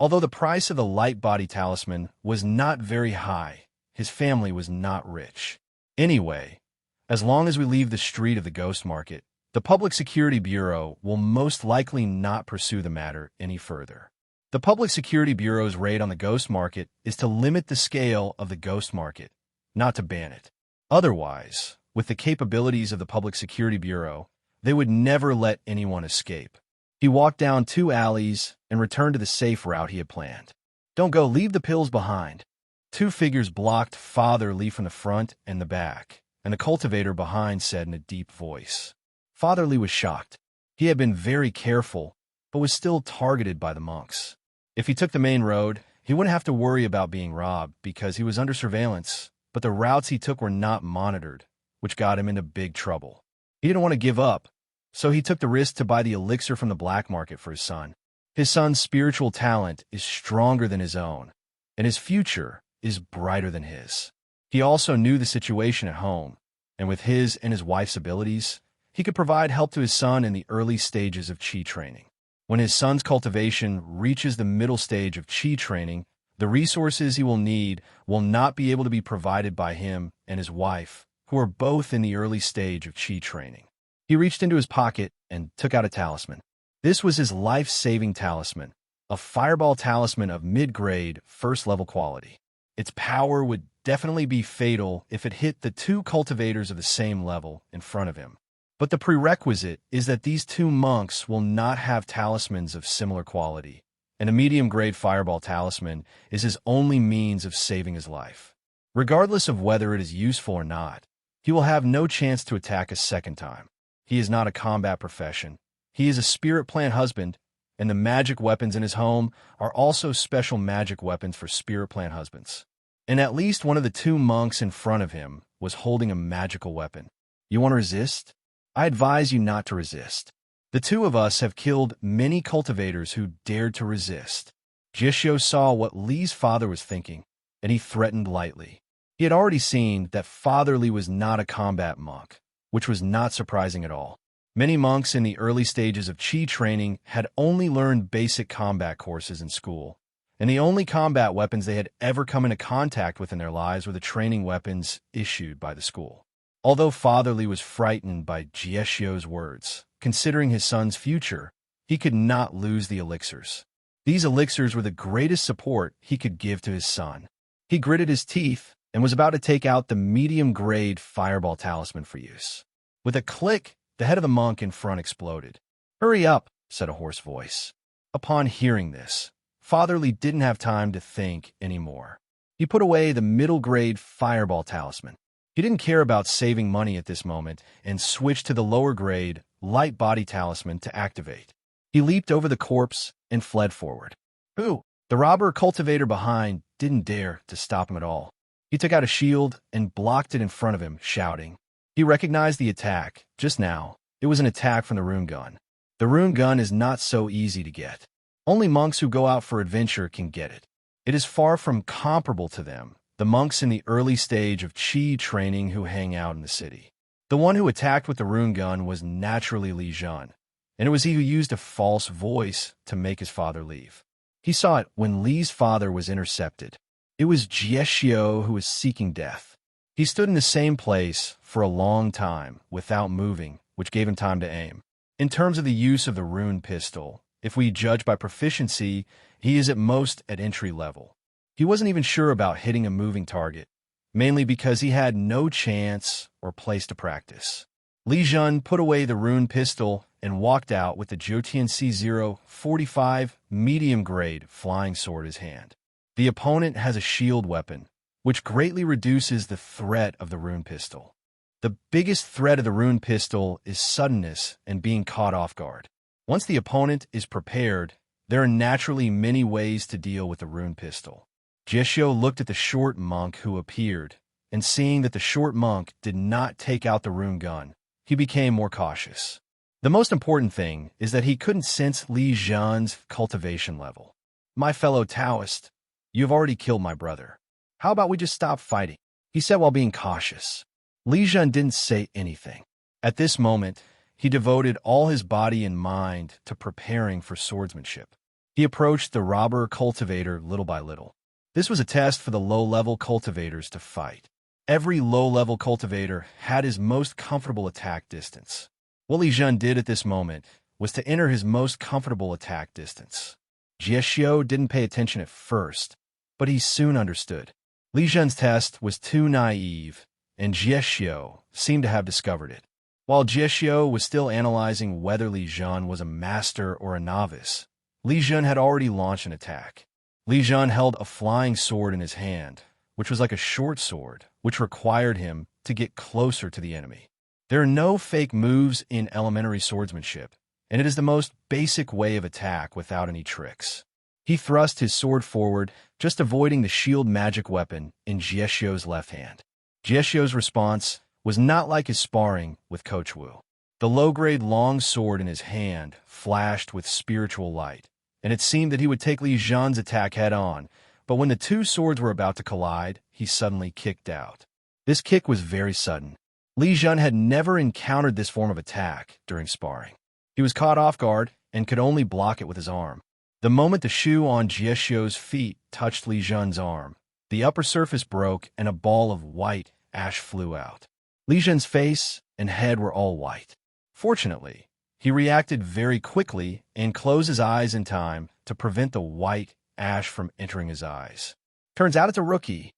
Speaker 1: Although the price of the light body talisman was not very high, his family was not rich. Anyway, as long as we leave the street of the ghost market, the Public Security Bureau will most likely not pursue the matter any further. The Public Security Bureau's raid on the ghost market is to limit the scale of the ghost market, not to ban it. Otherwise, with the capabilities of the Public Security Bureau, they would never let anyone escape. He walked down 2 alleys and returned to the safe route he had planned. Don't go, leave the pills behind. 2 figures blocked Father Li from the front and the back, and the cultivator behind said in a deep voice. Father Li was shocked. He had been very careful but was still targeted by the monks. If he took the main road, he wouldn't have to worry about being robbed because he was under surveillance, but the routes he took were not monitored, which got him into big trouble. He didn't want to give up, so he took the risk to buy the elixir from the black market for his son. His son's spiritual talent is stronger than his own, and his future is brighter than his. He also knew the situation at home, and with his and his wife's abilities, he could provide help to his son in the early stages of Qi training. When his son's cultivation reaches the middle stage of Qi training, the resources he will need will not be able to be provided by him and his wife, who are both in the early stage of Qi training. He reached into his pocket and took out a talisman. This was his life-saving talisman, a fireball talisman of mid-grade, first-level quality. Its power would definitely be fatal if it hit the two cultivators of the same level in front of him. But the prerequisite is that these two monks will not have talismans of similar quality, and a medium-grade fireball talisman is his only means of saving his life. Regardless of whether it is useful or not, he will have no chance to attack a second time. He is not a combat profession. He is a spirit plant husband, and the magic weapons in his home are also special magic weapons for spirit plant husbands. And at least one of the two monks in front of him was holding a magical weapon. You want to resist? I advise you not to resist. The two of us have killed many cultivators who dared to resist. Xiao saw what Li's father was thinking, and he threatened lightly. He had already seen that Father Li was not a combat monk, which was not surprising at all. Many monks in the early stages of Qi training had only learned basic combat courses in school, and the only combat weapons they had ever come into contact with in their lives were the training weapons issued by the school. Although Father Li was frightened by Xiao's words, considering his son's future, he could not lose the elixirs. These elixirs were the greatest support he could give to his son. He gritted his teeth and was about to take out the medium-grade fireball talisman for use. With a click, the head of the monk in front exploded. "Hurry up," said a hoarse voice. Upon hearing this, Father Li didn't have time to think anymore. He put away the middle-grade fireball talisman. He didn't care about saving money at this moment and switched to the lower-grade, light body talisman to activate. He leaped over the corpse and fled forward. Who? The robber cultivator behind didn't dare to stop him at all. He took out a shield and blocked it in front of him, shouting. He recognized the attack. Just now, it was an attack from the rune gun. The rune gun is not so easy to get. Only monks who go out for adventure can get it. It is far from comparable to them, the monks in the early stage of Qi training who hang out in the city. The one who attacked with the rune gun was naturally Li Zhen, and it was he who used a false voice to make his father leave. He saw it when Li's father was intercepted. It was Xiao who was seeking death. He stood in the same place for a long time without moving, which gave him time to aim. In terms of the use of the rune pistol, if we judge by proficiency, he is at most at entry level. He wasn't even sure about hitting a moving target, mainly because he had no chance or place to practice. Li Zhen put away the rune pistol and walked out with the Jotian C045 medium-grade flying sword in his hand. The opponent has a shield weapon, which greatly reduces the threat of the rune pistol. The biggest threat of the rune pistol is suddenness and being caught off guard. Once the opponent is prepared, there are naturally many ways to deal with the rune pistol. Xiao looked at the short monk who appeared, and seeing that the short monk did not take out the rune gun, he became more cautious. The most important thing is that he couldn't sense Li Zhen's cultivation level. My fellow Taoist, you have already killed my brother. How about we just stop fighting? He said while being cautious. Li Zhen didn't say anything. At this moment, he devoted all his body and mind to preparing for swordsmanship. He approached the robber cultivator little by little. This was a test for the low-level cultivators to fight. Every low-level cultivator had his most comfortable attack distance. What Li Zhen did at this moment was to enter his most comfortable attack distance. Xiao didn't pay attention at first, but he soon understood. Li Zhen's test was too naive, and Xiao seemed to have discovered it. While Xiao was still analyzing whether Li Zhen was a master or a novice, Li Zhen had already launched an attack. Li Zhen held a flying sword in his hand, which was like a short sword, which required him to get closer to the enemy. There are no fake moves in elementary swordsmanship, and it is the most basic way of attack without any tricks. He thrust his sword forward, just avoiding the shield magic weapon in Jieshio's left hand. Jieshio's response was not like his sparring with Coach Wu. The low-grade long sword in his hand flashed with spiritual light, and it seemed that he would take Li Zhen's attack head-on, but when the two swords were about to collide, he suddenly kicked out. This kick was very sudden. Li Zhen had never encountered this form of attack during sparring. He was caught off guard and could only block it with his arm. The moment the shoe on Jieshio's feet touched Li Zhen's arm, the upper surface broke and a ball of white ash flew out. Li Zhen's face and head were all white. Fortunately, he reacted very quickly and closed his eyes in time to prevent the white ash from entering his eyes. Turns out it's a rookie.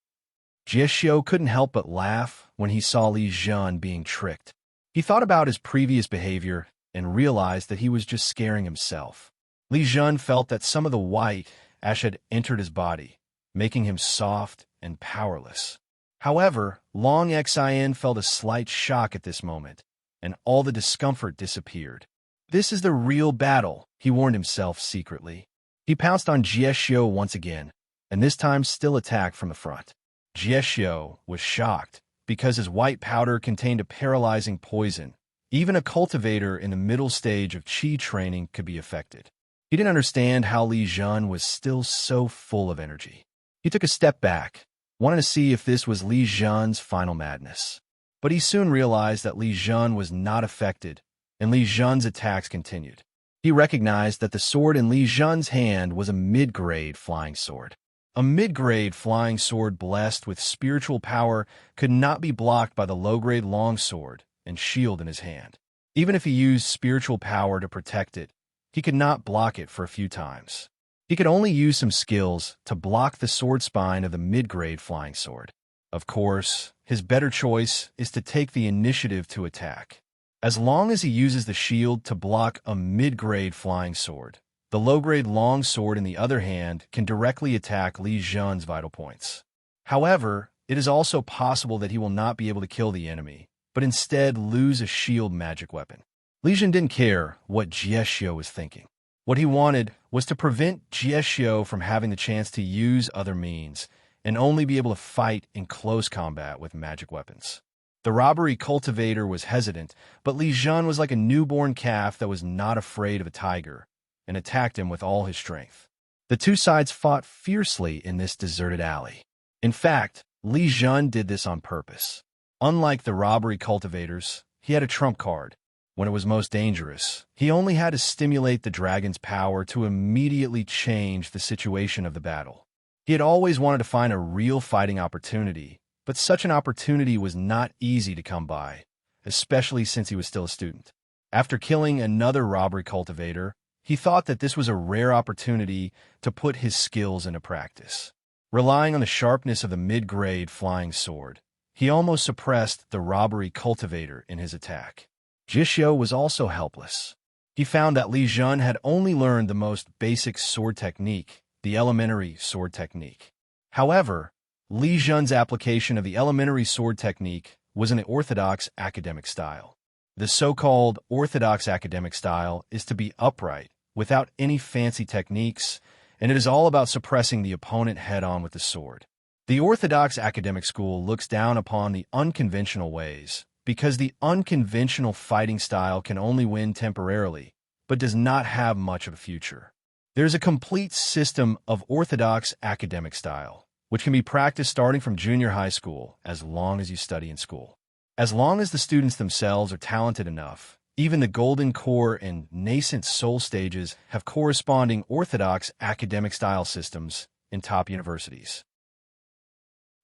Speaker 1: Jieshio couldn't help but laugh when he saw Li Zhen being tricked. He thought about his previous behavior and realized that he was just scaring himself. Li Zhen felt that some of the white ash had entered his body, making him soft and powerless. However, Long Xin felt a slight shock at this moment, and all the discomfort disappeared. This is the real battle, he warned himself secretly. He pounced on Jieshio once again, and this time still attacked from the front. Jieshio was shocked because his white powder contained a paralyzing poison. Even a cultivator in the middle stage of Qi training could be affected. He didn't understand how Li Zhen was still so full of energy. He took a step back, wanting to see if this was Li Zhen's final madness. But he soon realized that Li Zhen was not affected, and Li Zhen's attacks continued. He recognized that the sword in Li Zhen's hand was a mid-grade flying sword. A mid-grade flying sword blessed with spiritual power could not be blocked by the low-grade long sword and shield in his hand. Even if he used spiritual power to protect it, he could not block it for a few times. He could only use some skills to block the sword spine of the mid-grade flying sword. Of course, his better choice is to take the initiative to attack. As long as he uses the shield to block a mid-grade flying sword, the low-grade long sword in the other hand can directly attack Li Zhen's vital points. However, it is also possible that he will not be able to kill the enemy, but instead lose a shield magic weapon. Li Zhen didn't care what Jieshio was thinking. What he wanted was to prevent Jieshio from having the chance to use other means and only be able to fight in close combat with magic weapons. The robbery cultivator was hesitant, but Li Zhen was like a newborn calf that was not afraid of a tiger and attacked him with all his strength. The two sides fought fiercely in this deserted alley. In fact, Li Zhen did this on purpose. Unlike the robbery cultivators, he had a trump card. When it was most dangerous, he only had to stimulate the dragon's power to immediately change the situation of the battle. He had always wanted to find a real fighting opportunity, but such an opportunity was not easy to come by, especially since he was still a student. After killing another robbery cultivator, he thought that this was a rare opportunity to put his skills into practice. Relying on the sharpness of the mid-grade flying sword, he almost suppressed the robbery cultivator in his attack. Jieshio was also helpless. He found that Li Zhen had only learned the most basic sword technique, the elementary sword technique. However, Li Zhen's application of the elementary sword technique was an orthodox academic style. The so-called orthodox academic style is to be upright, without any fancy techniques, and it is all about suppressing the opponent head-on with the sword. The orthodox academic school looks down upon the unconventional ways, because the unconventional fighting style can only win temporarily, but does not have much of a future. There's a complete system of orthodox academic style, which can be practiced starting from junior high school as long as you study in school. As long as the students themselves are talented enough, even the golden core and nascent soul stages have corresponding orthodox academic style systems in top universities.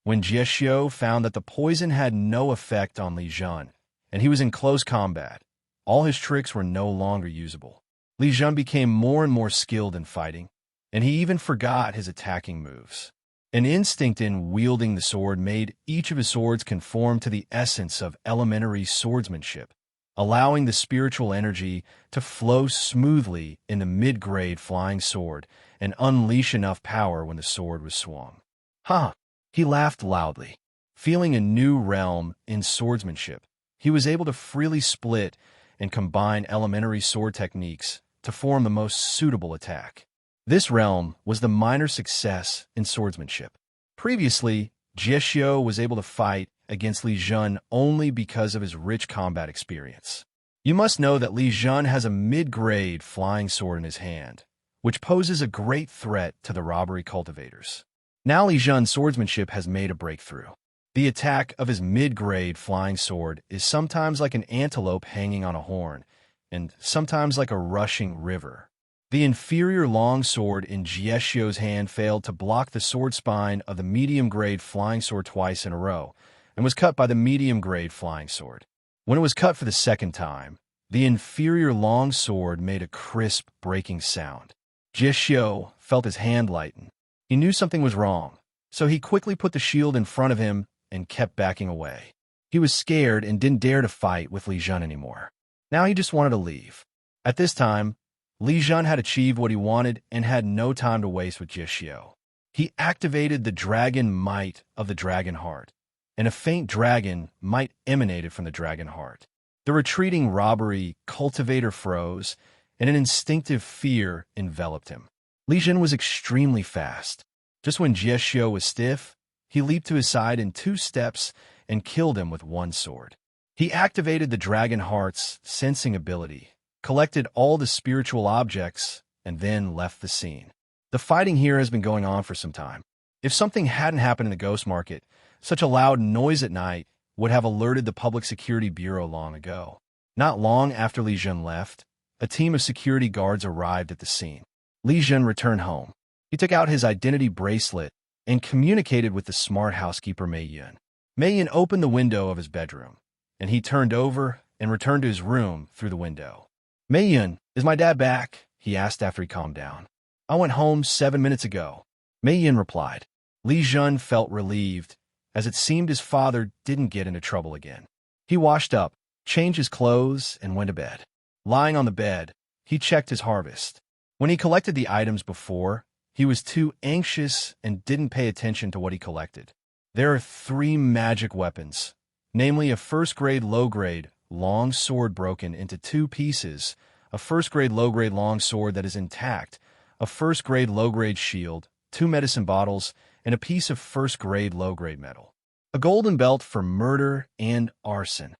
Speaker 1: When Jieshio found that the poison had no effect on Li Zhen, and he was in close combat, all his tricks were no longer usable. Li Zhen became more and more skilled in fighting, and he even forgot his attacking moves. An instinct in wielding the sword made each of his swords conform to the essence of elementary swordsmanship, allowing the spiritual energy to flow smoothly in the mid-grade flying sword and unleash enough power when the sword was swung. Ha! He laughed loudly. Feeling a new realm in swordsmanship, he was able to freely split and combine elementary sword techniques to form the most suitable attack. This realm was the minor success in swordsmanship. Previously, Xiao was able to fight against Li Zhen only because of his rich combat experience. You must know that Li Zhen has a mid-grade flying sword in his hand, which poses a great threat to the robbery cultivators. Now Li Zhen's swordsmanship has made a breakthrough. The attack of his mid-grade flying sword is sometimes like an antelope hanging on a horn, and sometimes like a rushing river. The inferior long sword in Xiao's hand failed to block the sword spine of the medium-grade flying sword twice in a row, and was cut by the medium-grade flying sword. When it was cut for the second time, the inferior long sword made a crisp, breaking sound. Xiao felt his hand lighten. He knew something was wrong, so he quickly put the shield in front of him and kept backing away. He was scared and didn't dare to fight with Li Zhen anymore. Now he just wanted to leave. At this time, Li Zhen had achieved what he wanted and had no time to waste with Xiao. He activated the dragon might of the dragon heart, and a faint dragon might emanated from the dragon heart. The retreating robbery cultivator froze, and an instinctive fear enveloped him. Li Zhen was extremely fast. Just when Xiao was stiff, he leaped to his side in 2 steps and killed him with 1 sword. He activated the dragon heart's sensing ability, collected all the spiritual objects, and then left the scene. The fighting here has been going on for some time. If something hadn't happened in the ghost market, such a loud noise at night would have alerted the Public Security Bureau long ago. Not long after Li Zhen left, a team of security guards arrived at the scene. Li Zhen returned home. He took out his identity bracelet and communicated with the smart housekeeper Mei Yun. Mei Yun opened the window of his bedroom, and he turned over and returned to his room through the window. Mei Yun, is my dad back? He asked after he calmed down. I went home 7 minutes ago. Mei Yun replied. Li Zhen felt relieved, as it seemed his father didn't get into trouble again. He washed up, changed his clothes, and went to bed. Lying on the bed, he checked his harvest. When he collected the items before, he was too anxious and didn't pay attention to what he collected. There are 3 magic weapons, namely a first-grade low-grade long sword broken into 2 pieces, a first-grade low-grade long sword that is intact, a first-grade low-grade shield, 2 medicine bottles, and a piece of first-grade low-grade metal. A golden belt for murder and arson.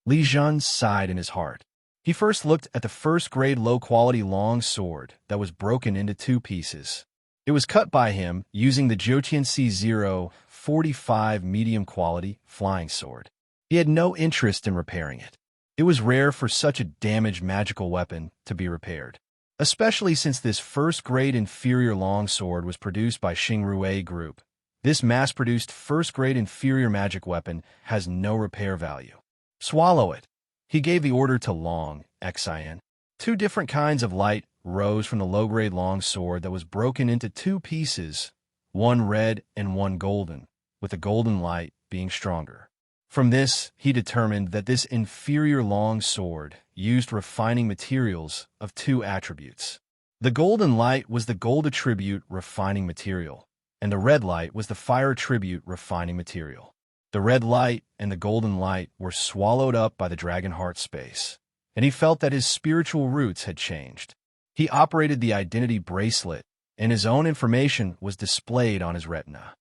Speaker 1: Li Zhen sighed in his heart. He first looked at the first-grade low-quality long sword that was broken into 2 pieces. It was cut by him using the Jotiancy 045 medium-quality flying sword. He had no interest in repairing it. It was rare for such a damaged magical weapon to be repaired, especially since this first-grade inferior longsword was produced by Xingrue Group. This mass-produced first-grade inferior magic weapon has no repair value. Swallow it. He gave the order to Long, Xin. 2 different kinds of light rose from the low-grade longsword that was broken into 2 pieces, 1 red and 1 golden, with the golden light being stronger. From this, he determined that this inferior long sword used refining materials of 2 attributes. The golden light was the gold attribute refining material, and the red light was the fire attribute refining material. The red light and the golden light were swallowed up by the dragon heart space, and he felt that his spiritual roots had changed. He operated the identity bracelet, and his own information was displayed on his retina.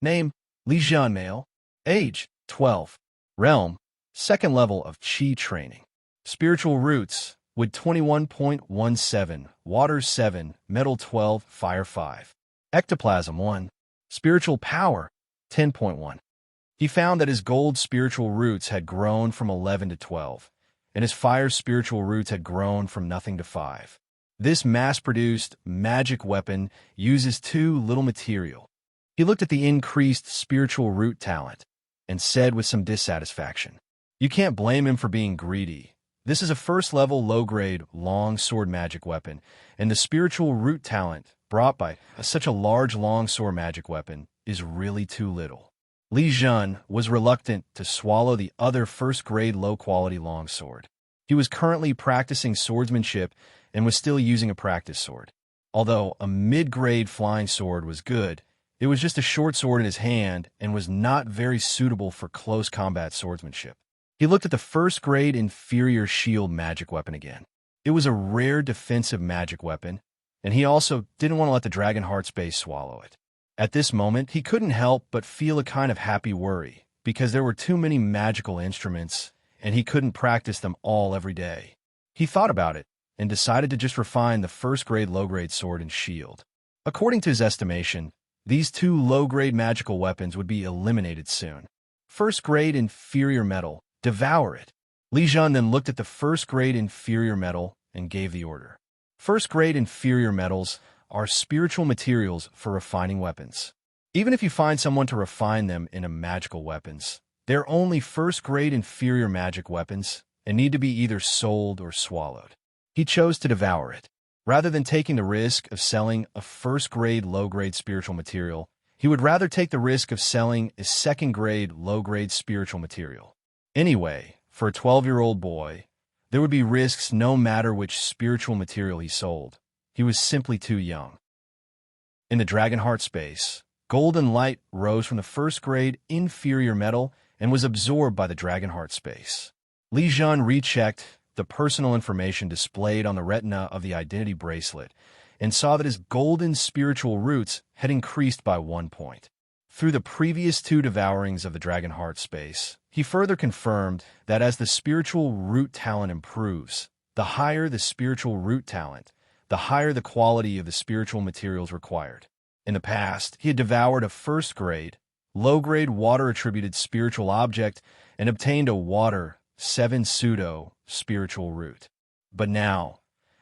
Speaker 1: Name, Li Zhen male. Age, 12. Realm, 2nd level of Qi training. Spiritual roots, wood 21.17, water 7, metal 12, fire 5. Ectoplasm 1. Spiritual power, 10.1. He found that his gold spiritual roots had grown from 11 to 12, and his fire spiritual roots had grown from nothing to 5. This mass-produced magic weapon uses 2 little material. He looked at the increased spiritual root talent and said with some dissatisfaction, "You can't blame him for being greedy. This is a first-level low-grade long sword magic weapon, and the spiritual root talent brought by such a large long sword magic weapon is really too little." Li Zhen was reluctant to swallow the other first-grade low-quality longsword. He was currently practicing swordsmanship and was still using a practice sword. Although a mid-grade flying sword was good, it was just a short sword in his hand and was not very suitable for close combat swordsmanship. He looked at the first-grade inferior shield magic weapon again. It was a rare defensive magic weapon, and he also didn't want to let the dragon heart space swallow it. At this moment, he couldn't help but feel a kind of happy worry, because there were too many magical instruments, and he couldn't practice them all every day. He thought about it, and decided to just refine the first-grade low-grade sword and shield. According to his estimation, these two low-grade magical weapons would be eliminated soon. First-grade inferior metal, devour it. Li Zhen then looked at the first-grade inferior metal and gave the order. First-grade inferior metals are spiritual materials for refining weapons. Even if you find someone to refine them into magical weapons, they're only first-grade inferior magic weapons and need to be either sold or swallowed. He chose to devour it. Rather than taking the risk of selling a first-grade low-grade spiritual material, he would rather take the risk of selling a second-grade low-grade spiritual material. Anyway, for a 12-year-old boy, there would be risks no matter which spiritual material he sold. He was simply too young. In the dragon heart space, golden light rose from the first-grade inferior metal and was absorbed by the dragon heart space. Li Zhen rechecked the personal information displayed on the retina of the identity bracelet and saw that his golden spiritual roots had increased by 1 point. Through the previous 2 devourings of the dragon heart space, he further confirmed that as the spiritual root talent improves, the higher the spiritual root talent, the higher the quality of the spiritual materials required. In the past, he had devoured a first-grade, low-grade water-attributed spiritual object and obtained a water 7 pseudo-spiritual root. But now,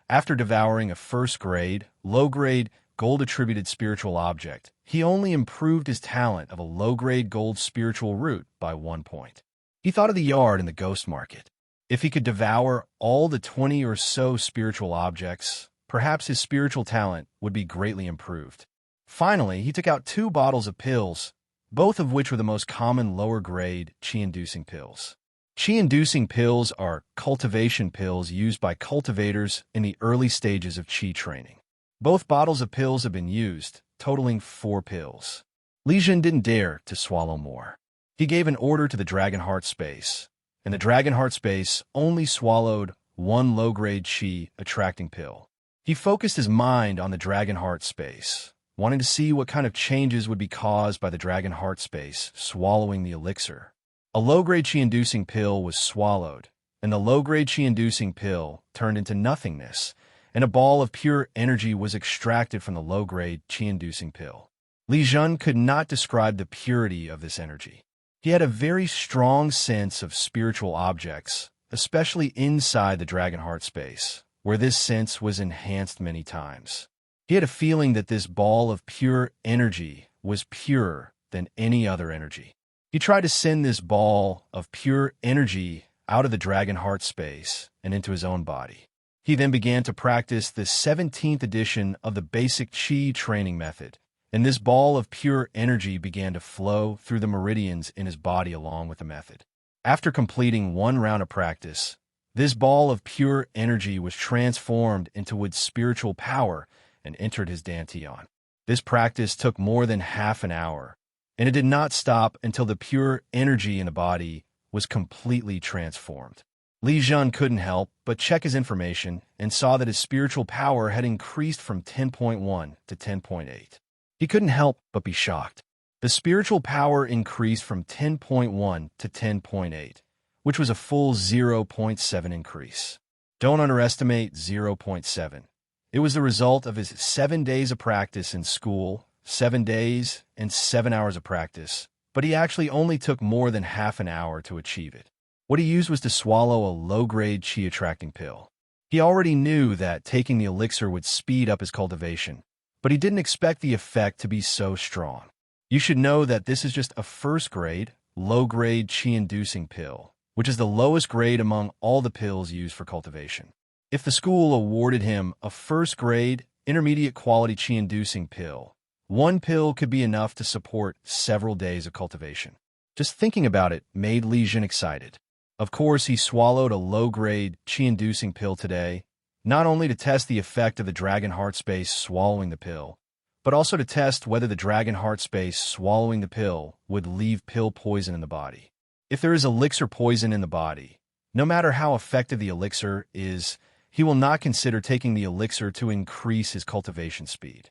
Speaker 1: after devouring a first-grade, low-grade, gold-attributed spiritual object, he only improved his talent of a low-grade gold spiritual root by 1 point. He thought of the yard in the ghost market. If he could devour all the 20 or so spiritual objects, perhaps his spiritual talent would be greatly improved. Finally, he took out 2 bottles of pills, both of which were the most common lower-grade qi-inducing pills. Qi-inducing pills are cultivation pills used by cultivators in the early stages of qi training. Both bottles of pills have been used, totaling 4 pills. Li Zhen didn't dare to swallow more. He gave an order to the dragon heart space, and the dragon heart space only swallowed 1 low-grade qi-attracting pill. He focused his mind on the dragon heart space, wanting to see what kind of changes would be caused by the dragon heart space swallowing the elixir. A low-grade qi-inducing pill was swallowed, and the low-grade qi-inducing pill turned into nothingness, and a ball of pure energy was extracted from the low-grade qi-inducing pill. Li Zhen could not describe the purity of this energy. He had a very strong sense of spiritual objects, especially inside the dragon heart space, where this sense was enhanced many times. He had a feeling that this ball of pure energy was purer than any other energy. He tried to send this ball of pure energy out of the dragon heart space and into his own body. He then began to practice the 17th edition of the basic qi training method, and this ball of pure energy began to flow through the meridians in his body along with the method. After completing 1 round of practice, this ball of pure energy was transformed into its spiritual power and entered his dantian. This practice took more than half an hour, and it did not stop until the pure energy in the body was completely transformed. Li Zhen couldn't help but check his information and saw that his spiritual power had increased from 10.1 to 10.8. He couldn't help but be shocked. The spiritual power increased from 10.1 to 10.8, which was a full 0.7 increase. Don't underestimate 0.7. It was the result of his 7 days of practice in school, 7 days and 7 hours of practice, but he actually only took more than half an hour to achieve it. What he used was to swallow a low-grade qi-attracting pill. He already knew that taking the elixir would speed up his cultivation, but he didn't expect the effect to be so strong. You should know that this is just a first-grade, low-grade qi-inducing pill, which is the lowest grade among all the pills used for cultivation. If the school awarded him a first-grade, intermediate quality qi-inducing pill, 1 pill could be enough to support several days of cultivation. Just thinking about it made Li Zhen excited. Of course, he swallowed a low-grade qi-inducing pill today, not only to test the effect of the dragon heart space swallowing the pill, but also to test whether the dragon heart space swallowing the pill would leave pill poison in the body. If there is elixir poison in the body, no matter how effective the elixir is, he will not consider taking the elixir to increase his cultivation speed.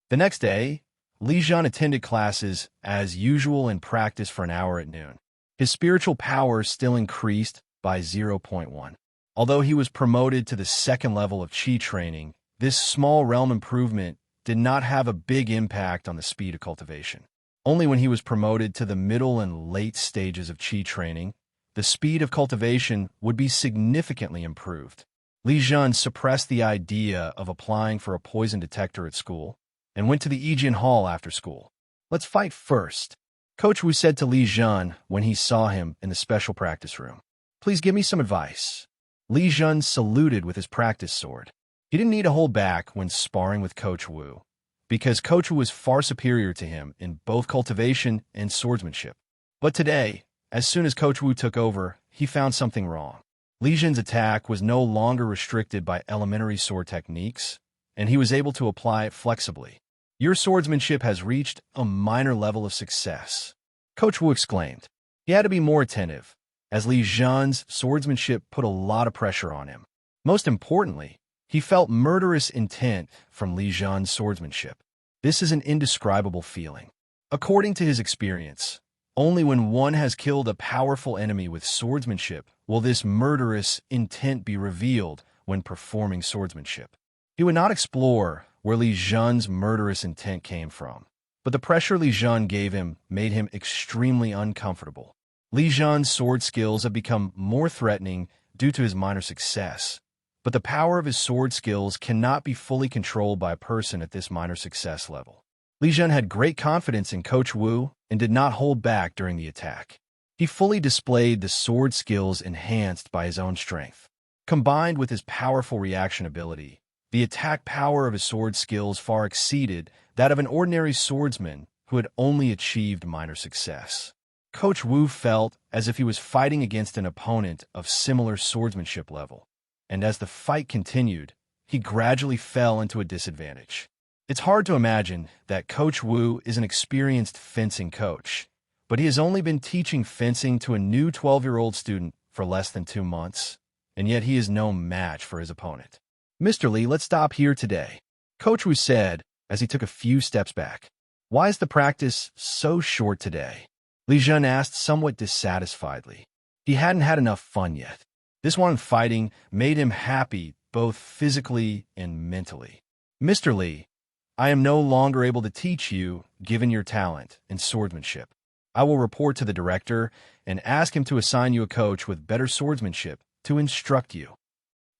Speaker 1: The next day, Li Zhen attended classes as usual and practiced for an hour at noon. His spiritual power still increased by 0.1. Although he was promoted to the second level of Qi training, this small realm improvement did not have a big impact on the speed of cultivation. Only when he was promoted to the middle and late stages of Qi training, the speed of cultivation would be significantly improved. Li Zhen suppressed the idea of applying for a poison detector at school and went to the Yijian Hall after school. "Let's fight first," Coach Wu said to Li Zhen when he saw him in the special practice room. "Please give me some advice." Li Zhen saluted with his practice sword. He didn't need to hold back when sparring with Coach Wu, because Coach Wu was far superior to him in both cultivation and swordsmanship. But today, as soon as Coach Wu took over, he found something wrong. Li Zhen's attack was no longer restricted by elementary sword techniques, and he was able to apply it flexibly. "Your swordsmanship has reached a minor level of success," Coach Wu exclaimed. He had to be more attentive, as Li Zhen's swordsmanship put a lot of pressure on him. Most importantly, he felt murderous intent from Li Zhen's swordsmanship. This is an indescribable feeling. According to his experience, only when one has killed a powerful enemy with swordsmanship will this murderous intent be revealed when performing swordsmanship. He would not explore where Li Zhen's murderous intent came from, but the pressure Li Zhen gave him made him extremely uncomfortable. Li Zhen's sword skills have become more threatening due to his minor success, but the power of his sword skills cannot be fully controlled by a person at this minor success level. Li Zhen had great confidence in Coach Wu and did not hold back during the attack. He fully displayed the sword skills enhanced by his own strength. Combined with his powerful reaction ability, the attack power of his sword skills far exceeded that of an ordinary swordsman who had only achieved minor success. Coach Wu felt as if he was fighting against an opponent of similar swordsmanship level, and as the fight continued, he gradually fell into a disadvantage. It's hard to imagine that Coach Wu is an experienced fencing coach, but he has only been teaching fencing to a new 12-year-old student for less than 2 months, and yet he is no match for his opponent. "Mr. Li, let's stop here today," Coach Wu said as he took a few steps back. "Why is the practice so short today?" Li Zhen asked somewhat dissatisfiedly. He hadn't had enough fun yet. This one fighting made him happy both physically and mentally. "Mr. Li, I am no longer able to teach you given your talent in swordsmanship. I will report to the director and ask him to assign you a coach with better swordsmanship to instruct you."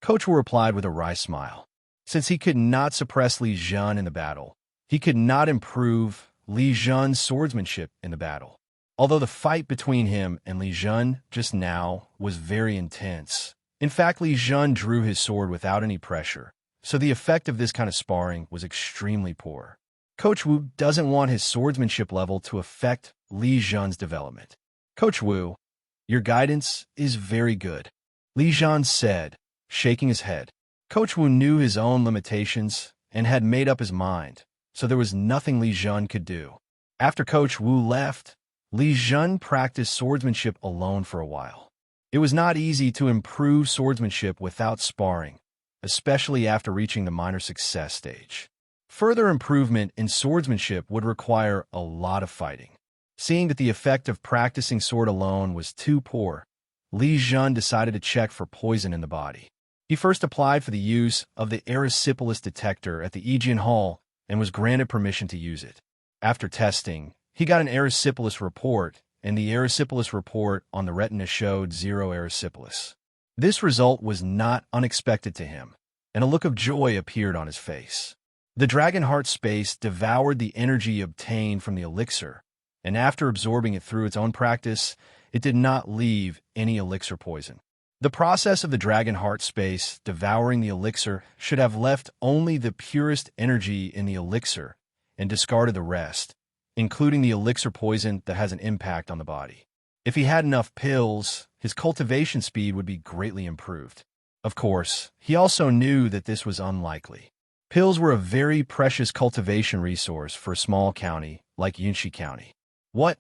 Speaker 1: Coach Wu replied with a wry smile. Since he could not suppress Li Zhen in the battle, he could not improve Li Zhen's swordsmanship in the battle. Although the fight between him and Li Zhen just now was very intense. In fact, Li Zhen drew his sword without any pressure, so the effect of this kind of sparring was extremely poor. Coach Wu doesn't want his swordsmanship level to affect Li Zhen's development. "Coach Wu, your guidance is very good," Li Zhen said, shaking his head. Coach Wu knew his own limitations and had made up his mind, so there was nothing Li Zhen could do. After Coach Wu left, Li Zhen practiced swordsmanship alone for a while. It was not easy to improve swordsmanship without sparring, especially after reaching the minor success stage. Further improvement in swordsmanship would require a lot of fighting. Seeing that the effect of practicing sword alone was too poor, Li Zhen decided to check for poison in the body. He first applied for the use of the erysipelas detector at the Yijian Hall and was granted permission to use it. After testing, he got an erysipelas report, and the erysipelas report on the retina showed 0 erysipelas. This result was not unexpected to him, and a look of joy appeared on his face. The dragon heart space devoured the energy obtained from the elixir, and after absorbing it through its own practice, it did not leave any elixir poison. The process of the dragon heart space devouring the elixir should have left only the purest energy in the elixir and discarded the rest, including the elixir poison that has an impact on the body. If he had enough pills, his cultivation speed would be greatly improved. Of course, he also knew that this was unlikely. Pills were a very precious cultivation resource for a small county like Yunshi County. "What?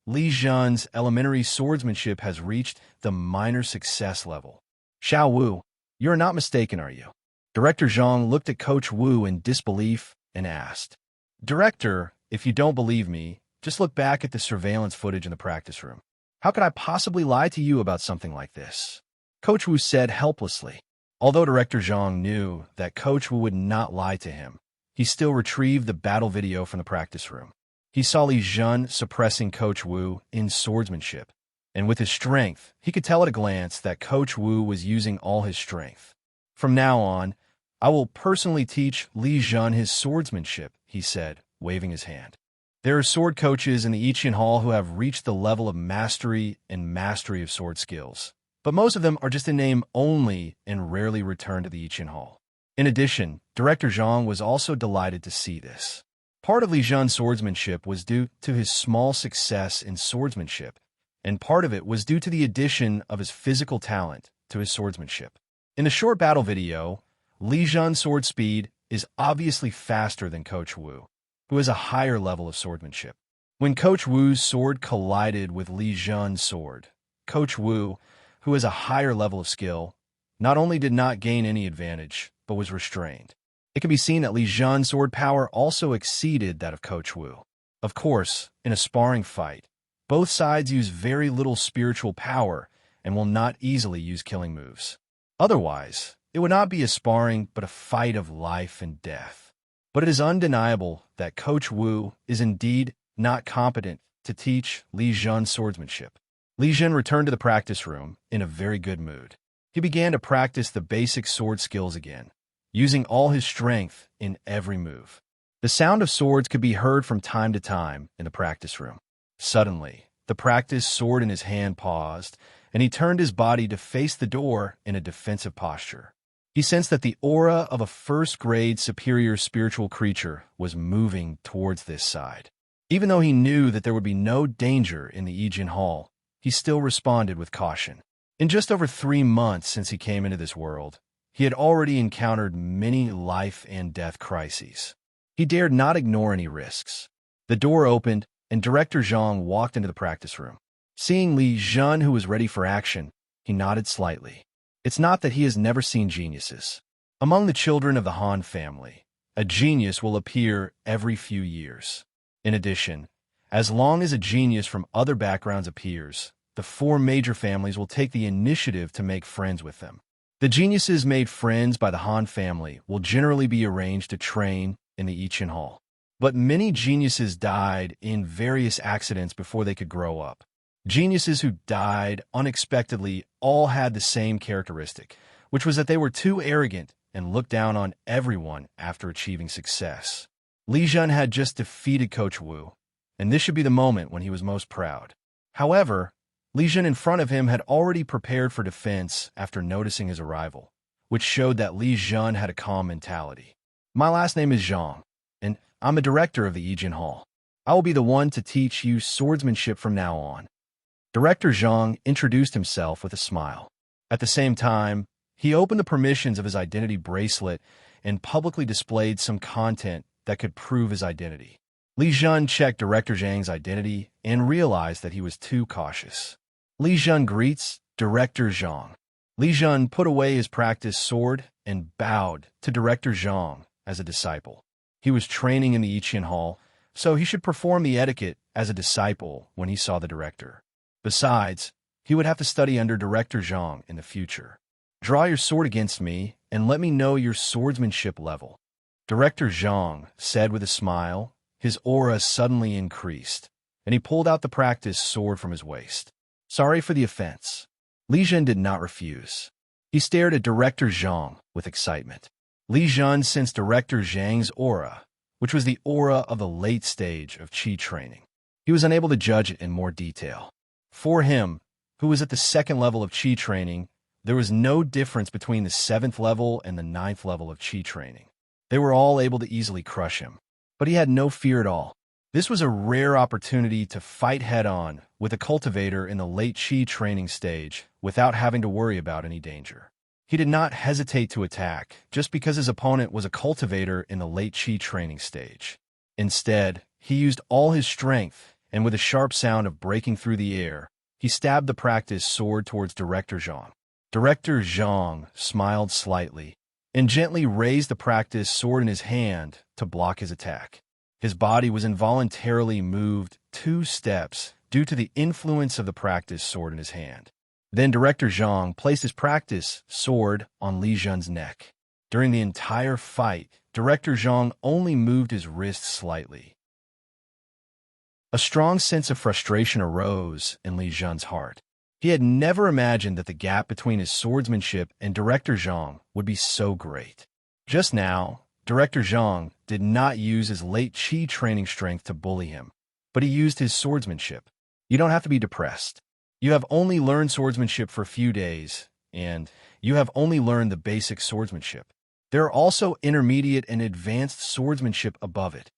Speaker 1: Li Zhen's elementary swordsmanship has reached the minor success level. Xiao Wu, you're not mistaken, are you? Director Zhang looked at Coach Wu in disbelief and asked, Director, if you don't believe me, just look back at the surveillance footage in the practice room. How could I possibly lie to you about something like this? Coach Wu said helplessly. Although Director Zhang knew that Coach Wu would not lie to him, he still retrieved the battle video from the practice room. He saw Li Zhen suppressing Coach Wu in swordsmanship, and with his strength, he could tell at a glance that Coach Wu was using all his strength. From now on, I will personally teach Li Zhen his swordsmanship, he said, waving his hand. There are sword coaches in the I Ching Hall who have reached the level of mastery of sword skills, but most of them are just in name only and rarely return to the I Ching Hall. In addition, Director Zhang was also delighted to see this. Part of Li Zhen's swordsmanship was due to his small success in swordsmanship, and part of it was due to the addition of his physical talent to his swordsmanship. In the short battle video, Li Zhen's sword speed is obviously faster than Coach Wu, who has a higher level of swordsmanship. When Coach Wu's sword collided with Li Zhen's sword, Coach Wu, who has a higher level of skill, not only did not gain any advantage, but was restrained. It can be seen that Li Zhen's sword power also exceeded that of Coach Wu. Of course, in a sparring fight, both sides use very little spiritual power and will not easily use killing moves. Otherwise, it would not be a sparring but a fight of life and death. But it is undeniable that Coach Wu is indeed not competent to teach Li Zhen swordsmanship. Li Zhen returned to the practice room in a very good mood. He began to practice the basic sword skills again, using all his strength in every move. The sound of swords could be heard from time to time in the practice room. Suddenly, the practice sword in his hand paused, and he turned his body to face the door in a defensive posture. He sensed that the aura of a first-grade superior spiritual creature was moving towards this side. Even though he knew that there would be no danger in the I Ching Hall, he still responded with caution. In just over 3 months since he came into this world, he had already encountered many life and death crises. He dared not ignore any risks. The door opened, and Director Zhang walked into the practice room. Seeing Li Zhen, who was ready for action, he nodded slightly. It's not that he has never seen geniuses. Among the children of the Han family, a genius will appear every few years. In addition, as long as a genius from other backgrounds appears, the 4 major families will take the initiative to make friends with them. The geniuses made friends by the Han family will generally be arranged to train in the I Ching Hall. But many geniuses died in various accidents before they could grow up. Geniuses who died unexpectedly all had the same characteristic, which was that they were too arrogant and looked down on everyone after achieving success. Li Zhen had just defeated Coach Wu, and this should be the moment when he was most proud. However, Li Zhen in front of him had already prepared for defense after noticing his arrival, which showed that Li Zhen had a calm mentality. My last name is Zhang, and I'm a director of the I Ching Hall. I will be the one to teach you swordsmanship from now on. Director Zhang introduced himself with a smile. At the same time, he opened the permissions of his identity bracelet and publicly displayed some content that could prove his identity. Li Zhen checked Director Zhang's identity and realized that he was too cautious. Li Zhen greets Director Zhang. Li Zhen put away his practice sword and bowed to Director Zhang as a disciple. He was training in the I Ching Hall, so he should perform the etiquette as a disciple when he saw the director. Besides, he would have to study under Director Zhang in the future. Draw your sword against me and let me know your swordsmanship level. Director Zhang said with a smile. His aura suddenly increased, and he pulled out the practice sword from his waist. Sorry for the offense. Li Zhen did not refuse. He stared at Director Zhang with excitement. Li Zhen sensed Director Zhang's aura, which was the aura of the late stage of Qi training. He was unable to judge it in more detail. For him, who was at the 2nd level of Qi training, there was no difference between the 7th level and the 9th level of Qi training. They were all able to easily crush him, but he had no fear at all. This was a rare opportunity to fight head-on with a cultivator in the late Qi training stage without having to worry about any danger. He did not hesitate to attack just because his opponent was a cultivator in the late Qi training stage. Instead, he used all his strength and with a sharp sound of breaking through the air, he stabbed the practiced sword towards Director Zhang. Director Zhang smiled slightly and gently raised the practiced sword in his hand to block his attack. His body was involuntarily moved 2 steps due to the influence of the practiced sword in his hand. Then Director Zhang placed his practiced sword on Li Zhen's neck. During the entire fight, Director Zhang only moved his wrist slightly. A strong sense of frustration arose in Li Zhen's heart. He had never imagined that the gap between his swordsmanship and Director Zhang would be so great. Just now, Director Zhang did not use his late Qi training strength to bully him, but he used his swordsmanship. You don't have to be depressed. You have only learned swordsmanship for a few days, and you have only learned the basic swordsmanship. There are also intermediate and advanced swordsmanship above it.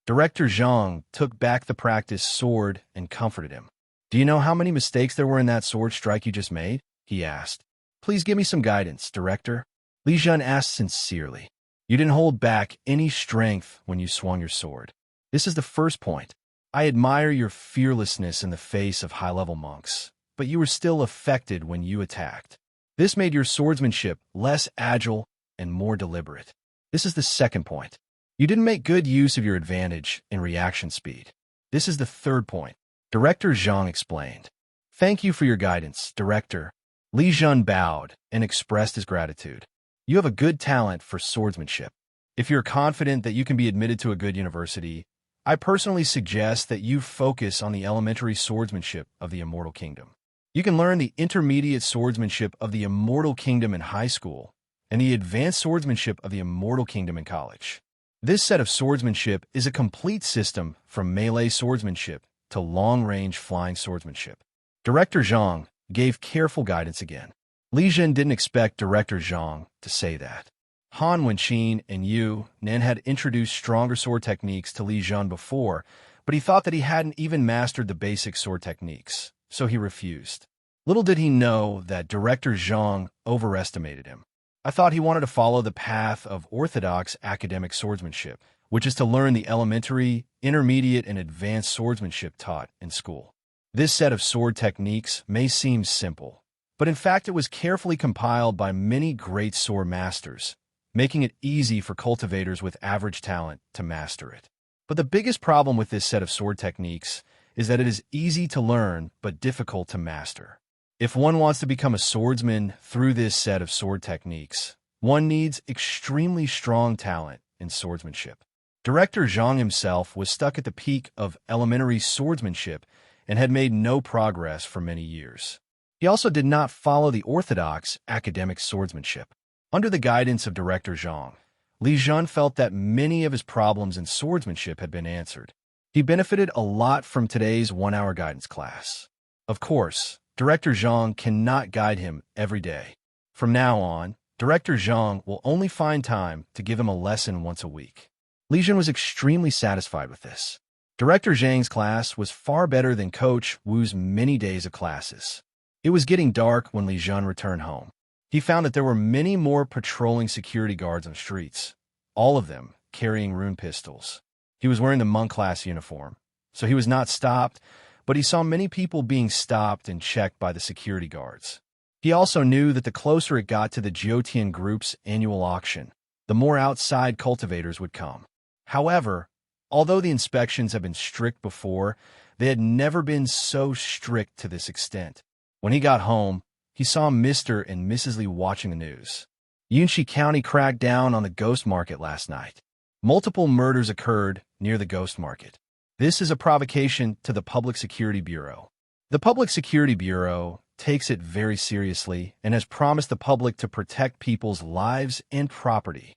Speaker 1: Director Zhang took back the practiced sword and comforted him. Do you know how many mistakes there were in that sword strike you just made? He asked. Please give me some guidance, Director. Li Zhen asked sincerely. You didn't hold back any strength when you swung your sword. This is the first point. I admire your fearlessness in the face of high-level monks, but you were still affected when you attacked. This made your swordsmanship less agile and more deliberate. This is the second point. You didn't make good use of your advantage in reaction speed. This is the third point. Director Zhang explained. Thank you for your guidance, Director. Li Zhen bowed and expressed his gratitude. You have a good talent for swordsmanship. If you're confident that you can be admitted to a good university, I personally suggest that you focus on the elementary swordsmanship of the Immortal Kingdom. You can learn the intermediate swordsmanship of the Immortal Kingdom in high school and the advanced swordsmanship of the Immortal Kingdom in college. This set of swordsmanship is a complete system from melee swordsmanship to long-range flying swordsmanship. Director Zhang gave careful guidance again. Li Zhen didn't expect Director Zhang to say that. Han Wenqin and Yu Nen had introduced stronger sword techniques to Li Zhen before, but he thought that he hadn't even mastered the basic sword techniques, so he refused. Little did he know that Director Zhang overestimated him. I thought he wanted to follow the path of orthodox academic swordsmanship, which is to learn the elementary, intermediate, and advanced swordsmanship taught in school. This set of sword techniques may seem simple, but in fact it was carefully compiled by many great sword masters, making it easy for cultivators with average talent to master it. But the biggest problem with this set of sword techniques is that it is easy to learn but difficult to master. If one wants to become a swordsman through this set of sword techniques, one needs extremely strong talent in swordsmanship. Director Zhang himself was stuck at the peak of elementary swordsmanship and had made no progress for many years. He also did not follow the orthodox academic swordsmanship. Under the guidance of Director Zhang, Li Zhen felt that many of his problems in swordsmanship had been answered. He benefited a lot from today's one-hour guidance class. Of course, Director Zhang cannot guide him every day. From now on, Director Zhang will only find time to give him a lesson once a week. Li Zhen was extremely satisfied with this. Director Zhang's class was far better than Coach Wu's many days of classes. It was getting dark when Li Zhen returned home. He found that there were many more patrolling security guards on the streets, all of them carrying rune pistols. He was wearing the monk class uniform, so he was not stopped, but he saw many people being stopped and checked by the security guards. He also knew that the closer it got to the Jiotian Group's annual auction, the more outside cultivators would come. However, although the inspections had been strict before, they had never been so strict to this extent. When he got home, he saw Mr. and Mrs. Li watching the news. Yunxi County cracked down on the ghost market last night. Multiple murders occurred near the ghost market. This is a provocation to the Public Security Bureau. The Public Security Bureau takes it very seriously and has promised the public to protect people's lives and property.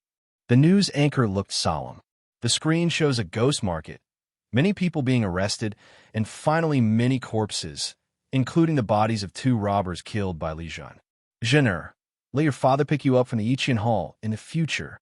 Speaker 1: The news anchor looked solemn. The screen shows a ghost market, many people being arrested, and finally many corpses, including the bodies of 2 robbers killed by Li Zhen. Zhener, let your father pick you up from the Yiqian Hall in the future.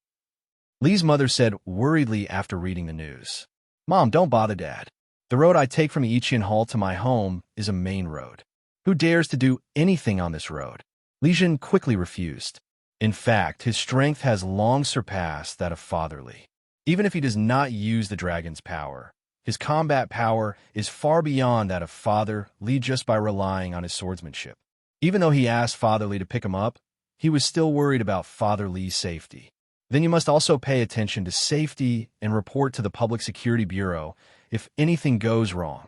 Speaker 1: Li's mother said worriedly after reading the news. Mom, don't bother Dad. The road I take from the Yiqian Hall to my home is a main road. Who dares to do anything on this road? Li Zhen quickly refused. In fact, his strength has long surpassed that of Father Li. Even if he does not use the dragon's power, His combat power is far beyond that of Father Li just by relying on his swordsmanship. Even though he asked Father Li to pick him up, he was still worried about Father Li's safety. Then you must also pay attention to safety and report to the Public Security Bureau if anything goes wrong.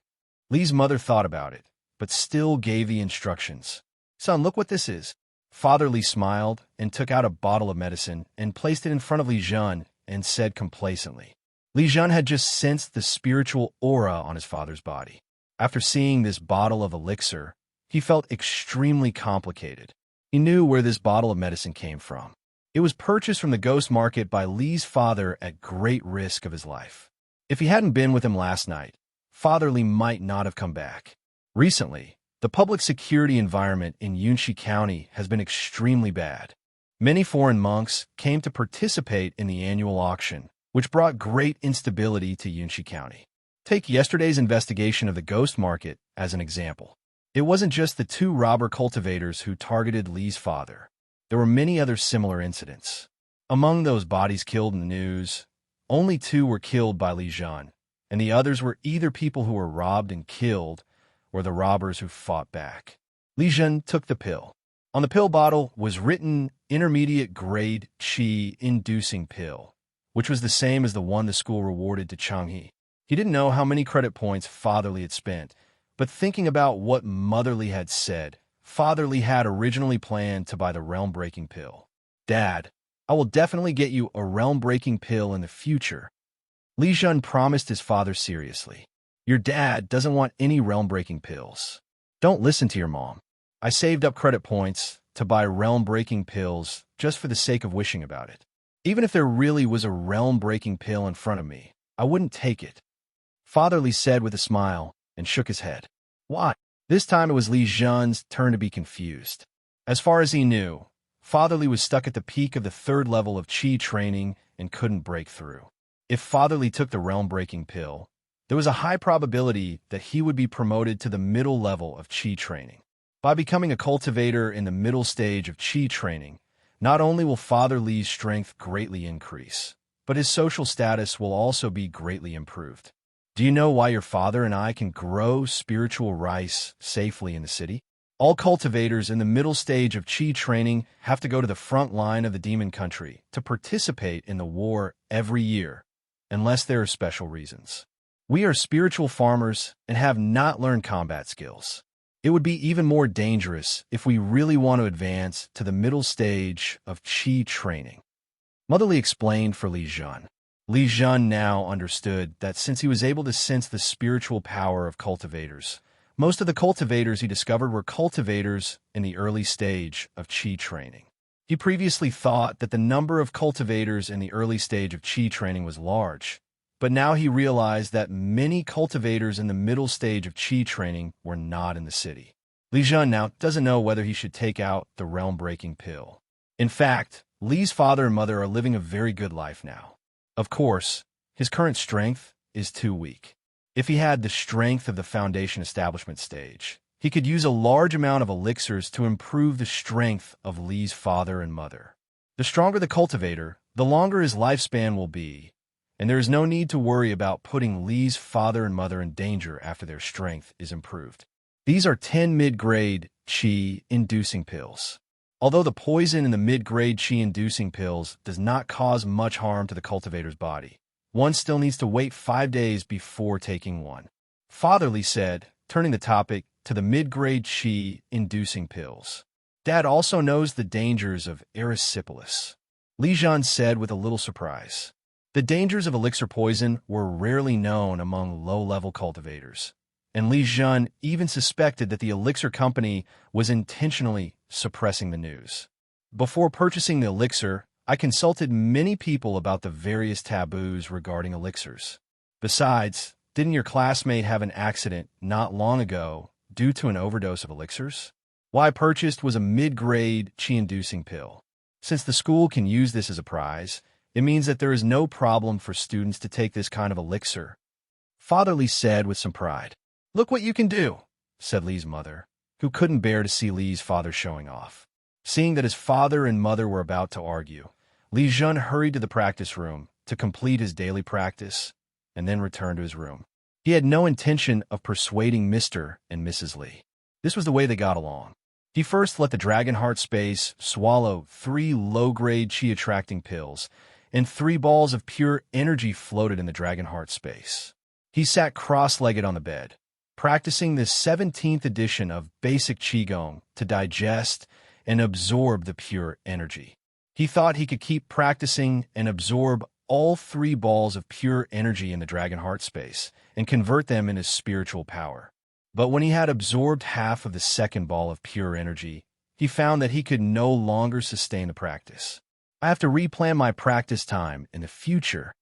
Speaker 1: Li's mother thought about it, but still gave the instructions. Son, look what this is. Father Li smiled and took out a bottle of medicine and placed it in front of Li Zhen and said complacently. Li Zhen had just sensed the spiritual aura on his father's body. After seeing this bottle of elixir, he felt extremely complicated. He knew where this bottle of medicine came from. It was purchased from the ghost market by Li's father at great risk of his life. If he hadn't been with him last night, Father Li might not have come back. Recently, the public security environment in Yunxi County has been extremely bad. Many foreign monks came to participate in the annual auction, which brought great instability to Yunxi County. Take yesterday's investigation of the ghost market as an example. It wasn't just the two robber cultivators who targeted Li's father. There were many other similar incidents. Among those bodies killed in the news, only 2 were killed by Li Zhen, and the others were either people who were robbed and killed or the robbers who fought back. Li Zhen took the pill. On the pill bottle was written intermediate grade qi-inducing pill, which was the same as the one the school rewarded to Changhe. He didn't know how many credit points Father Li had spent, but thinking about what Mother Li had said, Father Li had originally planned to buy the realm-breaking pill. Dad, I will definitely get you a realm-breaking pill in the future. Li Zhen promised his father seriously. Your dad doesn't want any realm-breaking pills. Don't listen to your mom. I saved up credit points to buy realm-breaking pills just for the sake of wishing about it. Even if there really was a realm-breaking pill in front of me, I wouldn't take it. Father Li said with a smile and shook his head. Why? This time it was Li Zhen's turn to be confused. As far as he knew, Father Li was stuck at the peak of the 3rd level of Qi training and couldn't break through. If Father Li took the realm-breaking pill, there was a high probability that he would be promoted to the middle level of Qi training. By becoming a cultivator in the middle stage of Qi training, not only will Father Li's strength greatly increase, but his social status will also be greatly improved. Do you know why your father and I can grow spiritual rice safely in the city? All cultivators in the middle stage of Qi training have to go to the front line of the demon country to participate in the war every year, unless there are special reasons. We are spiritual farmers and have not learned combat skills. It would be even more dangerous if we really want to advance to the middle stage of Qi training. Mother Li explained for Li Zhen. Li Zhen now understood that since he was able to sense the spiritual power of cultivators, most of the cultivators he discovered were cultivators in the early stage of Qi training. He previously thought that the number of cultivators in the early stage of Qi training was large, but now he realized that many cultivators in the middle stage of Qi training were not in the city. Li Zhen now doesn't know whether he should take out the realm-breaking pill. In fact, Li's father and mother are living a very good life now. Of course, his current strength is too weak. If he had the strength of the foundation establishment stage, he could use a large amount of elixirs to improve the strength of Li's father and mother. The stronger the cultivator, the longer his lifespan will be, and there is no need to worry about putting Li's father and mother in danger after their strength is improved. These are 10 mid-grade Qi-inducing pills. Although the poison in the mid-grade Qi-inducing pills does not cause much harm to the cultivator's body, one still needs to wait 5 days before taking one. Father Li said, turning the topic to the mid-grade Qi-inducing pills. Dad also knows the dangers of erysipelas. Li Zhen said with a little surprise. The dangers of elixir poison were rarely known among low-level cultivators, and Li Zhen even suspected that the elixir company was intentionally suppressing the news. Before purchasing the elixir, I consulted many people about the various taboos regarding elixirs. Besides, didn't your classmate have an accident not long ago due to an overdose of elixirs? What I purchased was a mid-grade Qi-inducing pill. Since the school can use this as a prize, it means that there is no problem for students to take this kind of elixir. Father Li said with some pride. Look what you can do, said Li's mother, who couldn't bear to see Li's father showing off. Seeing that his father and mother were about to argue, Li Zhen hurried to the practice room to complete his daily practice and then returned to his room. He had no intention of persuading Mr. and Mrs. Li. This was the way they got along. He first let the dragon heart space swallow 3 low-grade chi-attracting pills, and 3 balls of pure energy floated in the dragon heart space. He sat cross-legged on the bed, practicing the 17th edition of basic qigong to digest and absorb the pure energy. He thought he could keep practicing and absorb all 3 balls of pure energy in the dragon heart space and convert them into spiritual power. But when he had absorbed half of the second ball of pure energy, he found that he could no longer sustain the practice. I have to replan my practice time in the future.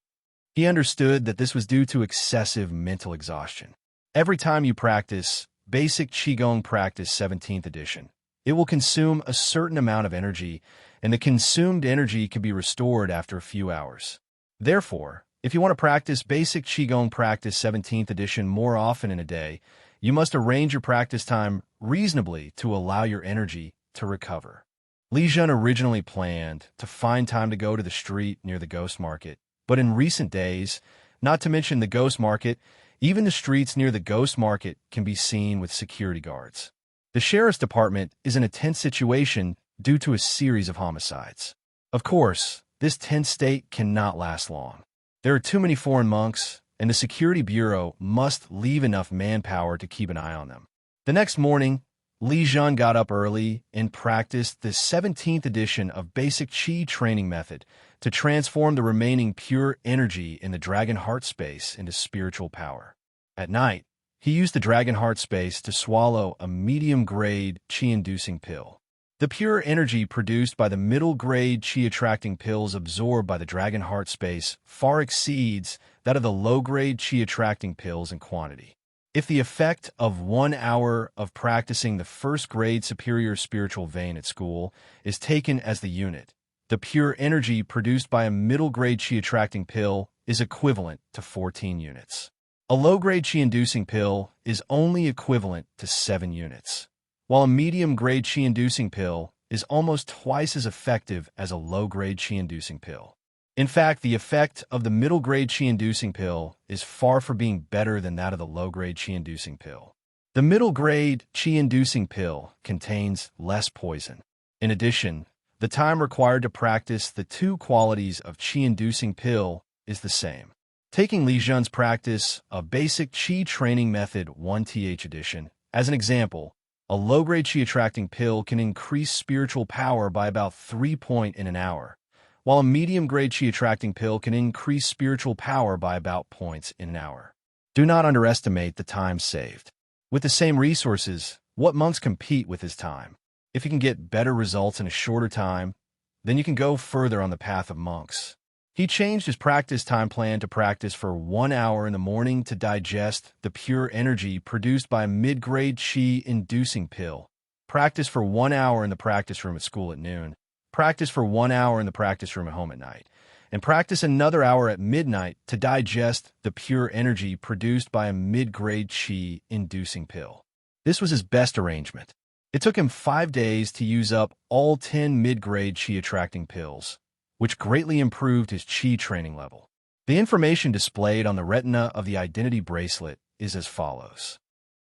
Speaker 1: He understood that this was due to excessive mental exhaustion. Every time you practice Basic Qigong Practice 17th Edition, it will consume a certain amount of energy, and the consumed energy can be restored after a few hours. Therefore, if you want to practice Basic Qigong Practice 17th Edition more often in a day, you must arrange your practice time reasonably to allow your energy to recover. Li Zhen originally planned to find time to go to the street near the ghost market, but in recent days, not to mention the ghost market, even the streets near the ghost market can be seen with security guards. The sheriff's department is in a tense situation due to a series of homicides. Of course, this tense state cannot last long. There are too many foreign monks, and the Security Bureau must leave enough manpower to keep an eye on them. The next morning, Li Zhen got up early and practiced the 17th edition of Basic Qi Training Method to transform the remaining pure energy in the Dragon Heart Space into spiritual power. At night, he used the Dragon Heart Space to swallow a medium-grade Qi-inducing pill. The pure energy produced by the middle-grade Qi-attracting pills absorbed by the Dragon Heart Space far exceeds that of the low-grade Qi-attracting pills in quantity. If the effect of 1 hour of practicing the first-grade superior spiritual vein at school is taken as the unit, the pure energy produced by a middle-grade Qi-attracting pill is equivalent to 14 units. A low-grade Qi-inducing pill is only equivalent to 7 units, while a medium-grade Qi-inducing pill is almost twice as effective as a low-grade Qi-inducing pill. In fact, the effect of the middle-grade Qi-inducing pill is far from being better than that of the low-grade Qi-inducing pill. The middle-grade Qi-inducing pill contains less poison. In addition, the time required to practice the 2 qualities of Qi-inducing pill is the same. Taking Li Zhen's practice of Basic Qi Training Method 1th Edition as an example, a low-grade Qi-attracting pill can increase spiritual power by about 3 points in an hour, while a medium-grade Qi-attracting pill can increase spiritual power by about points in an hour. Do not underestimate the time saved. With the same resources, what monks compete with is time. If you can get better results in a shorter time, then you can go further on the path of monks. He changed his practice time plan to practice for 1 hour in the morning to digest the pure energy produced by a mid-grade Qi-inducing pill, practice for 1 hour in the practice room at school at noon, practice for 1 hour in the practice room at home at night, and practice another hour at midnight to digest the pure energy produced by a mid-grade Qi-inducing pill. This was his best arrangement. It took him 5 days to use up all 10 mid-grade Qi-attracting pills, which greatly improved his Qi training level. The information displayed on the retina of the identity bracelet is as follows.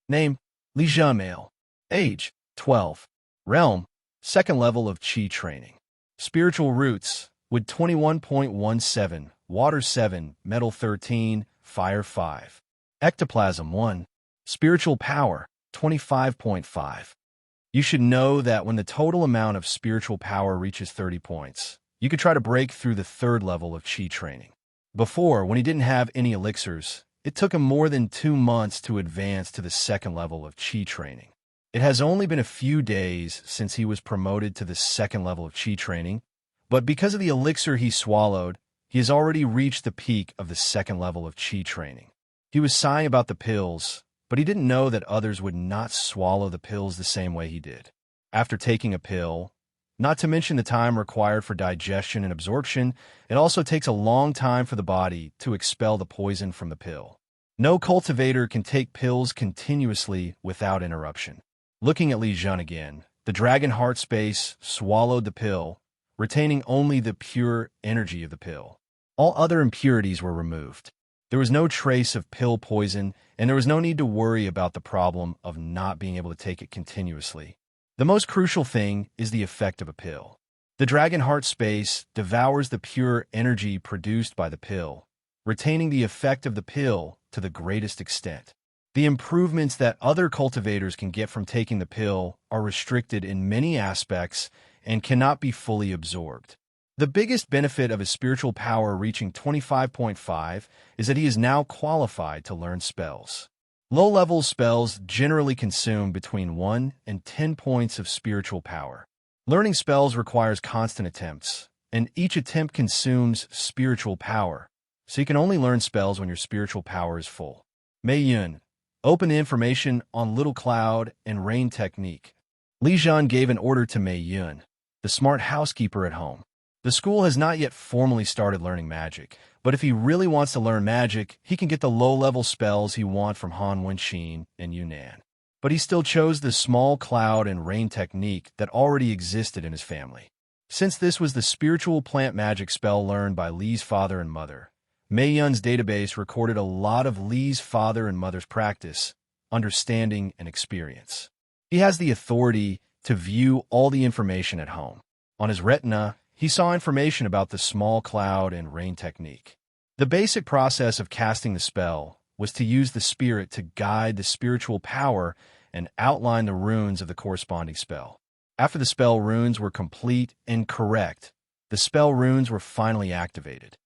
Speaker 1: Name, Li Zhen male. Age, 12. Realm, 2nd level of Qi training. Spiritual roots, wood 21.17, water 7, metal 13, fire 5. Ectoplasm 1. Spiritual power, 25.5. You should know that when the total amount of spiritual power reaches 30 points, you could try to break through the 3rd level of Qi training. Before, when he didn't have any elixirs, it took him more than 2 months to advance to the 2nd level of Qi training. It has only been a few days since he was promoted to the 2nd level of Qi training, but because of the elixir he swallowed, he has already reached the peak of the 2nd level of Qi training. He was sighing about the pills, but he didn't know that others would not swallow the pills the same way he did. After taking a pill, not to mention the time required for digestion and absorption, it also takes a long time for the body to expel the poison from the pill. No cultivator can take pills continuously without interruption. Looking at Li Zhen again, the dragon heart space swallowed the pill, retaining only the pure energy of the pill. All other impurities were removed. There was no trace of pill poison, and there was no need to worry about the problem of not being able to take it continuously. The most crucial thing is the effect of a pill. The dragon heart space devours the pure energy produced by the pill, retaining the effect of the pill to the greatest extent. The improvements that other cultivators can get from taking the pill are restricted in many aspects and cannot be fully absorbed. The biggest benefit of his spiritual power reaching 25.5 is that he is now qualified to learn spells. Low-level spells generally consume between 1 and 10 points of spiritual power. Learning spells requires constant attempts, and each attempt consumes spiritual power, so you can only learn spells when your spiritual power is full. Mei Yun, open the information on Little Cloud and Rain Technique. Li Zhen gave an order to Mei Yun, the smart housekeeper at home. The school has not yet formally started learning magic, but if he really wants to learn magic, he can get the low-level spells he wants from Han Wenxin and Yunnan. But he still chose the small cloud and rain technique that already existed in his family. Since this was the spiritual plant magic spell learned by Li's father and mother, Mei Yun's database recorded a lot of Li's father and mother's practice, understanding, and experience. He has the authority to view all the information at home. On his retina, he saw information about the small cloud and rain technique. The basic process of casting the spell was to use the spirit to guide the spiritual power and outline the runes of the corresponding spell. After the spell runes were complete and correct, the spell runes were finally activated.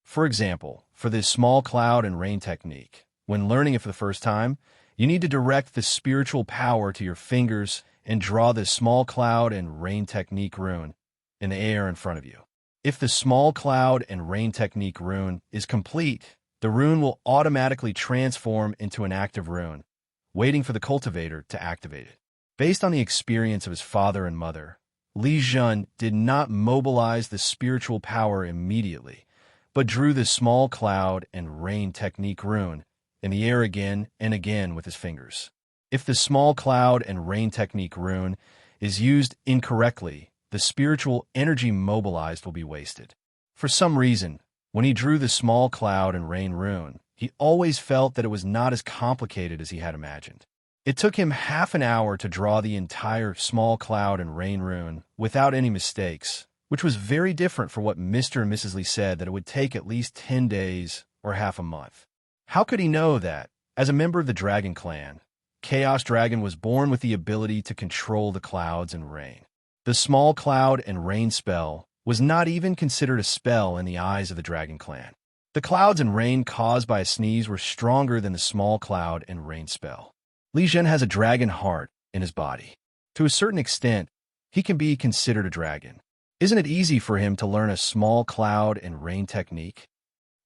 Speaker 1: For example, for this small cloud and rain technique, when learning it for the first time, you need to direct the spiritual power to your fingers and draw the small cloud and rain technique rune in the air in front of you. If the small cloud and rain technique rune is complete, the rune will automatically transform into an active rune, waiting for the cultivator to activate it. Based on the experience of his father and mother, Li Zhen did not mobilize the spiritual power immediately, but drew the small cloud and rain technique rune in the air again and again with his fingers. If the small cloud and rain technique rune is used incorrectly, the spiritual energy mobilized will be wasted. For some reason, when he drew the small cloud and rain rune, he always felt that it was not as complicated as he had imagined. It took him half an hour to draw the entire small cloud and rain rune without any mistakes, which was very different from what Mr. and Mrs. Li said that it would take at least 10 days or half a month. How could he know that, as a member of the Dragon Clan, Chaos Dragon was born with the ability to control the clouds and rain? The small cloud and rain spell was not even considered a spell in the eyes of the Dragon Clan. The clouds and rain caused by a sneeze were stronger than the small cloud and rain spell. Li Zhen has a dragon heart in his body. To a certain extent, he can be considered a dragon. Isn't it easy for him to learn a small cloud and rain technique?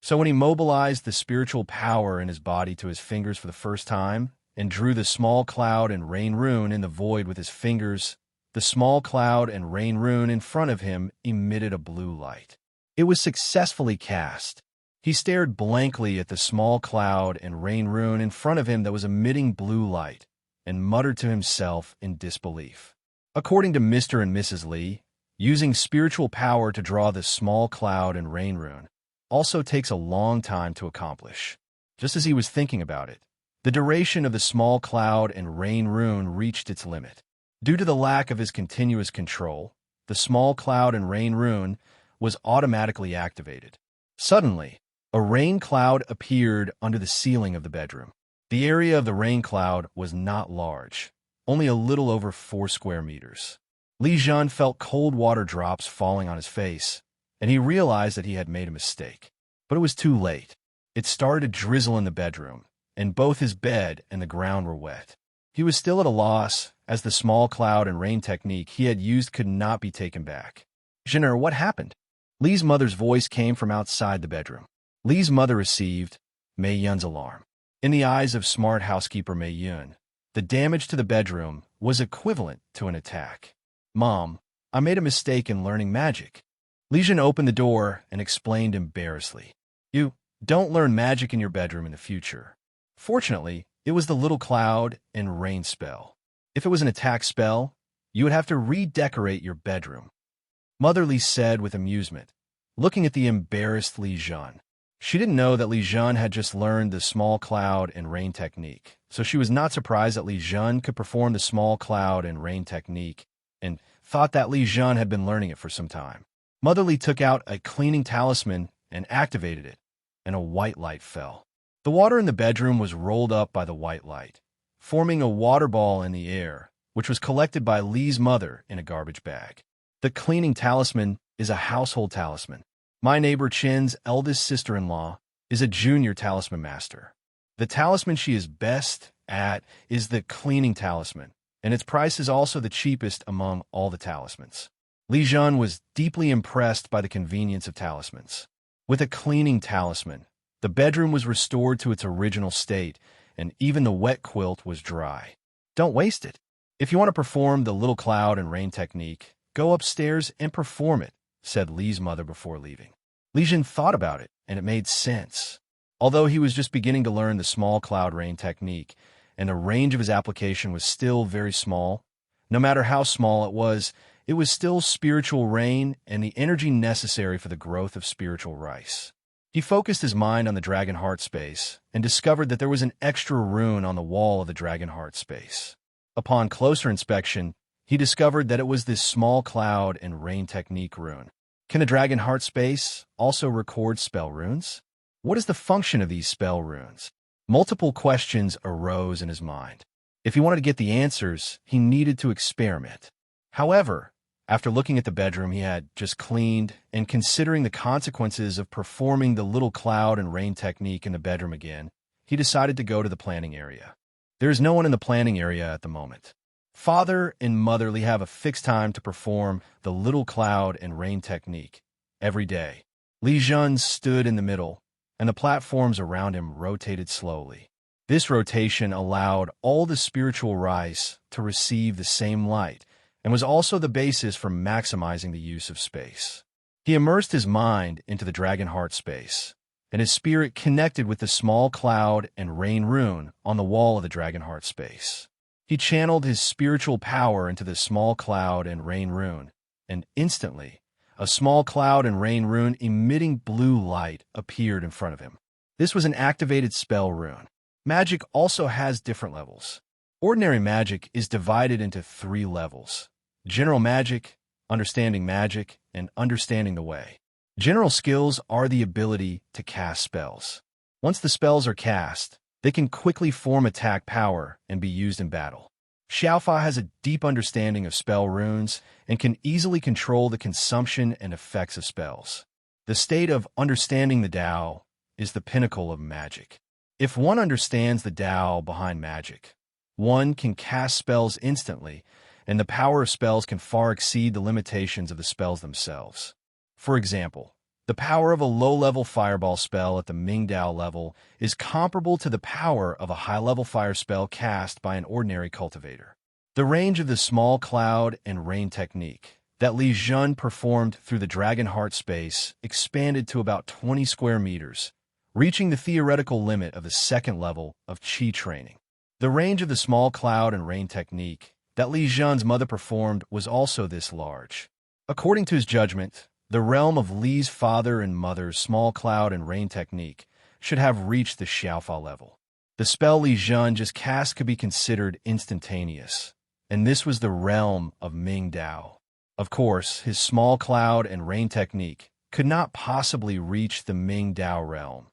Speaker 1: So when he mobilized the spiritual power in his body to his fingers for the first time, and drew the small cloud and rain rune in the void with his fingers, the small cloud and rain rune in front of him emitted a blue light. It was successfully cast. He stared blankly at the small cloud and rain rune in front of him that was emitting blue light, and muttered to himself in disbelief. According to Mr. and Mrs. Li, using spiritual power to draw the small cloud and rain rune also takes a long time to accomplish. Just as he was thinking about it, the duration of the small cloud and rain rune reached its limit. Due to the lack of his continuous control, the small cloud and rain rune was automatically activated. Suddenly, a rain cloud appeared under the ceiling of the bedroom. The area of the rain cloud was not large, only a little over 4 square meters. Li Zhen felt cold water drops falling on his face, and he realized that he had made a mistake. But it was too late. It started to drizzle in the bedroom, and both his bed and the ground were wet. He was still at a loss, as the small cloud and rain technique he had used could not be taken back. "Zhener, what happened?" Li's mother's voice came from outside the bedroom. Li's mother received Mei Yun's alarm. In the eyes of smart housekeeper Mei Yun, the damage to the bedroom was equivalent to an attack. "Mom, I made a mistake in learning magic." Li Zhen opened the door and explained embarrassedly. "You don't learn magic in your bedroom in the future. Fortunately, it was the little cloud and rain spell. If it was an attack spell, you would have to redecorate your bedroom." Mother Li said with amusement, looking at the embarrassed Li Zhen. She didn't know that Li Zhen had just learned the small cloud and rain technique, so she was not surprised that Li Zhen could perform the small cloud and rain technique, and thought that Li Zhen had been learning it for some time. Mother Li took out a cleaning talisman and activated it, and a white light fell. The water in the bedroom was rolled up by the white light, forming a water ball in the air, which was collected by Li's mother in a garbage bag. The cleaning talisman is a household talisman. My neighbor Chen's eldest sister-in-law is a junior talisman master. The talisman she is best at is the cleaning talisman, and its price is also the cheapest among all the talismans. Li Zhen was deeply impressed by the convenience of talismans. With a cleaning talisman, the bedroom was restored to its original state, and even the wet quilt was dry. Don't waste it. If you want to perform the little cloud and rain technique, go upstairs and perform it, said Li's mother before leaving. Li Zhen thought about it, and it made sense. Although he was just beginning to learn the small cloud rain technique, and the range of his application was still very small, no matter how small it was still spiritual rain and the energy necessary for the growth of spiritual rice. He focused his mind on the dragon heart space and discovered that there was an extra rune on the wall of the dragon heart space. Upon closer inspection, he discovered that it was this small cloud and rain technique rune. Can the dragon heart space also record spell runes? What is the function of these spell runes? Multiple questions arose in his mind. If he wanted to get the answers, he needed to experiment. However, after looking at the bedroom he had just cleaned and considering the consequences of performing the little cloud and rain technique in the bedroom again, he decided to go to the planning area. There is no one in the planning area at the moment. Father and Mother Li have a fixed time to perform the little cloud and rain technique every day. Li Zhen stood in the middle, and the platforms around him rotated slowly. This rotation allowed all the spiritual rice to receive the same light, and was also the basis for maximizing the use of space. He immersed his mind into the dragon heart space, and his spirit connected with the small cloud and rain rune on the wall of the dragon heart space. He channeled his spiritual power into the small cloud and rain rune, and instantly, a small cloud and rain rune emitting blue light appeared in front of him. This was an activated spell rune. Magic also has different levels. Ordinary magic is divided into 3 levels: general magic, understanding magic, and understanding the way. General skills are the ability to cast spells. Once the spells are cast, they can quickly form attack power and be used in battle. Xiao has a deep understanding of spell runes and can easily control the consumption and effects of spells. The state of understanding the Tao is the pinnacle of magic. If one understands the Tao behind magic, one can cast spells instantly, and the power of spells can far exceed the limitations of the spells themselves. For example, the power of a low-level fireball spell at the Ming Dao level is comparable to the power of a high-level fire spell cast by an ordinary cultivator. The range of the small cloud and rain technique that Li Zhen performed through the dragon heart space expanded to about 20 square meters, reaching the theoretical limit of the 2nd level of Qi training. The range of the small cloud and rain technique that Li Zhen's mother performed was also this large. According to his judgment, the realm of Li's father and mother's small cloud and rain technique should have reached the Xiao level. The spell Li Zhen just cast could be considered instantaneous, and this was the realm of Ming Dao. Of course, his small cloud and rain technique could not possibly reach the Ming Dao realm,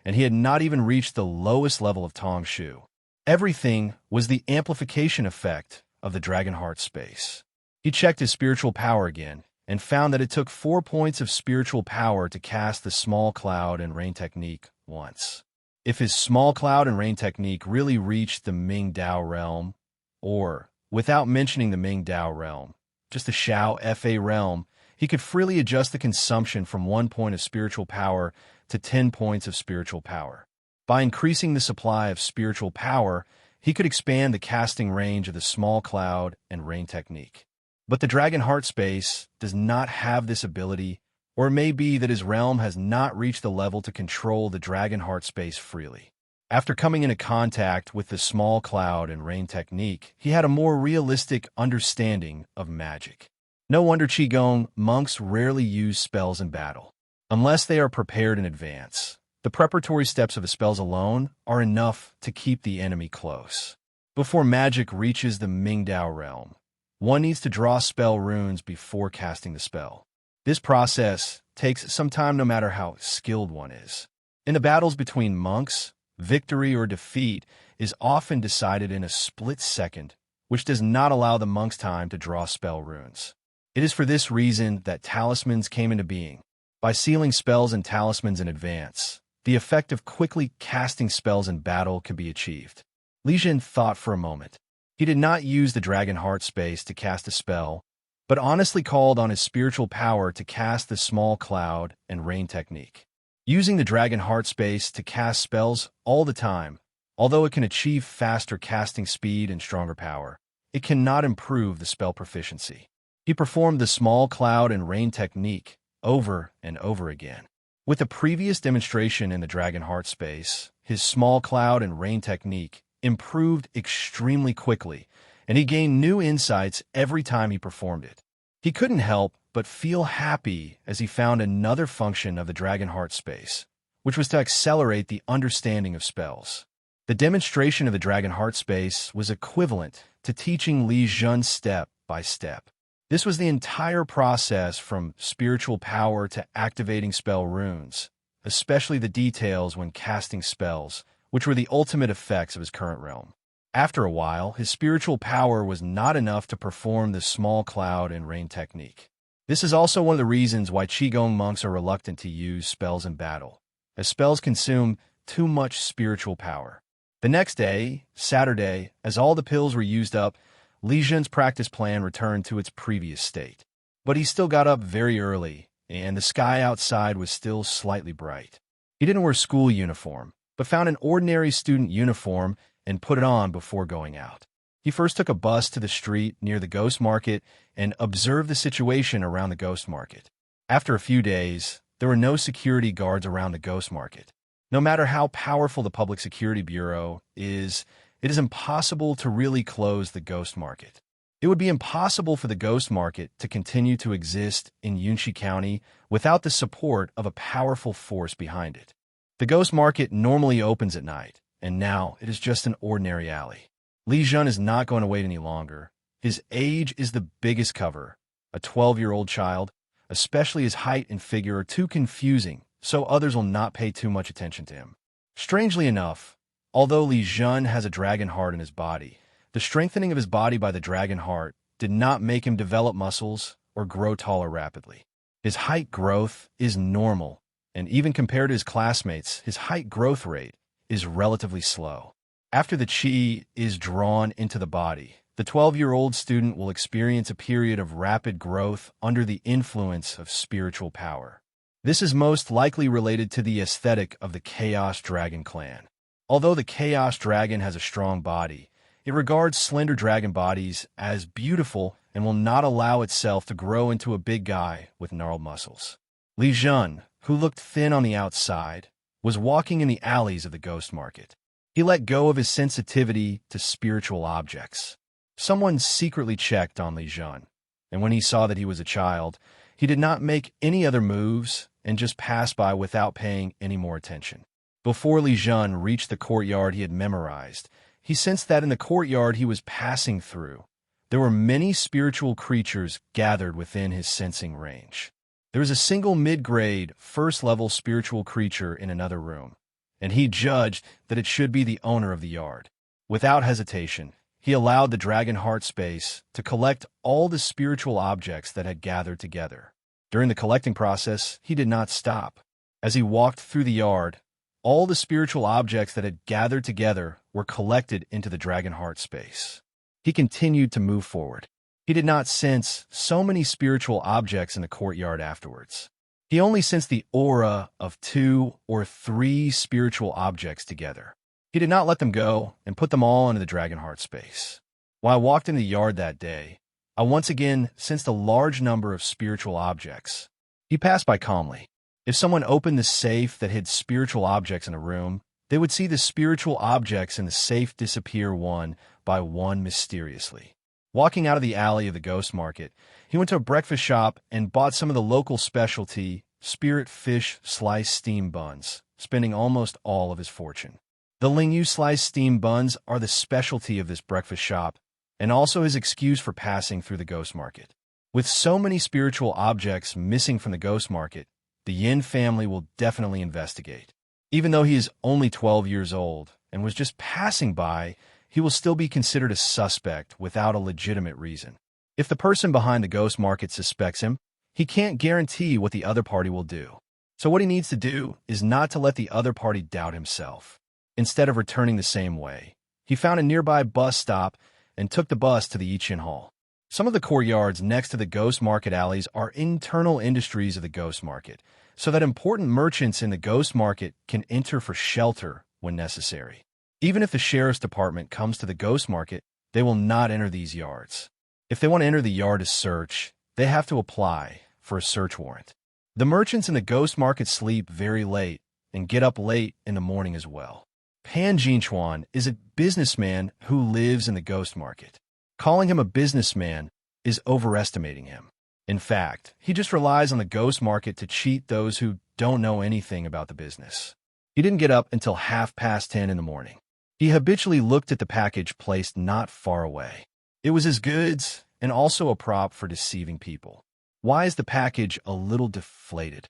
Speaker 1: and he had not even reached the lowest level of Tong Shu. Everything was the amplification effect of the dragon heart space. He checked his spiritual power again, and found that it took 4 points of spiritual power to cast the small cloud and rain technique once. If his small cloud and rain technique really reached the Ming Dao realm, or, without mentioning the Ming Dao realm, just the Xiao Fa realm, he could freely adjust the consumption from 1 point of spiritual power to 10 points of spiritual power. By increasing the supply of spiritual power, he could expand the casting range of the small cloud and rain technique. But the dragon heart space does not have this ability, or it may be that his realm has not reached the level to control the dragon heart space freely. After coming into contact with the small cloud and rain technique, he had a more realistic understanding of magic. No wonder Qigong monks rarely use spells in battle. unless they are prepared in advance. The preparatory steps of the spells alone are enough to keep the enemy close. Before magic reaches the Mingdao realm, one needs to draw spell runes before casting the spell. This process takes some time no matter how skilled one is. In the battles between monks, victory or defeat is often decided in a split second, which does not allow the monks time to draw spell runes. It is for this reason that talismans came into being. By sealing spells and talismans in advance, the effect of quickly casting spells in battle can be achieved. Li Zhen thought for a moment. He did not use the dragon heart space to cast a spell, but honestly called on his spiritual power to cast the small cloud and rain technique. Using the dragon heart space to cast spells all the time, although it can achieve faster casting speed and stronger power, it cannot improve the spell proficiency. He performed the small cloud and rain technique over and over again. With the previous demonstration in the dragon heart space, his small cloud and rain technique improved extremely quickly, and he gained new insights every time he performed it. He couldn't help but feel happy as he found another function of the dragon heart space, which was to accelerate the understanding of spells. The demonstration of the dragon heart space was equivalent to teaching Li Zhen step by step. This was the entire process from spiritual power to activating spell runes, especially the details when casting spells, which were the ultimate effects of his current realm. After a while, his spiritual power was not enough to perform the small cloud and rain technique. This is also one of the reasons why Qigong monks are reluctant to use spells in battle, as spells consume too much spiritual power. The next day, Saturday, as all the pills were used up, Li Zhen's practice plan returned to its previous state. But he still got up very early, and the sky outside was still slightly bright. He didn't wear school uniform, but found an ordinary student uniform and put it on before going out. He first took a bus to the street near the ghost market and observed the situation around the ghost market. After a few days, there were no security guards around the ghost market. No matter how powerful the Public Security Bureau is, it is impossible to really close the ghost market. It would be impossible for the ghost market to continue to exist in Yunxi County without the support of a powerful force behind it. The ghost market normally opens at night, and now it is just an ordinary alley. Li Zhen is not going to wait any longer. His age is the biggest cover. A 12-year-old child, especially his height and figure, are too confusing, so others will not pay too much attention to him. Strangely enough, although Li Zhen has a dragon heart in his body, the strengthening of his body by the dragon heart did not make him develop muscles or grow taller rapidly. His height growth is normal, and even compared to his classmates, his height growth rate is relatively slow. After the qi is drawn into the body, the 12-year-old student will experience a period of rapid growth under the influence of spiritual power. This is most likely related to the aesthetic of the Chaos Dragon clan. Although the Chaos Dragon has a strong body, it regards slender dragon bodies as beautiful and will not allow itself to grow into a big guy with gnarled muscles. Li Zhen, who looked thin on the outside, was walking in the alleys of the ghost market. He let go of his sensitivity to spiritual objects. Someone secretly checked on Li Zhen, and when he saw that he was a child, he did not make any other moves and just passed by without paying any more attention. Before Li Zhen reached the courtyard he had memorized, he sensed that in the courtyard he was passing through, there were many spiritual creatures gathered within his sensing range. There was a single mid-grade, first-level spiritual creature in another room, and he judged that it should be the owner of the yard. Without hesitation, he allowed the dragon heart space to collect all the spiritual objects that had gathered together. During the collecting process, he did not stop. As he walked through the yard, all the spiritual objects that had gathered together were collected into the dragon heart space. He continued to move forward. He did not sense so many spiritual objects in the courtyard afterwards. He only sensed the aura of 2 or 3 spiritual objects together. He did not let them go and put them all into the dragon heart space. While I walked in the yard that day, I once again sensed a large number of spiritual objects. He passed by calmly. If someone opened the safe that hid spiritual objects in a room, they would see the spiritual objects in the safe disappear one by one mysteriously. Walking out of the alley of the ghost market, he went to a breakfast shop and bought some of the local specialty spirit fish sliced steam buns, spending almost all of his fortune. The Ling sliced steam buns are the specialty of this breakfast shop, and also his excuse for passing through the ghost market. With so many spiritual objects missing from the ghost market, the Yin family will definitely investigate. Even though he is only 12 years old and was just passing by, he will still be considered a suspect without a legitimate reason. If the person behind the ghost market suspects him, he can't guarantee what the other party will do. So what he needs to do is not to let the other party doubt himself. Instead of returning the same way, he found a nearby bus stop and took the bus to the Li Zhen Hall. Some of the courtyards next to the ghost market alleys are internal industries of the ghost market, so that important merchants in the ghost market can enter for shelter when necessary. Even if the sheriff's department comes to the ghost market, they will not enter these yards. If they want to enter the yard to search, they have to apply for a search warrant. The merchants in the ghost market sleep very late and get up late in the morning as well. Pan Jinchuan is a businessman who lives in the ghost market. Calling him a businessman is overestimating him. In fact, he just relies on the ghost market to cheat those who don't know anything about the business. He didn't get up until 10:30 in the morning. He habitually looked at the package placed not far away. It was his goods and also a prop for deceiving people. Why is the package a little deflated?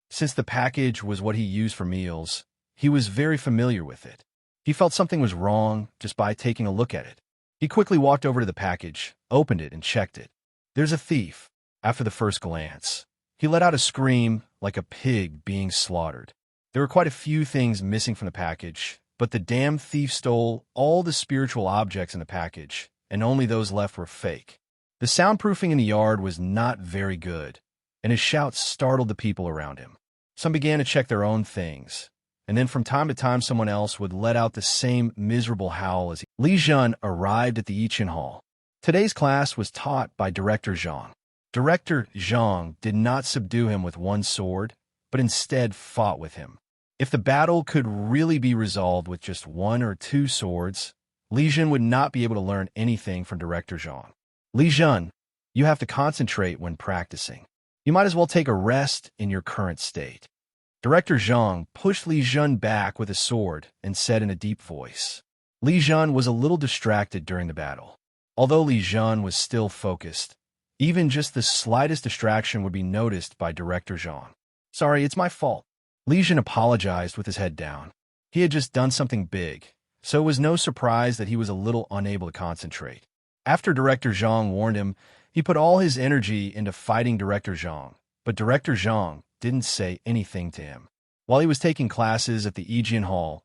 Speaker 1: Since the package was what he used for meals, he was very familiar with it. He felt something was wrong just by taking a look at it. He quickly walked over to the package, opened it, and checked it. There's a thief. After the first glance, he let out a scream like a pig being slaughtered. There were quite a few things missing from the package, but the damn thief stole all the spiritual objects in the package, and only those left were fake. The soundproofing in the yard was not very good, and his shouts startled the people around him. Some began to check their own things, and then from time to time someone else would let out the same miserable howl as Li Zhen arrived at the Li Zhen Hall. Today's class was taught by Director Zhang. Director Zhang did not subdue him with one sword, but instead fought with him. If the battle could really be resolved with just one or two swords, Li Zhen would not be able to learn anything from Director Zhang. Li Zhen, you have to concentrate when practicing. You might as well take a rest in your current state. Director Zhang pushed Li Zhen back with a sword and said in a deep voice. Li Zhen was a little distracted during the battle. Although Li Zhen was still focused, even just the slightest distraction would be noticed by Director Zhang. Sorry, it's my fault. Li Zhen apologized with his head down. He had just done something big, so it was no surprise that he was a little unable to concentrate. After Director Zhang warned him, he put all his energy into fighting Director Zhang, but Director Zhang didn't say anything to him. While he was taking classes at the Li Zhen Hall,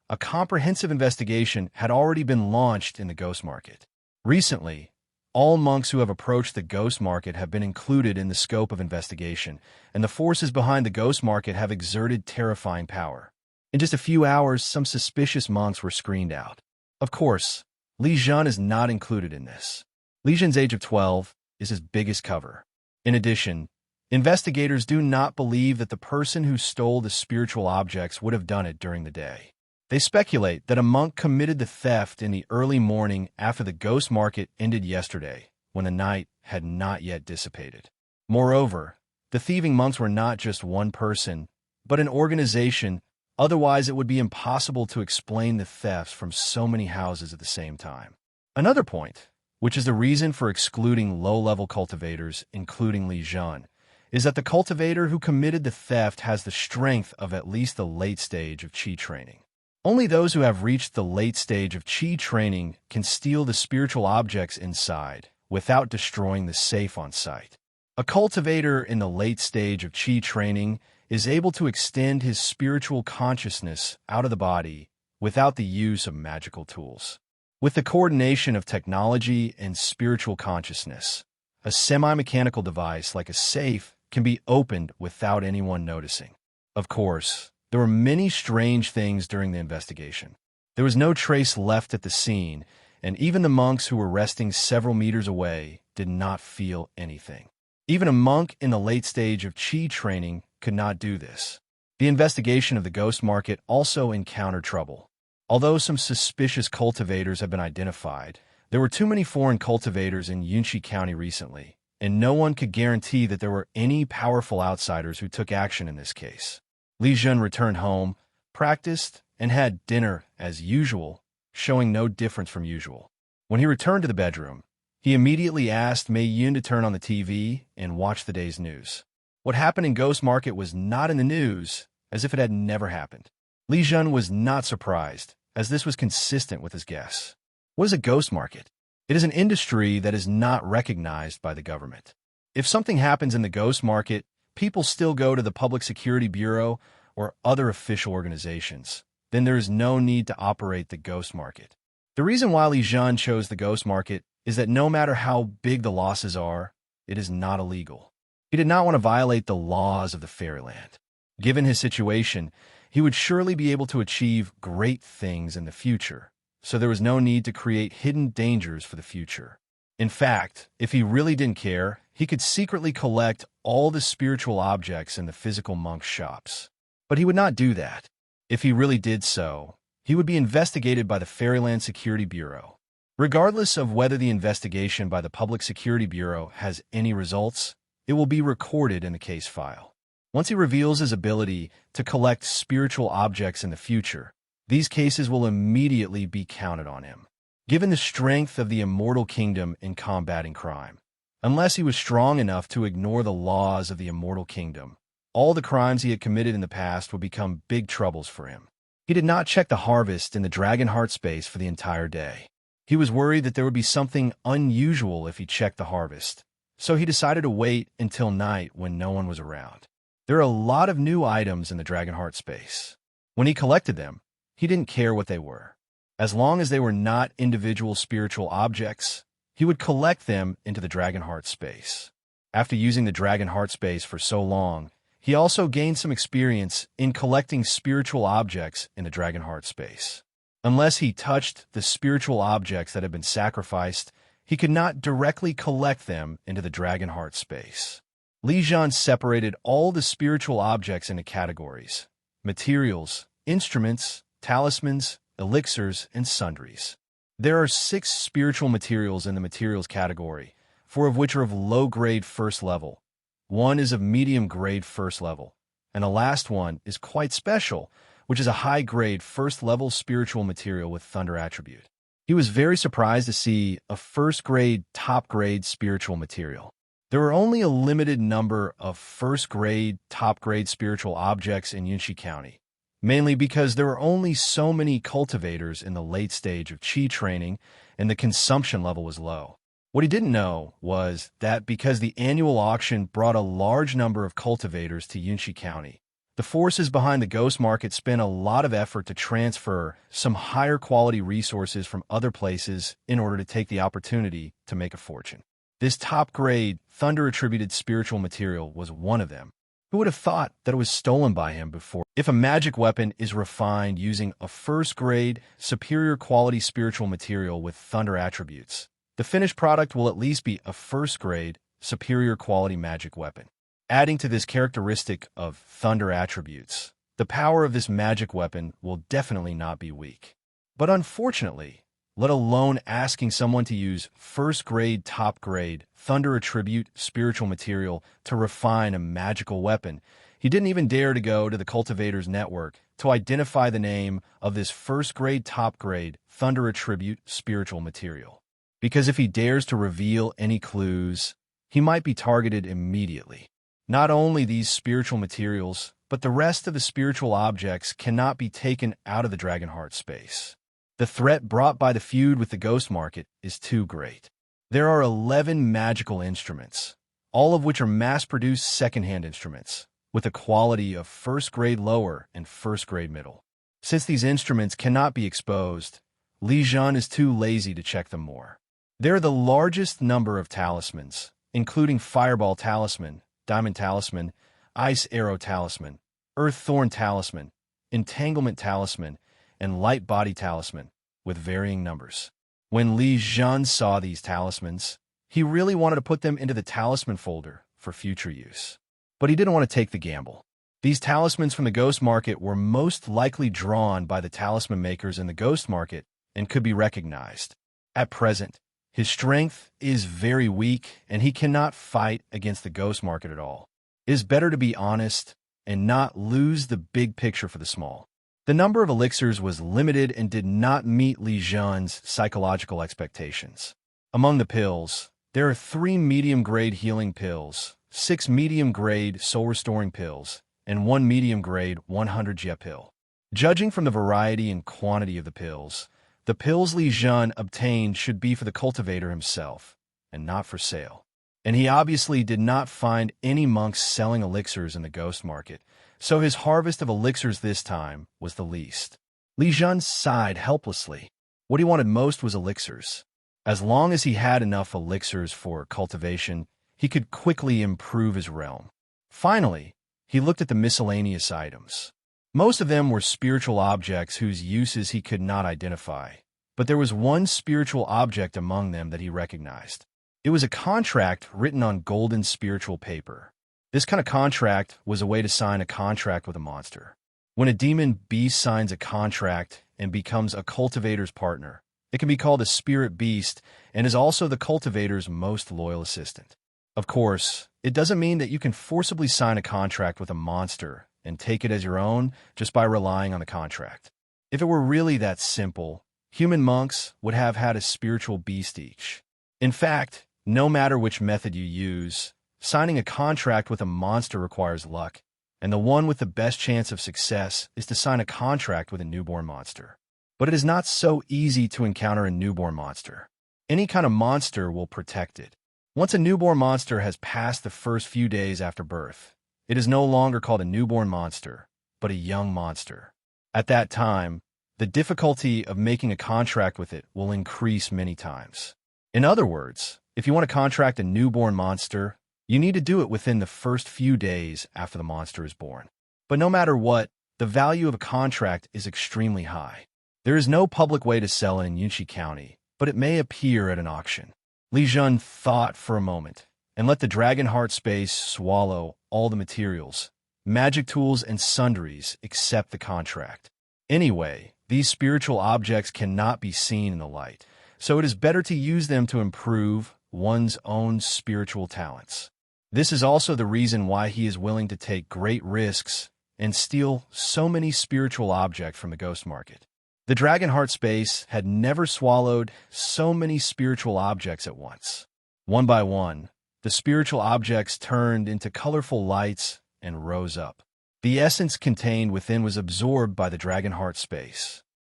Speaker 1: a comprehensive investigation had already been launched in the ghost market. Recently, all monks who have approached the ghost market have been included in the scope of investigation, and the forces behind the ghost market have exerted terrifying power. In just a few hours, some suspicious monks were screened out. Of course, Li Zhen is not included in this. Li Zhen's age of 12 is his biggest cover. In addition, investigators do not believe that the person who stole the spiritual objects would have done it during the day. They speculate that a monk committed the theft in the early morning after the ghost market ended yesterday, when the night had not yet dissipated. Moreover, the thieving monks were not just one person, but an organization. Otherwise, it would be impossible to explain the thefts from so many houses at the same time. Another point, which is the reason for excluding low-level cultivators, including Li Zhen, is that the cultivator who committed the theft has the strength of at least the late stage of Qi training. Only those who have reached the late stage of Qi training can steal the spiritual objects inside without destroying the safe on site. A cultivator in the late stage of Qi training is able to extend his spiritual consciousness out of the body without the use of magical tools. With the coordination of technology and spiritual consciousness, a semi-mechanical device like a safe can be opened without anyone noticing. Of course, there were many strange things during the investigation. There was no trace left at the scene, and even the monks who were resting several meters away did not feel anything. Even a monk in the late stage of Qi training could not do this. The investigation of the ghost market also encountered trouble. Although some suspicious cultivators have been identified, there were too many foreign cultivators in Yunqi County recently, and no one could guarantee that there were any powerful outsiders who took action in this case. Li Zhen returned home, practiced, and had dinner as usual, showing no difference from usual. When he returned to the bedroom, he immediately asked Mei Yun to turn on the TV and watch the day's news. What happened in Ghost Market was not in the news, as if it had never happened. Li Zhen was not surprised, as this was consistent with his guess. What is a ghost market? It is an industry that is not recognized by the government. If something happens in the ghost market, people still go to the Public Security Bureau or other official organizations. Then there is no need to operate the ghost market. The reason why Li Zhen chose the ghost market is that no matter how big the losses are, it is not illegal. He did not want to violate the laws of the fairyland. Given his situation, he would surely be able to achieve great things in the future, so there was no need to create hidden dangers for the future. In fact, if he really didn't care, he could secretly collect all the spiritual objects in the physical monk shops. But he would not do that. If he really did so, he would be investigated by the Fairyland Security Bureau. Regardless of whether the investigation by the Public Security Bureau has any results, it will be recorded in the case file. Once he reveals his ability to collect spiritual objects in the future, these cases will immediately be counted on him. Given the strength of the Immortal Kingdom in combating crime, unless he was strong enough to ignore the laws of the Immortal Kingdom, all the crimes he had committed in the past would become big troubles for him. He did not check the harvest in the Dragon Heart space for the entire day. He was worried that there would be something unusual if he checked the harvest, so he decided to wait until night when no one was around. There are a lot of new items in the Dragon Heart space. When he collected them, he didn't care what they were. As long as they were not individual spiritual objects, he would collect them into the Dragon Heart space. After using the Dragon Heart space for so long, he also gained some experience in collecting spiritual objects in the Dragon Heart space. Unless he touched the spiritual objects that had been sacrificed, he could not directly collect them into the Dragon Heart space. Li Zhen separated all the spiritual objects into categories: materials, instruments, talismans, elixirs, and sundries. There are 6 spiritual materials in the materials category, 4 of which are of low-grade first level. 1 is of medium-grade first level, and the last one is quite special, which is a high-grade first-level spiritual material with thunder attribute. He was very surprised to see a first-grade, top-grade spiritual material. There were only a limited number of first-grade, top-grade spiritual objects in Yunxi County, mainly because there were only so many cultivators in the late stage of Qi training and the consumption level was low. What he didn't know was that because the annual auction brought a large number of cultivators to Yunxi County, the forces behind the ghost market spent a lot of effort to transfer some higher quality resources from other places in order to take the opportunity to make a fortune. This top-grade, thunder-attributed spiritual material was one of them. Who would have thought that it was stolen by him before? If a magic weapon is refined using a first-grade, superior quality spiritual material with thunder attributes, the finished product will at least be a first-grade, superior quality magic weapon. Adding to this characteristic of thunder attributes, the power of this magic weapon will definitely not be weak. But unfortunately, let alone asking someone to use first-grade, top-grade, thunder attribute spiritual material to refine a magical weapon, he didn't even dare to go to the Cultivators Network to identify the name of this first-grade, top-grade, thunder attribute spiritual material. Because if he dares to reveal any clues, he might be targeted immediately. Not only these spiritual materials, but the rest of the spiritual objects cannot be taken out of the Dragonheart space. The threat brought by the feud with the ghost market is too great. There are 11 magical instruments, all of which are mass-produced second-hand instruments, with a quality of first-grade lower and first-grade middle. Since these instruments cannot be exposed, Li Zhen is too lazy to check them more. There are the largest number of talismans, including Fireball Talisman, Diamond Talisman, Ice Arrow Talisman, Earth Thorn Talisman, Entanglement Talisman, and Light Body Talisman, with varying numbers. When Li Zhen saw these talismans, he really wanted to put them into the talisman folder for future use. But he didn't want to take the gamble. These talismans from the ghost market were most likely drawn by the talisman makers in the ghost market and could be recognized. At present, His strength is very weak, and he cannot fight against the ghost market at all. It is better to be honest and not lose the big picture for the small. The number of elixirs was limited and did not meet Li Zhen's psychological expectations. Among the pills, there are 3 medium-grade healing pills, 6 medium-grade soul-restoring pills, and 1 medium-grade 100 pill. Judging from the variety and quantity of the pills Li Zhen obtained should be for the cultivator himself, and not for sale. And he obviously did not find any monks selling elixirs in the ghost market, so his harvest of elixirs this time was the least. Li Zhen sighed helplessly. What he wanted most was elixirs. As long as he had enough elixirs for cultivation, he could quickly improve his realm. Finally, he looked at the miscellaneous items. Most of them were spiritual objects whose uses he could not identify, but there was one spiritual object among them that he recognized. It was a contract written on golden spiritual paper. This kind of contract was a way to sign a contract with a monster. When a demon beast signs a contract and becomes a cultivator's partner, it can be called a spirit beast and is also the cultivator's most loyal assistant. Of course, it doesn't mean that you can forcibly sign a contract with a monster and take it as your own just by relying on the contract. If it were really that simple, human monks would have had a spiritual beast each. In fact, no matter which method you use, signing a contract with a monster requires luck, and the one with the best chance of success is to sign a contract with a newborn monster. But it is not so easy to encounter a newborn monster. Any kind of monster will protect it. Once a newborn monster has passed the first few days after birth, it is no longer called a newborn monster, but a young monster. At that time, the difficulty of making a contract with it will increase many times. In other words, if you want to contract a newborn monster, you need to do it within the first few days after the monster is born. But no matter what, the value of a contract is extremely high. There is no public way to sell it in Yunxi County, but it may appear at an auction. Li Zhen thought for a moment and let the dragon heart space swallow all the materials, magic tools, and sundries except the contract. Anyway, these spiritual objects cannot be seen in the light, so it is better to use them to improve one's own spiritual talents. This is also the reason why he is willing to take great risks and steal so many spiritual objects from the ghost market. The dragon heart space had never swallowed so many spiritual objects at once. One by one, the spiritual objects turned into colorful lights and rose up. The essence contained within was absorbed by the dragon heart space.